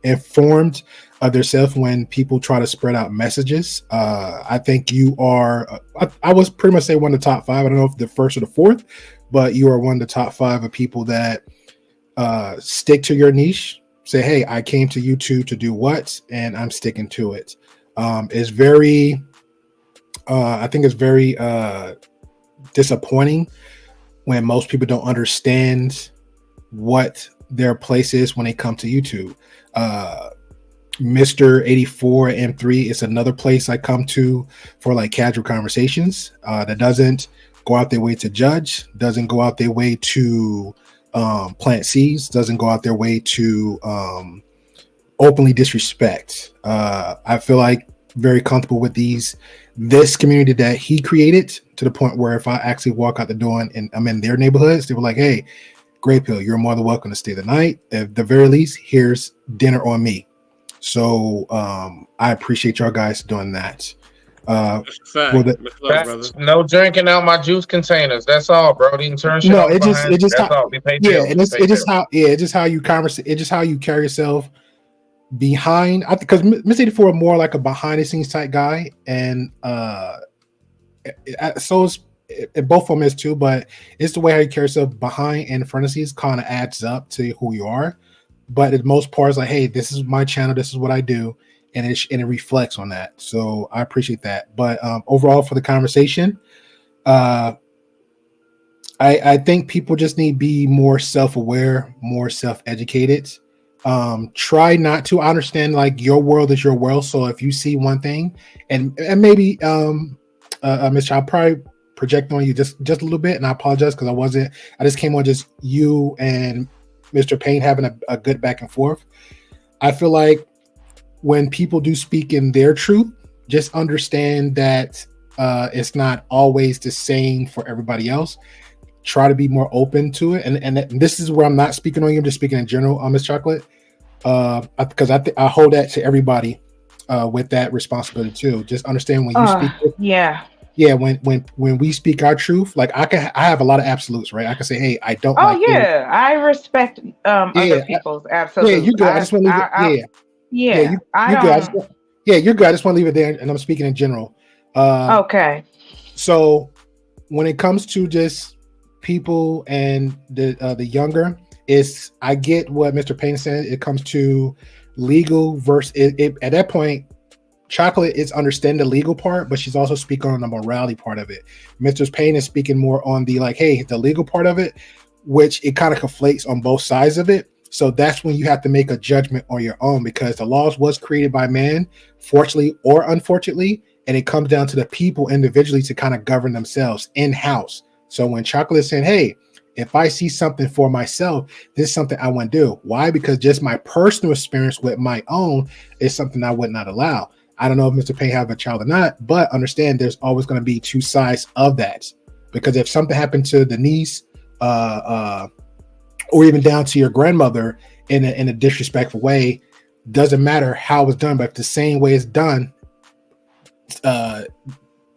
informed of themselves when people try to spread out messages. I think you are. I was pretty much say one of the top five. I don't know if the first or the fourth, but you are one of the top five of people that stick to your niche. Say, hey, I came to YouTube to do what, and I'm sticking to it. It's very. I think it's very disappointing when most people don't understand what their place is when they come to YouTube. Mr. 84 M3 is another place I come to for like casual conversations that doesn't go out their way to judge, doesn't go out their way to plant seeds, doesn't go out their way to openly disrespect. I feel like very comfortable with this community that he created to the point where if I actually walk out the door and I'm in their neighborhoods, they were like, hey, Great Pill, you're more than welcome to stay the night. At the very least, here's dinner on me. So I appreciate y'all guys doing that. No drinking out my juice containers. That's all, bro. You can turn shit off. It's just how you converse. It's just how you carry yourself behind. I think because Miss 84 more like a behind the scenes type guy, and so it's both of them is too. But it's the way how you carry yourself behind and in front of scenes kind of adds up to who you are. But the most part is like, hey, this is my channel. This is what I do. And it reflects on that. So I appreciate that. But overall for the conversation, I think people just need to be more self-aware, more self-educated. Try not to. I understand like your world is your world. So if you see one thing and maybe Mitch, I'll probably project on you just a little bit. And I apologize because I just came on just you and Mr. Payne having a good back and forth. I feel like when people do speak in their truth, just understand that it's not always the same for everybody else. Try to be more open to it. And this is where I'm not speaking on you, I'm just speaking in general on Miss Chocolate. Because I hold that to everybody with that responsibility too. Just understand when you speak. Yeah, when we speak our truth, like I have a lot of absolutes, right? I can say, hey, I don't like this. I respect other people's absolutes. Yeah, you good. I just want to leave it. You're good. You're good. I just want to leave it there, and I'm speaking in general. Okay. So when it comes to just people and the younger, I get what Mr. Payne said. It comes to legal versus it at that point. Chocolate is understanding the legal part, but she's also speaking on the morality part of it. Mr. Payne is speaking more on the like, hey, the legal part of it, which it kind of conflates on both sides of it. So that's when you have to make a judgment on your own because the laws was created by man, fortunately or unfortunately, and it comes down to the people individually to kind of govern themselves in-house. So when Chocolate is saying, hey, if I see something for myself, this is something I want to do. Why? Because just my personal experience with my own is something I would not allow. I don't know if Mr. Payne have a child or not, but understand there's always going to be two sides of that. Because if something happened to the niece, or even down to your grandmother in a disrespectful way, doesn't matter how it's done, but if the same way it's done, as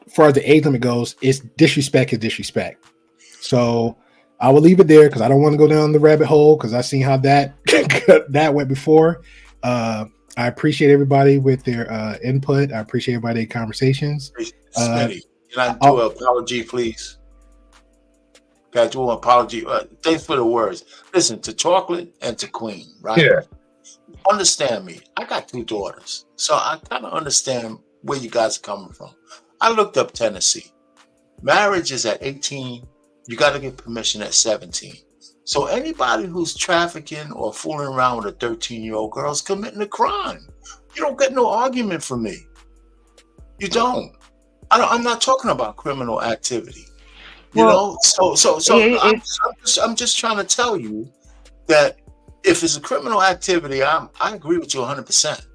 far as the age limit goes, it's disrespect is disrespect. So I will leave it there because I don't want to go down the rabbit hole because I've seen how that went before. I appreciate everybody with their input. I appreciate everybody their conversations. Smitty, can I do an apology, please? Can I do an apology? Thanks for the words. Listen, to Chocolate and to Queen, right? Yeah. Understand me. I got two daughters, so I kind of understand where you guys are coming from. I looked up Tennessee. Marriage is at 18. You got to get permission at 17. So anybody who's trafficking or fooling around with a 13-year-old girl is committing a crime. You don't get no argument from me. You don't. I'm not talking about criminal activity. You know, I'm just trying to tell you that if it's a criminal activity, I agree with you 100%.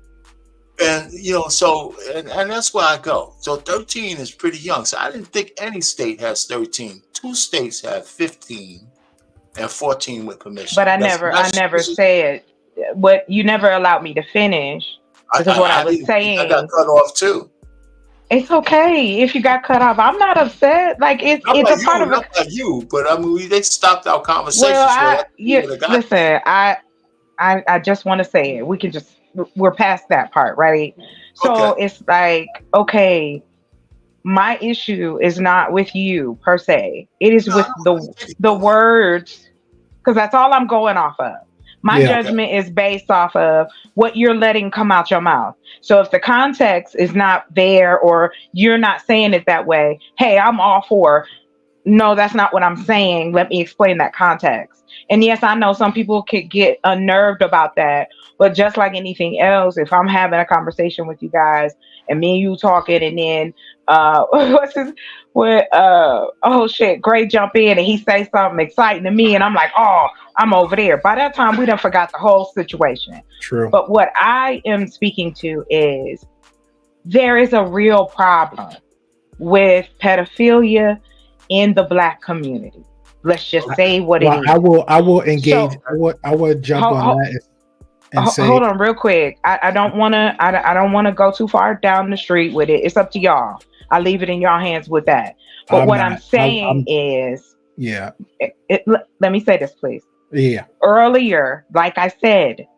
And you know, so and that's where I go. So 13 is pretty young. So I didn't think any state has 13. 2 states have 15 and 14 with permission. But I never said what you never allowed me to finish. Because what I was I saying, got cut off too. it's okay if you got cut off. I'm not upset. Like it's Not it's by a part you, of a. not by you, but I mean, they stopped our conversation. Well, So listen. I just want to say it. We can just we're past that part, right? So Okay. it's like, okay, my issue is not with you per se. It is with the words, because that's all I'm going off of. My Yeah. judgment is based off of what you're letting come out your mouth. So if the context is not there or you're not saying it that way, hey, I'm all for. No, that's not what I'm saying. Let me explain that context. And yes, I know some people could get unnerved about that, but just like anything else, if I'm having a conversation with you guys and me and you talking, and then oh shit, Gray jump in and he say something exciting to me, and I'm like, oh, I'm over there. By that time, we done forgot the whole situation. True. But what I am speaking to is there is a real problem with pedophilia in the Black community. Let's just say what it is. I will engage. I would jump on that and say, hold on real quick. I don't want to go too far down the street with it. It's up to y'all. I leave it in y'all hands with that. But I'm saying is, yeah. Let me say this, please. Yeah. Earlier, like I said,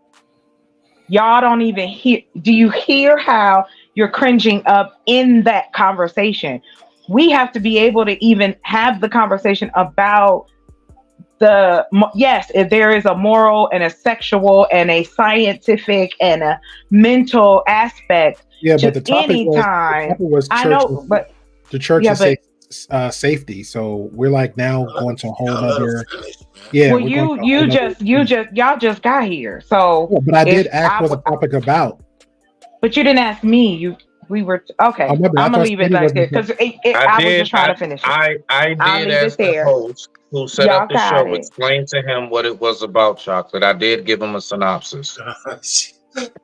y'all don't even hear. Do you hear how you're cringing up in that conversation? We have to be able to even have the conversation about yes, if there is a moral and a sexual and a scientific and a mental aspect. Yeah, but the topic was church. I know, but the church is safety. So we're like now going to a whole other. Yeah. Well, y'all just got here. So, yeah, but I did ask what the topic about. But you didn't ask me. We were okay. I'm gonna leave it like there because I was just trying to finish it. I did ask the host who set up the show, explain to him what it was about, Chocolate. I did give him a synopsis,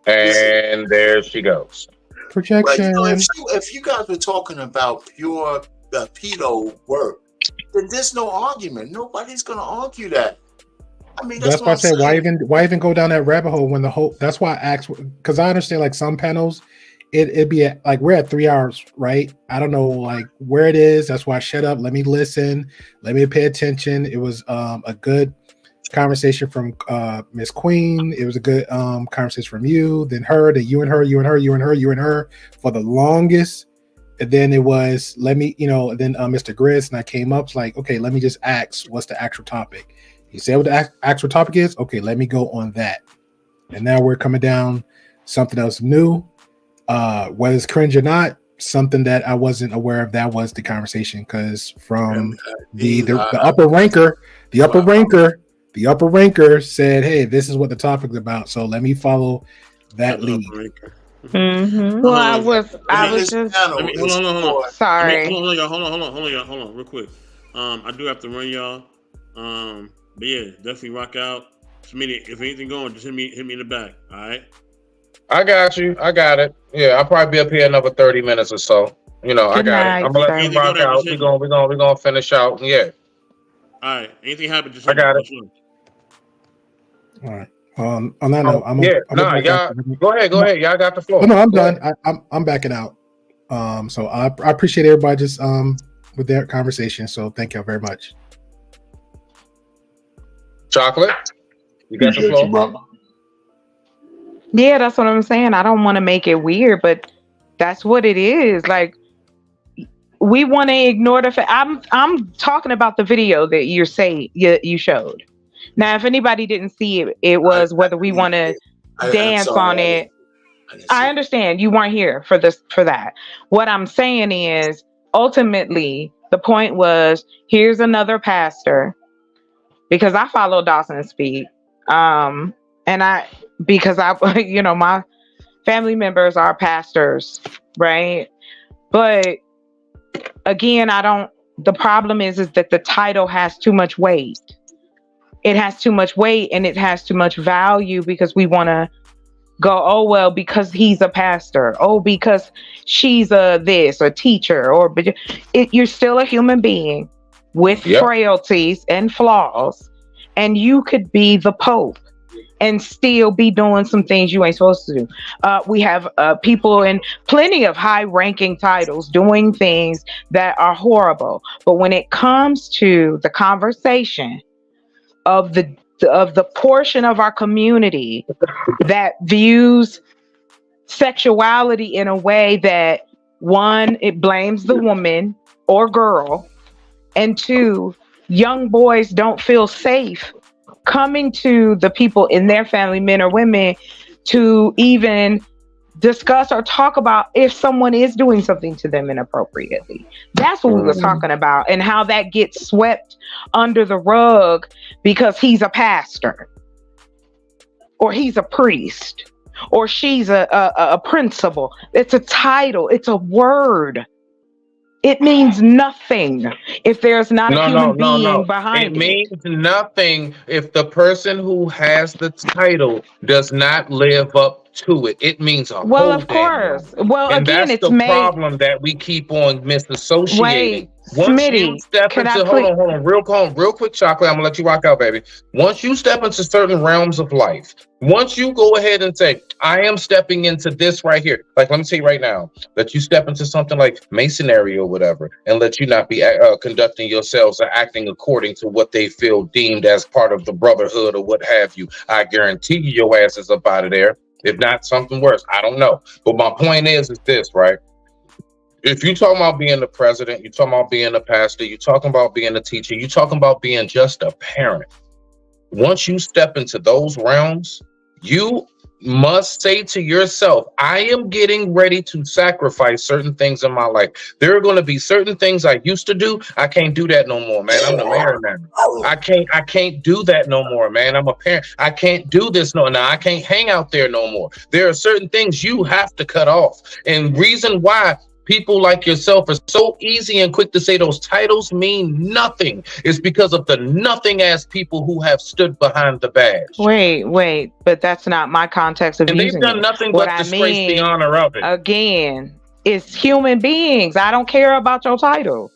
and there she goes. Projection. Well, if you guys were talking about pure pedo work, then there's no argument. Nobody's gonna argue that. I mean, that's why I say why even go down that rabbit hole when the whole. That's why I asked, because I understand like some panels. It'd be like we're at 3 hours, right? I don't know like where it is. That's why I shut up. Let me listen. Let me pay attention. It was a good conversation from Miss Queen. It was a good conversation from you, then her, then you and her, you and her, you and her, you and her for the longest. And then it was then Mr. Grizz, and I came up like, okay, let me just ask what's the actual topic. He said what the actual topic is. Okay, let me go on that. And now we're coming down something else new. Whether it's cringe or not, something that I wasn't aware of, that was the conversation, because from the upper ranker, the upper ranker said, hey, this is what the topic is about, so let me follow that lead. Mm-hmm. Well, I was just sorry. Hold on, real quick. I do have to run y'all. But yeah, definitely rock out. Smitty, if anything going, just hit me in the back. All right. I got you. I got it. Yeah, I'll probably be up here another 30 minutes or so. I got it. I'm gonna let you rock out. We're gonna finish out. Yeah. All right. Anything happen? Just I got it. All right. On that note, y'all go ahead. Y'all got the floor. Oh, no, I'm done. I'm backing out. So I appreciate everybody just with their conversation. So thank y'all very much. Chocolate, you got the floor. Yeah, that's what I'm saying. I don't want to make it weird, but that's what it is. Like, we want to ignore the fact. I'm talking about the video that you showed. Now, if anybody didn't see it, it was whether we want to dance on it. I understand you weren't here for that. What I'm saying is, ultimately, the point was, here's another pastor, because I follow Dawson Speak, because my family members are pastors, right? But again, the problem is that the title has too much weight. It has too much weight and it has too much value, because we want to go, oh, well, because he's a pastor. Oh, because she's a teacher, you're still a human being with frailties and flaws, and you could be the Pope. and still be doing some things you ain't supposed to do. We have people in plenty of high-ranking titles doing things that are horrible. But when it comes to the conversation of the portion of our community that views sexuality in a way that, one, it blames the woman or girl, and two, young boys don't feel safe coming to the people in their family, men or women, to even discuss or talk about if someone is doing something to them inappropriately. That's what we were talking about, and how that gets swept under the rug because he's a pastor, or he's a priest, or she's a principal. It's a title. It's a word. It means nothing if there's not a human being behind it. It means nothing if the person who has the title does not live up to it. It means a Well, whole of course. damn lot. Well, And again, that's it's the made. problem that we keep on misassociating. Wait, Once you Smitty, step can I into, hold on, real quick, Chocolate, I'm gonna let you rock out, baby. Once you step into certain realms of life, once you go ahead and say, I am stepping into this right here, like let me tell you right now, that you step into something like masonry or whatever, and let you not be conducting yourselves or acting according to what they feel deemed as part of the brotherhood or what have you, I guarantee you your ass is up out of there. If not something worse, I don't know. But my point is this, right? If you're talking about being the president, you're talking about being a pastor, you're talking about being a teacher, you're talking about being just a parent. Once you step into those realms, you must say to yourself, I am getting ready to sacrifice certain things in my life. There are going to be certain things I used to do. I can't do that no more, man. I'm the mayor now. I can't do that no more, man. I'm a parent. I can't do this no now. I can't hang out there no more. There are certain things you have to cut off. And reason why people like yourself are so easy and quick to say those titles mean nothing is because of the nothing ass people who have stood behind the badge. Wait, but that's not my context of And they've using done it. nothing What but I disgrace mean, the honor of it. again, is human beings. I don't care about your title.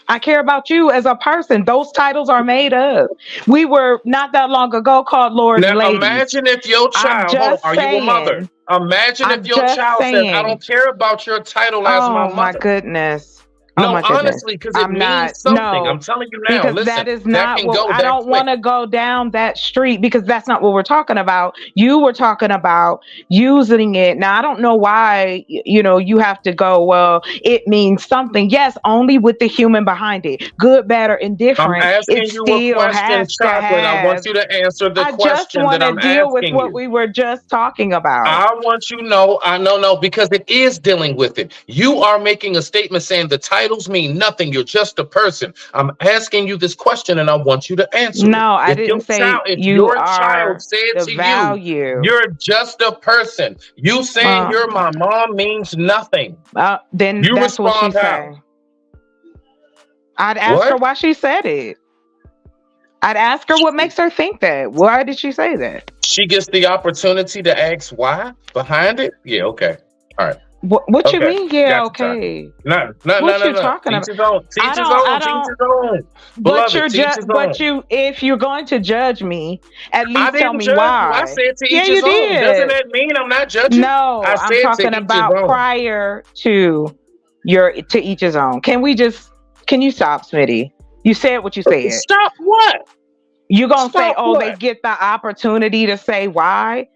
I care about you as a person. Those titles are made up. We were not that long ago called lords and Now ladies. imagine if your child, hold on, are you a mother? Imagine if your child says, I don't care about your title as my mother. Oh my goodness. No, my goodness. honestly, because it means something. I'm telling you now. Because listen, that is that not can what go I that don't quick. want to go down that street, because that's not what we're talking about. You were talking about using it. Now I don't know why you have to go, well, it means something. Yes, only with the human behind it. Good, bad, or indifferent. I'm asking it you still a question, has to Chocolate. I want have. you to answer the I just question want that to I'm deal with asking what you. we were just talking about. I want you to know, no, because it is dealing with it. You are making a statement saying the titles mean nothing. You're just a person. I'm asking you this question and I want you to answer it. No, I didn't say if you your are child said the to value. you, you're just a person. You saying you're my mom means nothing. Then you that's what she respond how? said. I'd ask her why she said it. I'd ask her what makes her think that. Why did she say that? She gets the opportunity to ask why behind it? Yeah, okay. All right. What you mean? Yeah, okay. No. What you talking about? Teach his own. Teach his own. But Beloved, if you're going to judge me, at I least tell didn't me judge why. you. I said to yeah, each you his own. did. Doesn't that mean I'm not judging? No, I I'm said talking about prior to each his own. Can you stop, Smitty? You said what you said. Stop what? You gonna say, they get the opportunity to say why?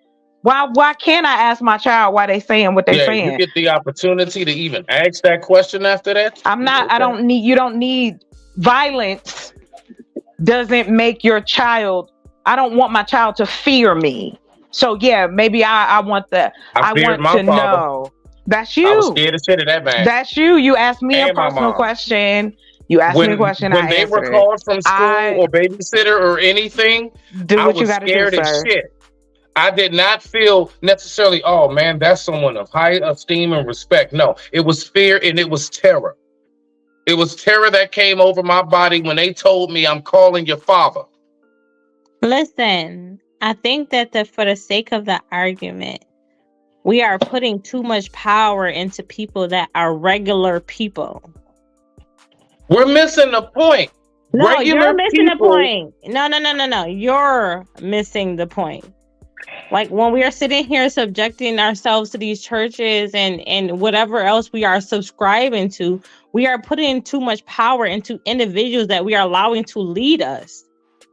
Why can't I ask my child why they saying what they saying? You get the opportunity to even ask that question after that. I'm not. Okay. You don't need violence. Doesn't make your child. I don't want my child to fear me. So yeah, maybe I want that. I want to know. That's you. I was scared of shit of that man. That's you. You asked me a personal question. You asked me a question. When they were called from school or babysitter or anything, I was scared as shit. I did not feel necessarily, oh man, that's someone of high esteem and respect. No, it was fear and it was terror. It was terror that came over my body when they told me I'm calling your father. Listen, I think that for the sake of the argument, we are putting too much power into people that are regular people. We're missing the point. No, you're missing the point. No. You're missing the point. Like when we are sitting here subjecting ourselves to these churches and whatever else we are subscribing to, we are putting too much power into individuals that we are allowing to lead us.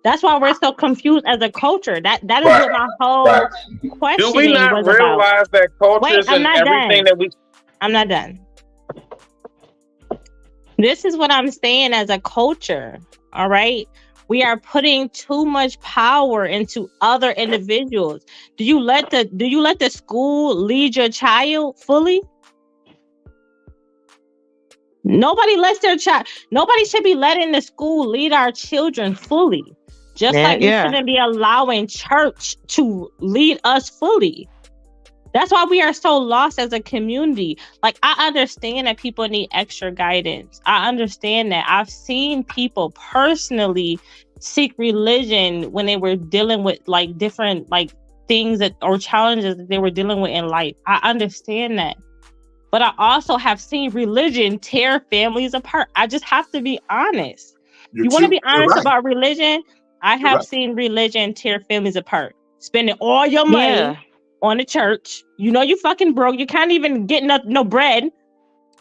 That's why we're so confused as a culture. That is Right, what my whole right. Do we questioning not was about. realize that Wait, cultures I'm and not everything done. that we I'm not done. This is what I'm saying as a culture. All right. We are putting too much power into other individuals. Do you let the school lead your child fully? Nobody lets their child. Nobody should be letting the school lead our children fully. Just Yeah, like we yeah. shouldn't be allowing church to lead us fully. That's why we are so lost as a community. Like, I understand that people need extra guidance. I understand that. I've seen people personally seek religion when they were dealing with like different like things that or challenges that they were dealing with in life. I understand that. But I also have seen religion tear families apart. I just have to be honest. You want to be You're honest right. about religion? I You're have right. seen religion tear families apart. Spending all your money Yeah. on the church. You know you fucking broke. You can't even get no bread.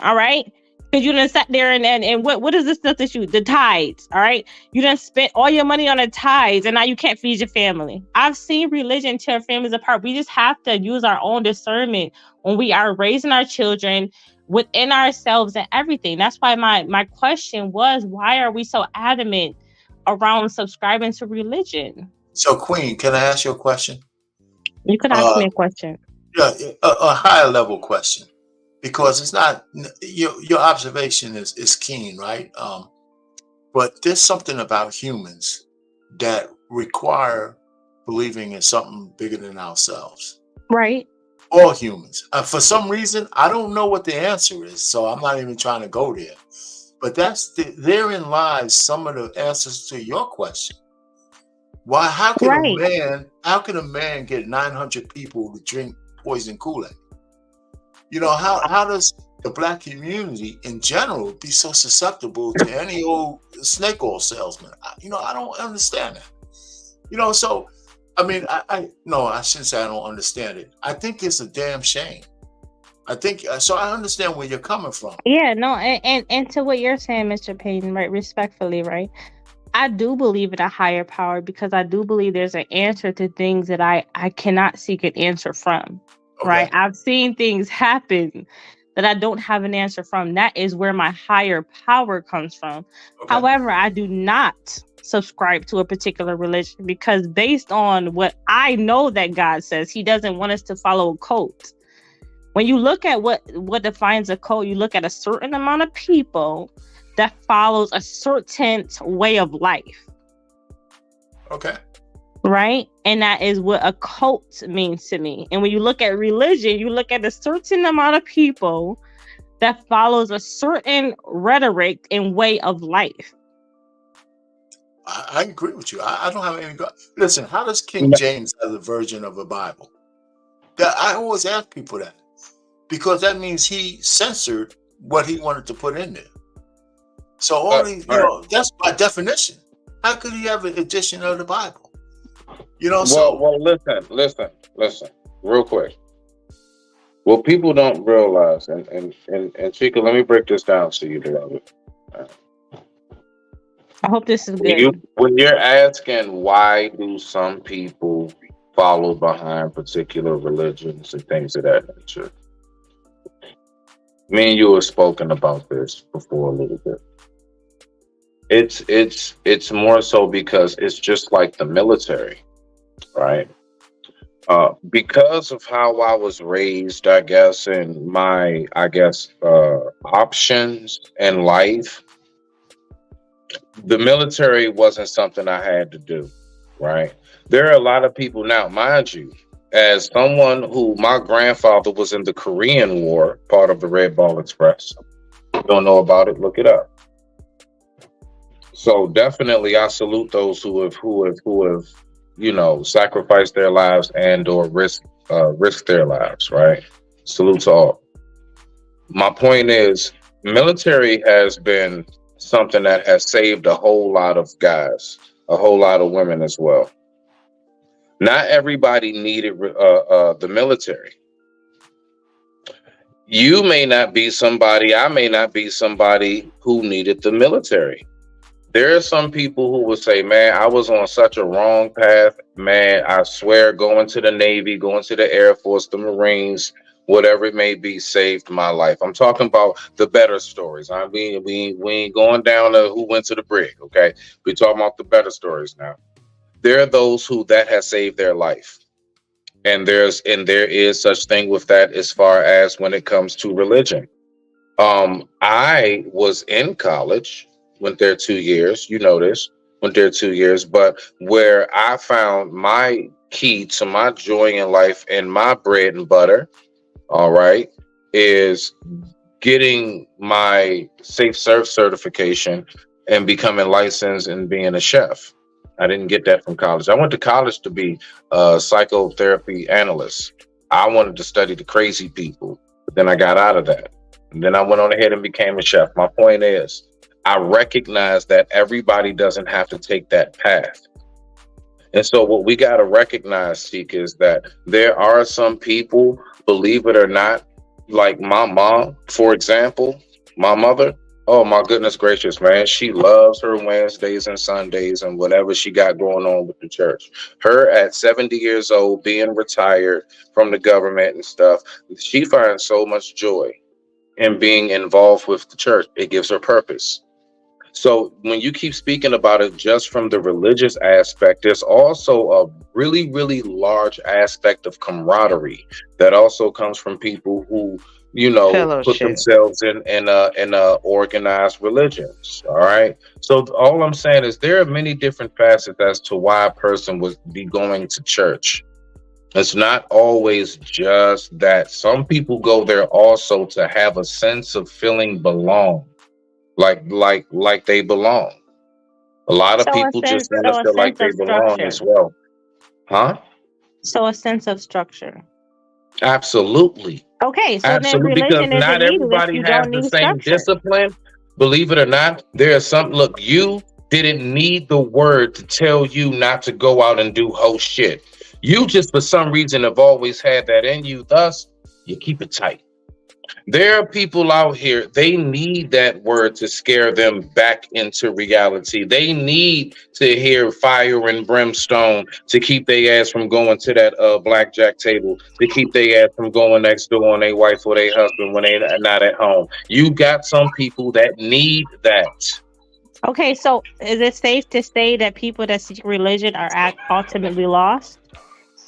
All right? Because you done sat there and what is this stuff that you, the tithes, all right? You done spent all your money on the tithes and now you can't feed your family. I've seen religion tear families apart. We just have to use our own discernment when we are raising our children within ourselves and everything. That's why my question was, why are we so adamant around subscribing to religion? So, Queen, can I ask you a question? You could ask me a question. Yeah, a higher level question, because it's not your observation is keen, right? But there's something about humans that require believing in something bigger than ourselves. Right. All humans. For some reason, I don't know what the answer is, so I'm not even trying to go there. But therein lies some of the answers to your question. Why? How can a man get 900 people to drink poison Kool-Aid? You know, how does the Black community in general be so susceptible to any old snake oil salesman? I don't understand that. So I mean, I shouldn't say I don't understand it. I think it's a damn shame. I think so. I understand where you're coming from. Yeah, no, and to what you're saying, Mr. Payton, right? Respectfully, right? I do believe in a higher power because I do believe there's an answer to things that I cannot seek an answer from. Okay. Right? I've seen things happen that I don't have an answer from. That is where my higher power comes from. Okay. However, I do not subscribe to a particular religion because based on what I know that God says, he doesn't want us to follow a cult. When you look at what defines a cult, you look at a certain amount of people that follows a certain way of life. Okay. Right? And that is what a cult means to me. And when you look at religion, you look at a certain amount of people that follows a certain rhetoric and way of life. I agree with you. I don't have any. Listen, how does King James have a version of a Bible? I always ask people that, because that means he censored what he wanted to put in there. So only, that's by definition. How could he have an edition of the Bible? Well, listen, real quick. What people don't realize, and Chica, let me break this down to you, beloved. I hope this is good. When you're asking why do some people follow behind particular religions and things of that nature, me and you have spoken about this before a little bit. It's more so because it's just like the military, right? Because of how I was raised, I guess, and my options in life, the military wasn't something I had to do, right? There are a lot of people now, mind you, as someone who my grandfather was in the Korean War, part of the Red Ball Express. If you don't know about it, look it up. So definitely, I salute those who have sacrificed their lives and or risk their lives. Right? Salute to all. My point is, military has been something that has saved a whole lot of guys, a whole lot of women as well. Not everybody needed the military. You may not be somebody, I may not be somebody who needed the military. There are some people who will say, man, I was on such a wrong path. Man, I swear going to the Navy, going to the Air Force, the Marines, whatever it may be, saved my life. I'm talking about the better stories. We ain't going down to who went to the brig, okay? We're talking about the better stories now. There are those who that has saved their life. And there is such thing with that as far as when it comes to religion. I was in college, went there 2 years, you know this, went there 2 years, but where I found my key to my joy in life and my bread and butter, all right, is getting my Safe Serve certification and becoming licensed and being a chef. I didn't get that from college. I went to college to be a psychotherapy analyst. I wanted to study the crazy people, but then I got out of that. And then I went on ahead and became a chef. My point is, I recognize that everybody doesn't have to take that path. And so what we got to recognize, Seek, is that there are some people, believe it or not, like my mom, for example, my mother, oh my goodness gracious, man. She loves her Wednesdays and Sundays and whatever she got going on with the church. Her at 70 years old, being retired from the government and stuff, she finds so much joy in being involved with the church. It gives her purpose. So when you keep speaking about it just from the religious aspect, there's also a really, really large aspect of camaraderie that also comes from people who, you know, put Fellowship. themselves in organized religions. All right. So all I'm saying is there are many different facets as to why a person would be going to church. It's not always just that. Some people go there also to have a sense of feeling belong. Like they belong. A lot of So a people sense, just want so to a feel like sense they of belong structure. as well. Huh? So a sense of structure. Absolutely. Okay, so then Absolutely. Because religion not isn't needed if everybody you has don't the need same structure. discipline. Believe it or not, there are some, look, you didn't need the word to tell you not to go out and do whole shit. You just, for some reason, have always had that in you. Thus, you keep it tight. There are people out here, they need that word to scare them back into reality. They need to hear fire and brimstone to keep their ass from going to that blackjack table, to keep their ass from going next door on their wife or their husband when they're not at home. You got some people that need that. Okay, so is it safe to say that people that seek religion are ultimately lost?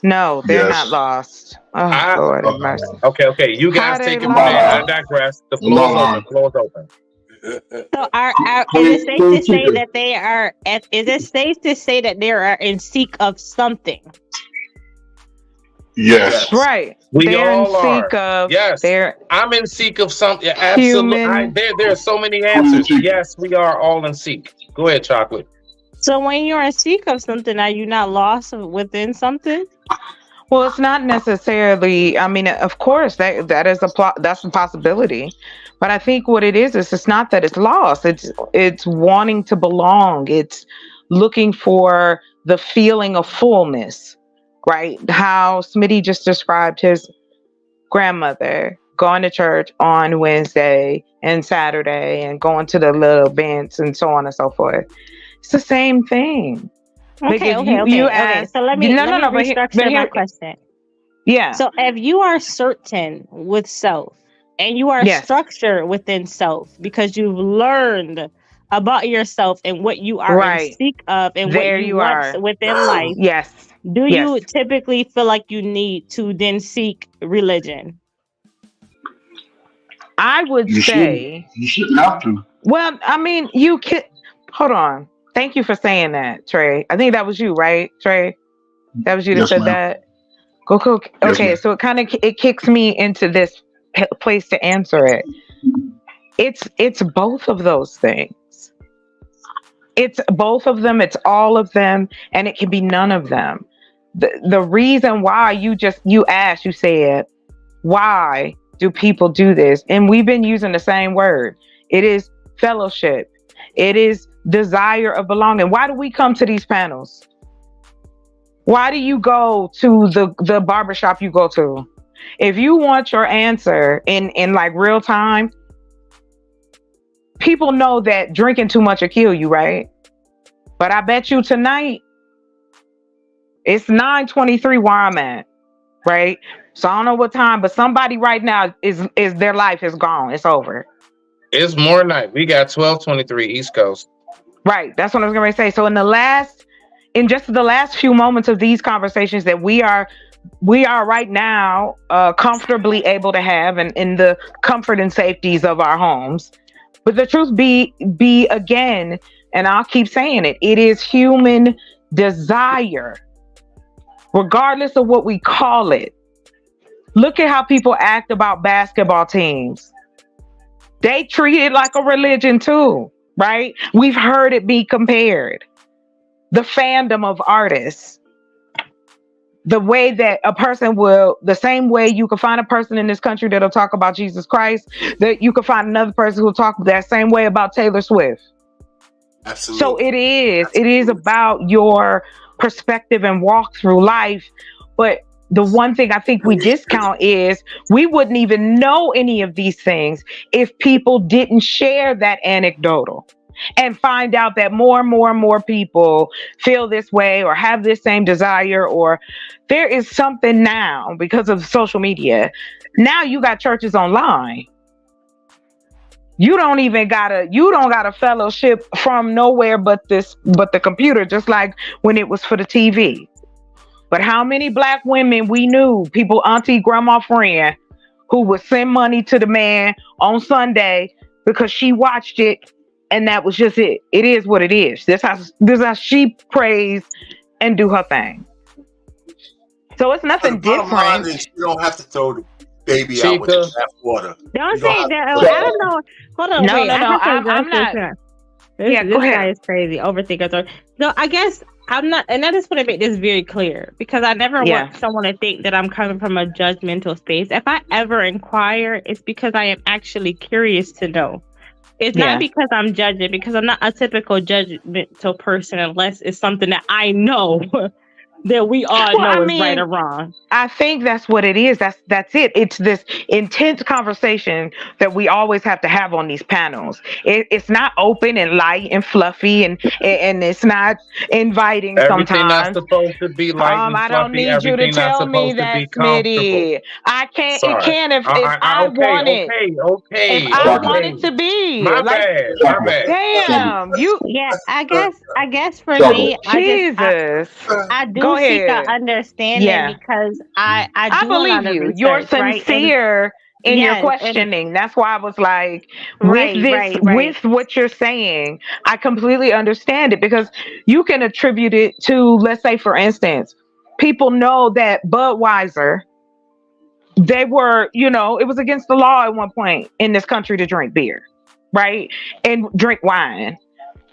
No, they're not Yes. lost. Oh, Lord have mercy. Okay. You guys How they take it from there. I lost? digress. The floor is open. Floor is open. So is it safe to say that they are? Is it safe to say that they are in seek of something? Yes. Right. We They're in all are. seek of. Yes. They're I'm in seek of something. Yeah, absolutely. human. There are so many answers. Yes, we are all in seek. Go ahead, Chocolate. So when you're in seek of something, are you not lost within something? Well, it's not necessarily. I mean, of course, that is that's a possibility. But I think what it is it's not that it's lost. It's wanting to belong. It's looking for the feeling of fullness, right? How Smitty just described his grandmother going to church on Wednesday and Saturday and going to the little events and so on and so forth. It's the same thing. Okay. Ask, So let me but restructure my question. Yeah. So if you are certain with self and you are Yes. structured within self because you've learned about yourself and what you are in Right. seek of and There what you you want are. within life, Yes. do Yes. you typically feel like you need to then seek religion? I would You say. shouldn't have to. Well, I mean, you can. Hold on. Thank you for saying that, Trey. I think that was you, right, Trey? That was you that Yes, said ma'am. that. Go. Yes, Okay, ma'am. so it kicks me into this place to answer it. It's both of those things. It's both of them. It's all of them, and it can be none of them. The reason why you said, why do people do this? And we've been using the same word. It is fellowship. It is desire of belonging. Why do we come to these panels? Why do you go to the barbershop you go to? If you want your answer in like real time, people know that drinking too much will kill you, right? But I bet you tonight, it's 9:23 where I'm at, right? So I don't know what time, but somebody right now is their life is gone. It's over. It's more night. We got 12:23 East Coast. Right. That's what I was going to say. So in just the last few moments of these conversations that we are right now comfortably able to have, and in the comfort and safeties of our homes. But the truth be again, and I'll keep saying it, it is human desire, regardless of what we call it. Look at how people act about basketball teams. They treat it like a religion too, right? We've heard it be compared. The fandom of artists. The way that a person will, the same way you can find a person in this country that'll talk about Jesus Christ, that you can find another person who'll talk that same way about Taylor Swift. Absolutely. So it is about your perspective and walk through life. But the one thing I think we discount is we wouldn't even know any of these things if people didn't share that anecdotal and find out that more and more and more people feel this way or have this same desire, or there is something now because of social media. Now you got churches online. You don't got a fellowship from nowhere but the computer, just like when it was for the TV. But how many black women we knew, people, auntie, grandma, friend, who would send money to the man on Sunday because she watched it, and that was just it. It is what it is. This how she prays and do her thing. So it's nothing different. You don't have to throw the baby out with the bathwater. Don't say that. I don't know. Hold on. No, wait. I'm not. This go ahead. guy is crazy. Overthinker. No, I guess I'm not. And I just want to make this very clear, because I never want someone to think that I'm coming from a judgmental space. If I ever inquire, it's because I am actually curious to know. It's not because I'm judging, because I'm not a typical judgmental person unless it's something that I know that we all know is right or wrong. I think that's what it is. That's it. It's this intense conversation that we always have to have on these panels. It's not open and light and fluffy, and it's not inviting. Everything not sometimes supposed to be light and I fluffy. don't need you to Everything not tell me supposed to that, be comfortable. Smitty. I can't. Sorry. It can if I want it. Okay. If I want it to be. My bad. Damn. You. Yeah. I guess for Sorry. me, Jesus. I do Go seek ahead. a understanding because I do believe you. research, You're right? sincere in your Yes, questioning. That's why I was like, Right, with this, right. with what you're saying, I completely understand it, because you can attribute it to, let's say, for instance, people know that Budweiser, they were, it was against the law at one point in this country to drink beer, right? And drink wine.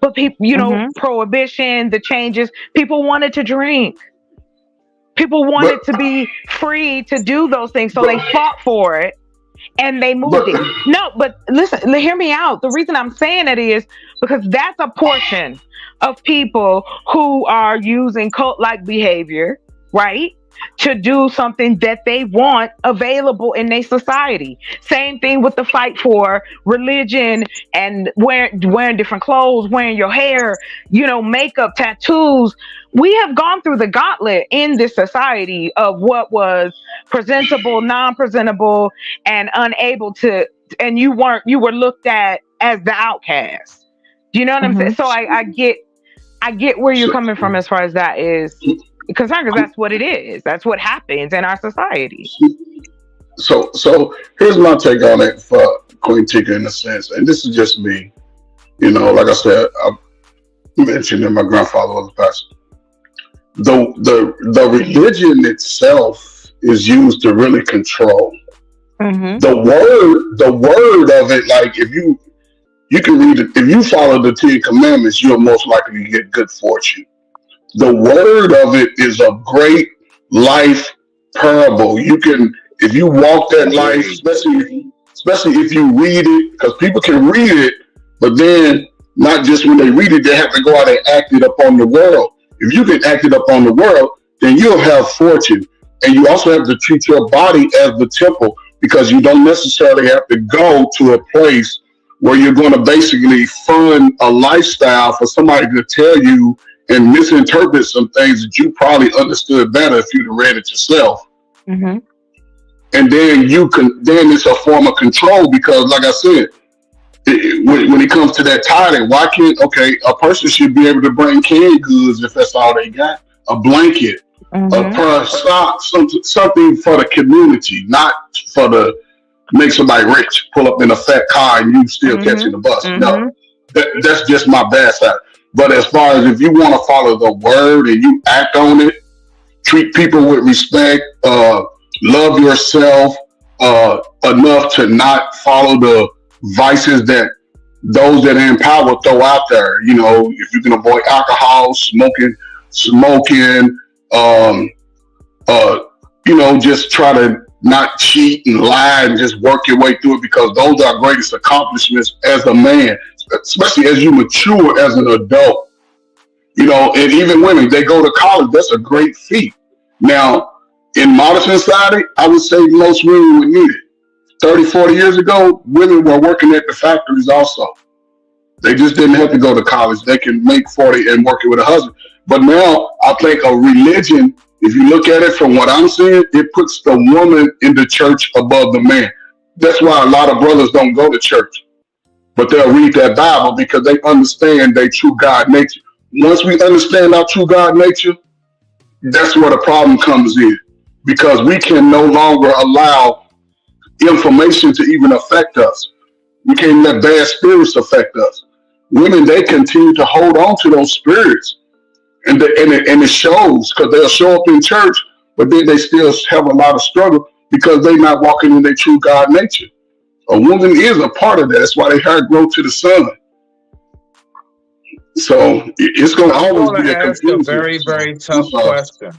But people, prohibition, the changes, people wanted to drink. People wanted to be free to do those things, so they fought for it and they moved it. No, but listen, hear me out. The reason I'm saying it is because that's a portion of people who are using cult-like behavior, right, to do something that they want available in their society. Same thing with the fight for religion and wearing different clothes, wearing your hair, makeup, tattoos. We have gone through the gauntlet in this society of what was presentable, non-presentable, and unable to, and you were looked at as the outcast. Do you know what I'm saying? So I get where you're coming from as far as that is concerned, because that's what it is. That's what happens in our society. So here's my take on it for Queen Tika, in a sense, and this is just me. Like I said, I mentioned that my grandfather was a pastor. The religion itself is used to really control. The word of it, like if you can read it, if you follow the 10 Commandments, you're most likely to get good fortune. The word of it is a great life parable. If you walk that life, especially if you read it, because people can read it, but then not just when they read it, they have to go out and act it upon the world. If you can act it upon the world, then you'll have fortune. And you also have to treat your body as the temple, because you don't necessarily have to go to a place where you're going to basically fund a lifestyle for somebody to tell you and misinterpret some things that you probably understood better if you'd have read it yourself. Mm-hmm. And then then it's a form of control, because like I said, when it comes to that tithing, why can't, a person should be able to bring canned goods if that's all they got, a blanket, a pair of socks, something for the community, not for the make somebody rich, pull up in a fat car and you still catching the bus. No, that's just my bad side. But as far as if you want to follow the word and you act on it, treat people with respect, love yourself enough to not follow the vices that those that are in power throw out there. You know, if you can avoid alcohol, smoking, just try to not cheat and lie and just work your way through it, because those are greatest accomplishments as a man, especially as you mature as an adult. You know, and even women, they go to college, that's a great feat. Now, in modern society, I would say most women would need it. 30, 40 years ago, women were working at the factories also. They just didn't have to go to college. They can make 40 and work it with a husband. But now, I think a religion, if you look at it from what I'm seeing, it puts the woman in the church above the man. That's why a lot of brothers don't go to church, but they'll read that Bible because they understand their true God nature. Once we understand our true God nature, that's where the problem comes in, because we can no longer allow information to even affect us. We can't let bad spirits affect us. Women, they continue to hold on to those spirits. And it shows, because they'll show up in church, but then they still have a lot of struggle because they're not walking in their true God nature. A woman is a part of that. That's why they hair grow to the sun. So it's going to always be a confusion. I'm going to ask a very, very tough question.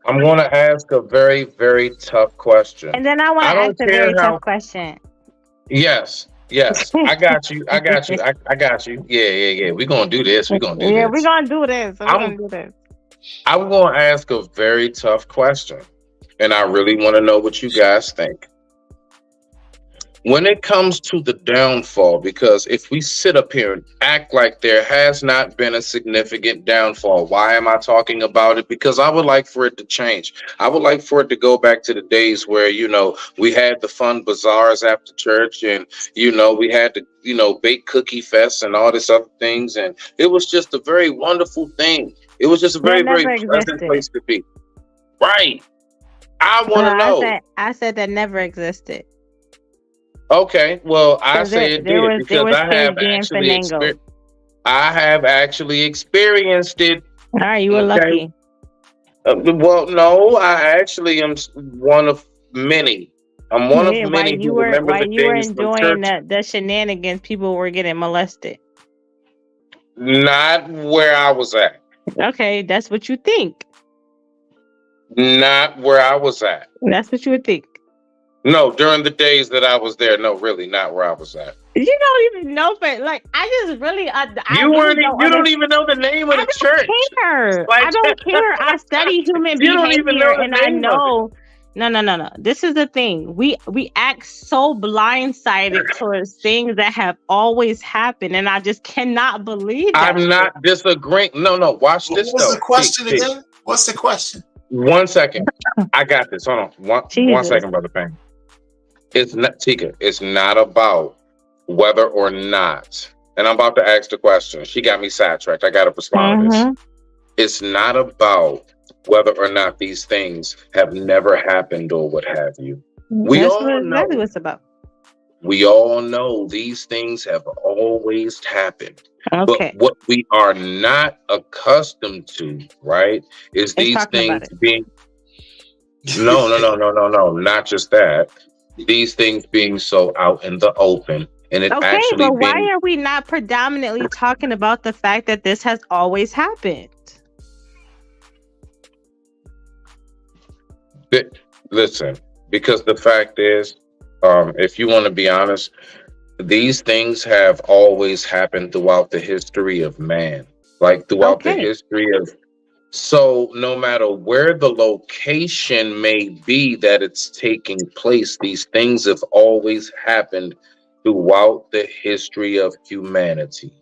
I'm going to ask a very, very tough question. And then I want to ask a very tough question. Yes. I got you. I got you. Yeah. We're going to do this. We're going to do this. Yeah, we're going to do this. I'm going to ask a very tough question. And I really want to know what you guys think. When it comes to the downfall, because if we sit up here and act like there has not been a significant downfall, why am I talking about it? Because I would like for it to change. I would like for it to go back to the days where, we had the fun bazaars after church, and, we had the, bake cookie fest and all this other things. And it was just a very wonderful thing. It was just a very, very pleasant place to be. Right. I want to know. I said that never existed. Okay, well, I say it did because I have actually experienced it. All right, you were lucky. Well, no, I actually am one of many. I'm one of many who remember the days you were enjoying the shenanigans, people were getting molested. Not where I was at. Okay, that's what you think. Not where I was at. That's what you would think. No, during the days that I was there. No, really, not where I was at. You don't even know, but I just really, you don't even know the name of the church. I don't care. I study human behavior, don't even know and I know. No. This is the thing. We act so blindsided towards things that have always happened, and I just cannot believe that. I'm not disagreeing. No. Watch this. What was the question again? What's the question? 1 second. I got this. Hold on. One second, Brother Payne. It's not, Tika, it's not about whether or not, and I'm about to ask the question. She got me sidetracked. I got to respond to this. It's not about whether or not these things have never happened or what have you. That's exactly what it's about. We all know these things have always happened. Okay. But what we are not accustomed to, right, is these things being... No, not just that. These things being so out in the open, and it actually but why are we not predominantly talking about the fact that this has always happened? Listen, because the fact is, if you want to be honest, these things have always happened throughout the history of man, like throughout the history of So no matter where the location may be that it's taking place, these things have always happened throughout the history of humanity.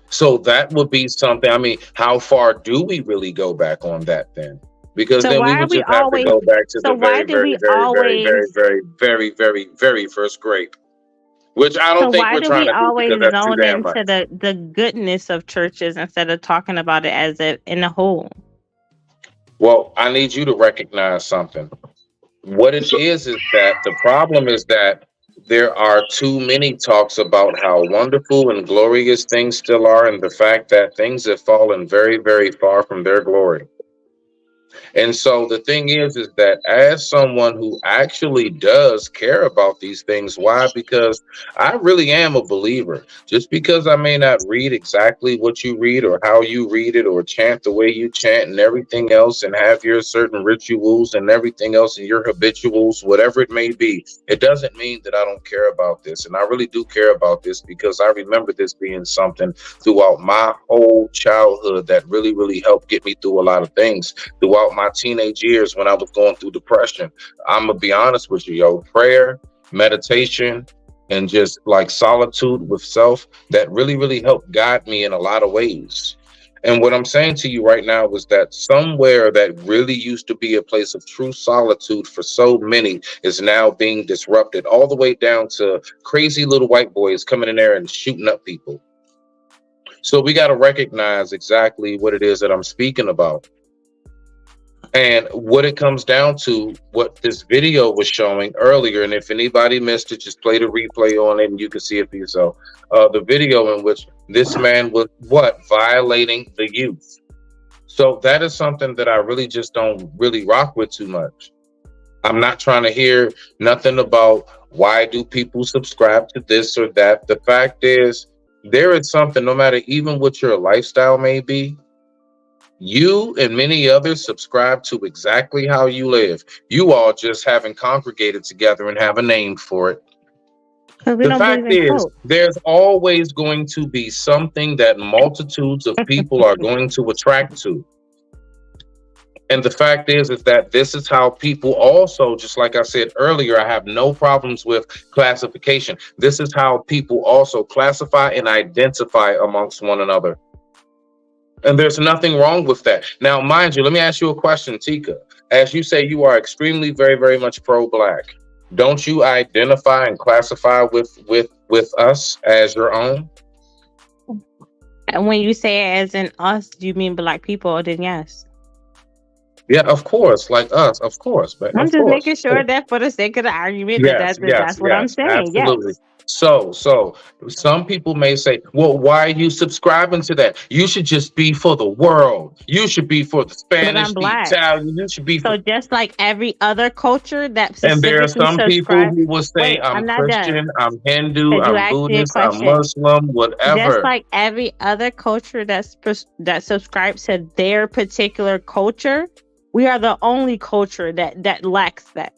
So that would be something. I mean, how far do we really go back on that then? Because So then we why are would we just have to always? go back to So the why very, do very, we very, very, very, always? very, very, very, very first grape, which I So don't think why we're do trying we to do because always that's too zone damn into much. the goodness of churches instead of talking about it as a in a whole? Well, I need you to recognize something. What it is that the problem is that there are too many talks about how wonderful and glorious things still are, and the fact that things have fallen very, very far from their glory. And so the thing is that as someone who actually does care about these things, why? Because I really am a believer. Just because I may not read exactly what you read or how you read it or chant the way you chant and everything else and have your certain rituals and everything else and your habituals, whatever it may be, it doesn't mean that I don't care about this. And I really do care about this because I remember this being something throughout my whole childhood that really, really helped get me through a lot of things throughout my teenage years when I was going through depression. I'm gonna be honest with you, yo. Prayer, meditation, and just like solitude with self, that really, really helped guide me in a lot of ways. And what I'm saying to you right now is that somewhere that really used to be a place of true solitude for so many is now being disrupted, all the way down to crazy little white boys coming in there and shooting up people. So we got to recognize exactly what it is that I'm speaking about. And what it comes down to, what this video was showing earlier, and if anybody missed it, just play the replay on it and you can see it for yourself. The video in which this man was violating the youth. So that is something that I really just don't really rock with too much. I'm not trying to hear nothing about why do people subscribe to this or that. The fact is, there is something, no matter even what your lifestyle may be, you and many others subscribe to exactly how you live. You all just haven't congregated together and have a name for it. The fact is, there's always going to be something that multitudes of people are going to attract to. And the fact is that this is how people also, just like I said earlier, I have no problems with classification. This is how people also classify and identify amongst one another. And there's nothing wrong with that. Now, mind you, let me ask you a question, Tika. As you say, you are extremely, very, very much pro-Black. Don't you identify and classify with us as your own? And when you say it as in us, do you mean Black people? Then yes. Yeah, of course, like us, of course. But I'm just making sure that for the sake of the argument, that's what I'm saying. Absolutely. Yes. So some people may say, well, why are you subscribing to that? You should just be for the world. You should be for the Spanish, the Italian. You should be so just like every other culture that and there are some people who will say, I'm Christian, I'm Hindu, I'm Buddhist, I'm Muslim, whatever. Just like every other culture that subscribes to their particular culture, we are the only culture that lacks that.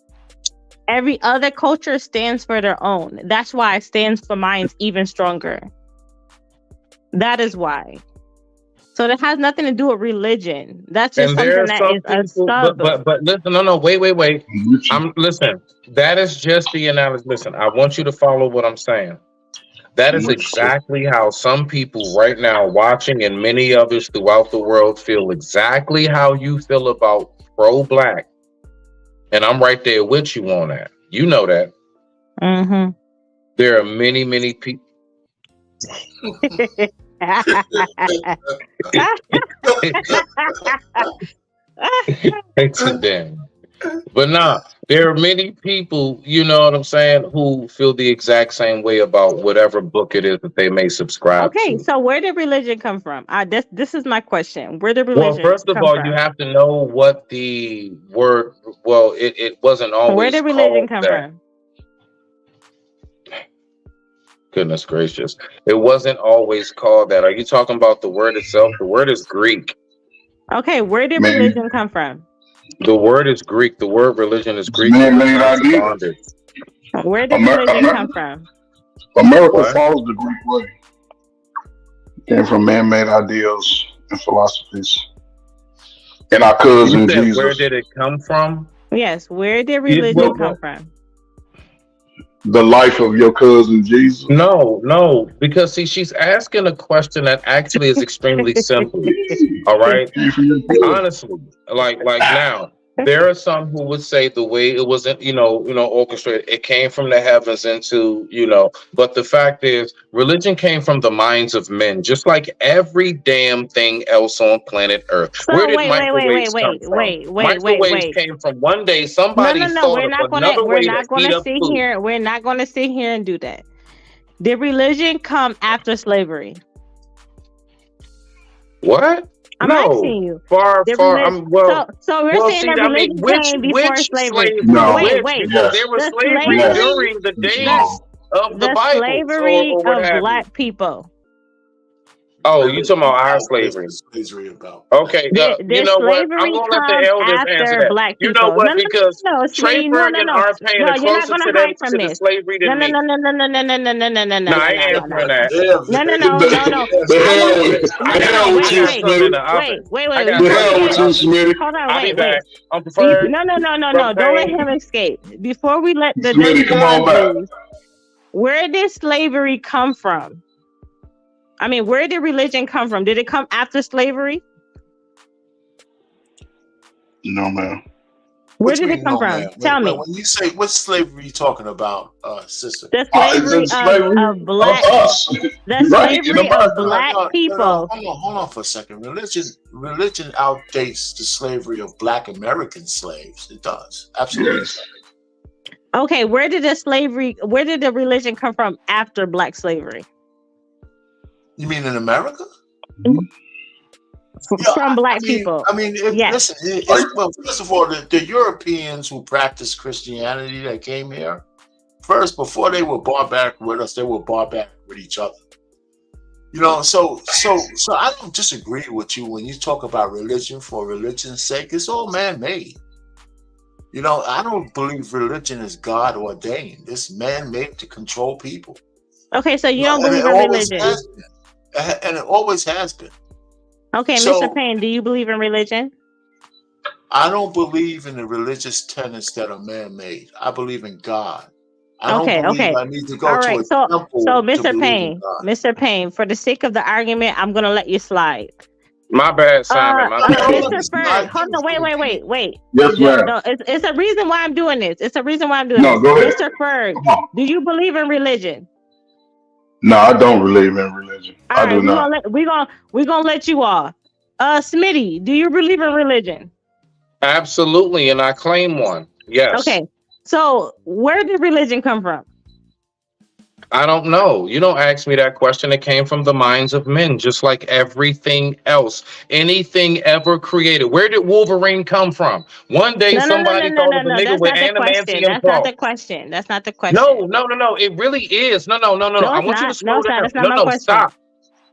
Every other culture stands for their own. That's why it stands for mine's even stronger. That is why. So that has nothing to do with religion. That's just something that is a sub. But listen, no, wait. Listen, that is just the analysis. Listen, I want you to follow what I'm saying. That is exactly how some people right now watching and many others throughout the world feel exactly how you feel about pro-Black. And I'm right there with you on that. You know that. Mm-hmm. There are many, many people. It's a damn. But nah, there are many people, you know what I'm saying, who feel the exact same way about whatever book it is that they may subscribe to. Okay, so where did religion come from? This is my question. Where did religion come from? Well, first of all, you have to know what the word, it wasn't always. Where did religion come from? Goodness gracious. It wasn't always called that. Are you talking about the word itself? The word is Greek. Okay, where did religion come from? The word is Greek. The word religion is Greek. Where did religion come from? America follows the Greek way. Came from man-made ideals and philosophies. And our You cousin said, Jesus. where did it come from? Yes, where did Yeah, religion come from? The life of your cousin Jesus. No, because see, she's asking a question that actually is extremely simple. All right, honestly, like now, there are some who would say the way it wasn't, orchestrated, it came from the heavens into, but the fact is, religion came from the minds of men, just like every damn thing else on planet Earth. So Where did wait, microwaves come from? Microwaves came from one day somebody No. thought of another way to heat up sit food. here. We're not gonna sit here and do that. Did religion come after slavery? What? I'm No, asking you. far. Did I'm well. So we're Well, saying see, that I mean, religion came before which slavery. slavery? No. Wait. Because there was The slavery slavery, during the days No. of the the Bible, slavery or what of have you. black people. Oh, you talking about our slavery? Slavery about. Okay, you Did know what? I'm slavery gonna let come the elders answer after that. black You people? know what? Because No, Trey Smitty, Bergen are paying no. You're not closer gonna to hide them from to the this. slavery No, than me. No, I ain't answering that. No. The hell with you, I got something in the Smitty. oven. Wait. I got The something hell in with the you, oven. Smitty. Hold on, I'll be wait. back. Uncle Ferg. No. Don't let him escape. Before we let the Smitty, dirty come on dogs back. loose, where did slavery come from? I mean, where did religion come from? Did it come after slavery? No, man. Where did it come from? Tell me. When you say what slavery you talking about, sister? The slavery of black, us. the slavery of black people. Hold on for a second. Religion outdates the slavery of black American slaves. It does. Absolutely. Yes. Okay, where did the religion come from after black slavery? You mean in America? From black people. Yes. Listen, well, first of all, the Europeans who practiced Christianity that came here, first, before they were barbaric with us, they were barbaric with each other. So I don't disagree with you when you talk about religion for religion's sake. It's all man-made. I don't believe religion is God ordained. It's man-made to control people. Okay, so you don't believe in religion. And it always has been. Okay, So- Mr. Payne, do you believe in religion? I don't believe in the religious tenets that are man-made. I believe in God. I don't believe I need to go All to right, a so temple to Mr. believe Payne, in God. Mr. Payne, for the sake of the argument, I'm gonna let you slide. My bad, Simon. My bad. Mr. Ferg, hold on, wait. Yes, ma'am. No, it's a reason why I'm doing this. No, go ahead. Mr. Ferg, do you believe in religion? No, I don't believe in religion. All I do not. We're gonna let you off. Smitty, do you believe in religion? Absolutely, and I claim one. Yes. Okay. So where did religion come from? I don't know. You don't ask me that question. It came from the minds of men, just like everything else. Anything ever created. Where did Wolverine come from? One day somebody thought of a nigga with adamantium That's not the question. That's not the question. No. It really is. No. I want you to slow down. That's not my question. Stop.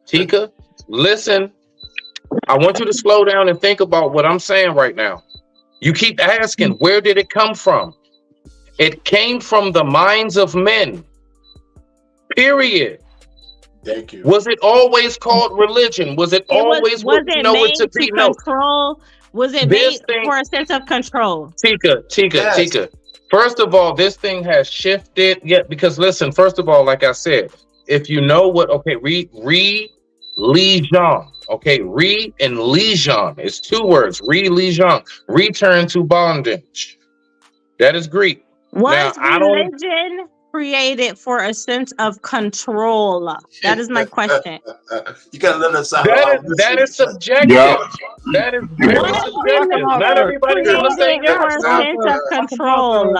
Tika, listen. I want you to slow down and think about what I'm saying right now. You keep asking, where did it come from? It came from the minds of men. Period. Thank you. Was it always called religion? Was it always what you know it to be? No. Was it made for a sense of control? Tika. First of all, this thing has shifted. Yeah, because listen, first of all, like I said, if you know what, religion. Okay, re and legion is two words. Religion, return to bondage. That is Greek. Was religion created for a sense of control? That is my question. You gotta let us out. That is subjective. Yeah. That is very subjective. Not everybody's gonna say For yes. a sense of control.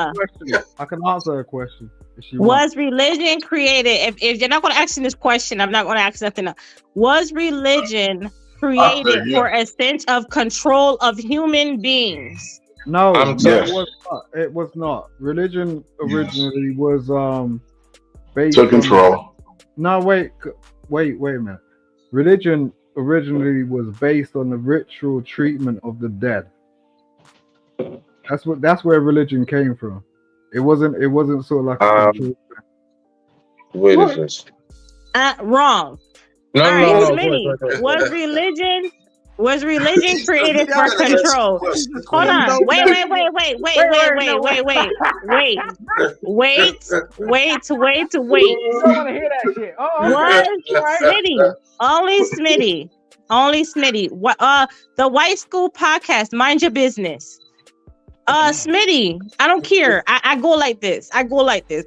I can answer a question. Was religion created? If you're not going to ask me this question, I'm not going to ask nothing else. Was religion created for a sense of control of human beings? No, it was not. Religion originally was based to control. Wait a minute. Religion originally was based on the ritual treatment of the dead. That's where religion came from. It wasn't sort of like a control. Wait a second. Wrong. No. Was Was religion created for control? Hold on. Wait. Was Smitty. Only Smitty. What the White School Podcast, mind your business. Smitty, I don't care. I go like this.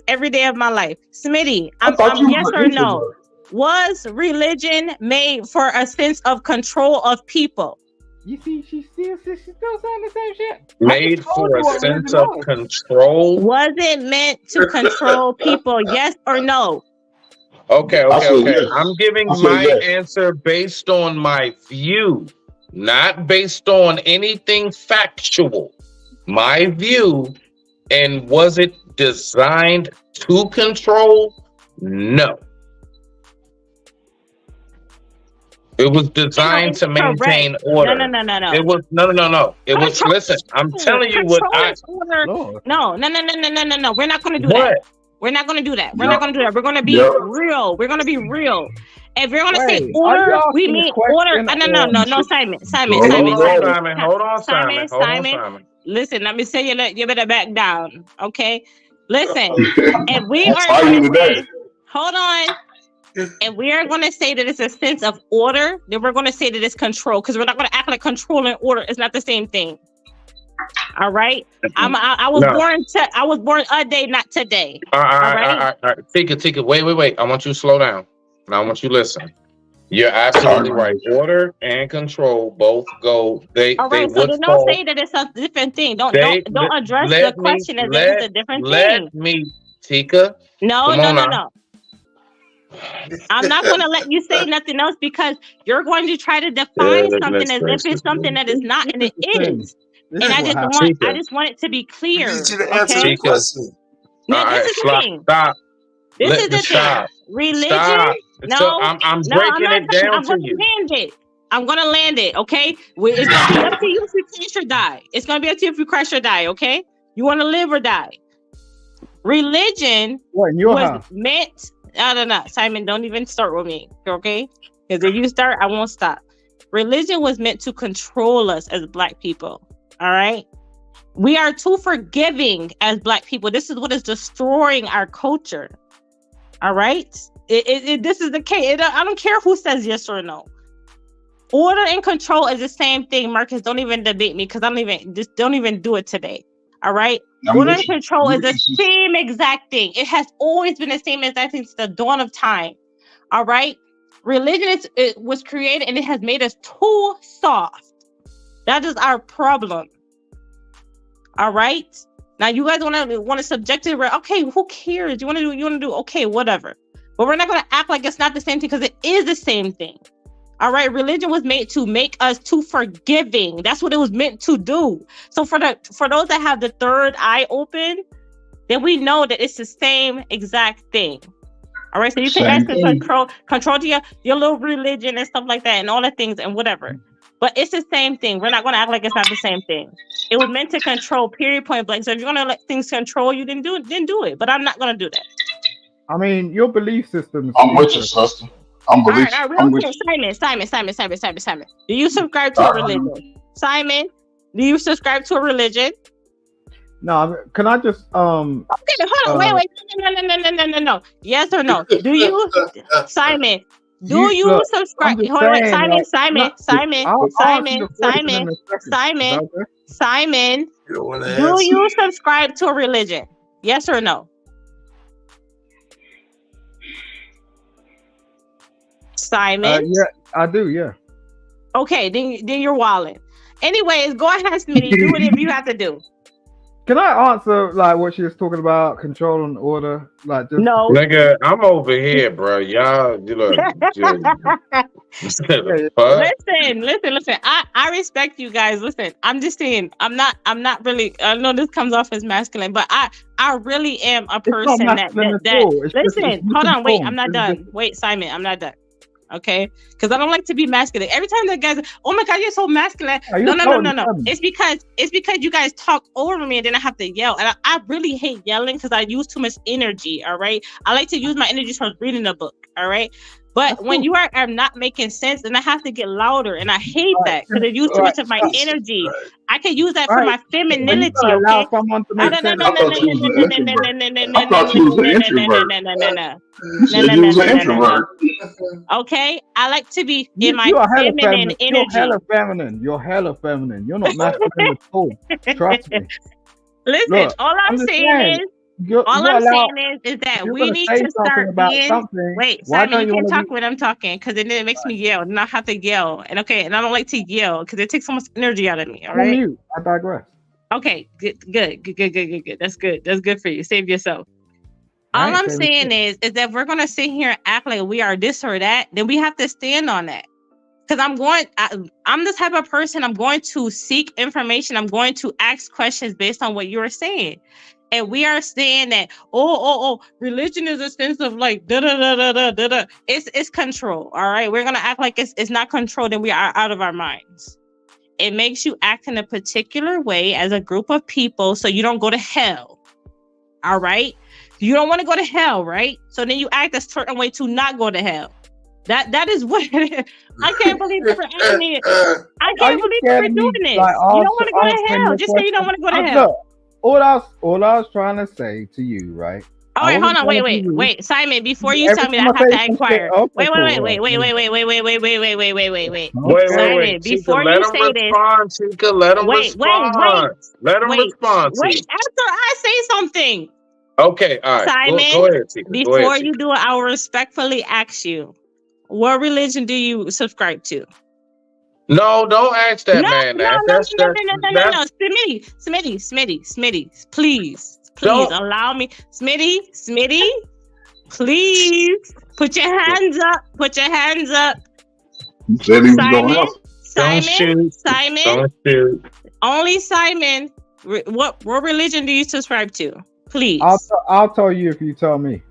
Every day of my life. Smitty, I'm yes or no. Was religion made for a sense of control of people? You see, she's still saying the same shit. Made for a sense of control. Was it meant to control people? Yes or no? Okay. I'm giving my answer based on my view, not based on anything factual. My view. And was it designed to control? No. It was designed to maintain order. No. It was no. It was listen. I'm telling you what I. No. We're not going to do that. We're not going to do that. We're going to be real. We're going to be real. If you're going to say order, we mean order. No, Simon. Hold on, Simon. Listen, let me say you better back down, okay? Listen, if we are going to say, hold on. If we are going to say that it's a sense of order, then we're going to say that it's control, because we're not going to act like control and order is not the same thing. All right, I was born a day, not today. All right. Take it. Wait. I want you to slow down. Now I want you to listen. You're absolutely right. Order and control both go. All right, so don't say that it's a different thing. Don't address the question as if it's a different thing. Let me, Tika. No. I'm not going to let you say nothing else, because you're going to try to define something as if it's something that is not, and it is. And I just want it to be clear. I need you to answer the question. This is the thing. Stop. This is the thing. Religion. Stop. No, so I'm breaking it down to you. I'm gonna land it. Okay. It's gonna be up to you if you crash or die. It's gonna be up to you if you crash or die. Okay. You want to live or die? Religion was meant. I don't know, Simon. Don't even start with me. Okay. Because if you start, I won't stop. Religion was meant to control us as Black people. All right. We are too forgiving as Black people. This is what is destroying our culture. All right. This is the case. I don't care who says yes or no. Order and control is the same thing. Marcus, don't even debate me, because don't even do it today. All right. Order and control is the same exact thing. It has always been the same exact thing since the dawn of time. All right. Religion was created, and it has made us too soft. That is our problem. All right. Now you guys want to subject it. Okay, who cares? You want to do. Okay, whatever. But we're not going to act like it's not the same thing, because it is the same thing. All right. Religion was made to make us too forgiving. That's what it was meant to do. So for those that have the third eye open, then we know that it's the same exact thing. All right. So you can ask to control to your little religion and stuff like that, and all the things and whatever. But it's the same thing. We're not going to act like it's not the same thing. It was meant to control, period, point blank. So if you're going to let things control you, then do it. But I'm not going to do that. I mean, your belief system. I'm with you, sister. I'm with you. Simon. Do you subscribe to a religion? Simon, do you subscribe to a religion? No, can I just Okay, hold on. Wait. No. Yes or no? Do you, Simon? Do you subscribe? Hold on, Simon. Do you subscribe to a religion? Yes or no? Simon? Yeah, I do, yeah. Okay, then you're wilding. Anyways, go ahead, Smitty. Do whatever you have to do. Can I answer like what she was talking about, control and order? Like, just no, nigga, I'm over here, bro. Y'all, you know. Listen. I respect you guys. Listen, I'm just saying, I'm not really. I know this comes off as masculine, but I really am a person that. Listen, hold on, wait, I'm not done. Wait, Simon, I'm not done. Okay, because I don't like to be masculine. Every time the guys, oh my god, you're so masculine. No. It's because you guys talk over me and then I have to yell, and I really hate yelling because I use too much energy. All right, I like to use my energy towards reading a book. All right, But when you are not making sense, then I have to get louder, and I hate that because it used too much of my energy. I can use that for my femininity. Okay. Allow someone to make sense. I thought you was an introvert. I thought you was an introvert. You said you was an introvert. Okay, I like to be in my You're hella feminine feminine. You're energy. hella feminine. You're hella feminine. You're not masculine at all. Trust me. Listen, Look, all I'm saying is that we need to start being. Wait, Simon, you can't talk when I'm talking because then it makes me yell, and I have to yell. And and I don't like to yell because it takes so much energy out of me. All right. Mute. I digress. Okay, good. That's good. That's good for you. Save yourself. All I'm saying is that we're gonna sit here and act like we are this or that, then we have to stand on that. Because I'm the type of person, I'm going to seek information. I'm going to ask questions based on what you're saying. And we are saying that, religion is a sense of like, da-da-da-da-da-da-da. It's control, all right? We're going to act like it's not control, then we are out of our minds. It makes you act in a particular way as a group of people so you don't go to hell, all right? You don't want to go to hell, right? So then you act a certain way to not go to hell. That is what it is. I can't believe we're acting it. I can't believe we're doing this. Like, you don't want to go to hell. Just say you don't want to go to hell. Look, all I was trying to say to you, right? All right, hold on, wait, Simon. Before you tell me that, I have to inquire. Wait. Simon, before you say this, let him respond. Let him respond. Wait, after I say something. Okay, all right. Simon, go ahead, Tika. Before you do it, I will respectfully ask you, what religion do you subscribe to? No, don't ask that man. No. Smitty, please allow me. Smitty, please put your hands up. You said he was going up. Simon. Only Simon. What religion do you subscribe to? Please. I'll tell you if you tell me.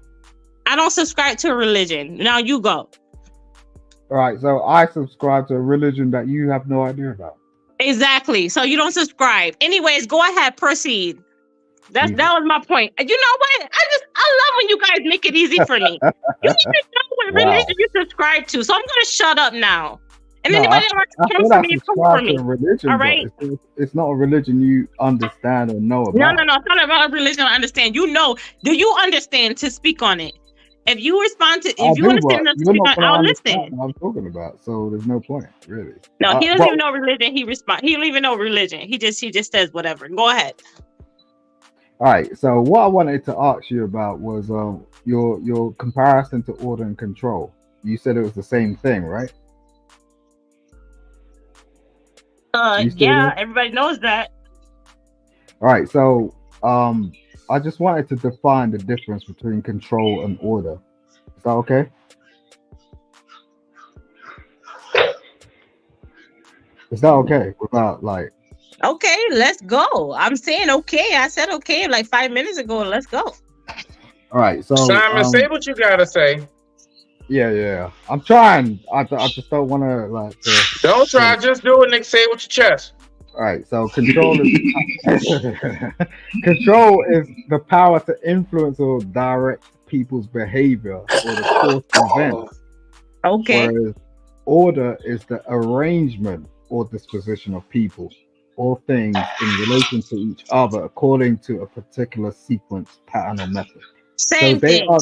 I don't subscribe to a religion. Now you go. All right, so I subscribe to a religion that you have no idea about. Exactly. So you don't subscribe. Anyways, go ahead, proceed. That was my point. You know what? I love when you guys make it easy for me. You don't even know what religion you subscribe to. So I'm gonna shut up now. And anybody that wants to come for me, come for me. Religion, all right? It's not a religion you understand or know about. No. It's not about a religion I understand. You know, do you understand to speak on it? If you respond to, if you understand enough to speak on, I'll listen. What I'm talking about, so there's no point, really. No, he doesn't even know religion. He don't even know religion. He just says whatever. Go ahead. All right. So what I wanted to ask you about was your comparison to order and control. You said it was the same thing, right? Yeah, everybody knows that. All right. So I just wanted to define the difference between control and order. Is that okay? Is that okay? Without like. Okay, let's go. I'm saying okay. I said okay like 5 minutes ago. Let's go. All right. So Simon, say what you gotta say. Yeah. I'm trying. I just don't want to like. Don't try. Just do it, Nick. Say it with your chest. All right, so control is control is the power to influence or direct people's behavior or the course of events. Okay. Whereas order is the arrangement or disposition of people or things in relation to each other according to a particular sequence, pattern, or method. Same thing. No.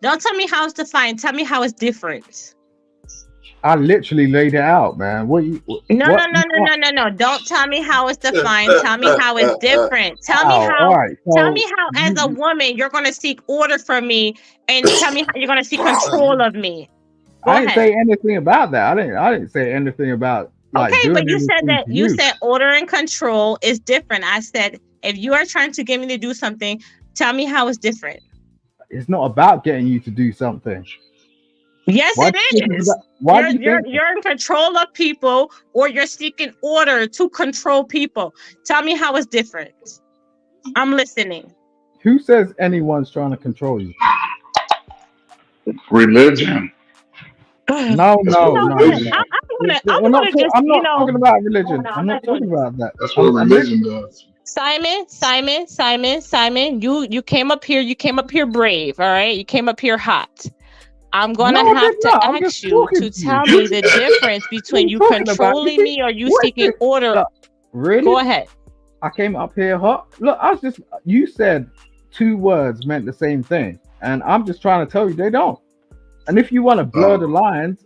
Don't tell me how it's defined. Tell me how it's different. I literally laid it out, man. No. Don't tell me how it's defined. Tell me how it's different. Tell me how, as a woman, you're going to seek order from me, and tell me how you're going to seek control of me. I didn't say anything about that. I didn't say anything about. Okay, but you said that you said order and control is different. I said if you are trying to get me to do something, tell me how it's different. It's not about getting you to do something. Yes, it is. You're in control of people, or you're seeking order to control people. Tell me how it's different. I'm listening. Who says anyone's trying to control you? Religion. No. I'm not talking about religion. I'm not talking about that. That's what religion does. Simon, you came up here brave, all right? You came up here hot. I'm gonna No, I have did to not. I'm just ask you talking to to tell you. me the difference between you What are you talking about? controlling me or you What is seeking this? order. Really? Go ahead. I came up here hot. Look, you said 2 words meant the same thing. And I'm just trying to tell you they don't. And if you want to blur the lines,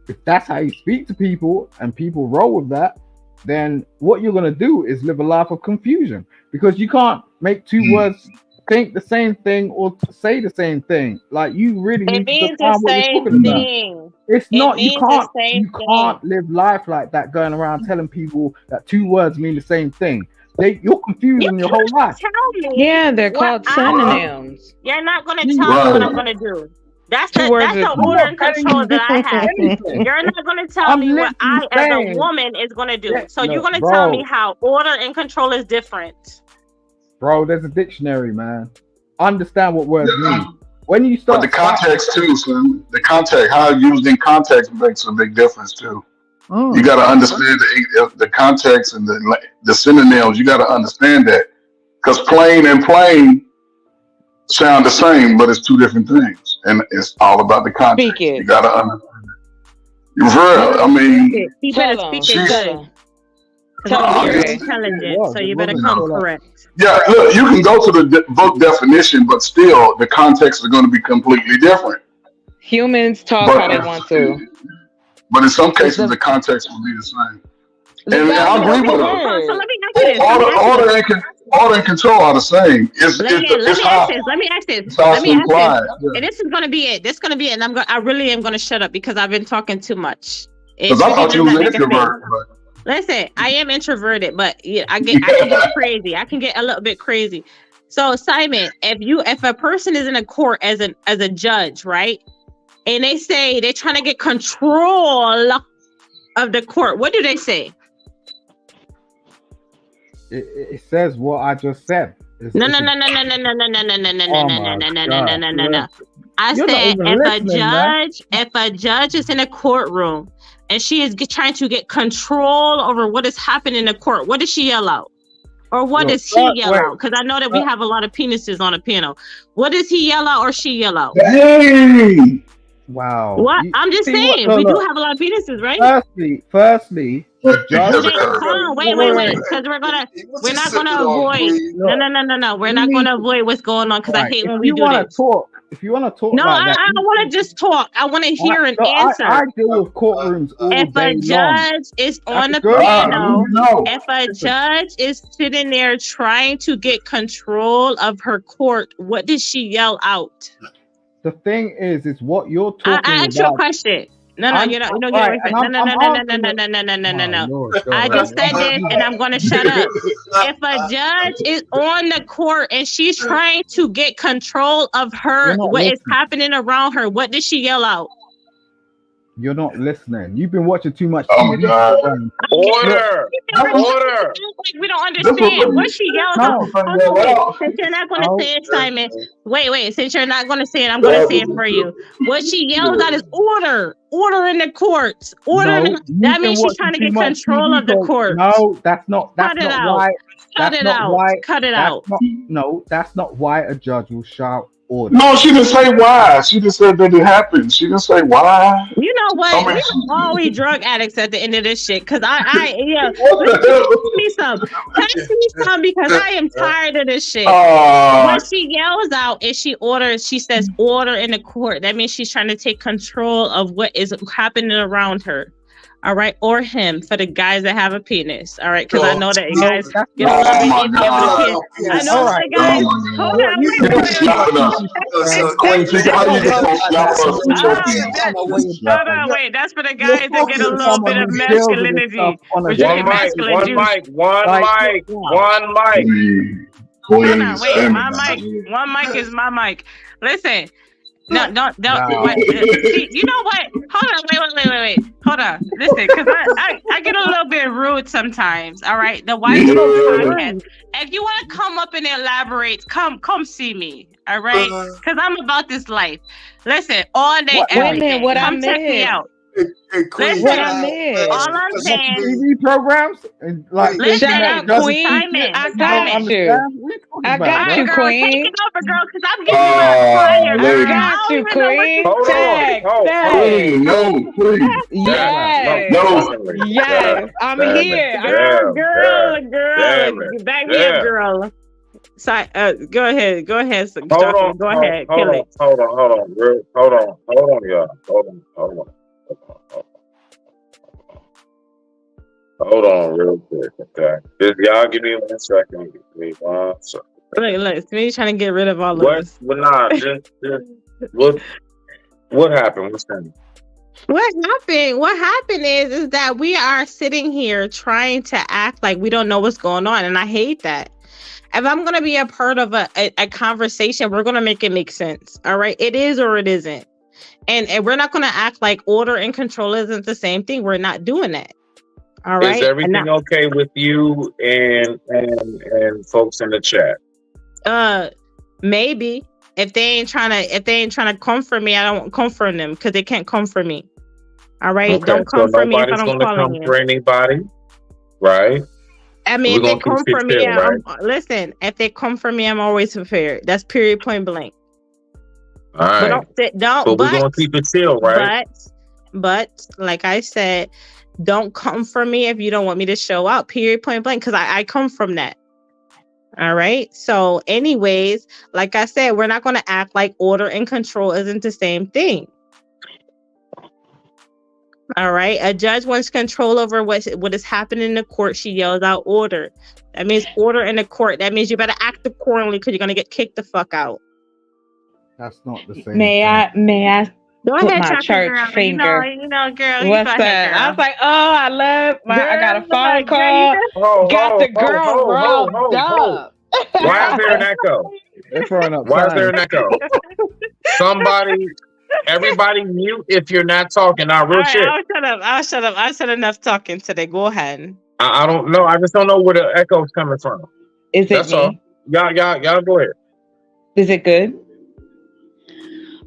if that's how you speak to people and people roll with that, then what you're going to do is live a life of confusion, because you can't make 2 words think the same thing or say the same thing. Like, you really It need to means the define what you're same talking about. thing. It's It not, means the same thing. can't live life like that, going around telling people that 2 words mean the same thing. You're confusing your whole life. Tell me. Yeah, they're what called I synonyms. You're not gonna tell me what I'm gonna do. That's the order and control that I have. You're not gonna tell me what I, as a woman, is gonna do. So you're gonna tell me how order and control is different. Bro, there's a dictionary, man. Understand what words mean. When you start, But the context too, son. The context, how used in context makes a big difference too. You got to understand the context and the synonyms. You got to understand that, because plain and plain sound the same, but it's 2 different things, and it's all about the context. You got to understand it. You're real. I mean, You better speak it good. You're intelligent, so you better come correct. Yeah, look, you can go to the book definition, but still, the context is going to be completely different. Humans talk how they want to. But in some cases, the context will be the same. And I agree with her. So let me ask you this. Order and control are the same. Let me ask this. And this is gonna be it. This is gonna be it. And I really am gonna shut up because I've been talking too much. Because I thought you was an introvert. Listen, I am introverted, but I can get crazy. I can get a little bit crazy. So Simon, if a person is in a court as a judge, right? And they say they're trying to get control of the court, what do they say? It says what I just said. No. I said if a judge is in a courtroom and she is trying to get control over what is happening in the court, what does she yell out? Or what does he yell out? Because I know that we have a lot of penises on the piano. What does he yell out or she yell out? Hey! Wow. What? I'm just saying, we do have a lot of penises, right? Firstly, the judge. Hold on, wait, because we're not gonna avoid. No. We're not gonna avoid what's going on because I hate when we do this. If you want to talk, no, I don't want to just talk. I want to hear an answer. I deal with courtrooms all day long. If a judge is on the piano, if a judge is sitting there trying to get control of her court, what does she yell out? The thing is what you're talking about. I asked you a question. No, you're not. No. I just said this, and I'm gonna shut up. If a judge is on the court and she's trying to get control of her, what is happening around her, what does she yell out? You're not listening. You've been watching too much Oh, TV. God. Order. Order. We don't understand what she yells out. Since you're not going to say it, Simon. Wait. Since you're not going to say it, I'm going to say it for you. What she yells out is order. Order in the courts. Order. That means she's trying to get control of the court. No, that's not why. Cut it out. No, that's not why a judge will shout order. No, she didn't say why. She just said that it happened. She didn't say why. You know what? We're always drug addicts at the end of this shit. Cause pass me some because I am tired of this shit. When she yells out and she says order in the court. That means she's trying to take control of what is happening around her. All right, or him for the guys that have a penis. All right, because I know that you guys get a little bit iffy over the kids. I know the guys. Hold on, wait. That's for the guys that get a little bit of masculinity. One mic. Wait, one mic is my mic. Listen. No, don't. See, you know what? Hold on, wait. Hold on. Listen, because I get a little bit rude sometimes. All right, the White Podcast. If you want to come up and elaborate, come see me. All right, because I'm about this life. Listen, all day, every day. Come check me out. Hey, Queen, Listen, What I missed? all I'm saying, TV programs and like Wait, thinking Shut that up, doesn't Queen. teach Simon, it I that you don't Simon. got you. understand. What are you talking I about, All got right, bro? you, girl, take Queen. it over, girl, because I'm giving you a flyer, I girl. Lady. I got don't you, even know what Queen. you Hold on. Tag, Lady, tag. no, please. No, Yes. definitely. Yes. I'm Damn it. here. girl, back me up, Damn. girl. So, go ahead, Hold on. Chocolate, go ahead, Hold kill on. it. Hold on. Hold on. Hold on, y'all. Hold on real quick, okay? Just y'all give me 1 second. Give me 1 second. Look, me trying to get rid of all of What? this. Well, nah, just what happened? What's that? What happened is that we are sitting here trying to act like we don't know what's going on, and I hate that. If I'm gonna be a part of a conversation, we're gonna make it make sense. All right, it is or it isn't, and we're not gonna act like order and control isn't the same thing. We're not doing that. All right. Is everything okay with you and folks in the chat? Maybe if they ain't trying to come for me, I don't come for them because they can't come for me. All right. Okay, Don't come so for me if I nobody's don't gonna call come on for you. anybody, right? I mean, We're if they gonna keep come it for me, chill, right? listen. If they come for me, I'm always prepared. That's period, point blank. All right. But We're gonna keep it chill, right? But like I said, don't come for me if you don't want me to show up. Period, point blank. Because I come from that. All right. So, anyways, like I said, we're not going to act like order and control isn't the same thing. All right. A judge wants control over what is happening in the court. She yells out order. That means order in the court. That means you better act accordingly because you're going to get kicked the fuck out. That's not the same. May I Go put ahead, my chocolate church girl. finger? You know, girl. What's you go that? ahead, I girl. was like, oh, I got a phone call. Got the girl riled up. Why is there an echo? They're throwing up Why is there an signs. echo? Everybody mute if you're not talking. Now, real shit. I'll shut up. I said enough talking today. Go ahead. I don't know. I just don't know where the echo's coming from. Is it That's me? all. Y'all go ahead. Is it good?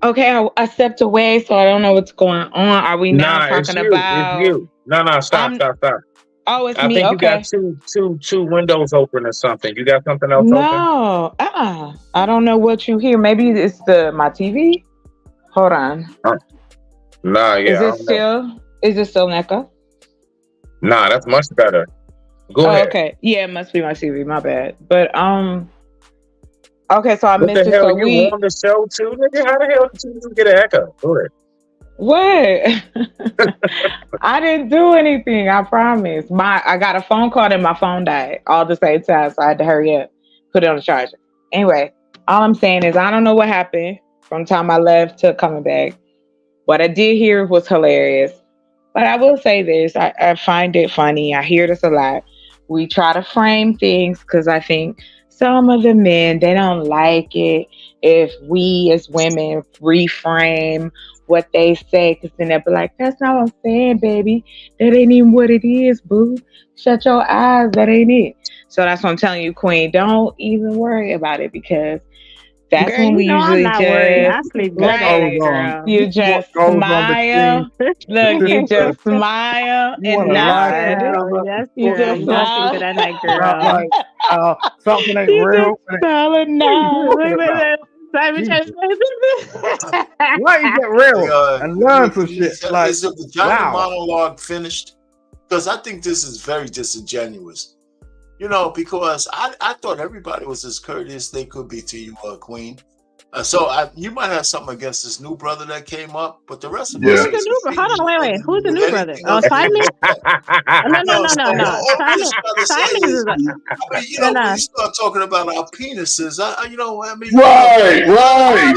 Okay, I stepped away, so I don't know what's going on. Are we now talking about? It's you. No, stop. Oh, it's I me. think you Okay. got two windows open or something. You got something else open? No, I don't know what you hear. Maybe it's my TV. Hold on. Nah, yeah. Is it still an echo? Nah, that's much better. Go ahead. Okay. Yeah, it must be my TV. My bad. But okay, so I What missed the it. hell? So You on the show too, nigga? How the hell did you get an echo? Go ahead. What? I didn't do anything. I promise. I got a phone call and my phone died all at the same time, so I had to hurry up, put it on the charger. Anyway, all I'm saying is I don't know what happened from the time I left to coming back. What I did hear was hilarious. But I will say this, I find it funny. I hear this a lot. We try to frame things because I think some of the men, they don't like it if we as women reframe what they say, because then they'll be like, that's not what I'm saying, baby. That ain't even what it is, boo. Shut your eyes. That ain't it. So that's what I'm telling you, Queen. Don't even worry about it, because that's girl, when we usually I'm not worried. I sleep good at night, girl. You just smile. Look, you just smile and nod. Yes, You girl. just You know I sleep smile. good at night, girl. Like, something ain't You real. just smile and nod. Simon Jesus. Why you get real and learn some shit? Like, Is the vagina wow. monologue finished? Because I think this is very disingenuous. You know, because I thought everybody was as courteous they could be to you, Queen. So you might have something against this new brother that came up, but the rest of us. Who's the new brother? Hold on, wait. Who's the new brother? Oh, Simon? No. Simon is I mean, you know, when you start talking about our penises, you know, I mean, Right. Wait.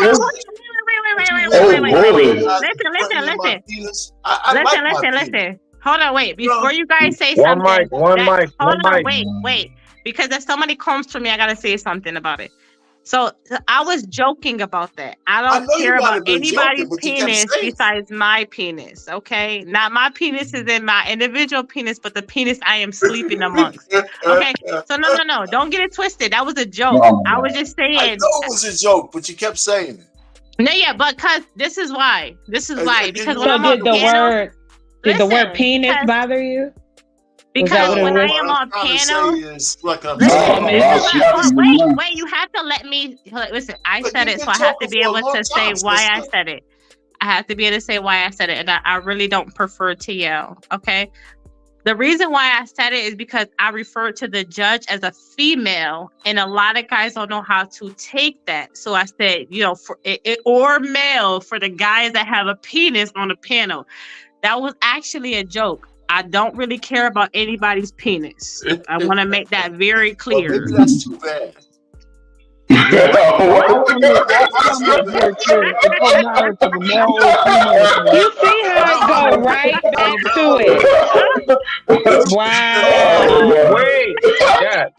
Listen. Hold on, wait. Before you guys say something. One mic. Wait. Because if somebody comes for me, I gotta say something about it. So I was joking about that. I don't care about anybody's penis besides my penis. Okay, not my penis is in my individual penis, but the penis I am sleeping amongst. Okay, so no, don't get it twisted. That was a joke. I was just saying. I know it was a joke, but you kept saying it. No, yeah, but this is why. Because when So I'm on did the panels, word Did the word Listen, penis bother you? Was that because what it when I was? am on piano, Oh, man. wait, you have to let me listen. I said it, so I have to be able to say why I said it. I have to be able to say why I said it, and I really don't prefer to yell. Okay. The reason why I said it is because I referred to the judge as a female, and a lot of guys don't know how to take that. So I said, for it or male for the guys that have a penis on the piano. That was actually a joke. I don't really care about anybody's penis. I want to make that very clear. Well, maybe that's too bad. You see how it go right back to it. Wow. Wait, that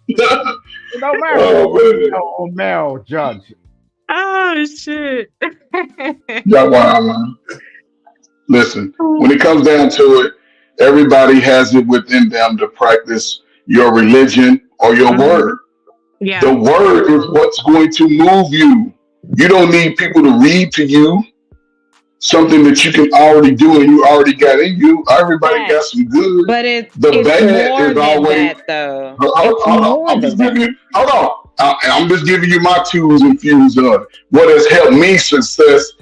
It don't matter. Male judge. Oh shit. Y'all wild, man. Listen, when it comes down to it, everybody has it within them to practice your religion or your word. Yeah. The word is what's going to move you. You don't need people to read to you something that you can already do and you already got in you. Everybody got some good. But it's The bad more is than always. that, though. I'm just giving you. Hold on. I'm just giving you my tools and fuse of what has helped me success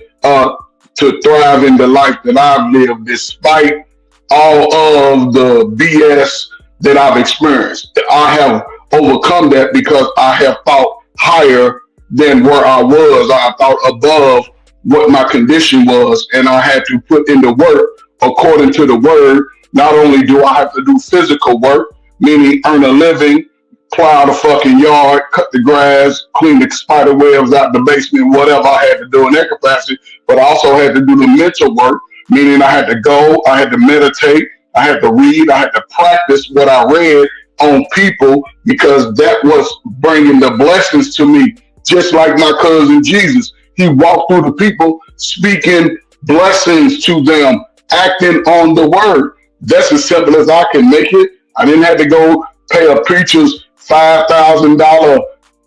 to thrive in the life that I've lived, despite all of the BS that I've experienced. I have overcome that because I have thought higher than where I was. I thought above what my condition was, and I had to put in the work according to the word. Not only do I have to do physical work, meaning earn a living, plow the fucking yard, cut the grass, clean the spider webs out the basement, whatever I had to do in that capacity, but I also had to do the mental work, meaning I had to go, I had to meditate, I had to read, I had to practice what I read on people because that was bringing the blessings to me. Just like my cousin Jesus, he walked through the people speaking blessings to them, acting on the word. That's as simple as I can make it. I didn't have to go pay a preacher's $5,000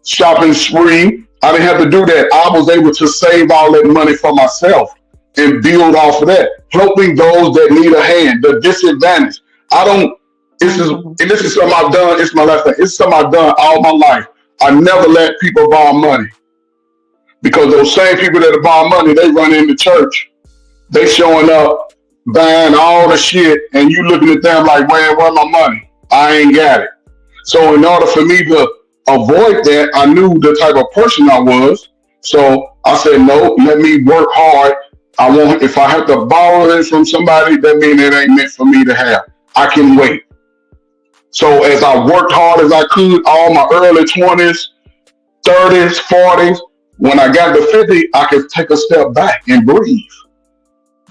shopping spree. I didn't have to do that. I was able to save all that money for myself and build off of that, helping those that need a hand, the disadvantaged. This is something I've done. It's my last thing. It's something I've done all my life. I never let people borrow money because those same people that borrow money, they run into church. They showing up, buying all the shit, and you looking at them like, man, where's my money? I ain't got it. So in order for me to avoid that, I knew the type of person I was. So I said, no, let me work hard. If I have to borrow it from somebody, that means it ain't meant for me to have. I can wait. So as I worked hard as I could, all my early 20s, 30s, 40s, when I got to 50, I could take a step back and breathe.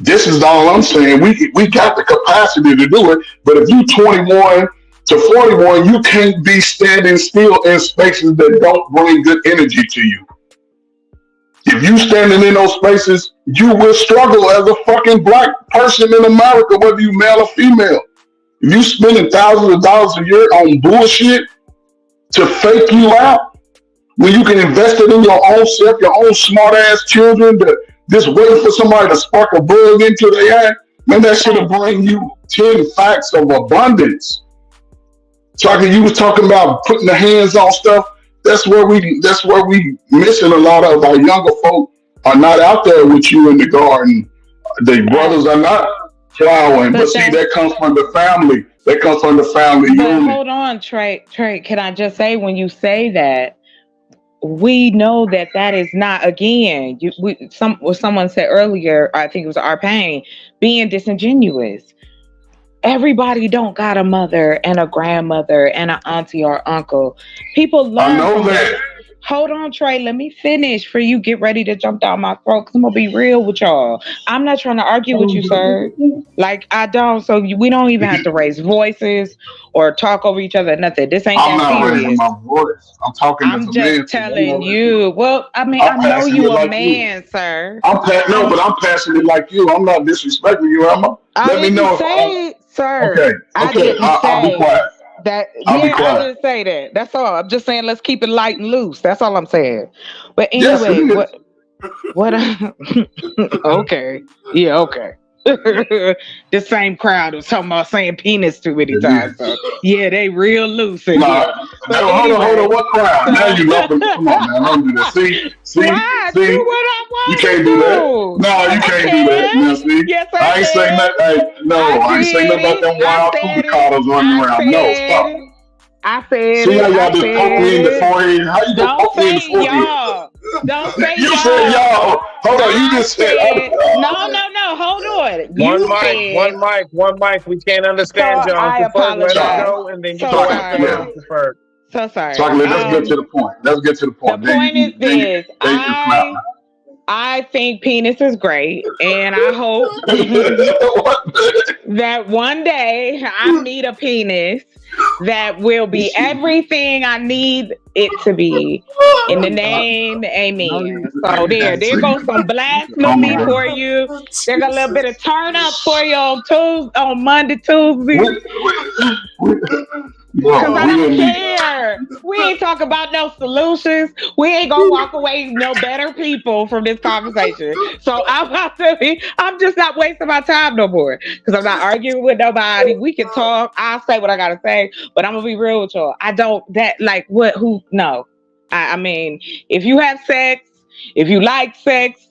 This is all I'm saying. We got the capacity to do it, but if you 21 to 41, you can't be standing still in spaces that don't bring good energy to you. If you standing in those spaces, you will struggle as a fucking black person in America, whether you male or female. If you spending thousands of dollars a year on bullshit to fake you out, when you can invest it in your own self, your own smart ass children, that just waiting for somebody to spark a bug into their eye, man, that should have bring you 10 facts of abundance. Chucky, you was talking about putting the hands on stuff. That's where we missing a lot of our younger folk are not out there with you in the garden. The brothers are not plowing, but see, that comes from the family. That comes from the family unit. Hold on, Trey. Can I just say, when you say that, we know that is not, again, someone said earlier, I think it was Arpain, being disingenuous. Everybody don't got a mother and a grandmother and an auntie or uncle. People learn. I know that. Hold on, Trey. Let me finish for you. Get ready to jump down my throat. Cause I'm gonna be real with y'all. I'm not trying to argue with you, sir. Like, I don't. So we don't even have to raise voices or talk over each other. Nothing. This ain't I'm that not serious. raising my voice. I'm talking. I'm just telling you. Well, I mean, I know you a man, sir. but I'm passionate like you. I'm not disrespecting you, am I? Let me know. Say it, sir. Okay. I'll be quiet. I didn't say that. That's all. I'm just saying, let's keep it light and loose. That's all I'm saying. But anyway, what? Okay. Yeah. Okay. the same crowd was talking about saying penis too many times. So yeah, they real loose in Nah, here. But hold on, anyway, what crowd? Now you love them. Come on, man, don't do that. See, why? Do what I want you to can't do that. No, Yes, you I can't do that. can. Now, see, Yes, I I ain't say can. nothing. Hey, no, I ain't say did nothing about it. them I wild said cookie it. collars running I around. No, said stop. it. I said See how it. y'all I just poke me in said the it. forehead? How you gonna Don't poke me in the say forehead? y'all. Don't say You y'all. said y'all. Hold on, you I just said. said no. Hold on. One You mic, said. one mic. We can't So understand y'all. I Uncle Ferg, let him apologize. go, and then you So go after him, sorry. Uncle Ferg. So sorry. Chocolate, let's get to the point. Let's get to the The point. point is this. Then you snap. I think penis is great, and I hope that one day I meet a penis that will be everything I need it to be. In the name, amen. So there goes some blasphemy for you. There's a little bit of turn up for you on Monday, Tuesday. Because I don't care. We ain't talking about no solutions. We ain't gonna walk away no better people from this conversation. So I'm just not wasting my time no more. Because I'm not arguing with nobody. We can talk. I'll say what I gotta say, but I'm gonna be real with y'all. No. I mean, if you have sex, if you like sex,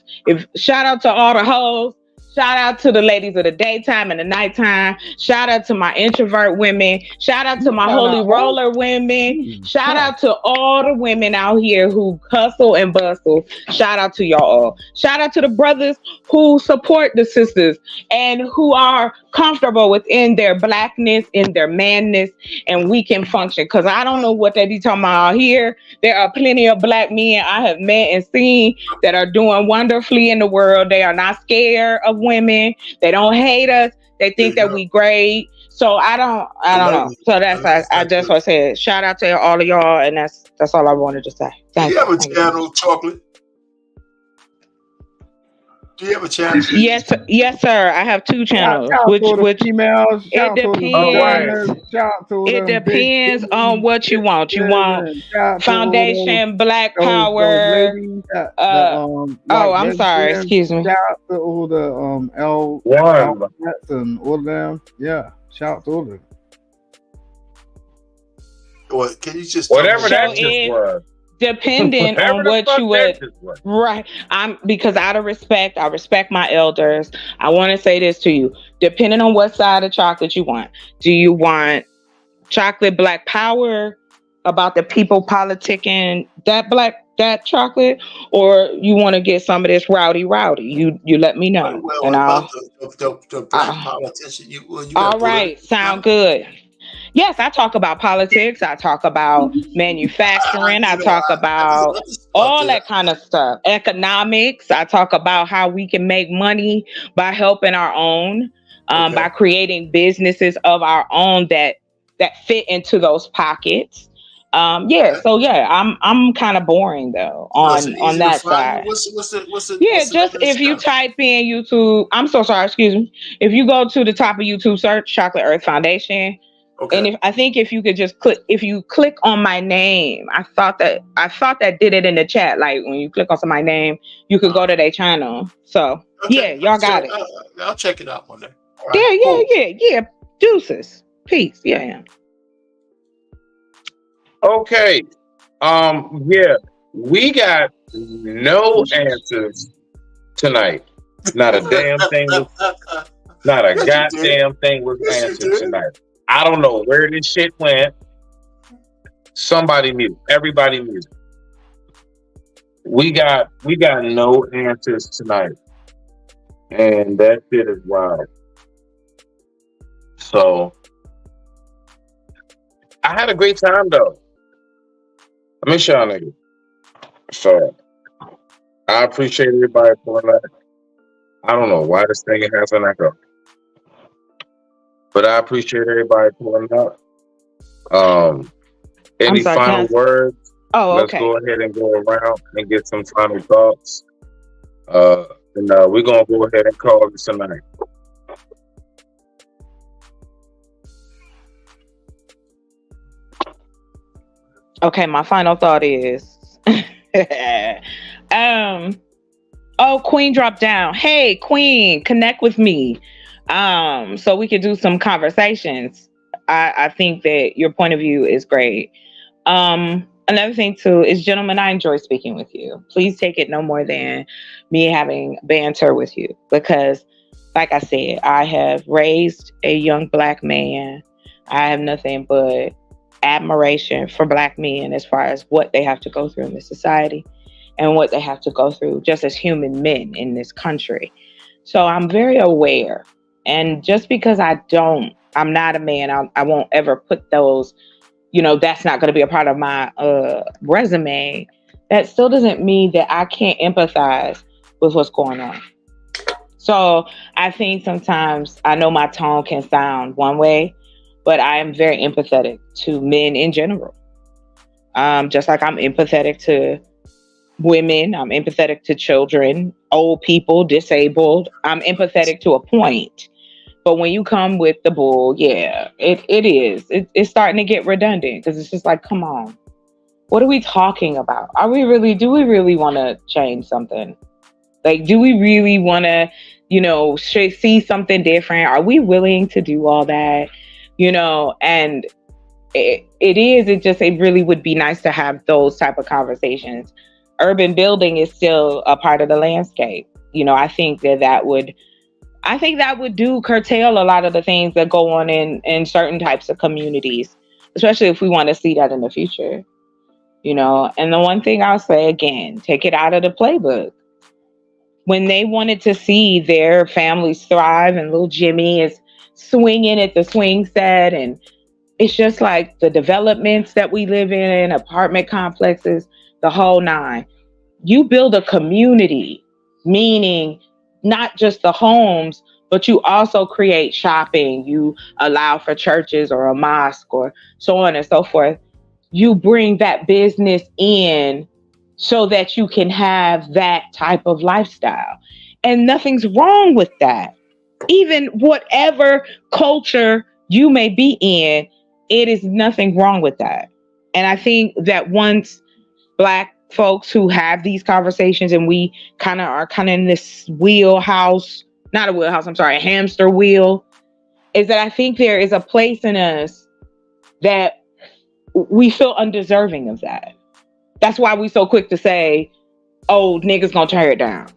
shout out to all the hoes. Shout out to the ladies of the daytime and the nighttime. Shout out to my introvert women. Shout out to my holy roller women. Shout out to all the women out here who hustle and bustle. Shout out to y'all all. Shout out to the brothers who support the sisters and who are comfortable within their blackness, in their manness, and we can function. Because I don't know what they be talking about out here. There are plenty of black men I have met and seen that are doing wonderfully in the world. They are not scared of women. They don't hate us. They think that we great. So I don't know. So I just want to say shout out to all of y'all, and that's all I wanted to say. Do you have a channel, Chocolate? Do you have a channel? Yes, sir. I have 2 channels. Which females? It depends on what you want. You want foundation, black power. I'm sorry. Excuse me. Shout out to all the L and all of them. Yeah, shout out to all of them. Well, can you just whatever that just was? Depending on what you would, right? Because out of respect, I respect my elders. I want to say this to you. Depending on what side of chocolate you want, do you want chocolate black power about the people politicking that chocolate, or you want to get some of this rowdy? You let me know, and I'll. The black politician. All right, sound good. Yes, I talk about politics. I talk about manufacturing. I talk about all that kind of stuff. Economics. I talk about how we can make money by helping our own, by creating businesses of our own that fit into those pockets. I'm kind of boring though on that side. Just if you type in YouTube, I'm so sorry, excuse me. If you go to the top of YouTube, search Chocolate Earth Foundation. Okay. And if you could just click on my name, I thought that did it in the chat. Like when you click on somebody's name, you could go to their channel. So y'all got it. I'll check it out one day. Right, yeah. Deuces. Peace. Yeah. Okay. We got no answers tonight. Not a damn thing. Not a goddamn thing was answered tonight. I don't know where this shit went. Somebody mute. Everybody mute. We got no answers tonight. And that shit is wild. So I had a great time though. I miss y'all niggas. So I appreciate everybody for that. I don't know why this thing has an echo. But I appreciate everybody pulling up. Any final words? Let's go ahead and go around and get some final thoughts. And we're gonna go ahead and call this tonight. Okay, my final thought is Oh, Queen dropped down. Hey, Queen, connect with me. So we could do some conversations. I think that your point of view is great. Another thing too is, gentlemen, I enjoy speaking with you. Please take it no more than me having banter with you, because like I said, I have raised a young Black man. I have nothing but admiration for Black men as far as what they have to go through in this society and what they have to go through just as human men in this country. So I'm very aware. And just because I'm not a man, I won't ever put those, that's not going to be a part of my resume. That still doesn't mean that I can't empathize with what's going on. So I think sometimes, I know my tone can sound one way, but I am very empathetic to men in general. Just like I'm empathetic to women, I'm empathetic to children, old people, disabled. I'm empathetic to a point. But when you come with the bull, yeah, it's starting to get redundant, because it's just like, come on, what are we talking about? Do we really want to change something? Like, do we really want to, see something different? Are we willing to do all that? And it really would be nice to have those type of conversations. Urban building is still a part of the landscape. I think that would do curtail a lot of the things that go on in certain types of communities, especially if we want to see that in the future. And the one thing I'll say again, take it out of the playbook. When they wanted to see their families thrive, and little Jimmy is swinging at the swing set, and it's just like the developments that we live in, apartment complexes, the whole nine. You build a community, meaning not just the homes, but you also create shopping. You allow for churches or a mosque or so on and so forth. You bring that business in so that you can have that type of lifestyle. And nothing's wrong with that. Even whatever culture you may be in, it is nothing wrong with that. And I think that once Black folks who have these conversations, and we are in this a hamster wheel, is that I think there is a place in us that we feel undeserving of that. That's why we so quick to say, oh, niggas gonna tear it down.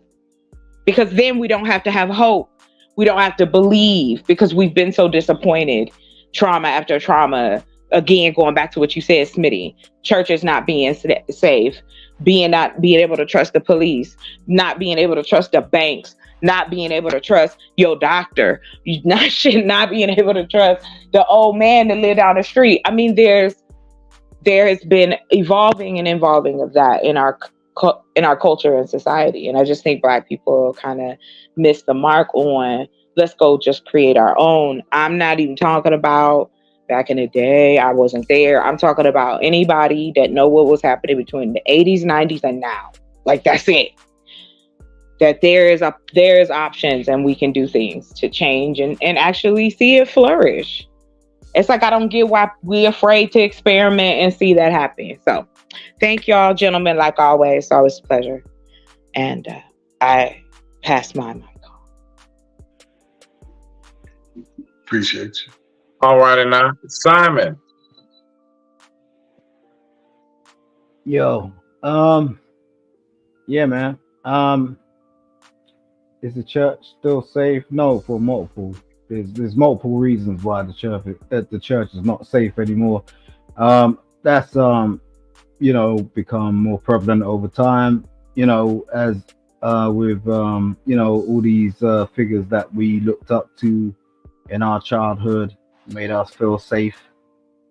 Because then we don't have to have hope. We don't have to believe, because we've been so disappointed, trauma after trauma. Again, going back to what you said, Smitty, churches not being safe, not being able to trust the police, not being able to trust the banks, not being able to trust your doctor, not being able to trust the old man that lived down the street. I mean, there has been evolving and involving of that in our culture and society. And I just think Black people kind of miss the mark on, let's go just create our own. I'm not even talking about back in the day, I wasn't there. I'm talking about anybody that know what was happening between the 80s, 90s, and now. Like, that's it. That there is options, and we can do things to change and actually see it flourish. It's like, I don't get why we're afraid to experiment and see that happen. So thank y'all, gentlemen, like always. It's always a pleasure. And I pass my mic on. Appreciate you. All righty now. Simon. Yo, yeah, man. Is the church still safe? No, for multiple. There's multiple reasons why the church is not safe anymore. That's become more prevalent over time. As with all these figures that we looked up to in our childhood, made us feel safe.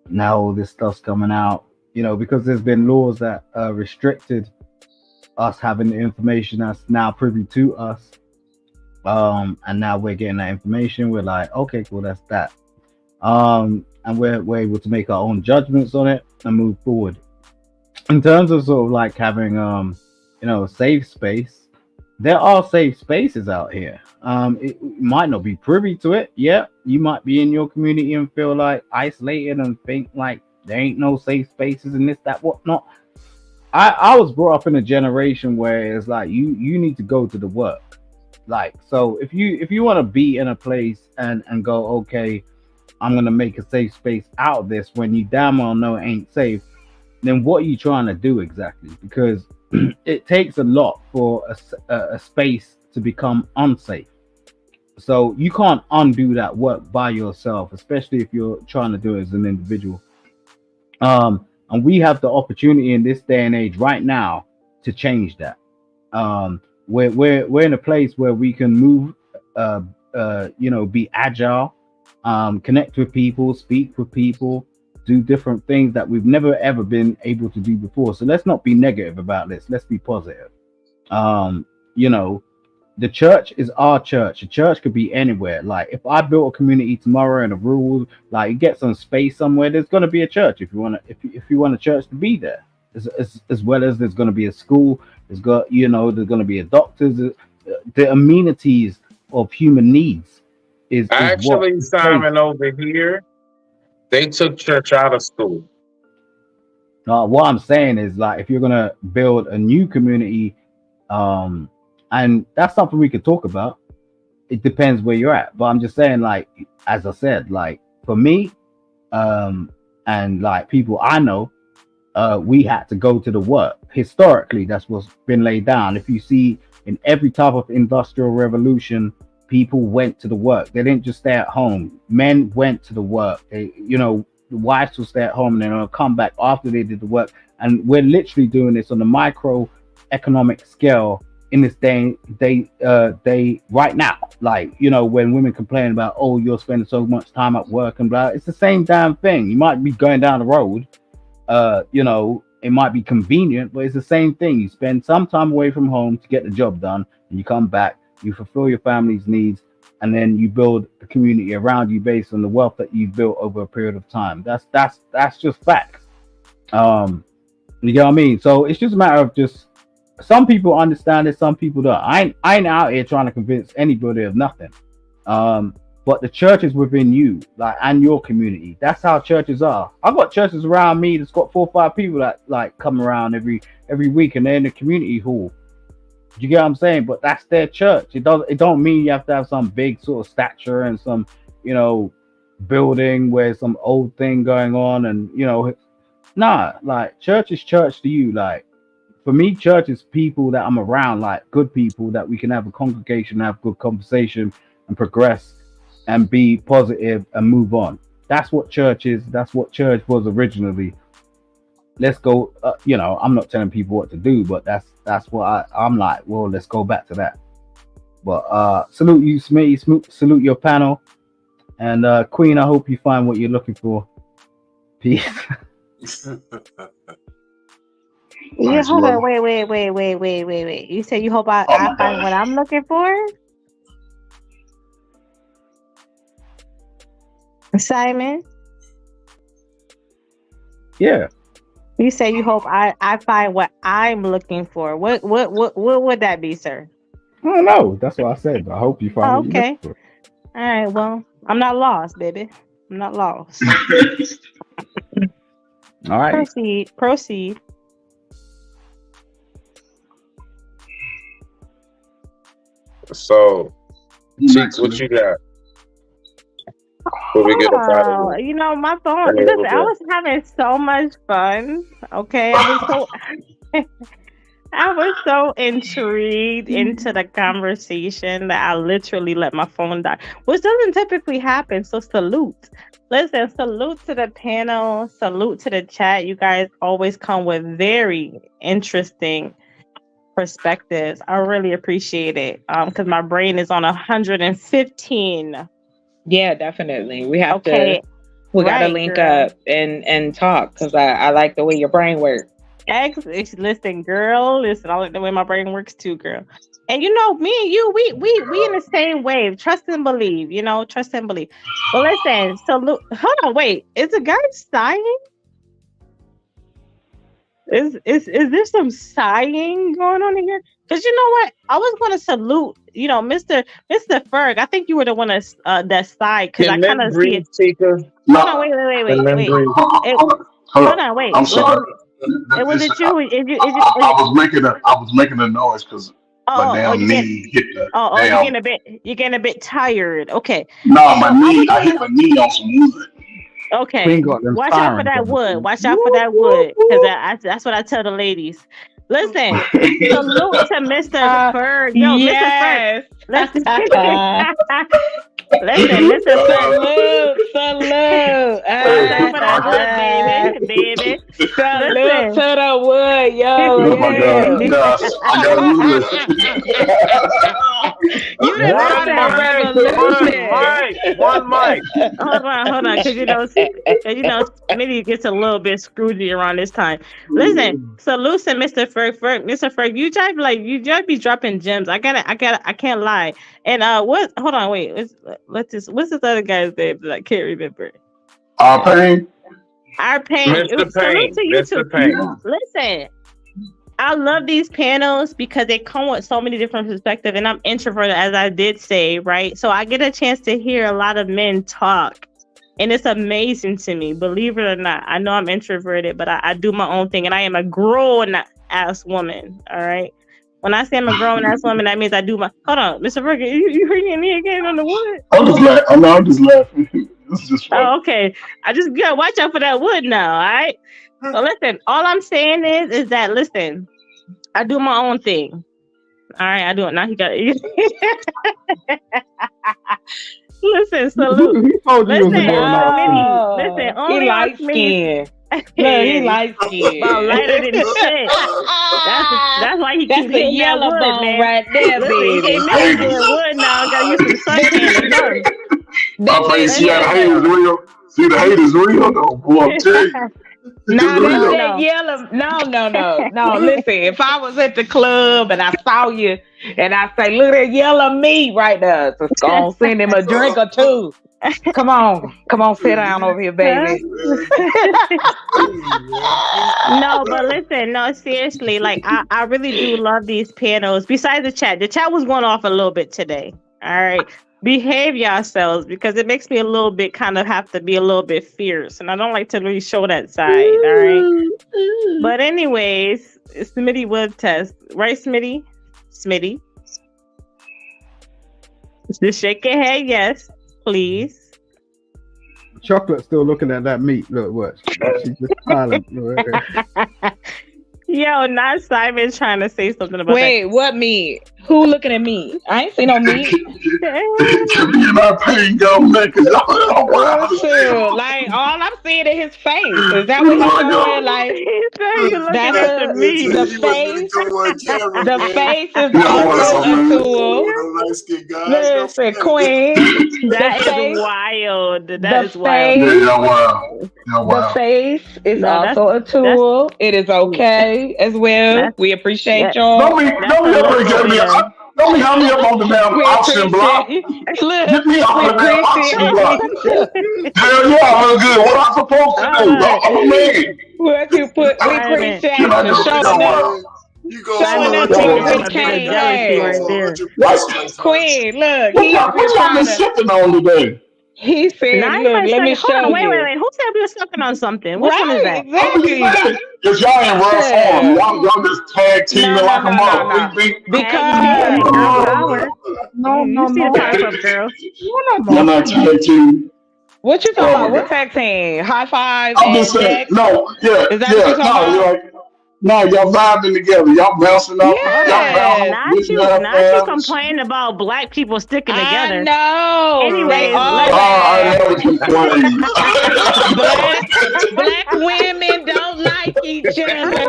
Now all this stuff's coming out, because there's been laws that restricted us having the information that's now privy to us. And now we're getting that information. We're like, okay, cool, that's that. And we're able to make our own judgments on it and move forward. In terms of sort of like having a safe space, there are safe spaces out here. It might not be privy to it. Yeah, you might be in your community and feel like isolated and think like there ain't no safe spaces and this, that, whatnot. I was brought up in a generation where it's like you need to go to the work. Like, so if you want to be in a place and go, okay, I'm gonna make a safe space out of this when you damn well know it ain't safe, then what are you trying to do exactly? Because it takes a lot for a space to become unsafe. So you can't undo that work by yourself, especially if you're trying to do it as an individual. And we have the opportunity in this day and age right now to change that. We're in a place where we can move, be agile, connect with people, speak with people, do different things that we've never ever been able to do before. So let's not be negative about this. Let's be positive. The church is our church. A church could be anywhere. Like, if I built a community tomorrow in a rural, like, you get some space somewhere, there's going to be a church if you want to. If you want a church to be there, as well as there's going to be a school. There's going to be a doctor's. The amenities of human needs is Actually, what Simon, over here, they took church out of school. What I'm saying is, like, if you're gonna build a new community, and that's something we could talk about. It depends where you're at, but I'm just saying, like, as I said, like, for me, and like people I know, we had to go to the work. Historically, that's what's been laid down. If you see in every type of industrial revolution, people went to the work. They didn't just stay at home. Men went to the work. The wives will stay at home and then they'll come back after they did the work. And we're literally doing this on the microeconomic scale in this day right now. Like, when women complain about, oh, you're spending so much time at work and blah, it's the same damn thing. You might be going down the road, it might be convenient, but it's the same thing. You spend some time away from home to get the job done, and you come back, you fulfill your family's needs, and then you build a community around you based on the wealth that you've built over a period of time. That's just facts. You know what I mean? So it's just a matter of just, some people understand it, some people don't. I ain't out here trying to convince anybody of nothing. But the church is within you, like, and your community. That's how churches are. I've got churches around me that's got 4 or 5 people that, like, come around every week, and they're in the community hall. Do you get what I'm saying? But that's their church. It don't mean you have to have some big sort of stature and some, building where some old thing going on, and nah, like, church is church to you. Like, for me, church is people that I'm around, like, good people that we can have a congregation, have good conversation, and progress and be positive and move on. That's what church is. That's what church was originally. Let's go. I'm not telling people what to do, but that's what I'm like. Well, let's go back to that. But salute you, Smitty. Salute your panel, and Queen. I hope you find what you're looking for. Peace. Yeah, hold on. Wait. You said you hope I find what I'm looking for? Simon? Yeah. You say you hope I find what I'm looking for. What would that be, sir? I don't know. That's what I said. I hope you find what you're looking for. All right, well, I'm not lost, baby. I'm not lost. All right. Proceed. So, Cheeks, what you got? My phone. Listen, I was having so much fun. Okay, I was so intrigued into the conversation that I literally let my phone die, which doesn't typically happen. So salute. Listen, salute to the panel. Salute to the chat. You guys always come with very interesting perspectives. I really appreciate it. Because my brain is on 115. Yeah, definitely. We have to. We gotta link up and talk, because I like the way your brain works. Listen, girl. Listen, I like the way my brain works too, girl. And me and you, we in the same wave. Trust and believe. Trust and believe. But listen, salute. Hold on, wait. Is the guy sighing? Is there some sighing going on in here? Because you know what? I was going to salute, Mr. Ferg. I think you were the one that sighed, because I kind of see it. No. Hold on, wait. Hold on, wait. I'm sorry. Was it you? Is you? I was making a noise because my damn knee hit the damn. You're getting a bit tired. Okay. No, my knee. I hit my knee on some wood. Okay. Watch out for that wood. Watch out for that wood, because that's what I tell the ladies. Listen, salute to Mr. Ferg. Yo, yes. Mr. Ferg. Listen, Mr. Ferg. Salute. Watch out for that wood, baby. Salute to the wood, yo. Oh my God. Gosh, I got wood. You done started a revolution. One mic. Hold on, because you know, Smitty gets a little bit screwed around this time. Listen, salute to Mr. Ferg. Mr. Ferg, you just be dropping gems. I can't lie. And hold on, wait. What's this other guy's name that I can't remember? Our Pain. Mr. Pain. Mr. Pain. Listen, I love these panels because they come with so many different perspectives, and I'm introverted, as I did say, right? So I get a chance to hear a lot of men talk, and it's amazing to me, believe it or not. I know I'm introverted, but I do my own thing, and I am a grown-ass woman, all right? When I say I'm a grown-ass woman, that means I do my... Hold on, Mr. Berger, you hurting me again on the wood? I'm just laughing. This is just funny. Oh, okay. I just gotta watch out for that wood now, all right? So listen, all I'm saying is that, listen, I do my own thing. All right, I do it. Now he got it. Listen, salute. He told you Listen, listen, only he light skin. Look, he light skin. About lighter than shit. That's why he keeps hitting yellow that wood, bone man. right there, baby. He hitting that wood now. Gotta use some suntan. See the hate is real. See the hate is real, though. Boy, I'm telling you. No. Yellow. No. Listen, if I was at the club and I saw you and I say, look at that yellow meat right there, just gonna send him a drink or two. Come on, sit down over here, baby. No, but listen, no, seriously, like I really do love these panels. Besides the chat was going off a little bit today. All right. Behave yourselves, because it makes me a little bit kind of have to be a little bit fierce, and I don't like to really show that side. All right. But anyways, Smitty would test, right, Smitty? Just shake your head, yes, please. Chocolate's still looking at that meat. Look, what? She's just silent. Yo, not Simon trying to say something about Wait, what meat? Who looking at me? I ain't see no meat. Can me and our Pain go, man? Like, all I'm seeing is his face. Is that what you're doing? Like, that's the face. The face is also a tool. Listen, Queen. That is wild. That is wild. The face is also a tool. It is okay as well. We appreciate y'all. Don't help me up on the damn auction block. Get me off the damn auction block. Hell yeah, I look good. What am I supposed to do? I'm a man. What you put? We appreciate you showing up. You go Queen, look. What y'all been sipping on today? He said, look, let me show you. Wait. Who said we were sucking on something? Which one is that? Exactly. Because y'all in rare form. Y'all just tag teaming like a mother. Because no. See the pop up, girl. Y'all not tag team. What you talking about? What tag team? High five? I'm just saying. No, yeah. Is that what you're talking about? No, y'all vibing together. Y'all bouncing up. Not you complaining about black people sticking together. No. Anyway, I never complain. Black women don't like each other.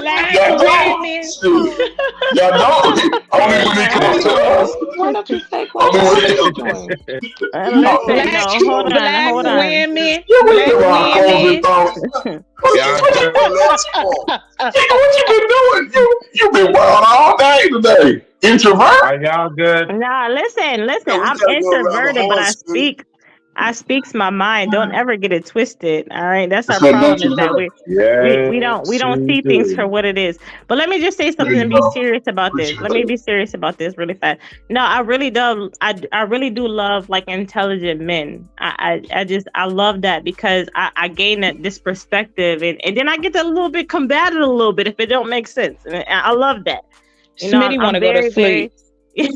Black women. Y'all don't. Only when they come to us. Why don't you say hold on. Black women. What you been doing? You been wild all day today. Introvert? Are y'all good? Nah, listen. I'm introverted, but I speak. I speaks my mind. Don't ever get it twisted. All right, that's our So don't problem you is that ever? we don't see things for what it is. But let me just say There something you and be go. serious about this. Let me be serious about this really fast. No, I really do. I really do love like intelligent men. I love that because I gain this perspective and then I get a little bit combative a little bit if it don't make sense. And I love that. You know, Smitty want to go to sleep.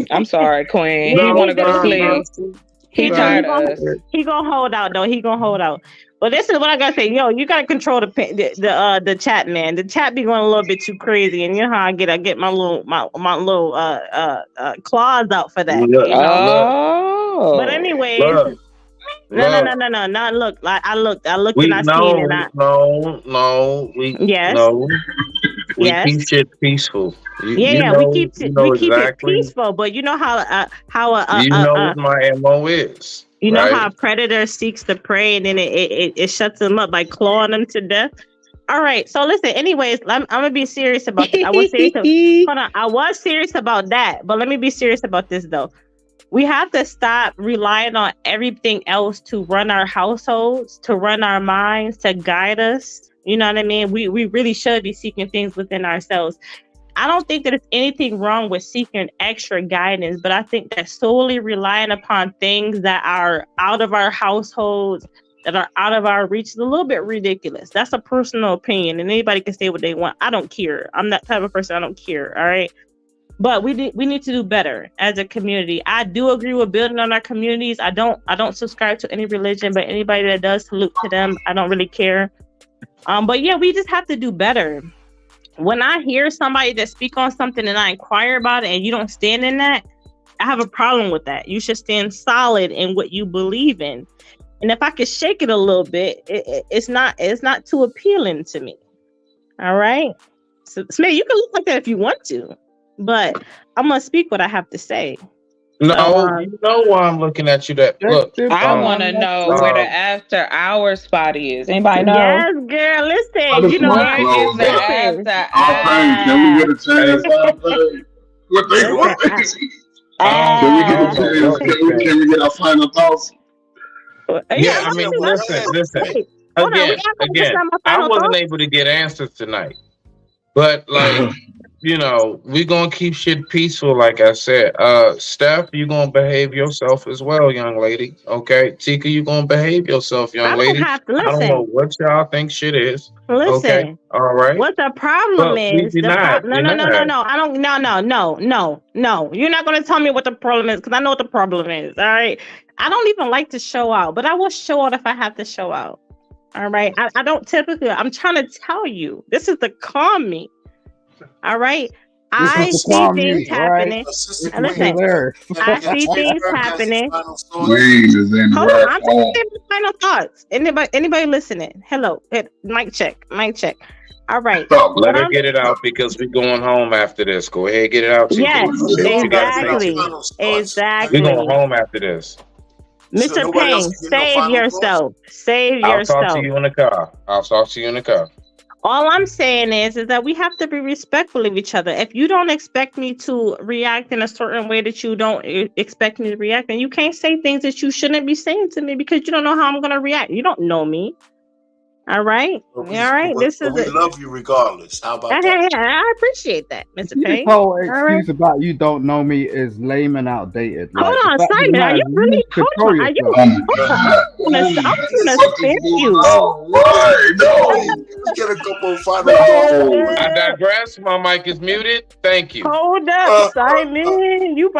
I'm sorry, Queen. Yeah, He want to go to he sleep. He tired of us. He gonna hold out though. He gonna hold out. But this is what I gotta say. Yo, you gotta control the chat, man. The chat be going a little bit too crazy, and you know how I get my little claws out for that. Look, You know. Oh. But anyways, look, no. Look, I looked we and I seen and I yes. we Yes. keep shit peaceful. Yeah, we keep it exactly. peaceful, but you know how You know what my MO is. you know right? how a predator seeks to prey and then it shuts them up by clawing them to death. All right, so listen. Anyways, I'm gonna be serious about this. I was serious. Hold on, I was serious about that, but let me be serious about this though. We have to stop relying on everything else to run our households, to run our minds, to guide us. You know what I mean? We really should be seeking things within ourselves. I don't think that there's anything wrong with seeking extra guidance, but I think that solely relying upon things that are out of our households, that are out of our reach, is a little bit ridiculous. That's a personal opinion, and anybody can say what they want. I don't care. I'm that type of person. I don't care. All right. But we need to do better as a community. I do agree with building on our communities. I don't subscribe to any religion, but anybody that does, salute to them. I don't really care. But yeah, we just have to do better. When I hear somebody that speak on something and I inquire about it and you don't stand in that, I have a problem with that. You should stand solid in what you believe in. And if I could shake it a little bit, it's not too appealing to me. All right. So Smitty, you can look like that if you want to, but I'm gonna speak what I have to say. No, you know why I'm looking at you. That look. I want to know where the after hours spot is. Anybody know? Yes, girl. Listen, you know where is the after Hey, can we get a chance? What they want? Can we get a chance? Can we get our final thoughts? Yeah, I mean, listen. Again, I wasn't able to get answers tonight, but like, you know, we're gonna keep shit peaceful, like I said. Steph, you're gonna behave yourself as well, young lady. Okay, Tika, you're gonna behave yourself, young lady. I don't know what y'all think shit is. Listen. Okay, all right. What the problem is? No. I don't. No. You're not gonna tell me what the problem is because I know what the problem is. All right. I don't even like to show out, but I will show out if I have to show out. All right. I don't typically. I'm trying to tell you. This is to calm me. All right. I see things happening. Listen, I see things happening. Hold on, I'm saying final thoughts. Anybody listening? Hello, mic check. All right. Let her get it out because we're going home after this. Go ahead, get it out. Yes, exactly. We're going home after this. Mr. Payne, save yourself. I'll talk to you in the car. All I'm saying is that we have to be respectful of each other. If you don't expect me to react in a certain way that you don't expect me to react, then you can't say things that you shouldn't be saying to me because you don't know how I'm going to react. You don't know me. All right. All right. We love you regardless. How about that? I appreciate that, Mr. Payne. This whole excuse about you don't know me is lame and outdated. Hold on, Simon. Are you really? Hold on. Are you? I'm gonna spin you. Get a couple of final. I digress. My mic is muted. Thank you. Hold up, Simon. You.